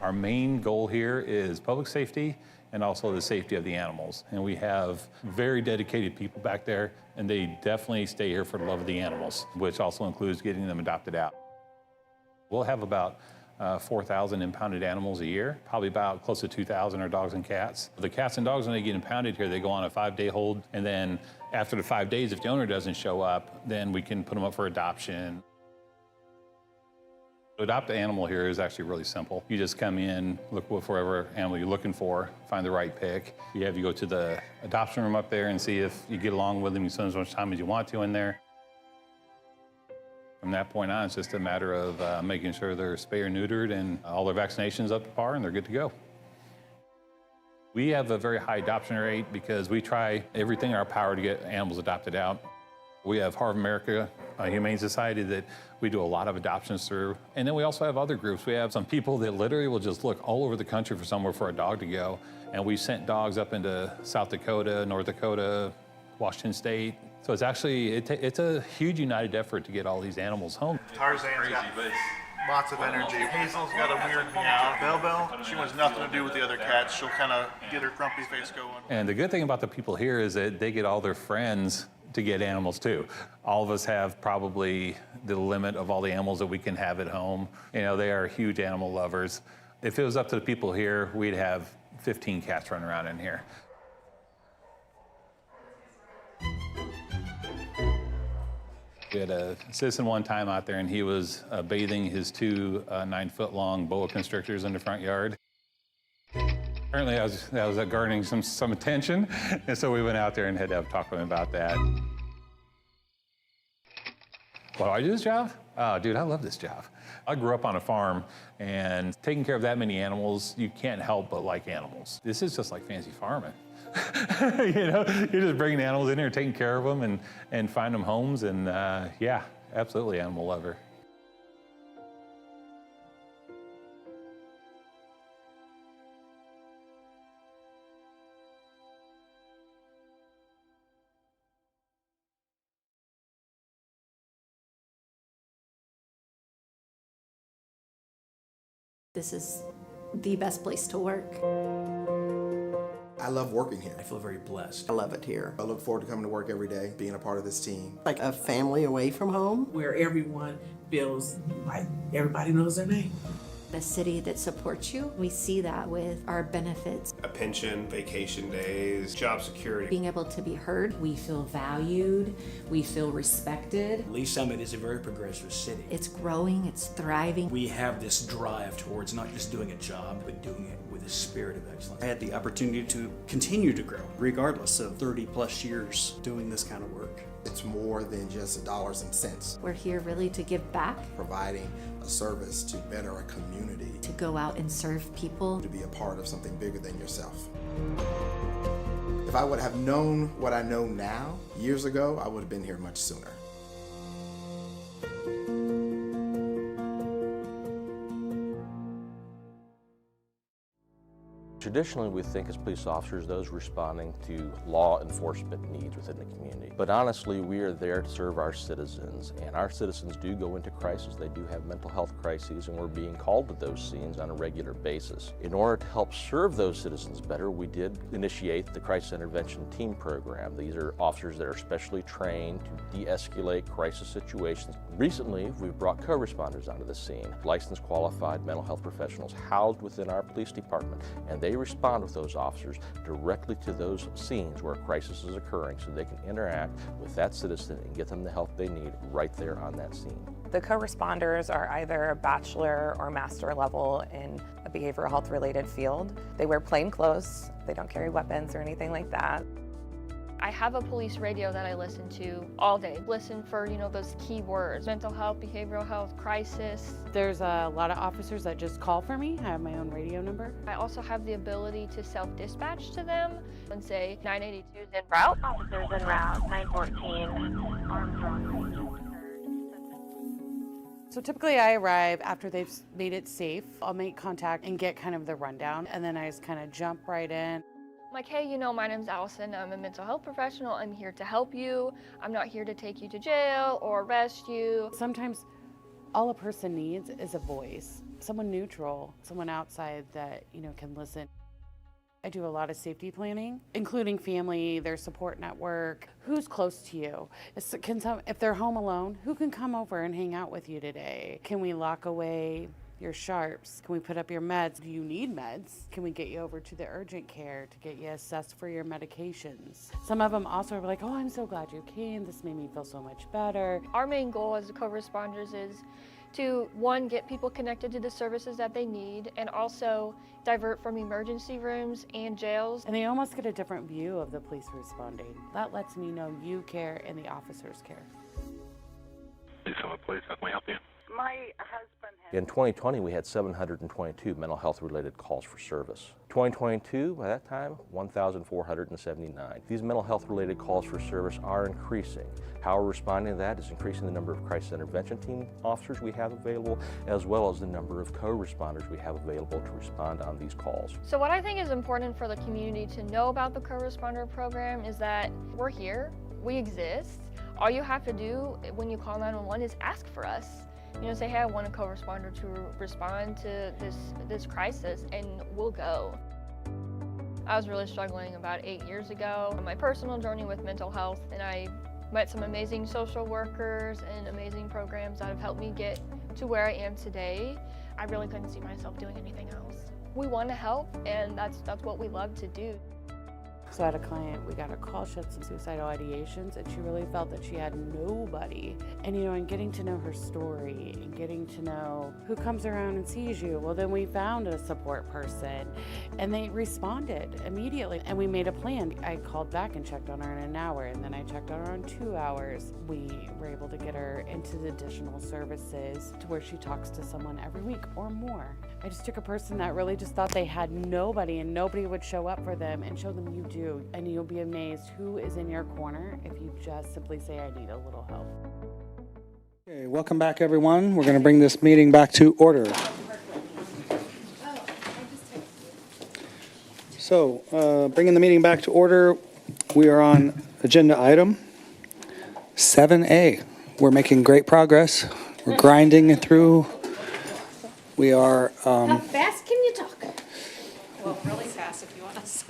Our main goal here is public safety and also the safety of the animals. And we have very dedicated people back there, and they definitely stay here for the love of the animals, which also includes getting them adopted out. We'll have about 4,000 impounded animals a year. Probably about close to 2,000 are dogs and cats. The cats and dogs, when they get impounded here, they go on a 5-day hold. And then after the 5 days, if the owner doesn't show up, then we can put them up for adoption. To adopt an animal here is actually really simple. You just come in, look for whatever animal you're looking for, find the right pick. You have to go to the adoption room up there and see if you get along with them. You spend as much time as you want to in there. From that point on, it's just a matter of making sure they're spay or neutered and all their vaccinations up to par and they're good to go. We have a very high adoption rate because we try everything in our power to get animals adopted out. We have Heart of America Humane Society that we do a lot of adoptions through. And then we also have other groups. We have some people that literally will just look all over the country for somewhere for a dog to go. And we sent dogs up into South Dakota, North Dakota, Washington State. So it's actually, it's a huge united effort to get all these animals home. Tarzan's got lots of energy. Hazel's got a weird meow. Belle, she wants nothing to do with the other cats. She'll kind of get her grumpy face going. And the good thing about the people here is that they get all their friends to get animals too. All of us have probably the limit of all the animals that we can have at home. You know, they are huge animal lovers. If it was up to the people here, we'd have 15 cats running around in here. We had a citizen one time out there, and he was bathing his two 9-foot-long boa constrictors in the front yard. Apparently, I was garnering some attention, and so we went out there and had to have a talk with him about that. Why do I do this job? Oh, dude, I love this job. I grew up on a farm, and taking care of that many animals, you can't help but like animals. This is just like fancy farming. You know, you're just bringing animals in here, taking care of them, and find them homes, and yeah, absolutely animal lover. This is the best place to work. I love working here. I feel very blessed. I love it here. I look forward to coming to work every day, being a part of this team. Like a family away from home. Where everyone feels like everybody knows their name. A city that supports you. We see that with our benefits. A pension, vacation days, job security. Being able to be heard. We feel valued. We feel respected. Lee Summit is a very progressive city. It's growing, it's thriving. We have this drive towards not just doing a job, but doing it with a spirit of excellence. I had the opportunity to continue to grow, regardless of 30 plus years doing this kind of work. It's more than just dollars and cents. We're here really to give back. Providing a service to better a community. To go out and serve people. To be a part of something bigger than yourself. If I would have known what I know now, years ago, I would have been here much sooner. Traditionally, we think as police officers, those responding to law enforcement needs within the community. But honestly, we are there to serve our citizens, and our citizens do go into crisis. They do have mental health crises, and we're being called to those scenes on a regular basis. In order to help serve those citizens better, we did initiate the Crisis Intervention Team Program. These are officers that are specially trained to de-escalate crisis situations. Recently, we've brought co-responders onto the scene, licensed qualified mental health professionals housed within our police department, and they respond with those officers directly to those scenes where a crisis is occurring so they can interact with that citizen and get them the help they need right there on that scene. The co-responders are either a bachelor or master level in a behavioral health related field. They wear plain clothes, they don't carry weapons or anything like that. I have a police radio that I listen to all day. Listen for, those key words: mental health, behavioral health, crisis. There's a lot of officers that just call for me. I have my own radio number. I also have the ability to self-dispatch to them and say 982 is en route. Officers en route, 914, Armstrong. So typically I arrive after they've made it safe. I'll make contact and get kind of the rundown, and then I just kind of jump right in. I'm like, hey, my name's Allison. I'm a mental health professional. I'm here to help you. I'm not here to take you to jail or arrest you. Sometimes all a person needs is a voice, someone neutral, someone outside that, can listen. I do a lot of safety planning, including family, their support network, who's close to you. If they're home alone, who can come over and hang out with you today? Can we lock away your sharps? Can we put up your meds? Do you need meds? Can we get you over to the urgent care to get you assessed for your medications? Some of them also are like, oh, I'm so glad you came. This made me feel so much better. Our main goal as the co-responders is to, one, get people connected to the services that they need, and also divert from emergency rooms and jails. And they almost get a different view of the police responding. That lets me know you care and the officers care. Please, how can I help you? My husband In 2020, we had 722 mental health related calls for service. 2022, by that time, 1,479. These mental health related calls for service are increasing. How we're responding to that is increasing the number of crisis intervention team officers we have available, as well as the number of co-responders we have available to respond on these calls. So what I think is important for the community to know about the co-responder program is that we're here, we exist. All you have to do when you call 911 is ask for us. Say, hey, I want a co-responder to respond to this crisis, and we'll go. I was really struggling about 8 years ago on my personal journey with mental health, and I met some amazing social workers and amazing programs that have helped me get to where I am today. I really couldn't see myself doing anything else. We want to help, and that's what we love to do. So I had a client, we got a call, she had some suicidal ideations, and she really felt that she had nobody. And and getting to know her story and getting to know who comes around and sees you, well, then we found a support person and they responded immediately and we made a plan. I called back and checked on her in an hour, and then I checked on her in 2 hours. We were able to get her into the additional services to where she talks to someone every week or more. I just took a person that really just thought they had nobody and nobody would show up for them, and show them you do. And you'll be amazed who is in your corner if you just simply say, I need a little help. Okay, welcome back, everyone. We're going to bring this meeting back to order. So, bringing the meeting back to order, we are on agenda item 7A. We're making great progress. We're grinding it through. We are... How fast can you talk? Well, really fast if you want us.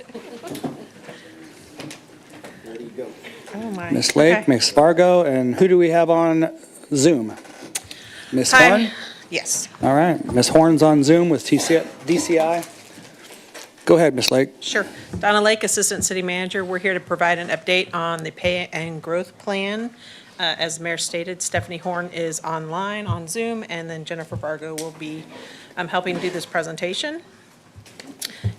There you go. Oh my. Ms. Lake, Ms. Fargo, and who do we have on Zoom? Ms. Horn? Yes. All right, Ms. Horn's on Zoom with DCI. Go ahead, Ms. Lake. Sure. Donna Lake, Assistant City Manager. We're here to provide an update on the pay and growth plan. As the Mayor stated, Stephanie Horn is online on Zoom, and then Jennifer Fargo will be helping do this presentation.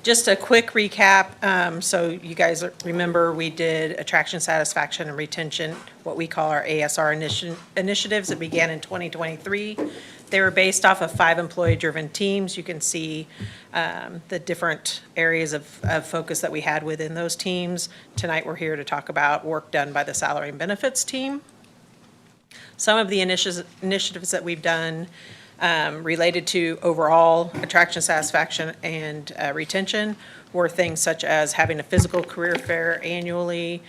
Just a quick recap. So you guys remember we did attraction, satisfaction, and retention, what we call our ASR initiatives that began in 2023. They were based off of 5 employee-driven teams. You can see the different areas of focus that we had within those teams. Tonight we're here to talk about work done by the salary and benefits team. Some of the initiatives that we've done related to overall attraction, satisfaction, and retention were things such as having a physical career fair annually,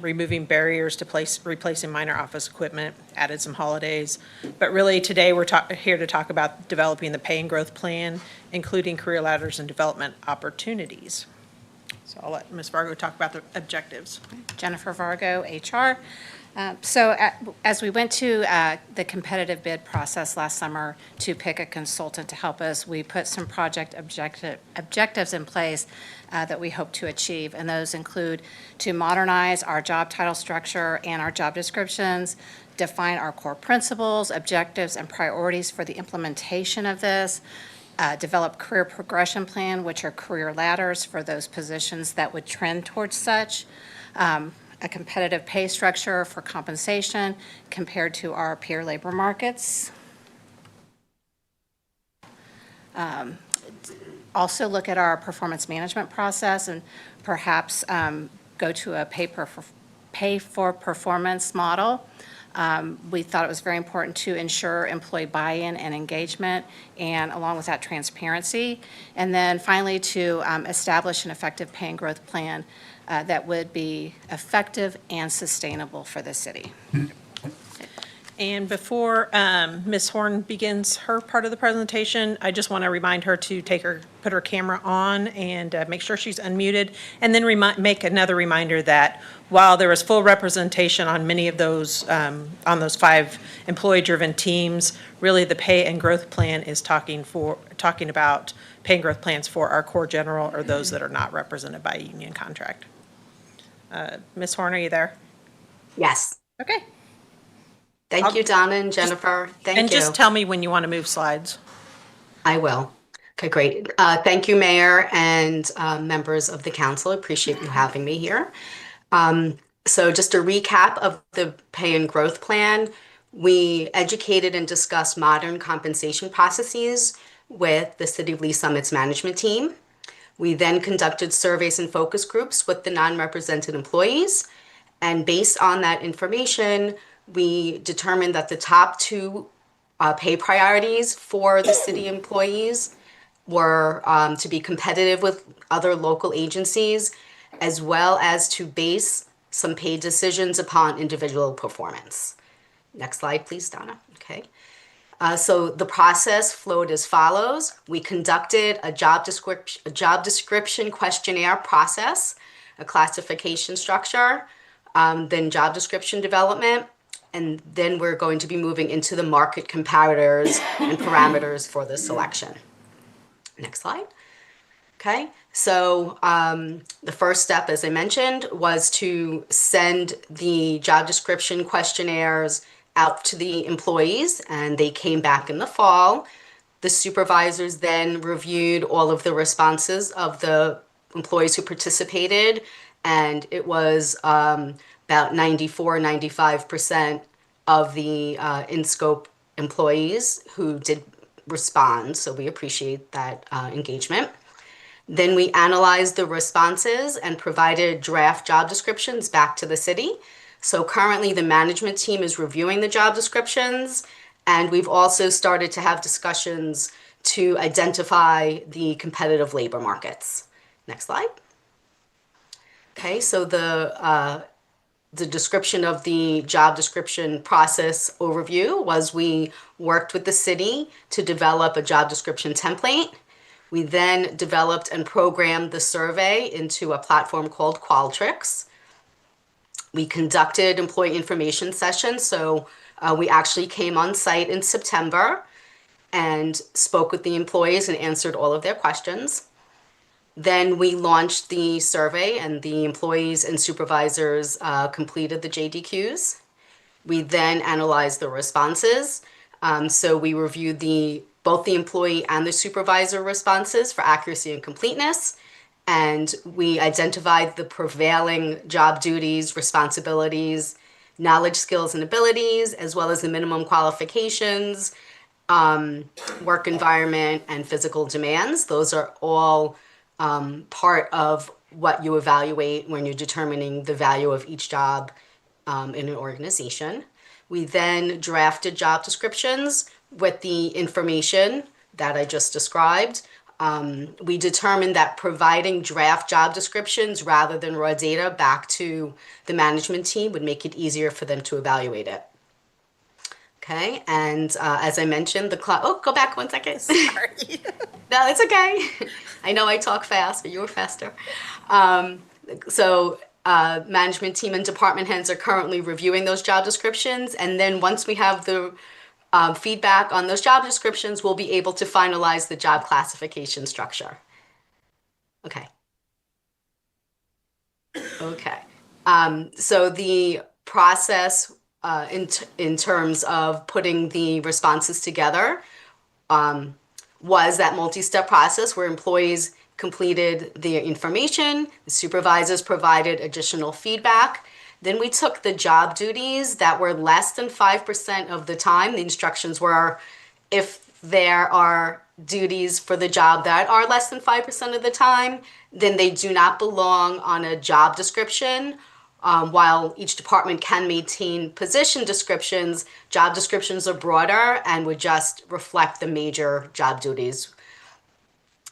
removing barriers to replacing minor office equipment, added some holidays. But really today we're here to talk about developing the pay and growth plan, including career ladders and development opportunities. So I'll let Ms. Fargo talk about the objectives. Jennifer Fargo, HR. As we went to the competitive bid process last summer to pick a consultant to help us, we put some project objectives in place that we hope to achieve, and those include to modernize our job title structure and our job descriptions, define our core principles, objectives, and priorities for the implementation of this, develop career progression plan, which are career ladders for those positions that would trend towards such, a competitive pay structure for compensation compared to our peer labor markets. Also look at our performance management process and perhaps go to a pay for performance model. We thought it was very important to ensure employee buy-in and engagement, and along with that, transparency. And then finally, to establish an effective pay and growth plan that would be effective and sustainable for the city. And before Ms. Horn begins her part of the presentation, I just want to remind her to put her camera on and make sure she's unmuted, and then make another reminder that while there was full representation on many of those, on those 5 employee-driven teams, really the pay and growth plan is talking about pay and growth plans for our core general or those that are not represented by a union contract. Ms. Horn, are you there? Yes. Okay. Thank you, Donna and Jennifer. Thank you. And just tell me when you want to move slides. I will. Okay, great. Thank you, Mayor and members of the council. Appreciate you having me here. So just a recap of the pay and growth plan. We educated and discussed modern compensation processes with the City of Lee Summit's management team. We then conducted surveys and focus groups with the non-represented employees. And based on that information, we determined that the top 2 pay priorities for the city employees were to be competitive with other local agencies, as well as to base some pay decisions upon individual performance. Next slide, please, Donna. Okay. So the process flowed as follows. We conducted a job description questionnaire process, a classification structure, then job description development, and then we're going to be moving into the market comparators and parameters for the selection. Next slide. Okay, so the first step, as I mentioned, was to send the job description questionnaires out to the employees, and they came back in the fall. The supervisors then reviewed all of the responses of the employees who participated, and it was about 94-95% of the in-scope employees who did respond, so we appreciate that engagement. Then we analyzed the responses and provided draft job descriptions back to the city. So currently the management team is reviewing the job descriptions, and we've also started to have discussions to identify the competitive labor markets. Next slide. Okay, so the description of the job description process overview was we worked with the city to develop a job description template. We then developed and programmed the survey into a platform called Qualtrics. We conducted employee information sessions, so we actually came on site in September and spoke with the employees and answered all of their questions. Then we launched the survey, and the employees and supervisors completed the JDQs. We then analyzed the responses. So we reviewed both the employee and the supervisor responses for accuracy and completeness. And we identified the prevailing job duties, responsibilities, knowledge, skills, and abilities, as well as the minimum qualifications, work environment, and physical demands. Those are all part of what you evaluate when you're determining the value of each job in an organization. We then drafted job descriptions with the information that I just described. We determined that providing draft job descriptions rather than raw data back to the management team would make it easier for them to evaluate it. Okay, and as I mentioned, go back 1 second. Sorry. No, it's okay. I know I talk fast, but you were faster. Management team and department heads are currently reviewing those job descriptions, and then once we have the feedback on those job descriptions, we'll be able to finalize the job classification structure. Okay. Okay. So the process in terms of putting the responses together was that multi-step process where employees completed the information, the supervisors provided additional feedback. Then we took the job duties that were less than 5% of the time. The instructions were if there are duties for the job that are less than 5% of the time, then they do not belong on a job description. While each department can maintain position descriptions, job descriptions are broader and would just reflect the major job duties.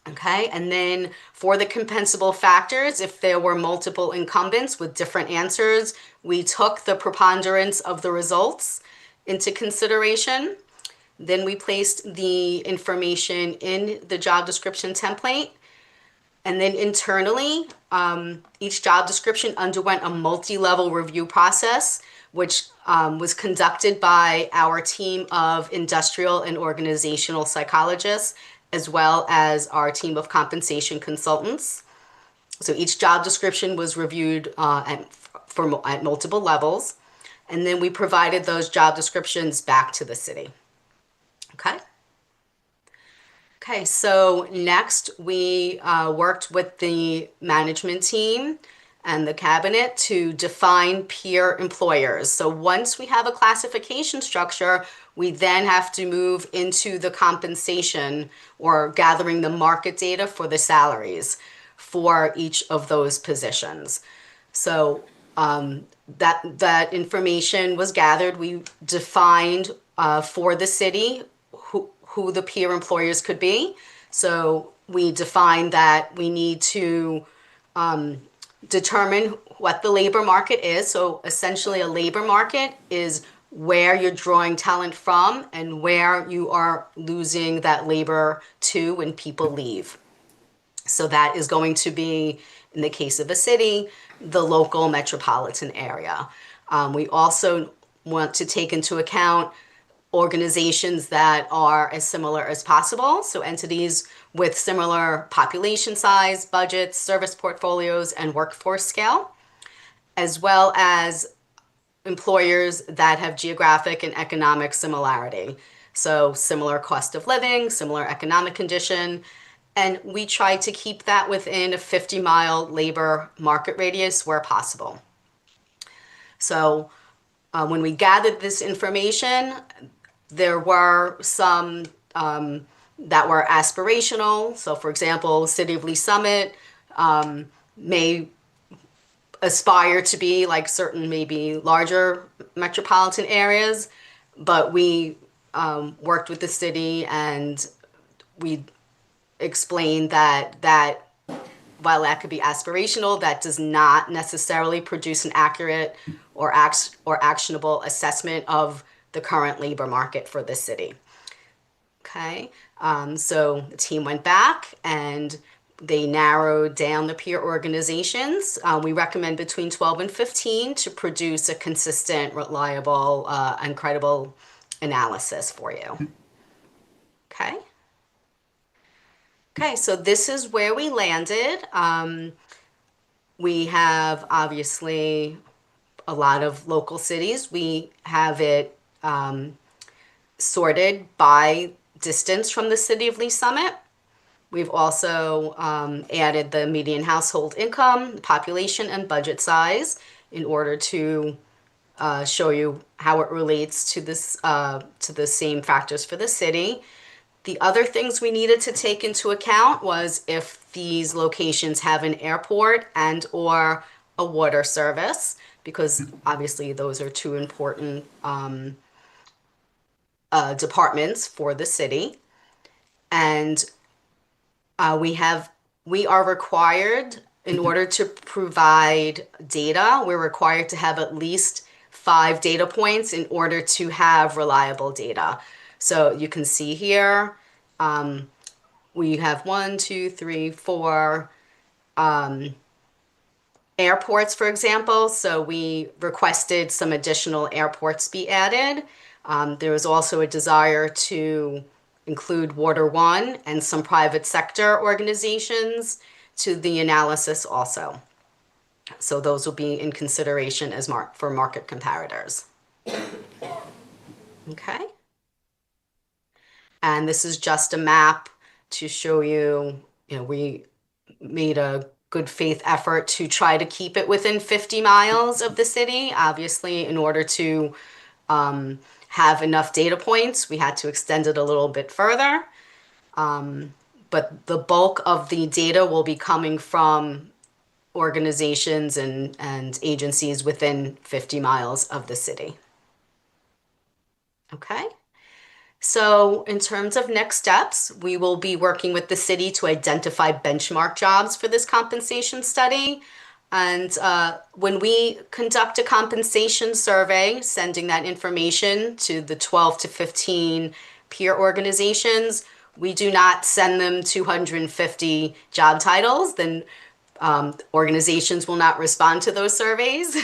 Okay, and then for the compensable factors, if there were multiple incumbents with different answers, we took the preponderance of the results into consideration. Then we placed the information in the job description template. And then internally, each job description underwent a multi-level review process, which was conducted by our team of industrial and organizational psychologists, as well as our team of compensation consultants. So each job description was reviewed at multiple levels, and then we provided those job descriptions back to the city. Okay. Okay, so next we worked with the management team and the cabinet to define peer employers. So once we have a classification structure, we then have to move into the compensation or gathering the market data for the salaries for each of those positions. So that information was gathered. We defined for the city who the peer employers could be. So we defined that we need to determine what the labor market is. So essentially a labor market is where you're drawing talent from and where you are losing that labor to when people leave. So that is going to be, in the case of a city, the local metropolitan area. We also want to take into account organizations that are as similar as possible. So entities with similar population size, budgets, service portfolios, and workforce scale, as well as employers that have geographic and economic similarity. So similar cost of living, similar economic condition, and we try to keep that within a 50-mile labor market radius where possible. So when we gathered this information, there were some that were aspirational. So for example, City of Lee Summit may aspire to be like certain maybe larger metropolitan areas, but we worked with the city and we explained that while that could be aspirational, that does not necessarily produce an accurate or actionable assessment of the current labor market for the city. Okay, so the team went back and they narrowed down the peer organizations. We recommend between 12 and 15 to produce a consistent, reliable, and credible analysis for you. Okay. Okay, so this is where we landed. We have obviously a lot of local cities. We have it sorted by distance from the City of Lee Summit. We've also added the median household income, population, and budget size in order to show you how it relates to this to the same factors for the city. The other things we needed to take into account was if these locations have an airport and or a water service, because obviously those are two important departments for the city. And we are required, in order to provide data, we're required to have at least 5 data points in order to have reliable data. So you can see here, we have 1, 2, 3, 4 airports, for example. So we requested some additional airports be added. There was also a desire to include Water One and some private sector organizations to the analysis also. So those will be in consideration as for market comparators. Okay. And this is just a map to show you, we made a good faith effort to try to keep it within 50 miles of the city. Obviously, in order to have enough data points, we had to extend it a little bit further. But the bulk of the data will be coming from organizations and agencies within 50 miles of the city. Okay. So in terms of next steps, we will be working with the city to identify benchmark jobs for this compensation study. And when we conduct a compensation survey, sending that information to the 12 to 15 peer organizations, we do not send them 250 job titles. Then organizations will not respond to those surveys.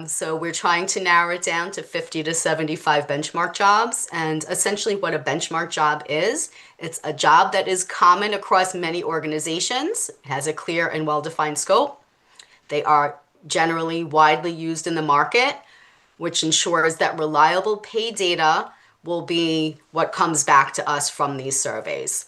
So we're trying to narrow it down to 50 to 75 benchmark jobs. And essentially what a benchmark job is, it's a job that is common across many organizations, has a clear and well-defined scope. They are generally widely used in the market, which ensures that reliable pay data will be what comes back to us from these surveys.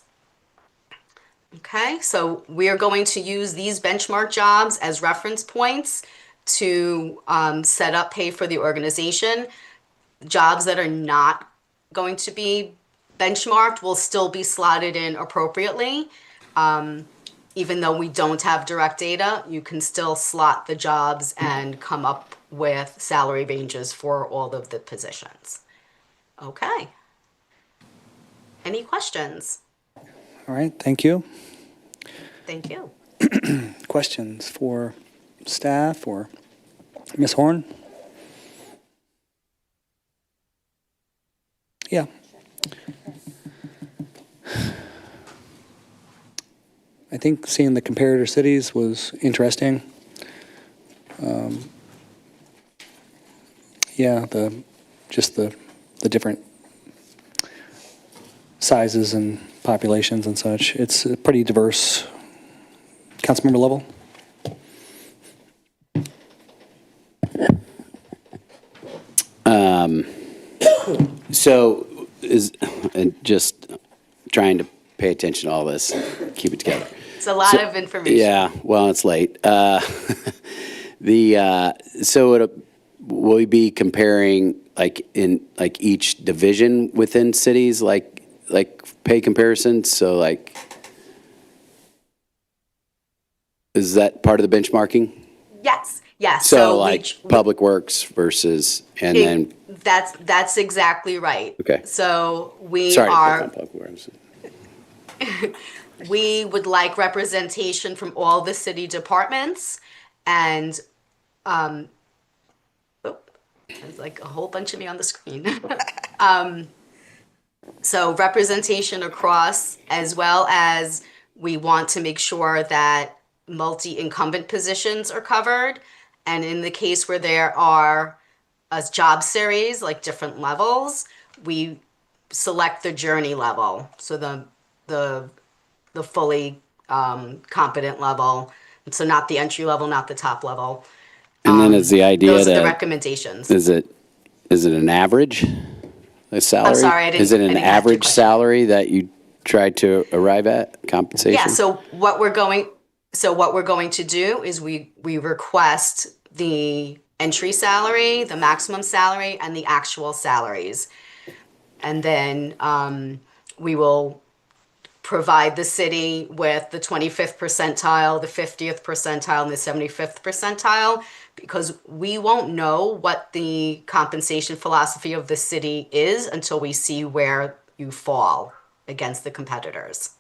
Okay, so we are going to use these benchmark jobs as reference points to set up pay for the organization. Jobs that are not going to be benchmarked will still be slotted in appropriately. Even though we don't have direct data, you can still slot the jobs and come up with salary ranges for all of the positions. Okay. Any questions? All right, thank you. Thank you. Questions for staff or Ms. Horn? Yeah. I think seeing the comparator cities was interesting. yeah, just the different sizes and populations and such. It's a pretty diverse. Councilmember Lovell? So just trying to pay attention to all this, keep it together. It's a lot of information. Yeah, well, it's late. Will we be comparing in each division within cities, like pay comparisons? So is that part of the benchmarking? Yes. Yes. So Public Works versus, and then. That's exactly right. Okay. So we we would like representation from all the city departments, and there's like a whole bunch of me on the screen. So representation across, as well as we want to make sure that multi-incumbent positions are covered. And in the case where there are a job series, like different levels, we select the journey level. So the fully competent level. So not the entry level, not the top level. And then is the idea those are the recommendations. Is it an average? A salary? I'm sorry, I didn't. Is it an I didn't average salary that you tried to arrive at, compensation? Yeah. So what we're going to do is we request the entry salary, the maximum salary, and the actual salaries, and then we will provide the city with the 25th percentile, the 50th percentile, and the 75th percentile, because we won't know what the compensation philosophy of the city is until we see where you fall against the competitors.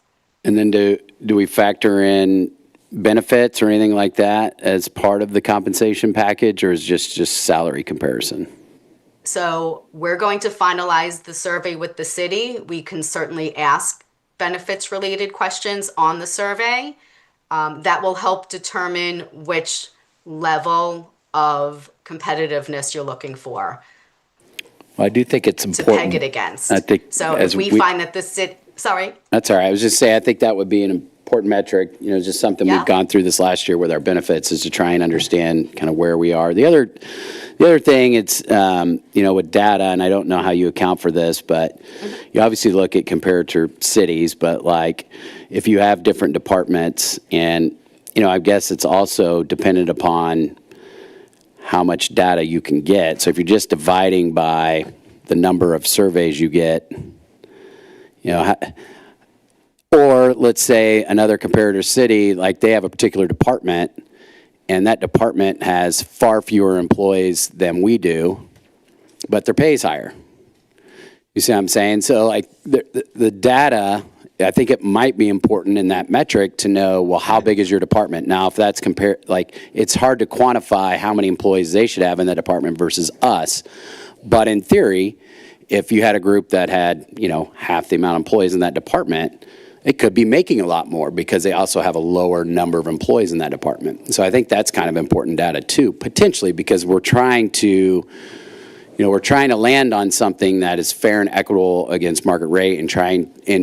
And then do we factor in benefits or anything like that as part of the compensation package, or is just salary comparison? So we're going to finalize the survey with the city. We can certainly ask benefits related questions on the survey. That will help determine which level of competitiveness you're looking for. Well, I do think it's important to peg it against. I think so if we find that the city, sorry. That's all right. I was just saying, I think that would be an important metric, just something we've gone through this last year with our benefits, is to try and understand kind of where we are. The other thing, it's, with data, and I don't know how you account for this, but you obviously look at comparator cities, but if you have different departments, and, I guess it's also dependent upon how much data you can get. So if you're just dividing by the number of surveys you get, or let's say another comparator city, they have a particular department, and that department has far fewer employees than we do, but their pay is higher. You see what I'm saying? So the data, I think it might be important in that metric to know, well, how big is your department? Now, if that's it's hard to quantify how many employees they should have in that department versus us. But in theory, if you had a group that had, half the amount of employees in that department, it could be making a lot more because they also have a lower number of employees in that department. So I think that's kind of important data too, potentially, because we're trying to land on something that is fair and equitable against market rate, and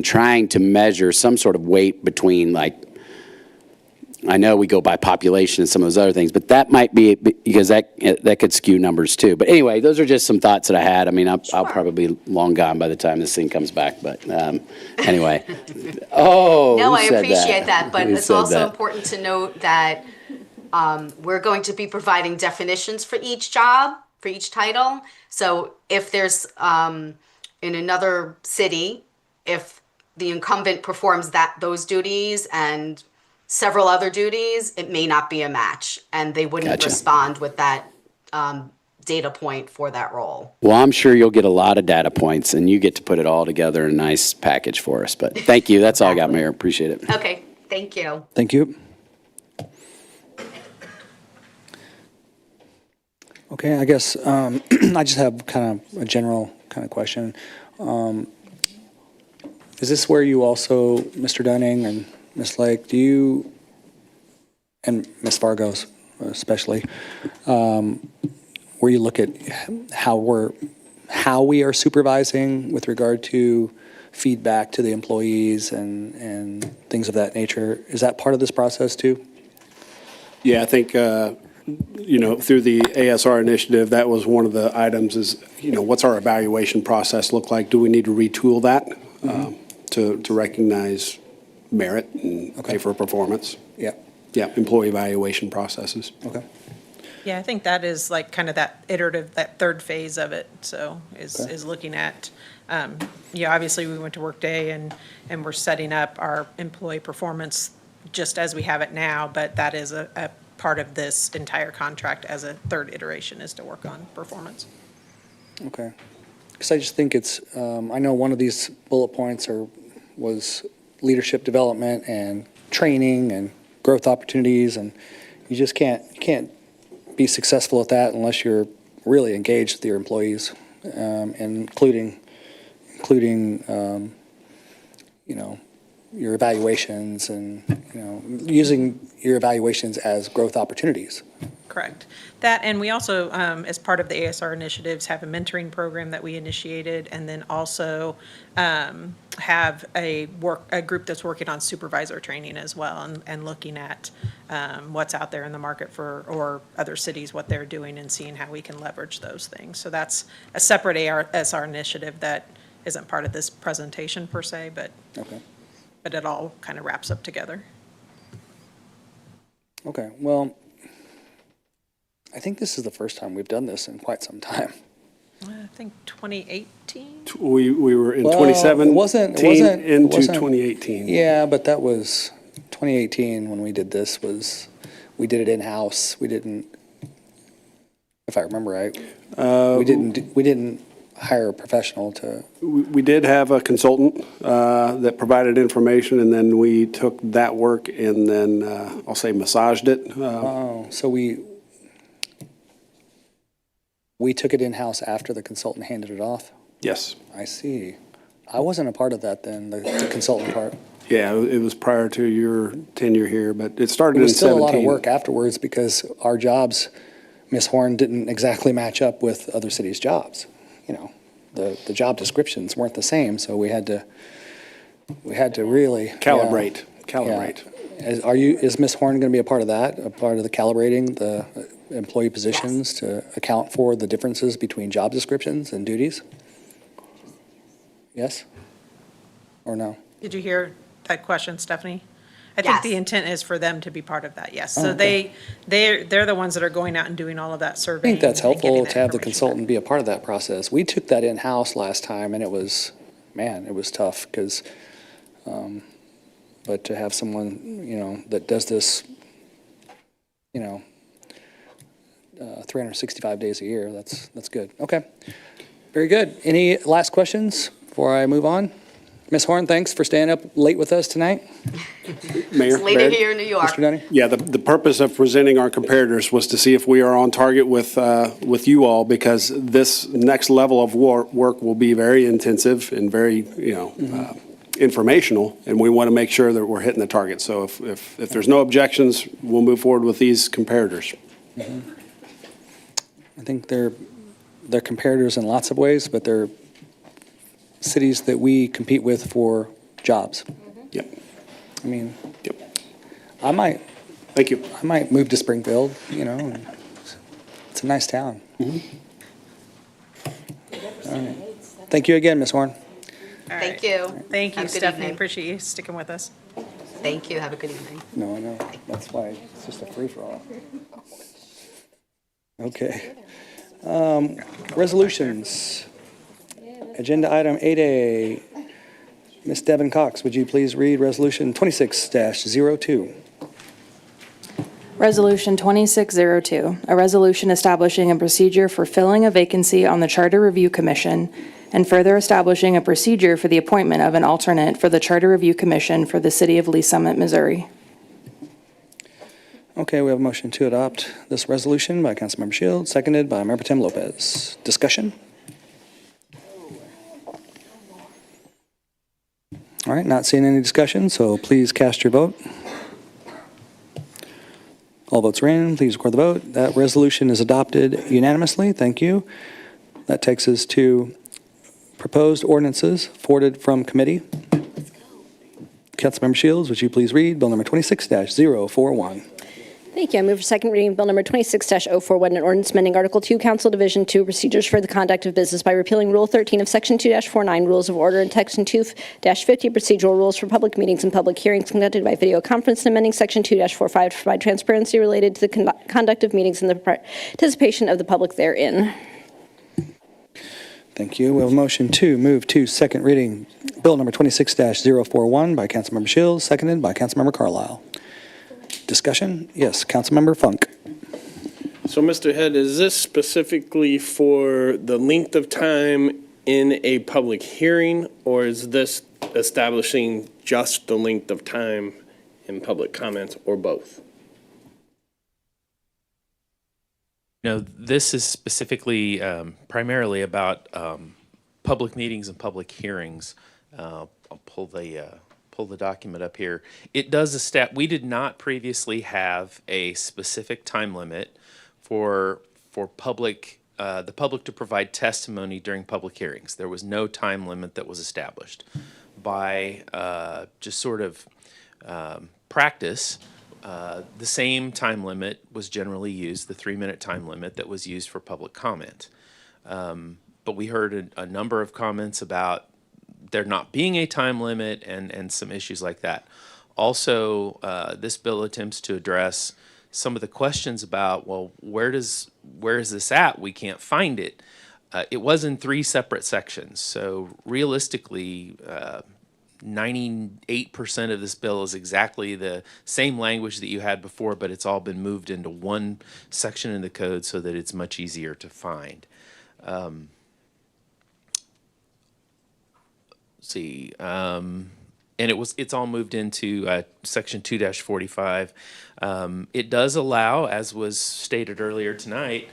trying to measure some sort of weight between, I know we go by population and some of those other things, but that might be, because that could skew numbers too. But anyway, those are just some thoughts that I had. I mean, I'll probably be long gone by the time this thing comes back, but anyway. No, I appreciate that, but it's also important to note that we're going to be providing definitions for each job, for each title. So if there's, in another city, if the incumbent performs those duties and several other duties, it may not be a match, and they wouldn't respond with that data point for that role. Well, I'm sure you'll get a lot of data points, and you get to put it all together in a nice package for us. But thank you. That's all I got, Mayor. Appreciate it. Okay. Thank you. Thank you. Okay, I guess I just have kind of a general kind of question. Is this where you also, Mr. Dunning and Ms. Lake, and Ms. Fargo especially, where you look at how we are supervising with regard to feedback to the employees and things of that nature. Is that part of this process too? Yeah, I think, through the ASR initiative, that was one of the items is, what's our evaluation process look like? Do we need to retool that to recognize merit and pay for performance? Yeah. Yeah, employee evaluation processes. Okay. Yeah, I think that is like kind of that iterative, that third phase of it. So is looking at, obviously we went to Workday and we're setting up our employee performance just as we have it now, but that is a part of this entire contract as a third iteration is to work on performance. Okay. Because I just think it's, I know one of these bullet points was leadership development and training and growth opportunities, and you just can't be successful at that unless you're really engaged with your employees, and including your evaluations and using your evaluations as growth opportunities. Correct. That, and we also, as part of the ASR initiatives, have a mentoring program that we initiated, and then also have a group that's working on supervisor training as well, and looking at what's out there in the market or other cities, what they're doing, and seeing how we can leverage those things. So that's a separate ASR initiative that isn't part of this presentation per se, but it all kind of wraps up together. Okay, well, I think this is the first time we've done this in quite some time. I think 2018? We were in 2017 into 2018. Yeah, but that was 2018 when we did this. We did it in-house. We didn't, if I remember right, we didn't hire a professional to. We did have a consultant that provided information, and then we took that work and then I'll say massaged it. So we took it in-house after the consultant handed it off? Yes. I see. I wasn't a part of that then, the consultant part. Yeah, it was prior to your tenure here, but it started in 2017. It was still a lot of work afterwards because our jobs, Ms. Horn, didn't exactly match up with other cities' jobs. The job descriptions weren't the same, so we had to really calibrate. Yeah. Is Ms. Horn going to be a part of that, a part of the calibrating the employee positions to account for the differences between job descriptions and duties? Yes? Or no? Did you hear that question, Stephanie? I think the intent is for them to be part of that, yes. So they're the ones that are going out and doing all of that I surveying. think that's helpful to have the consultant be a part of that process. We took that in-house last time, and it was tough because, but to have someone, that does this, 365 days a year, that's good. Okay, very good. Any last questions before I move on? Ms. Horn, thanks for staying up late with us tonight. Mayor, It's later here in New York. Mr. Dunny? Yeah, the purpose of presenting our comparators was to see if we are on target with you all, because this next level of work will be very intensive and very, informational, and we want to make sure that we're hitting the target. So if there's no objections, we'll move forward with these comparators. Mm-hmm. I think they're comparators in lots of ways, but they're cities that we compete with for jobs. Yep. I mean, yep. Thank you. I might move to Springfield, and it's a nice town. Mm-hmm. All right. Thank you again, Ms. Horn. All Thank right. you. Thank you, Have a good Stephanie. evening. Appreciate you sticking with us. Thank you. Have a good evening. No, I know. That's why it's just a free-for-all. Okay. Resolutions. Agenda item 8A. Ms. Devin Cox, would you please read Resolution 26-02? Resolution 2602, a resolution establishing a procedure for filling a vacancy on the Charter Review Commission and further establishing a procedure for the appointment of an alternate for the Charter Review Commission for the City of Lee Summit, Missouri. Okay, we have a motion to adopt this resolution by Councilmember Shields, seconded by Mayor Pro Tem Lopez. Discussion? All right, not seeing any discussion, so please cast your vote. All votes are in. Please record the vote. That resolution is adopted unanimously. Thank you. That takes us to proposed ordinances forwarded from committee. Councilmember Shields, would you please read Bill number 26-041? Thank you. I move for second reading of Bill number 26-041, an ordinance amending Article 2, Council Division 2, Procedures for the Conduct of Business by repealing Rule 13 of Section 2-49, Rules of Order, and Section 2-50, Procedural Rules for Public Meetings and Public Hearings conducted by video conference, and amending Section 2-45 to provide transparency related to the conduct of meetings and the participation of the public therein. Thank you. We have a motion to move to second reading Bill number 26-041 by Councilmember Shields, seconded by Councilmember Carlisle. Discussion? Yes, Councilmember Funk. So, Mr. Head, is this specifically for the length of time in a public hearing, or is this establishing just the length of time in public comments, or both? No, this is specifically primarily about public meetings and public hearings. I'll pull the document up here. It does we did not previously have a specific time limit for public the public to provide testimony during public hearings. There was no time limit that was established. By just sort of practice, the same time limit was generally used, the 3-minute time limit that was used for public comment. But we heard a number of comments about there not being a time limit and some issues like that. Also, this bill attempts to address some of the questions about, well, where is this at? We can't find it. It was in 3 separate sections. So realistically, 98% of this bill is exactly the same language that you had before, but it's all been moved into one section in the code so that it's much easier to find. And it's all moved into section 2-45. It does allow, as was stated earlier tonight,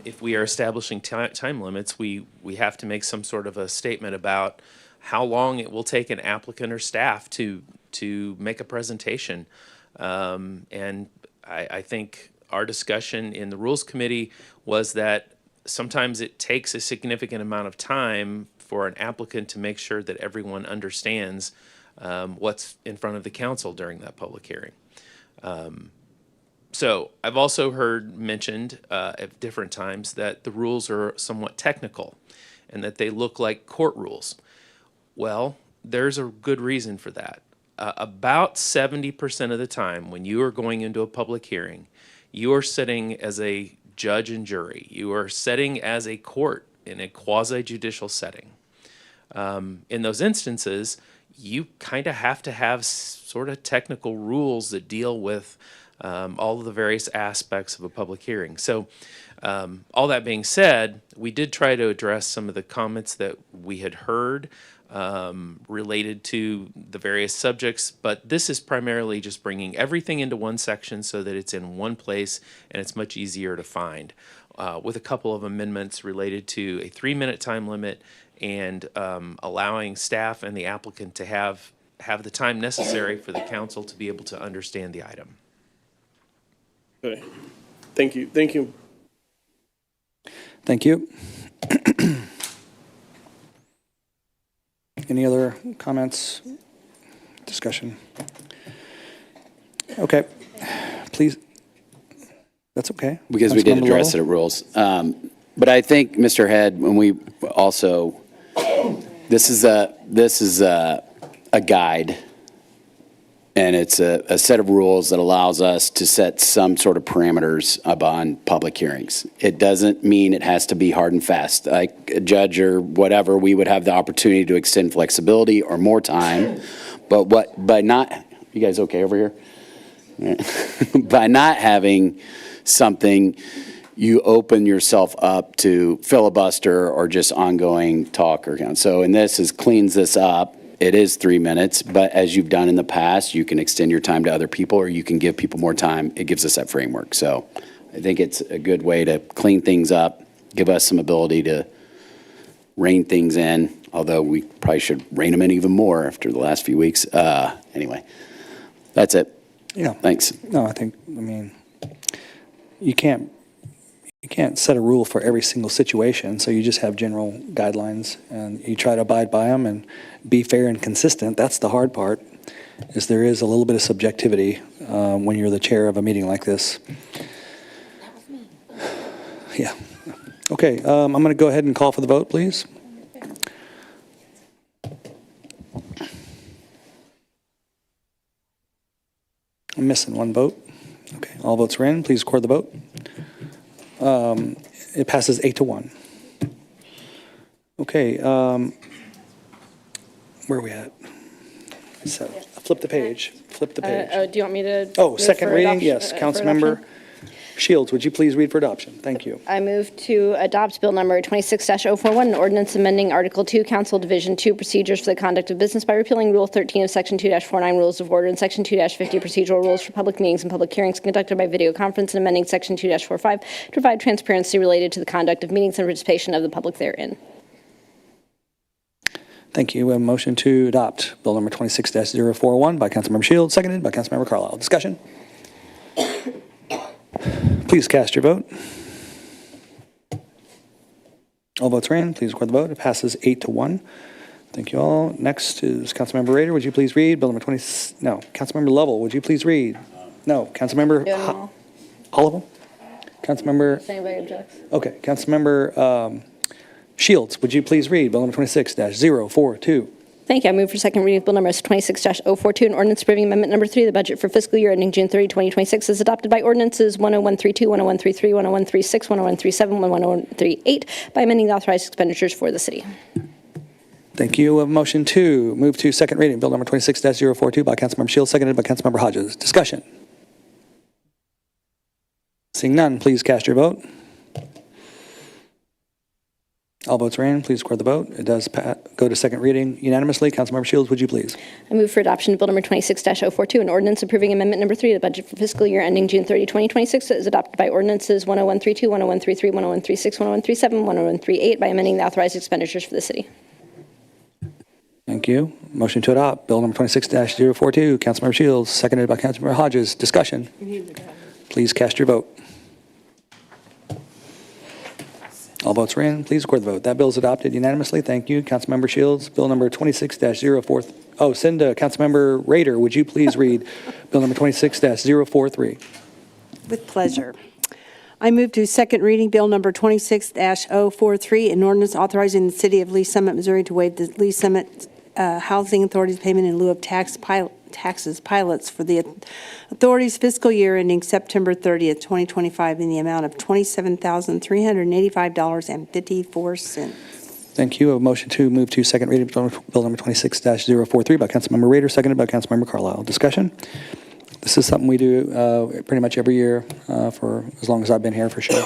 if we are establishing time limits, we have to make some sort of a statement about how long it will take an applicant or staff to make a presentation. And I think our discussion in the Rules Committee was that sometimes it takes a significant amount of time for an applicant to make sure that everyone understands what's in front of the council during that public hearing. So I've also heard mentioned at different times that the rules are somewhat technical and that they look like court rules. Well, there's a good reason for that. About 70% of the time when you are going into a public hearing, you are sitting as a judge and jury. You are sitting as a court in a quasi-judicial setting. In those instances, you kind of have to have sort of technical rules that deal with all of the various aspects of a public hearing. So all that being said, we did try to address some of the comments that we had heard related to the various subjects, but this is primarily just bringing everything into one section so that it's in one place and it's much easier to find, with a couple of amendments related to a 3-minute time limit and allowing staff and the applicant to have the time necessary for the council to be able to understand the item. Okay. Thank you. Thank you. Thank you. Any other comments, discussion? Okay, please. That's okay. Because we did address it at rules. But I think, Mr. Head, when we also, this is a guide, and it's a set of rules that allows us to set some sort of parameters on public hearings. It doesn't mean it has to be hard and fast. Like a judge or whatever, we would have the opportunity to extend flexibility or more time. But by not, you guys okay over here? By not having something, you open yourself up to filibuster or just ongoing talk. So, and this cleans this up. It is 3 minutes, but as you've done in the past, you can extend your time to other people or you can give people more time. It gives us that framework. So I think it's a good way to clean things up, give us some ability to rein things in, although we probably should rein them in even more after the last few weeks. Anyway, that's it. Yeah. Thanks. No, I mean, you can't set a rule for every single situation, so you just have general guidelines, and you try to abide by them and be fair and consistent. That's the hard part, is there is a little bit of subjectivity when you're the chair of a meeting like this. Yeah. Okay, I'm going to go ahead and call for the vote, please. I'm missing one vote. Okay, all votes are in. Please record the vote. It passes 8-1. Okay, where are we at? So, flip the page. Flip the page. Do you want me to? Oh, move second for reading, adoption- yes. for Councilmember adoption? Shields, would you please read for adoption? Thank you. I move to adopt Bill Number 26-041, an ordinance amending Article 2, Council Division 2, Procedures for the Conduct of Business by repealing Rule 13 of Section 2-49 Rules of Order and Section 2-50 Procedural Rules for Public Meetings and Public Hearings conducted by video conference, and amending Section 2-45 to provide transparency related to the conduct of meetings and participation of the public therein. Thank you. We have a motion to adopt Bill Number 26-041 by Councilmember Shields, seconded by Councilmember Carlisle. Discussion? Please cast your vote. All votes are in. Please record the vote. It passes 8-1. Thank you all. Next is Councilmember Rader. Would you please read Bill Number 20? No. Councilmember Lovell. Would you please read? No. Councilmember. All of them. Councilmember. If anybody objects. Okay. Councilmember Shields. Would you please read Bill Number 26-042? Thank you. I move for second reading of Bill Number 26-042, an ordinance approving Amendment Number 3 of the budget for fiscal year ending June 30, 2026, as adopted by ordinances 10132, 10133, 10136, 10137, and 10138 by amending the authorized expenditures for the city. Thank you. We have a motion to move to second reading Bill Number 26-042 by Councilmember Shields, seconded by Councilmember Hodges. Discussion? Seeing none, please cast your vote. All votes are in. Please record the vote. It does go to second reading unanimously. Councilmember Shields, would you please? I move for adoption of Bill Number 26-042, an ordinance approving Amendment Number 3 of the budget for fiscal year ending June 30, 2026, as adopted by ordinances 10132, 10133, 10136, 10137, 10138 by amending the authorized expenditures for the city. Thank you. Motion to adopt Bill Number 26-042. Councilmember Shields, seconded by Councilmember Hodges. Discussion? Please cast your vote. All votes are in. Please record the vote. That bill is adopted unanimously. Thank you. Councilmember Shields, Bill Number 26-04. Oh, send Councilmember Rader. Would you please read Bill Number 26-043? With pleasure. I move to second reading Bill Number 26-043, an ordinance authorizing the City of Lee Summit, Missouri to waive the Lee Summit Housing Authority's payment in lieu of taxes pilots for the authority's fiscal year ending September 30th, 2025 in the amount of $27,385.54. Thank you. A motion to move to second reading Bill Number 26-043 by Councilmember Rader, seconded by Councilmember Carlisle. Discussion? This is something we do pretty much every year for as long as I've been here, for sure.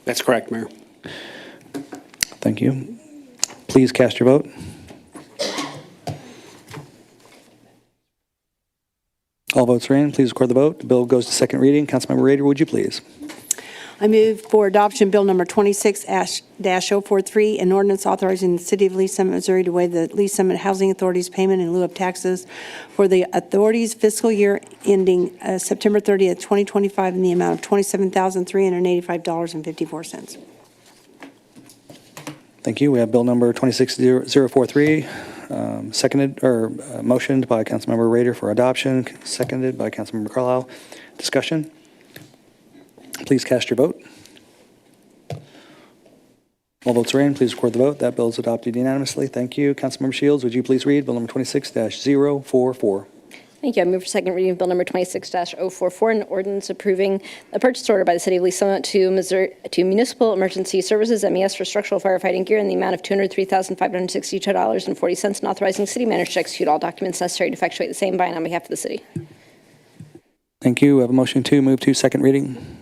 That's correct, Mayor. Thank you. Please cast your vote. All votes are in. Please record the vote. The bill goes to second reading. Councilmember Rader, would you please? I move for adoption Bill Number 26-043, an ordinance authorizing the City of Lee Summit, Missouri to waive the Lee Summit Housing Authority's payment in lieu of taxes for the authority's fiscal year ending September 30th, 2025 in the amount of $27,385.54. Thank you. We have Bill Number 26-043, motioned by Councilmember Rader for adoption, seconded by Councilmember Carlisle. Discussion? Please cast your vote. All votes are in. Please record the vote. That bill is adopted unanimously. Thank you. Councilmember Shields, would you please read Bill Number 26-044? Thank you. I move for second reading of Bill Number 26-044, an ordinance approving a purchase order by the City of Lee Summit to Municipal Emergency Services, MES, for structural firefighting gear in the amount of $203,562.40, and authorizing city manager to execute all documents necessary to effectuate the same by and on behalf of the city. Thank you. We have a motion to move to second reading.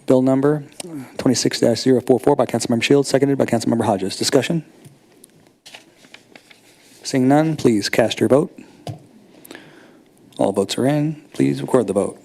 Bill Number 26-044 by Councilmember Shields, seconded by Councilmember Hodges. Discussion? Seeing none, please cast your vote. All votes are in. Please record the vote.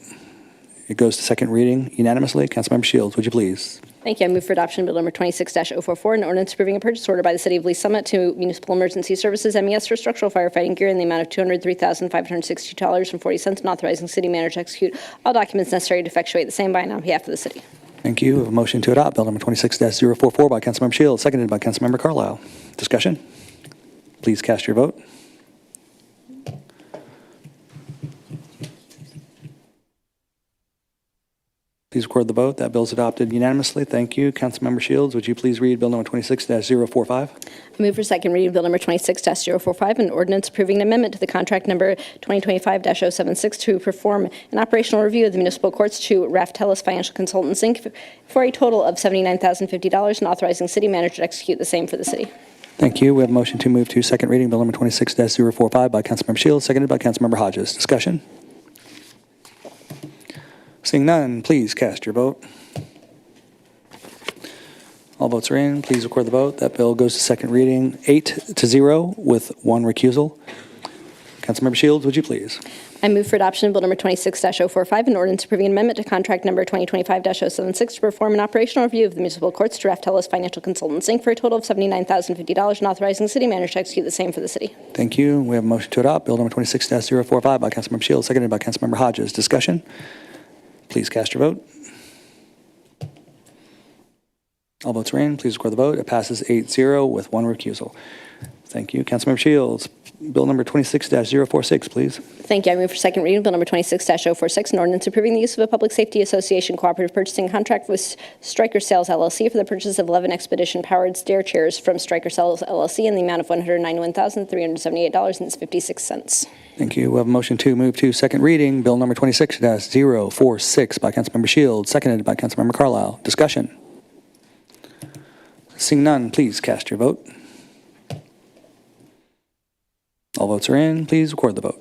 It goes to second reading unanimously. Councilmember Shields, would you please? Thank you. I move for adoption of Bill number 26-044, an ordinance approving a purchase order by the City of Lee Summit to Municipal Emergency Services, MES, for structural firefighting gear in the amount of $203,562.40 and authorizing city manager to execute all documents necessary to effectuate the same by and on behalf of the city. Thank you. We have a motion to adopt Bill number 26-044 by Councilmember Shields, seconded by Councilmember Carlisle. Discussion? Please cast your vote. Please record the vote. That bill is adopted unanimously. Thank you. Councilmember Shields, would you please read Bill number 26-045? I move for second reading Bill number 26-045, an ordinance approving an amendment to the contract number 2025-076 to perform an operational review of the Municipal Courts to Raftelis Financial Consultants, Inc. for a total of $79,050 and authorizing city manager to execute the same for the city. Thank you. We have a motion to move to second reading Bill number 26-045 by Councilmember Shields, seconded by Councilmember Hodges. Discussion? Seeing none, please cast your vote. All votes are in. Please record the vote. That bill goes to second reading 8-0 with one recusal. Councilmember Shields, would you please? I move for adoption of Bill number 26-045, an ordinance approving an amendment to contract number 2025-076 to perform an operational review of the Municipal Courts to Raftelis Financial Consultants, Inc. for a total of $79,050 and authorizing the city manager to execute the same for the city. Thank you. We have a motion to adopt Bill number 26-045 by Councilmember Shields, seconded by Councilmember Hodges. Discussion? Please cast your vote. All votes are in. Please record the vote. It passes 8-0 with one recusal. Thank you. Councilmember Shields, Bill number 26-046, please. Thank you. I move for second reading Bill number 26-046, an ordinance approving the use of a Public Safety Association cooperative purchasing contract with Stryker Sales LLC for the purchase of 11 expedition-powered stair chairs from Stryker Sales LLC in the amount of $191,378.56. Thank you. We have a motion to move to second reading Bill number 26-046 by Councilmember Shields, seconded by Councilmember Carlisle. Discussion? Seeing none, please cast your vote. All votes are in. Please record the vote.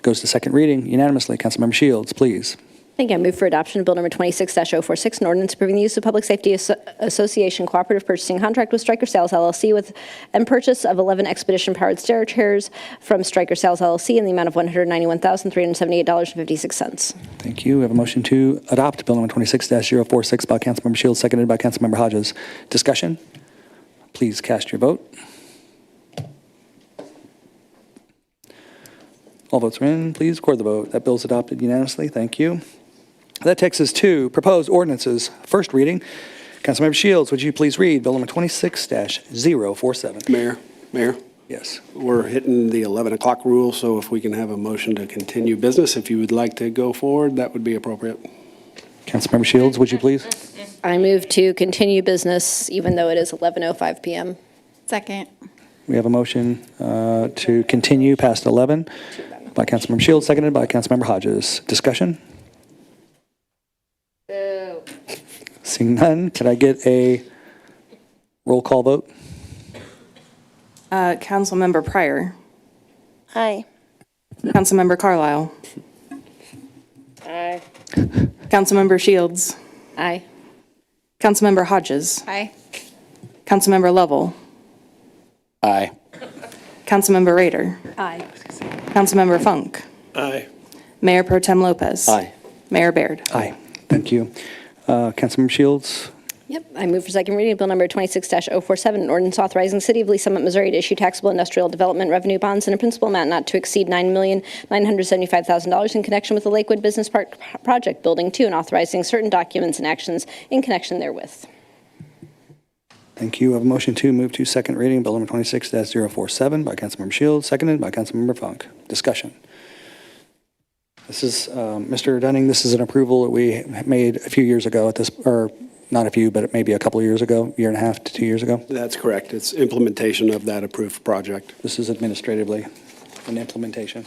Goes to second reading unanimously. Councilmember Shields, please. Thank you. I move for adoption of Bill number 26-046, an ordinance approving the use of Public Safety Association cooperative purchasing contract with Stryker Sales LLC and purchase of 11 expedition-powered stair chairs from Stryker Sales LLC in the amount of $191,378.56. Thank you. We have a motion to adopt Bill number 26-046 by Councilmember Shields, seconded by Councilmember Hodges. Discussion? Please cast your vote. All votes are in. Please record the vote. That bill is adopted unanimously. Thank you. That takes us to proposed ordinances. First reading. Councilmember Shields, would you please read Bill number 26-047? Mayor? Yes. We're hitting the 11 o'clock rule, so if we can have a motion to continue business, if you would like to go forward, that would be appropriate. Councilmember Shields, would you please? I move to continue business even though it is 11:05 p.m. Second. We have a motion to continue past 11 by Councilmember Shields, seconded by Councilmember Hodges. Discussion? Boo. Seeing none, can I get a roll call vote? Councilmember Pryor. Aye. Councilmember Carlisle. Aye. Councilmember Shields. Aye. Councilmember Hodges. Aye. Councilmember Lovell. Aye. Councilmember Rader. Aye. Councilmember Funk. Aye. Mayor Pro Tem Lopez. Aye. Mayor Baird. Aye. Thank you. Councilmember Shields? Yep. I move for second reading of Bill number 26-047, an ordinance authorizing the City of Lee Summit, Missouri to issue taxable industrial development revenue bonds in a principal amount not to exceed $9,975,000 in connection with the Lakewood Business Park Project Building 2 and authorizing certain documents and actions in connection therewith. Thank you. I have a motion to move to second reading, Bill number 26-047 by Councilmember Shields, seconded by Councilmember Funk. Discussion. This is, Mr. Dunning, this is an approval that we made a few years ago at this, or not a few, but maybe a couple of years ago, year and a half to 2 years ago. That's correct. It's implementation of that approved project. This is administratively an implementation.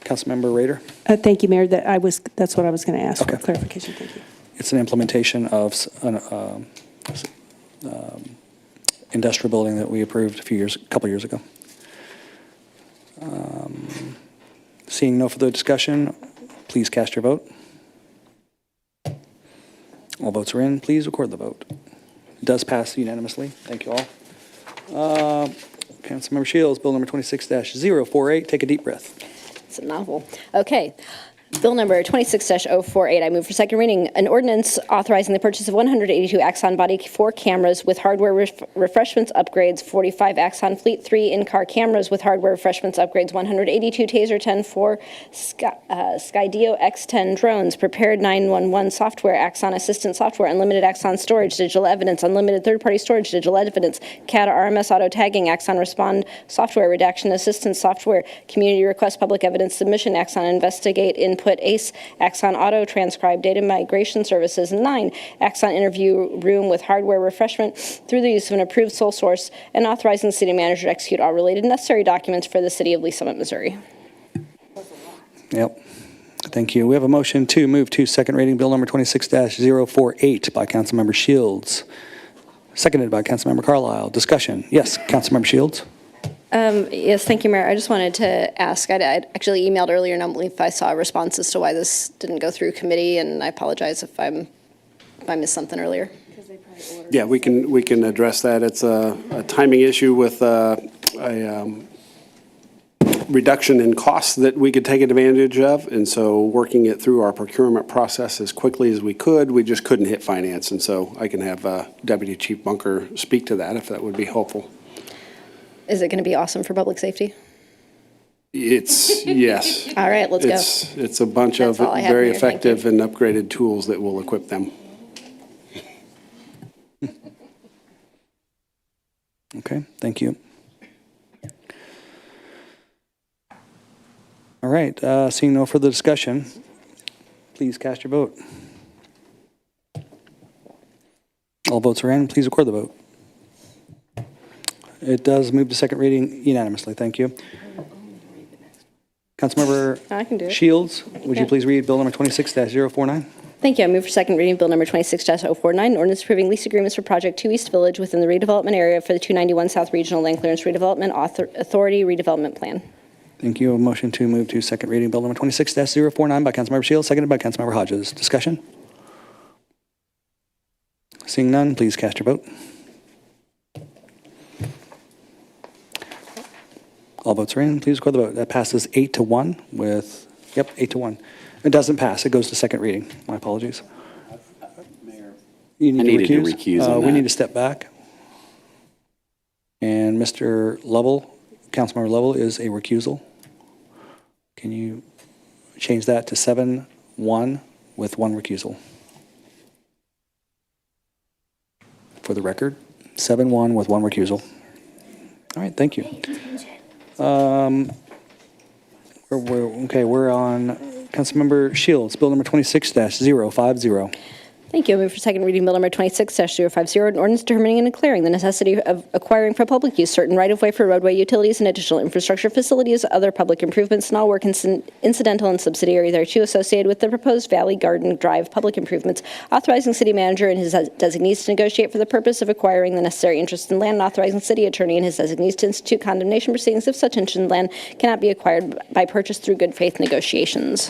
Councilmember Rader? Thank you, Mayor. That's what I was going to ask for Okay. clarification. Thank you. It's an implementation of an industrial building that we approved a couple years ago. Seeing no further discussion, please cast your vote. All votes are in. Please record the vote. It does pass unanimously. Thank you all. Councilmember Shields, Bill number 26-048. Take a deep breath. It's a novel. Okay. Bill number 26-048, I move for second reading. An ordinance authorizing the purchase of 182 Axon Body 4 cameras with hardware refreshments upgrades, 45 Axon Fleet 3 in-car cameras with hardware refreshments upgrades, 182 Taser 10 4 Skydio X10 drones, prepared 911 software, Axon Assistant software, unlimited Axon storage, digital evidence, unlimited third-party storage, digital evidence, CAD RMS auto tagging, Axon Respond software, redaction assistance software, community request public evidence submission, Axon Investigate Input ACE, Axon Auto Transcribe Data Migration Services, and 9, Axon Interview Room with hardware refreshment through the use of an approved sole source, and authorizing the city manager to execute all related necessary documents for the city of Lee Summit, Missouri. Yep. Thank you. We have a motion to move to second reading Bill number 26-048 by Councilmember Shields, seconded by Councilmember Carlisle. Discussion. Yes, Councilmember Shields. Yes, thank you, Mayor. I just wanted to ask, I'd actually emailed earlier, and I don't believe I saw a response as to why this didn't go through committee, and I apologize if I missed something earlier. Yeah, we can address that. It's a timing issue with a reduction in costs that we could take advantage of, and so working it through our procurement process as quickly as we could, we just couldn't hit finance, and so I can have Deputy Chief Bunker speak to that if that would be helpful. Is it going to be awesome for public safety? It's, yes. All right, let's go. It's a bunch of That's all I have, very Mayor. Thank effective and upgraded tools that will equip them. Okay, thank you. All right, seeing no further discussion, please cast your vote. All votes are in. Please record the vote. It does move to second reading unanimously. Thank you. Councilmember I can do it. Shields, would you Yeah. please read Bill number 26-049? Thank you. I move for second reading Bill number 26-049, an ordinance approving lease agreements for Project 2 East Village within the redevelopment area for the 291 South Regional Land Clearance Redevelopment Authority redevelopment plan. Thank you. A motion to move to second reading Bill number 26-049 by Councilmember Shields, seconded by Councilmember Hodges. Discussion? Seeing none, please cast your vote. All votes are in. Please record the vote. That passes 8-1 with, 8-1. It doesn't pass. It goes to second reading. My apologies. You I needed to recuse on We that. need to step back. And Mr. Lovell, Councilmember Lovell, is a recusal. Can you change that to 7-1 with one recusal? For the record, 7-1 with one recusal. All right, thank you. We're on Councilmember Shields, Bill number 26-050. Thank you. I move for second reading Bill number 26-050, an ordinance determining and declaring the necessity of acquiring for public use certain right-of-way for roadway utilities and additional infrastructure facilities, other public improvements, and all work incidental and subsidiary thereto associated with the proposed Valley Garden Drive public improvements, authorizing city manager and his designees to negotiate for the purpose of acquiring the necessary interest in land, and authorizing city attorney and his designees to institute condemnation proceedings if such interest in land cannot be acquired by purchase through good faith negotiations.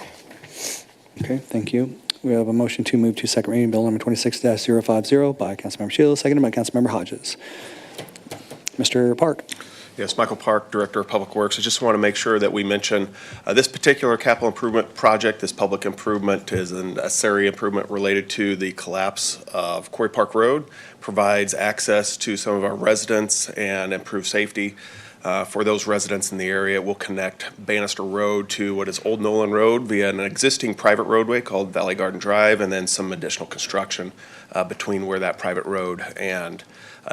Okay, thank you. We have a motion to move to second reading Bill number 26-050 by Councilmember Shields, seconded by Councilmember Hodges. Mr. Park. Yes, Michael Park, Director of Public Works. I just want to make sure that we mention this particular capital improvement project, this public improvement is a necessary improvement related to the collapse of Quarry Park Road, provides access to some of our residents and improve safety. For those residents in the area, we'll connect Bannister Road to what is Old Nolan Road via an existing private roadway called Valley Garden Drive, and then some additional construction between where that private road and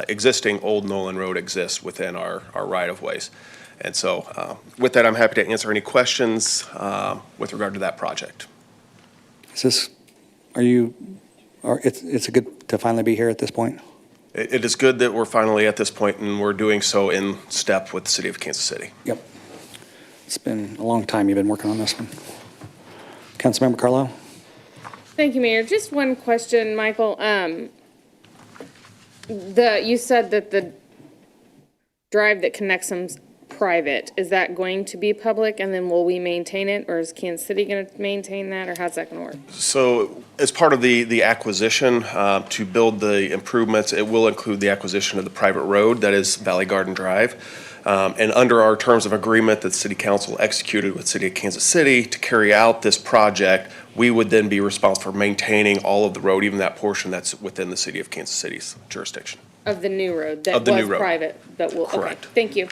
existing Old Nolan Road exists within our right-of-ways. And so with that, I'm happy to answer any questions with regard to that project. It's good to finally be here at this point? It is good that we're finally at this point, and we're doing so in step with the city of Kansas City. Yep. It's been a long time you've been working on this one. Councilmember Carlisle? Thank you, Mayor. Just one question, Michael. You said that the drive that connects them's private. Is that going to be public, and then will we maintain it, or is Kansas City going to maintain that, or how's that going to work? So as part of the acquisition to build the improvements, it will include the acquisition of the private road that is Valley Garden Drive. And under our terms of agreement that the City Council executed with the City of Kansas City to carry out this project, we would then be responsible for maintaining all of the road, even that portion that's within the City of Kansas City's jurisdiction. Of the new road that Of the new was road. private, that will, okay, Correct. thank you.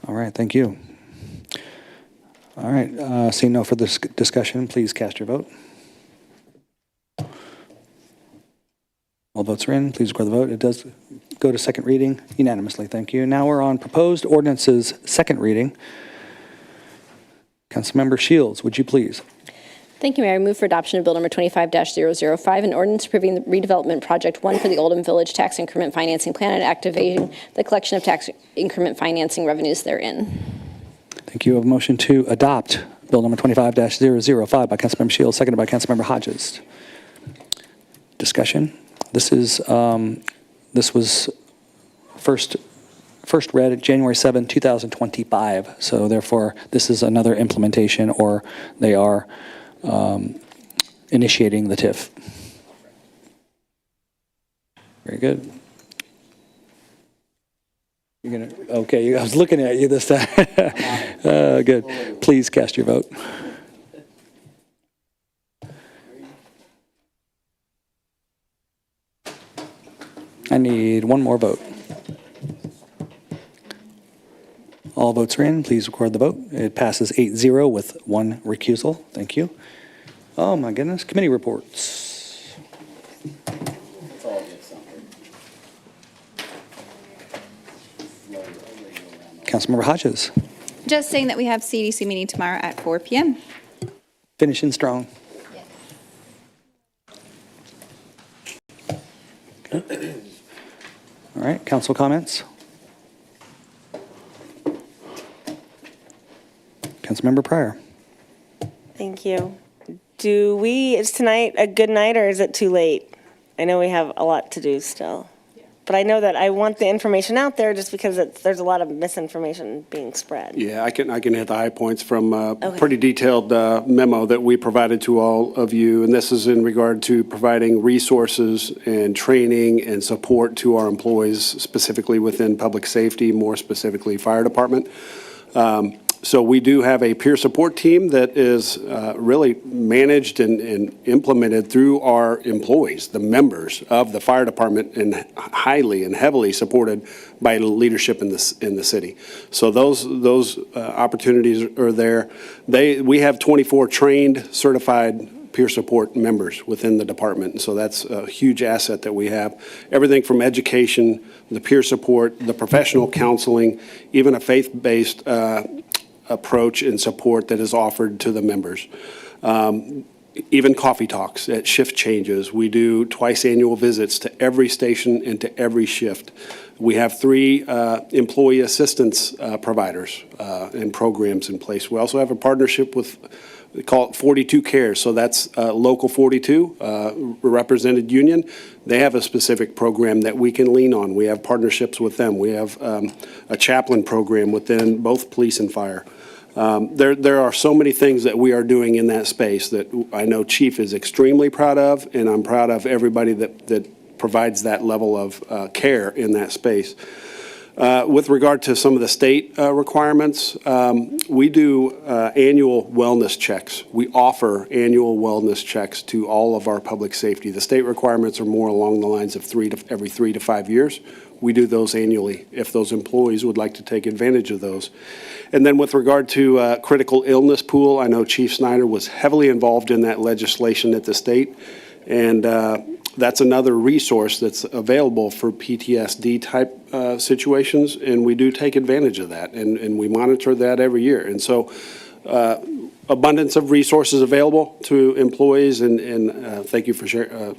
All right, thank you. All right, seeing no further discussion, please cast your vote. All votes are in, please record the vote. It does go to second reading unanimously, thank you. Now we're on proposed ordinances, second reading. Councilmember Shields, would you please? Thank you, Mayor. I move for adoption of Bill number 25-005, an ordinance approving the redevelopment project 1 for the Oldham Village Tax Increment Financing Plan and activating the collection of tax increment financing revenues therein. Thank you. I have a motion to adopt Bill number 25-005 by Councilmember Shields, seconded by Councilmember Hodges. Discussion. This was first read January 7, 2025. So therefore, this is another implementation, or they are initiating the TIF. Very good. You're gonna, okay, I was looking at you this time. Good. Please cast your vote. I need one more vote. All votes are in. Please record the vote. It passes 8-0 with one recusal. Thank you. Oh my goodness. Committee reports. Councilmember Hodges. Just saying that we have CDC meeting tomorrow at 4 p.m. Finishing strong. Okay. All right, council comments. Councilmember Pryor. Thank you. Is tonight a good night or is it too late? I know we have a lot to do still. But I know that I want the information out there just because there's a lot of misinformation being spread. Yeah, I can hit the high points from a Okay. pretty detailed memo that we provided to all of you. And this is in regard to providing resources and training and support to our employees, specifically within public safety, more specifically fire department. So we do have a peer support team that is really managed and implemented through our employees, the members of the fire department, and highly and heavily supported by leadership in the city. So those opportunities are there. We have 24 trained, certified peer support members within the department. And so that's a huge asset that we have. Everything from education, the peer support, the professional counseling, even a faith-based approach and support that is offered to the members. Even coffee talks at shift changes. We do twice annual visits to every station and to every shift. We have 3 employee assistance providers and programs in place. We also have a partnership with, we call it 42 Cares. So that's Local 42, represented union. They have a specific program that we can lean on. We have partnerships with them. We have a chaplain program within both police and fire. There are so many things that we are doing in that space that I know Chief is extremely proud of, and I'm proud of everybody that provides that level of care in that space. With regard to some of the state requirements, we do annual wellness checks. We offer annual wellness checks to all of our public safety. The state requirements are more along the lines of every 3 to 5 years. We do those annually if those employees would like to take advantage of those. And then with regard to critical illness pool, I know Chief Snyder was heavily involved in that legislation at the state. And that's another resource that's available for PTSD type situations. And we do take advantage of that. And we monitor that every year. And so abundance of resources available to employees. And thank you for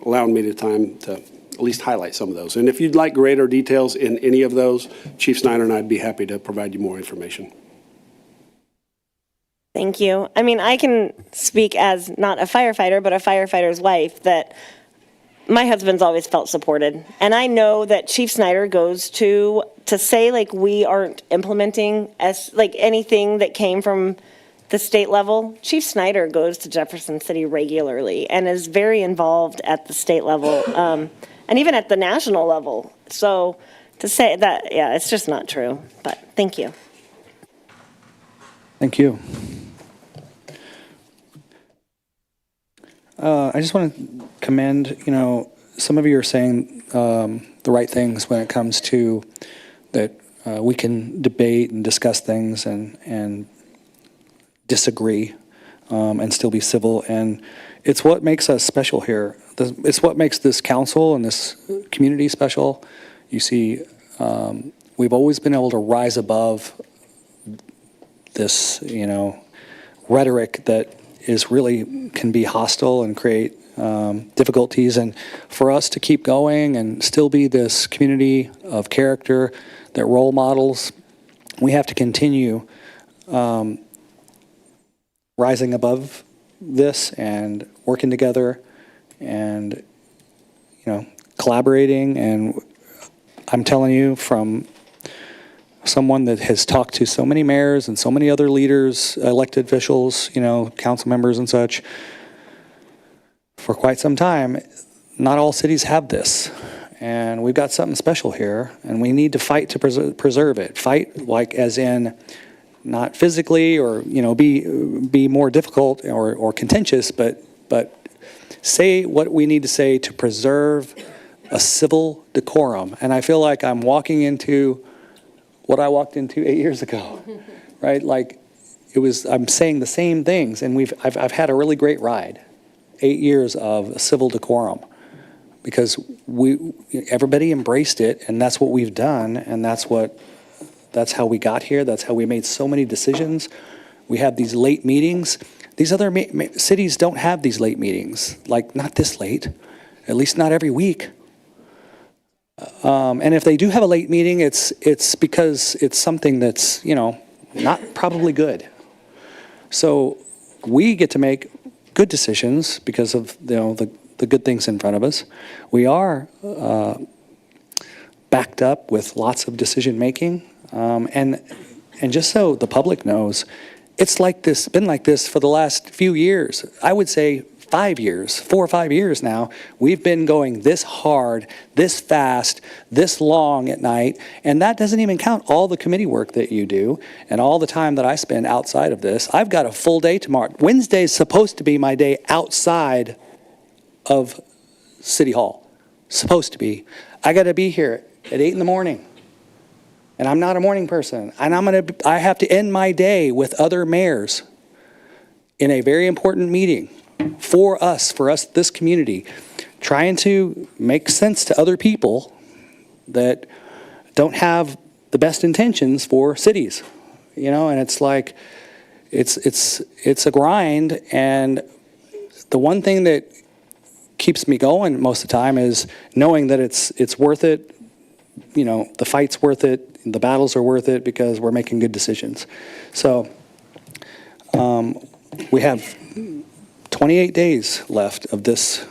allowing me the time to at least highlight some of those. And if you'd like greater details in any of those, Chief Snyder and I'd be happy to provide you more information. Thank you. I mean, I can speak as not a firefighter, but a firefighter's wife, that my husband's always felt supported. And I know that Chief Snyder goes to say like we aren't implementing like anything that came from the state level. Chief Snyder goes to Jefferson City regularly and is very involved at the state level. and even at the national level. So to say that, yeah, it's just not true, but thank you. Thank you. I just want to commend, some of you are saying the right things when it comes to that we can debate and discuss things and disagree and still be civil. And it's what makes us special here. It's what makes this council and this community special. You see, we've always been able to rise above this, rhetoric that is really can be hostile and create difficulties. And for us to keep going and still be this community of character that role models, we have to continue rising above this and working together and, collaborating. And I'm telling you, from someone that has talked to so many mayors and so many other leaders, elected officials, council members and such, for quite some time, not all cities have this. And we've got something special here, and we need to fight to preserve it. Fight, like, as in, not physically or, be more difficult or contentious, but say what we need to say to preserve a civil decorum. And I feel like I'm walking into what I walked into 8 years ago, right? Like, I'm saying the same things, and I've had a really great ride. 8 years of civil decorum, because everybody embraced it, and that's what we've done, and that's how we got here. That's how we made so many decisions. We have these late meetings. These other cities don't have these late meetings, like not this late, at least not every week. And if they do have a late meeting, it's because it's something that's, not probably good. So we get to make good decisions because of, the good things in front of us. We are backed up with lots of decision making. And just so the public knows, it's like this, been like this for the last few years. I would say 5 years, 4 or 5 years now. We've been going this hard, this fast, this long at night, and that doesn't even count all the committee work that you do and all the time that I spend outside of this. I've got a full day tomorrow. Wednesday is supposed to be my day outside of City Hall. Supposed to be. I got to be here at 8 in the morning. And I'm not a morning person. And I have to end my day with other mayors in a very important meeting for us, this community, trying to make sense to other people that don't have the best intentions for cities, and it's like, it's a grind. And the one thing that keeps me going most of the time is knowing that it's worth it. The fight's worth it. The battles are worth it because we're making good decisions. So we have 28 days left of this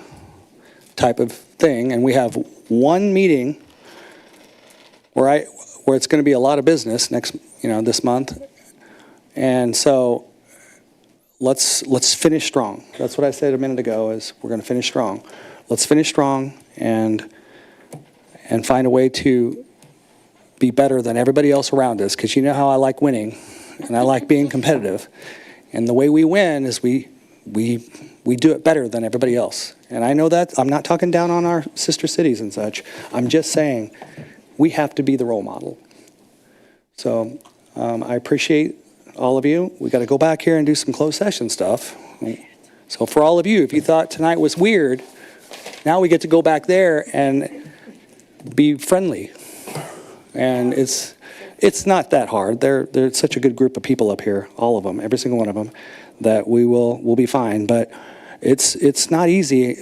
type of thing, and we have one meeting where it's going to be a lot of business this month. And so let's finish strong. That's what I said a minute ago, is we're going to finish strong. Let's finish strong and find a way to be better than everybody else around us, because you know how I like winning and I like being competitive. And the way we win is we do it better than everybody else. And I know that I'm not talking down on our sister cities and such. I'm just saying we have to be the role model. So I appreciate all of you. We got to go back here and do some closed session stuff. So for all of you, if you thought tonight was weird, now we get to go back there and be friendly. And it's not that hard. They're such a good group of people up here, all of them, every single one of them, that we'll be fine. But it's not easy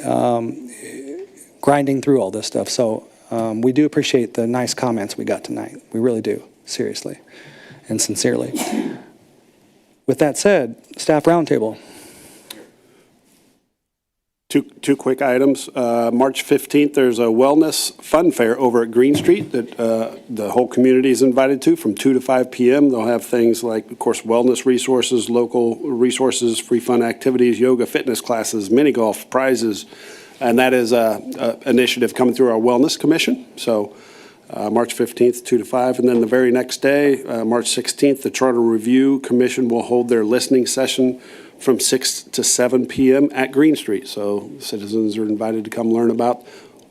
grinding through all this stuff. So we do appreciate the nice comments we got tonight. We really do, seriously and sincerely. With that said, staff roundtable. Two quick items. March 15th, there's a wellness fun fair over at Green Street that the whole community is invited to from 2 to 5 p.m. They'll have things like, of course, wellness resources, local resources, free fun activities, yoga, fitness classes, mini golf, prizes, And that is a initiative coming through our Wellness Commission. So March 15th, 2 to 5. And then the very next day, March 16th, the Charter Review Commission will hold their listening session from 6 to 7 p.m. at Green Street. So citizens are invited to come learn about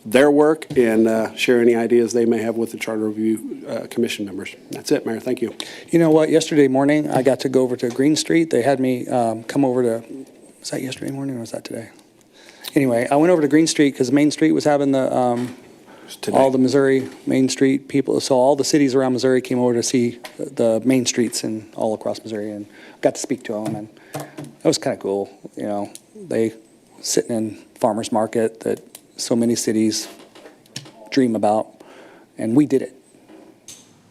their work and share any ideas they may have with the Charter Review Commission members. That's it, Mayor. Thank you. You know what? Yesterday morning, I got to go over to Green Street. They had me come over to, was that yesterday morning or was that today? Anyway, I went over to Green Street because Main Street was having the, all the Missouri Main Street people. So all the cities around Missouri came over to see the main streets and all across Missouri, and got to speak to them. And that was kind of cool. You know, they sitting in farmers market that so many cities dream about, and we did it.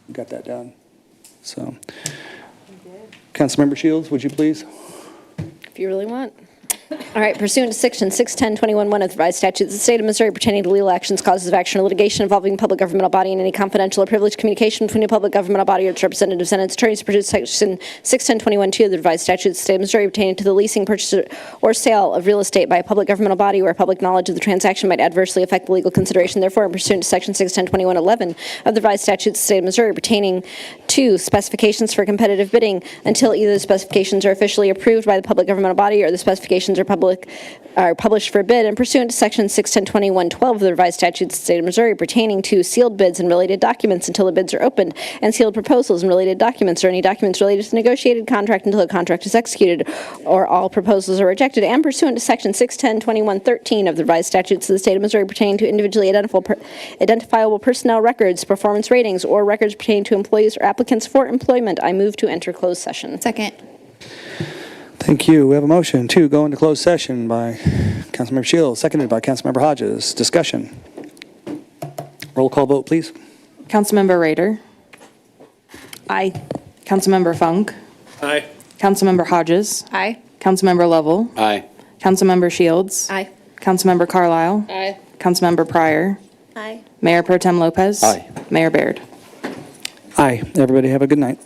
We got that done. So, Councilmember Shields, would you please? If you really want. All right, pursuant to Section 610-21-1 of the revised statutes of the state of Missouri pertaining to legal actions, causes of action, or litigation involving a public governmental body and any confidential or privileged communication between a public governmental body or its representatives and its attorneys, pursuant to Section 610-21-2 of the revised statutes of the state of Missouri pertaining to the leasing, purchase, or sale of real estate by a public governmental body where public knowledge of the transaction might adversely affect the legal consideration. Therefore, pursuant to Section 610-21-11 of the revised statutes of the state of Missouri pertaining to specifications for competitive bidding, until either the specifications are officially approved by the public governmental body or the specifications are published for bid, and pursuant to Section 610-21-12 of the revised statutes of the state of Missouri pertaining to sealed bids and related documents until the bids are opened, and sealed proposals and related documents or any documents related to the negotiated contract until the contract is executed, or all proposals are rejected, and pursuant to Section 610-21-13 of the revised statutes of the state of Missouri pertaining to individually identifiable personnel records, performance ratings, or records pertaining to employees or applicants for employment. I move to enter closed session. Second. Thank you. We have a motion to go into closed session by Councilmember Shields, seconded by Councilmember Hodges. Discussion. Roll call vote, please. Councilmember Rader. Aye. Councilmember Funk. Aye. Councilmember Hodges. Aye. Councilmember Lovell. Aye. Councilmember Shields. Aye. Councilmember Carlisle. Aye. Councilmember Pryor. Aye. Mayor Pro Tem Lopez. Aye. Mayor Baird. Aye. Everybody have a good night.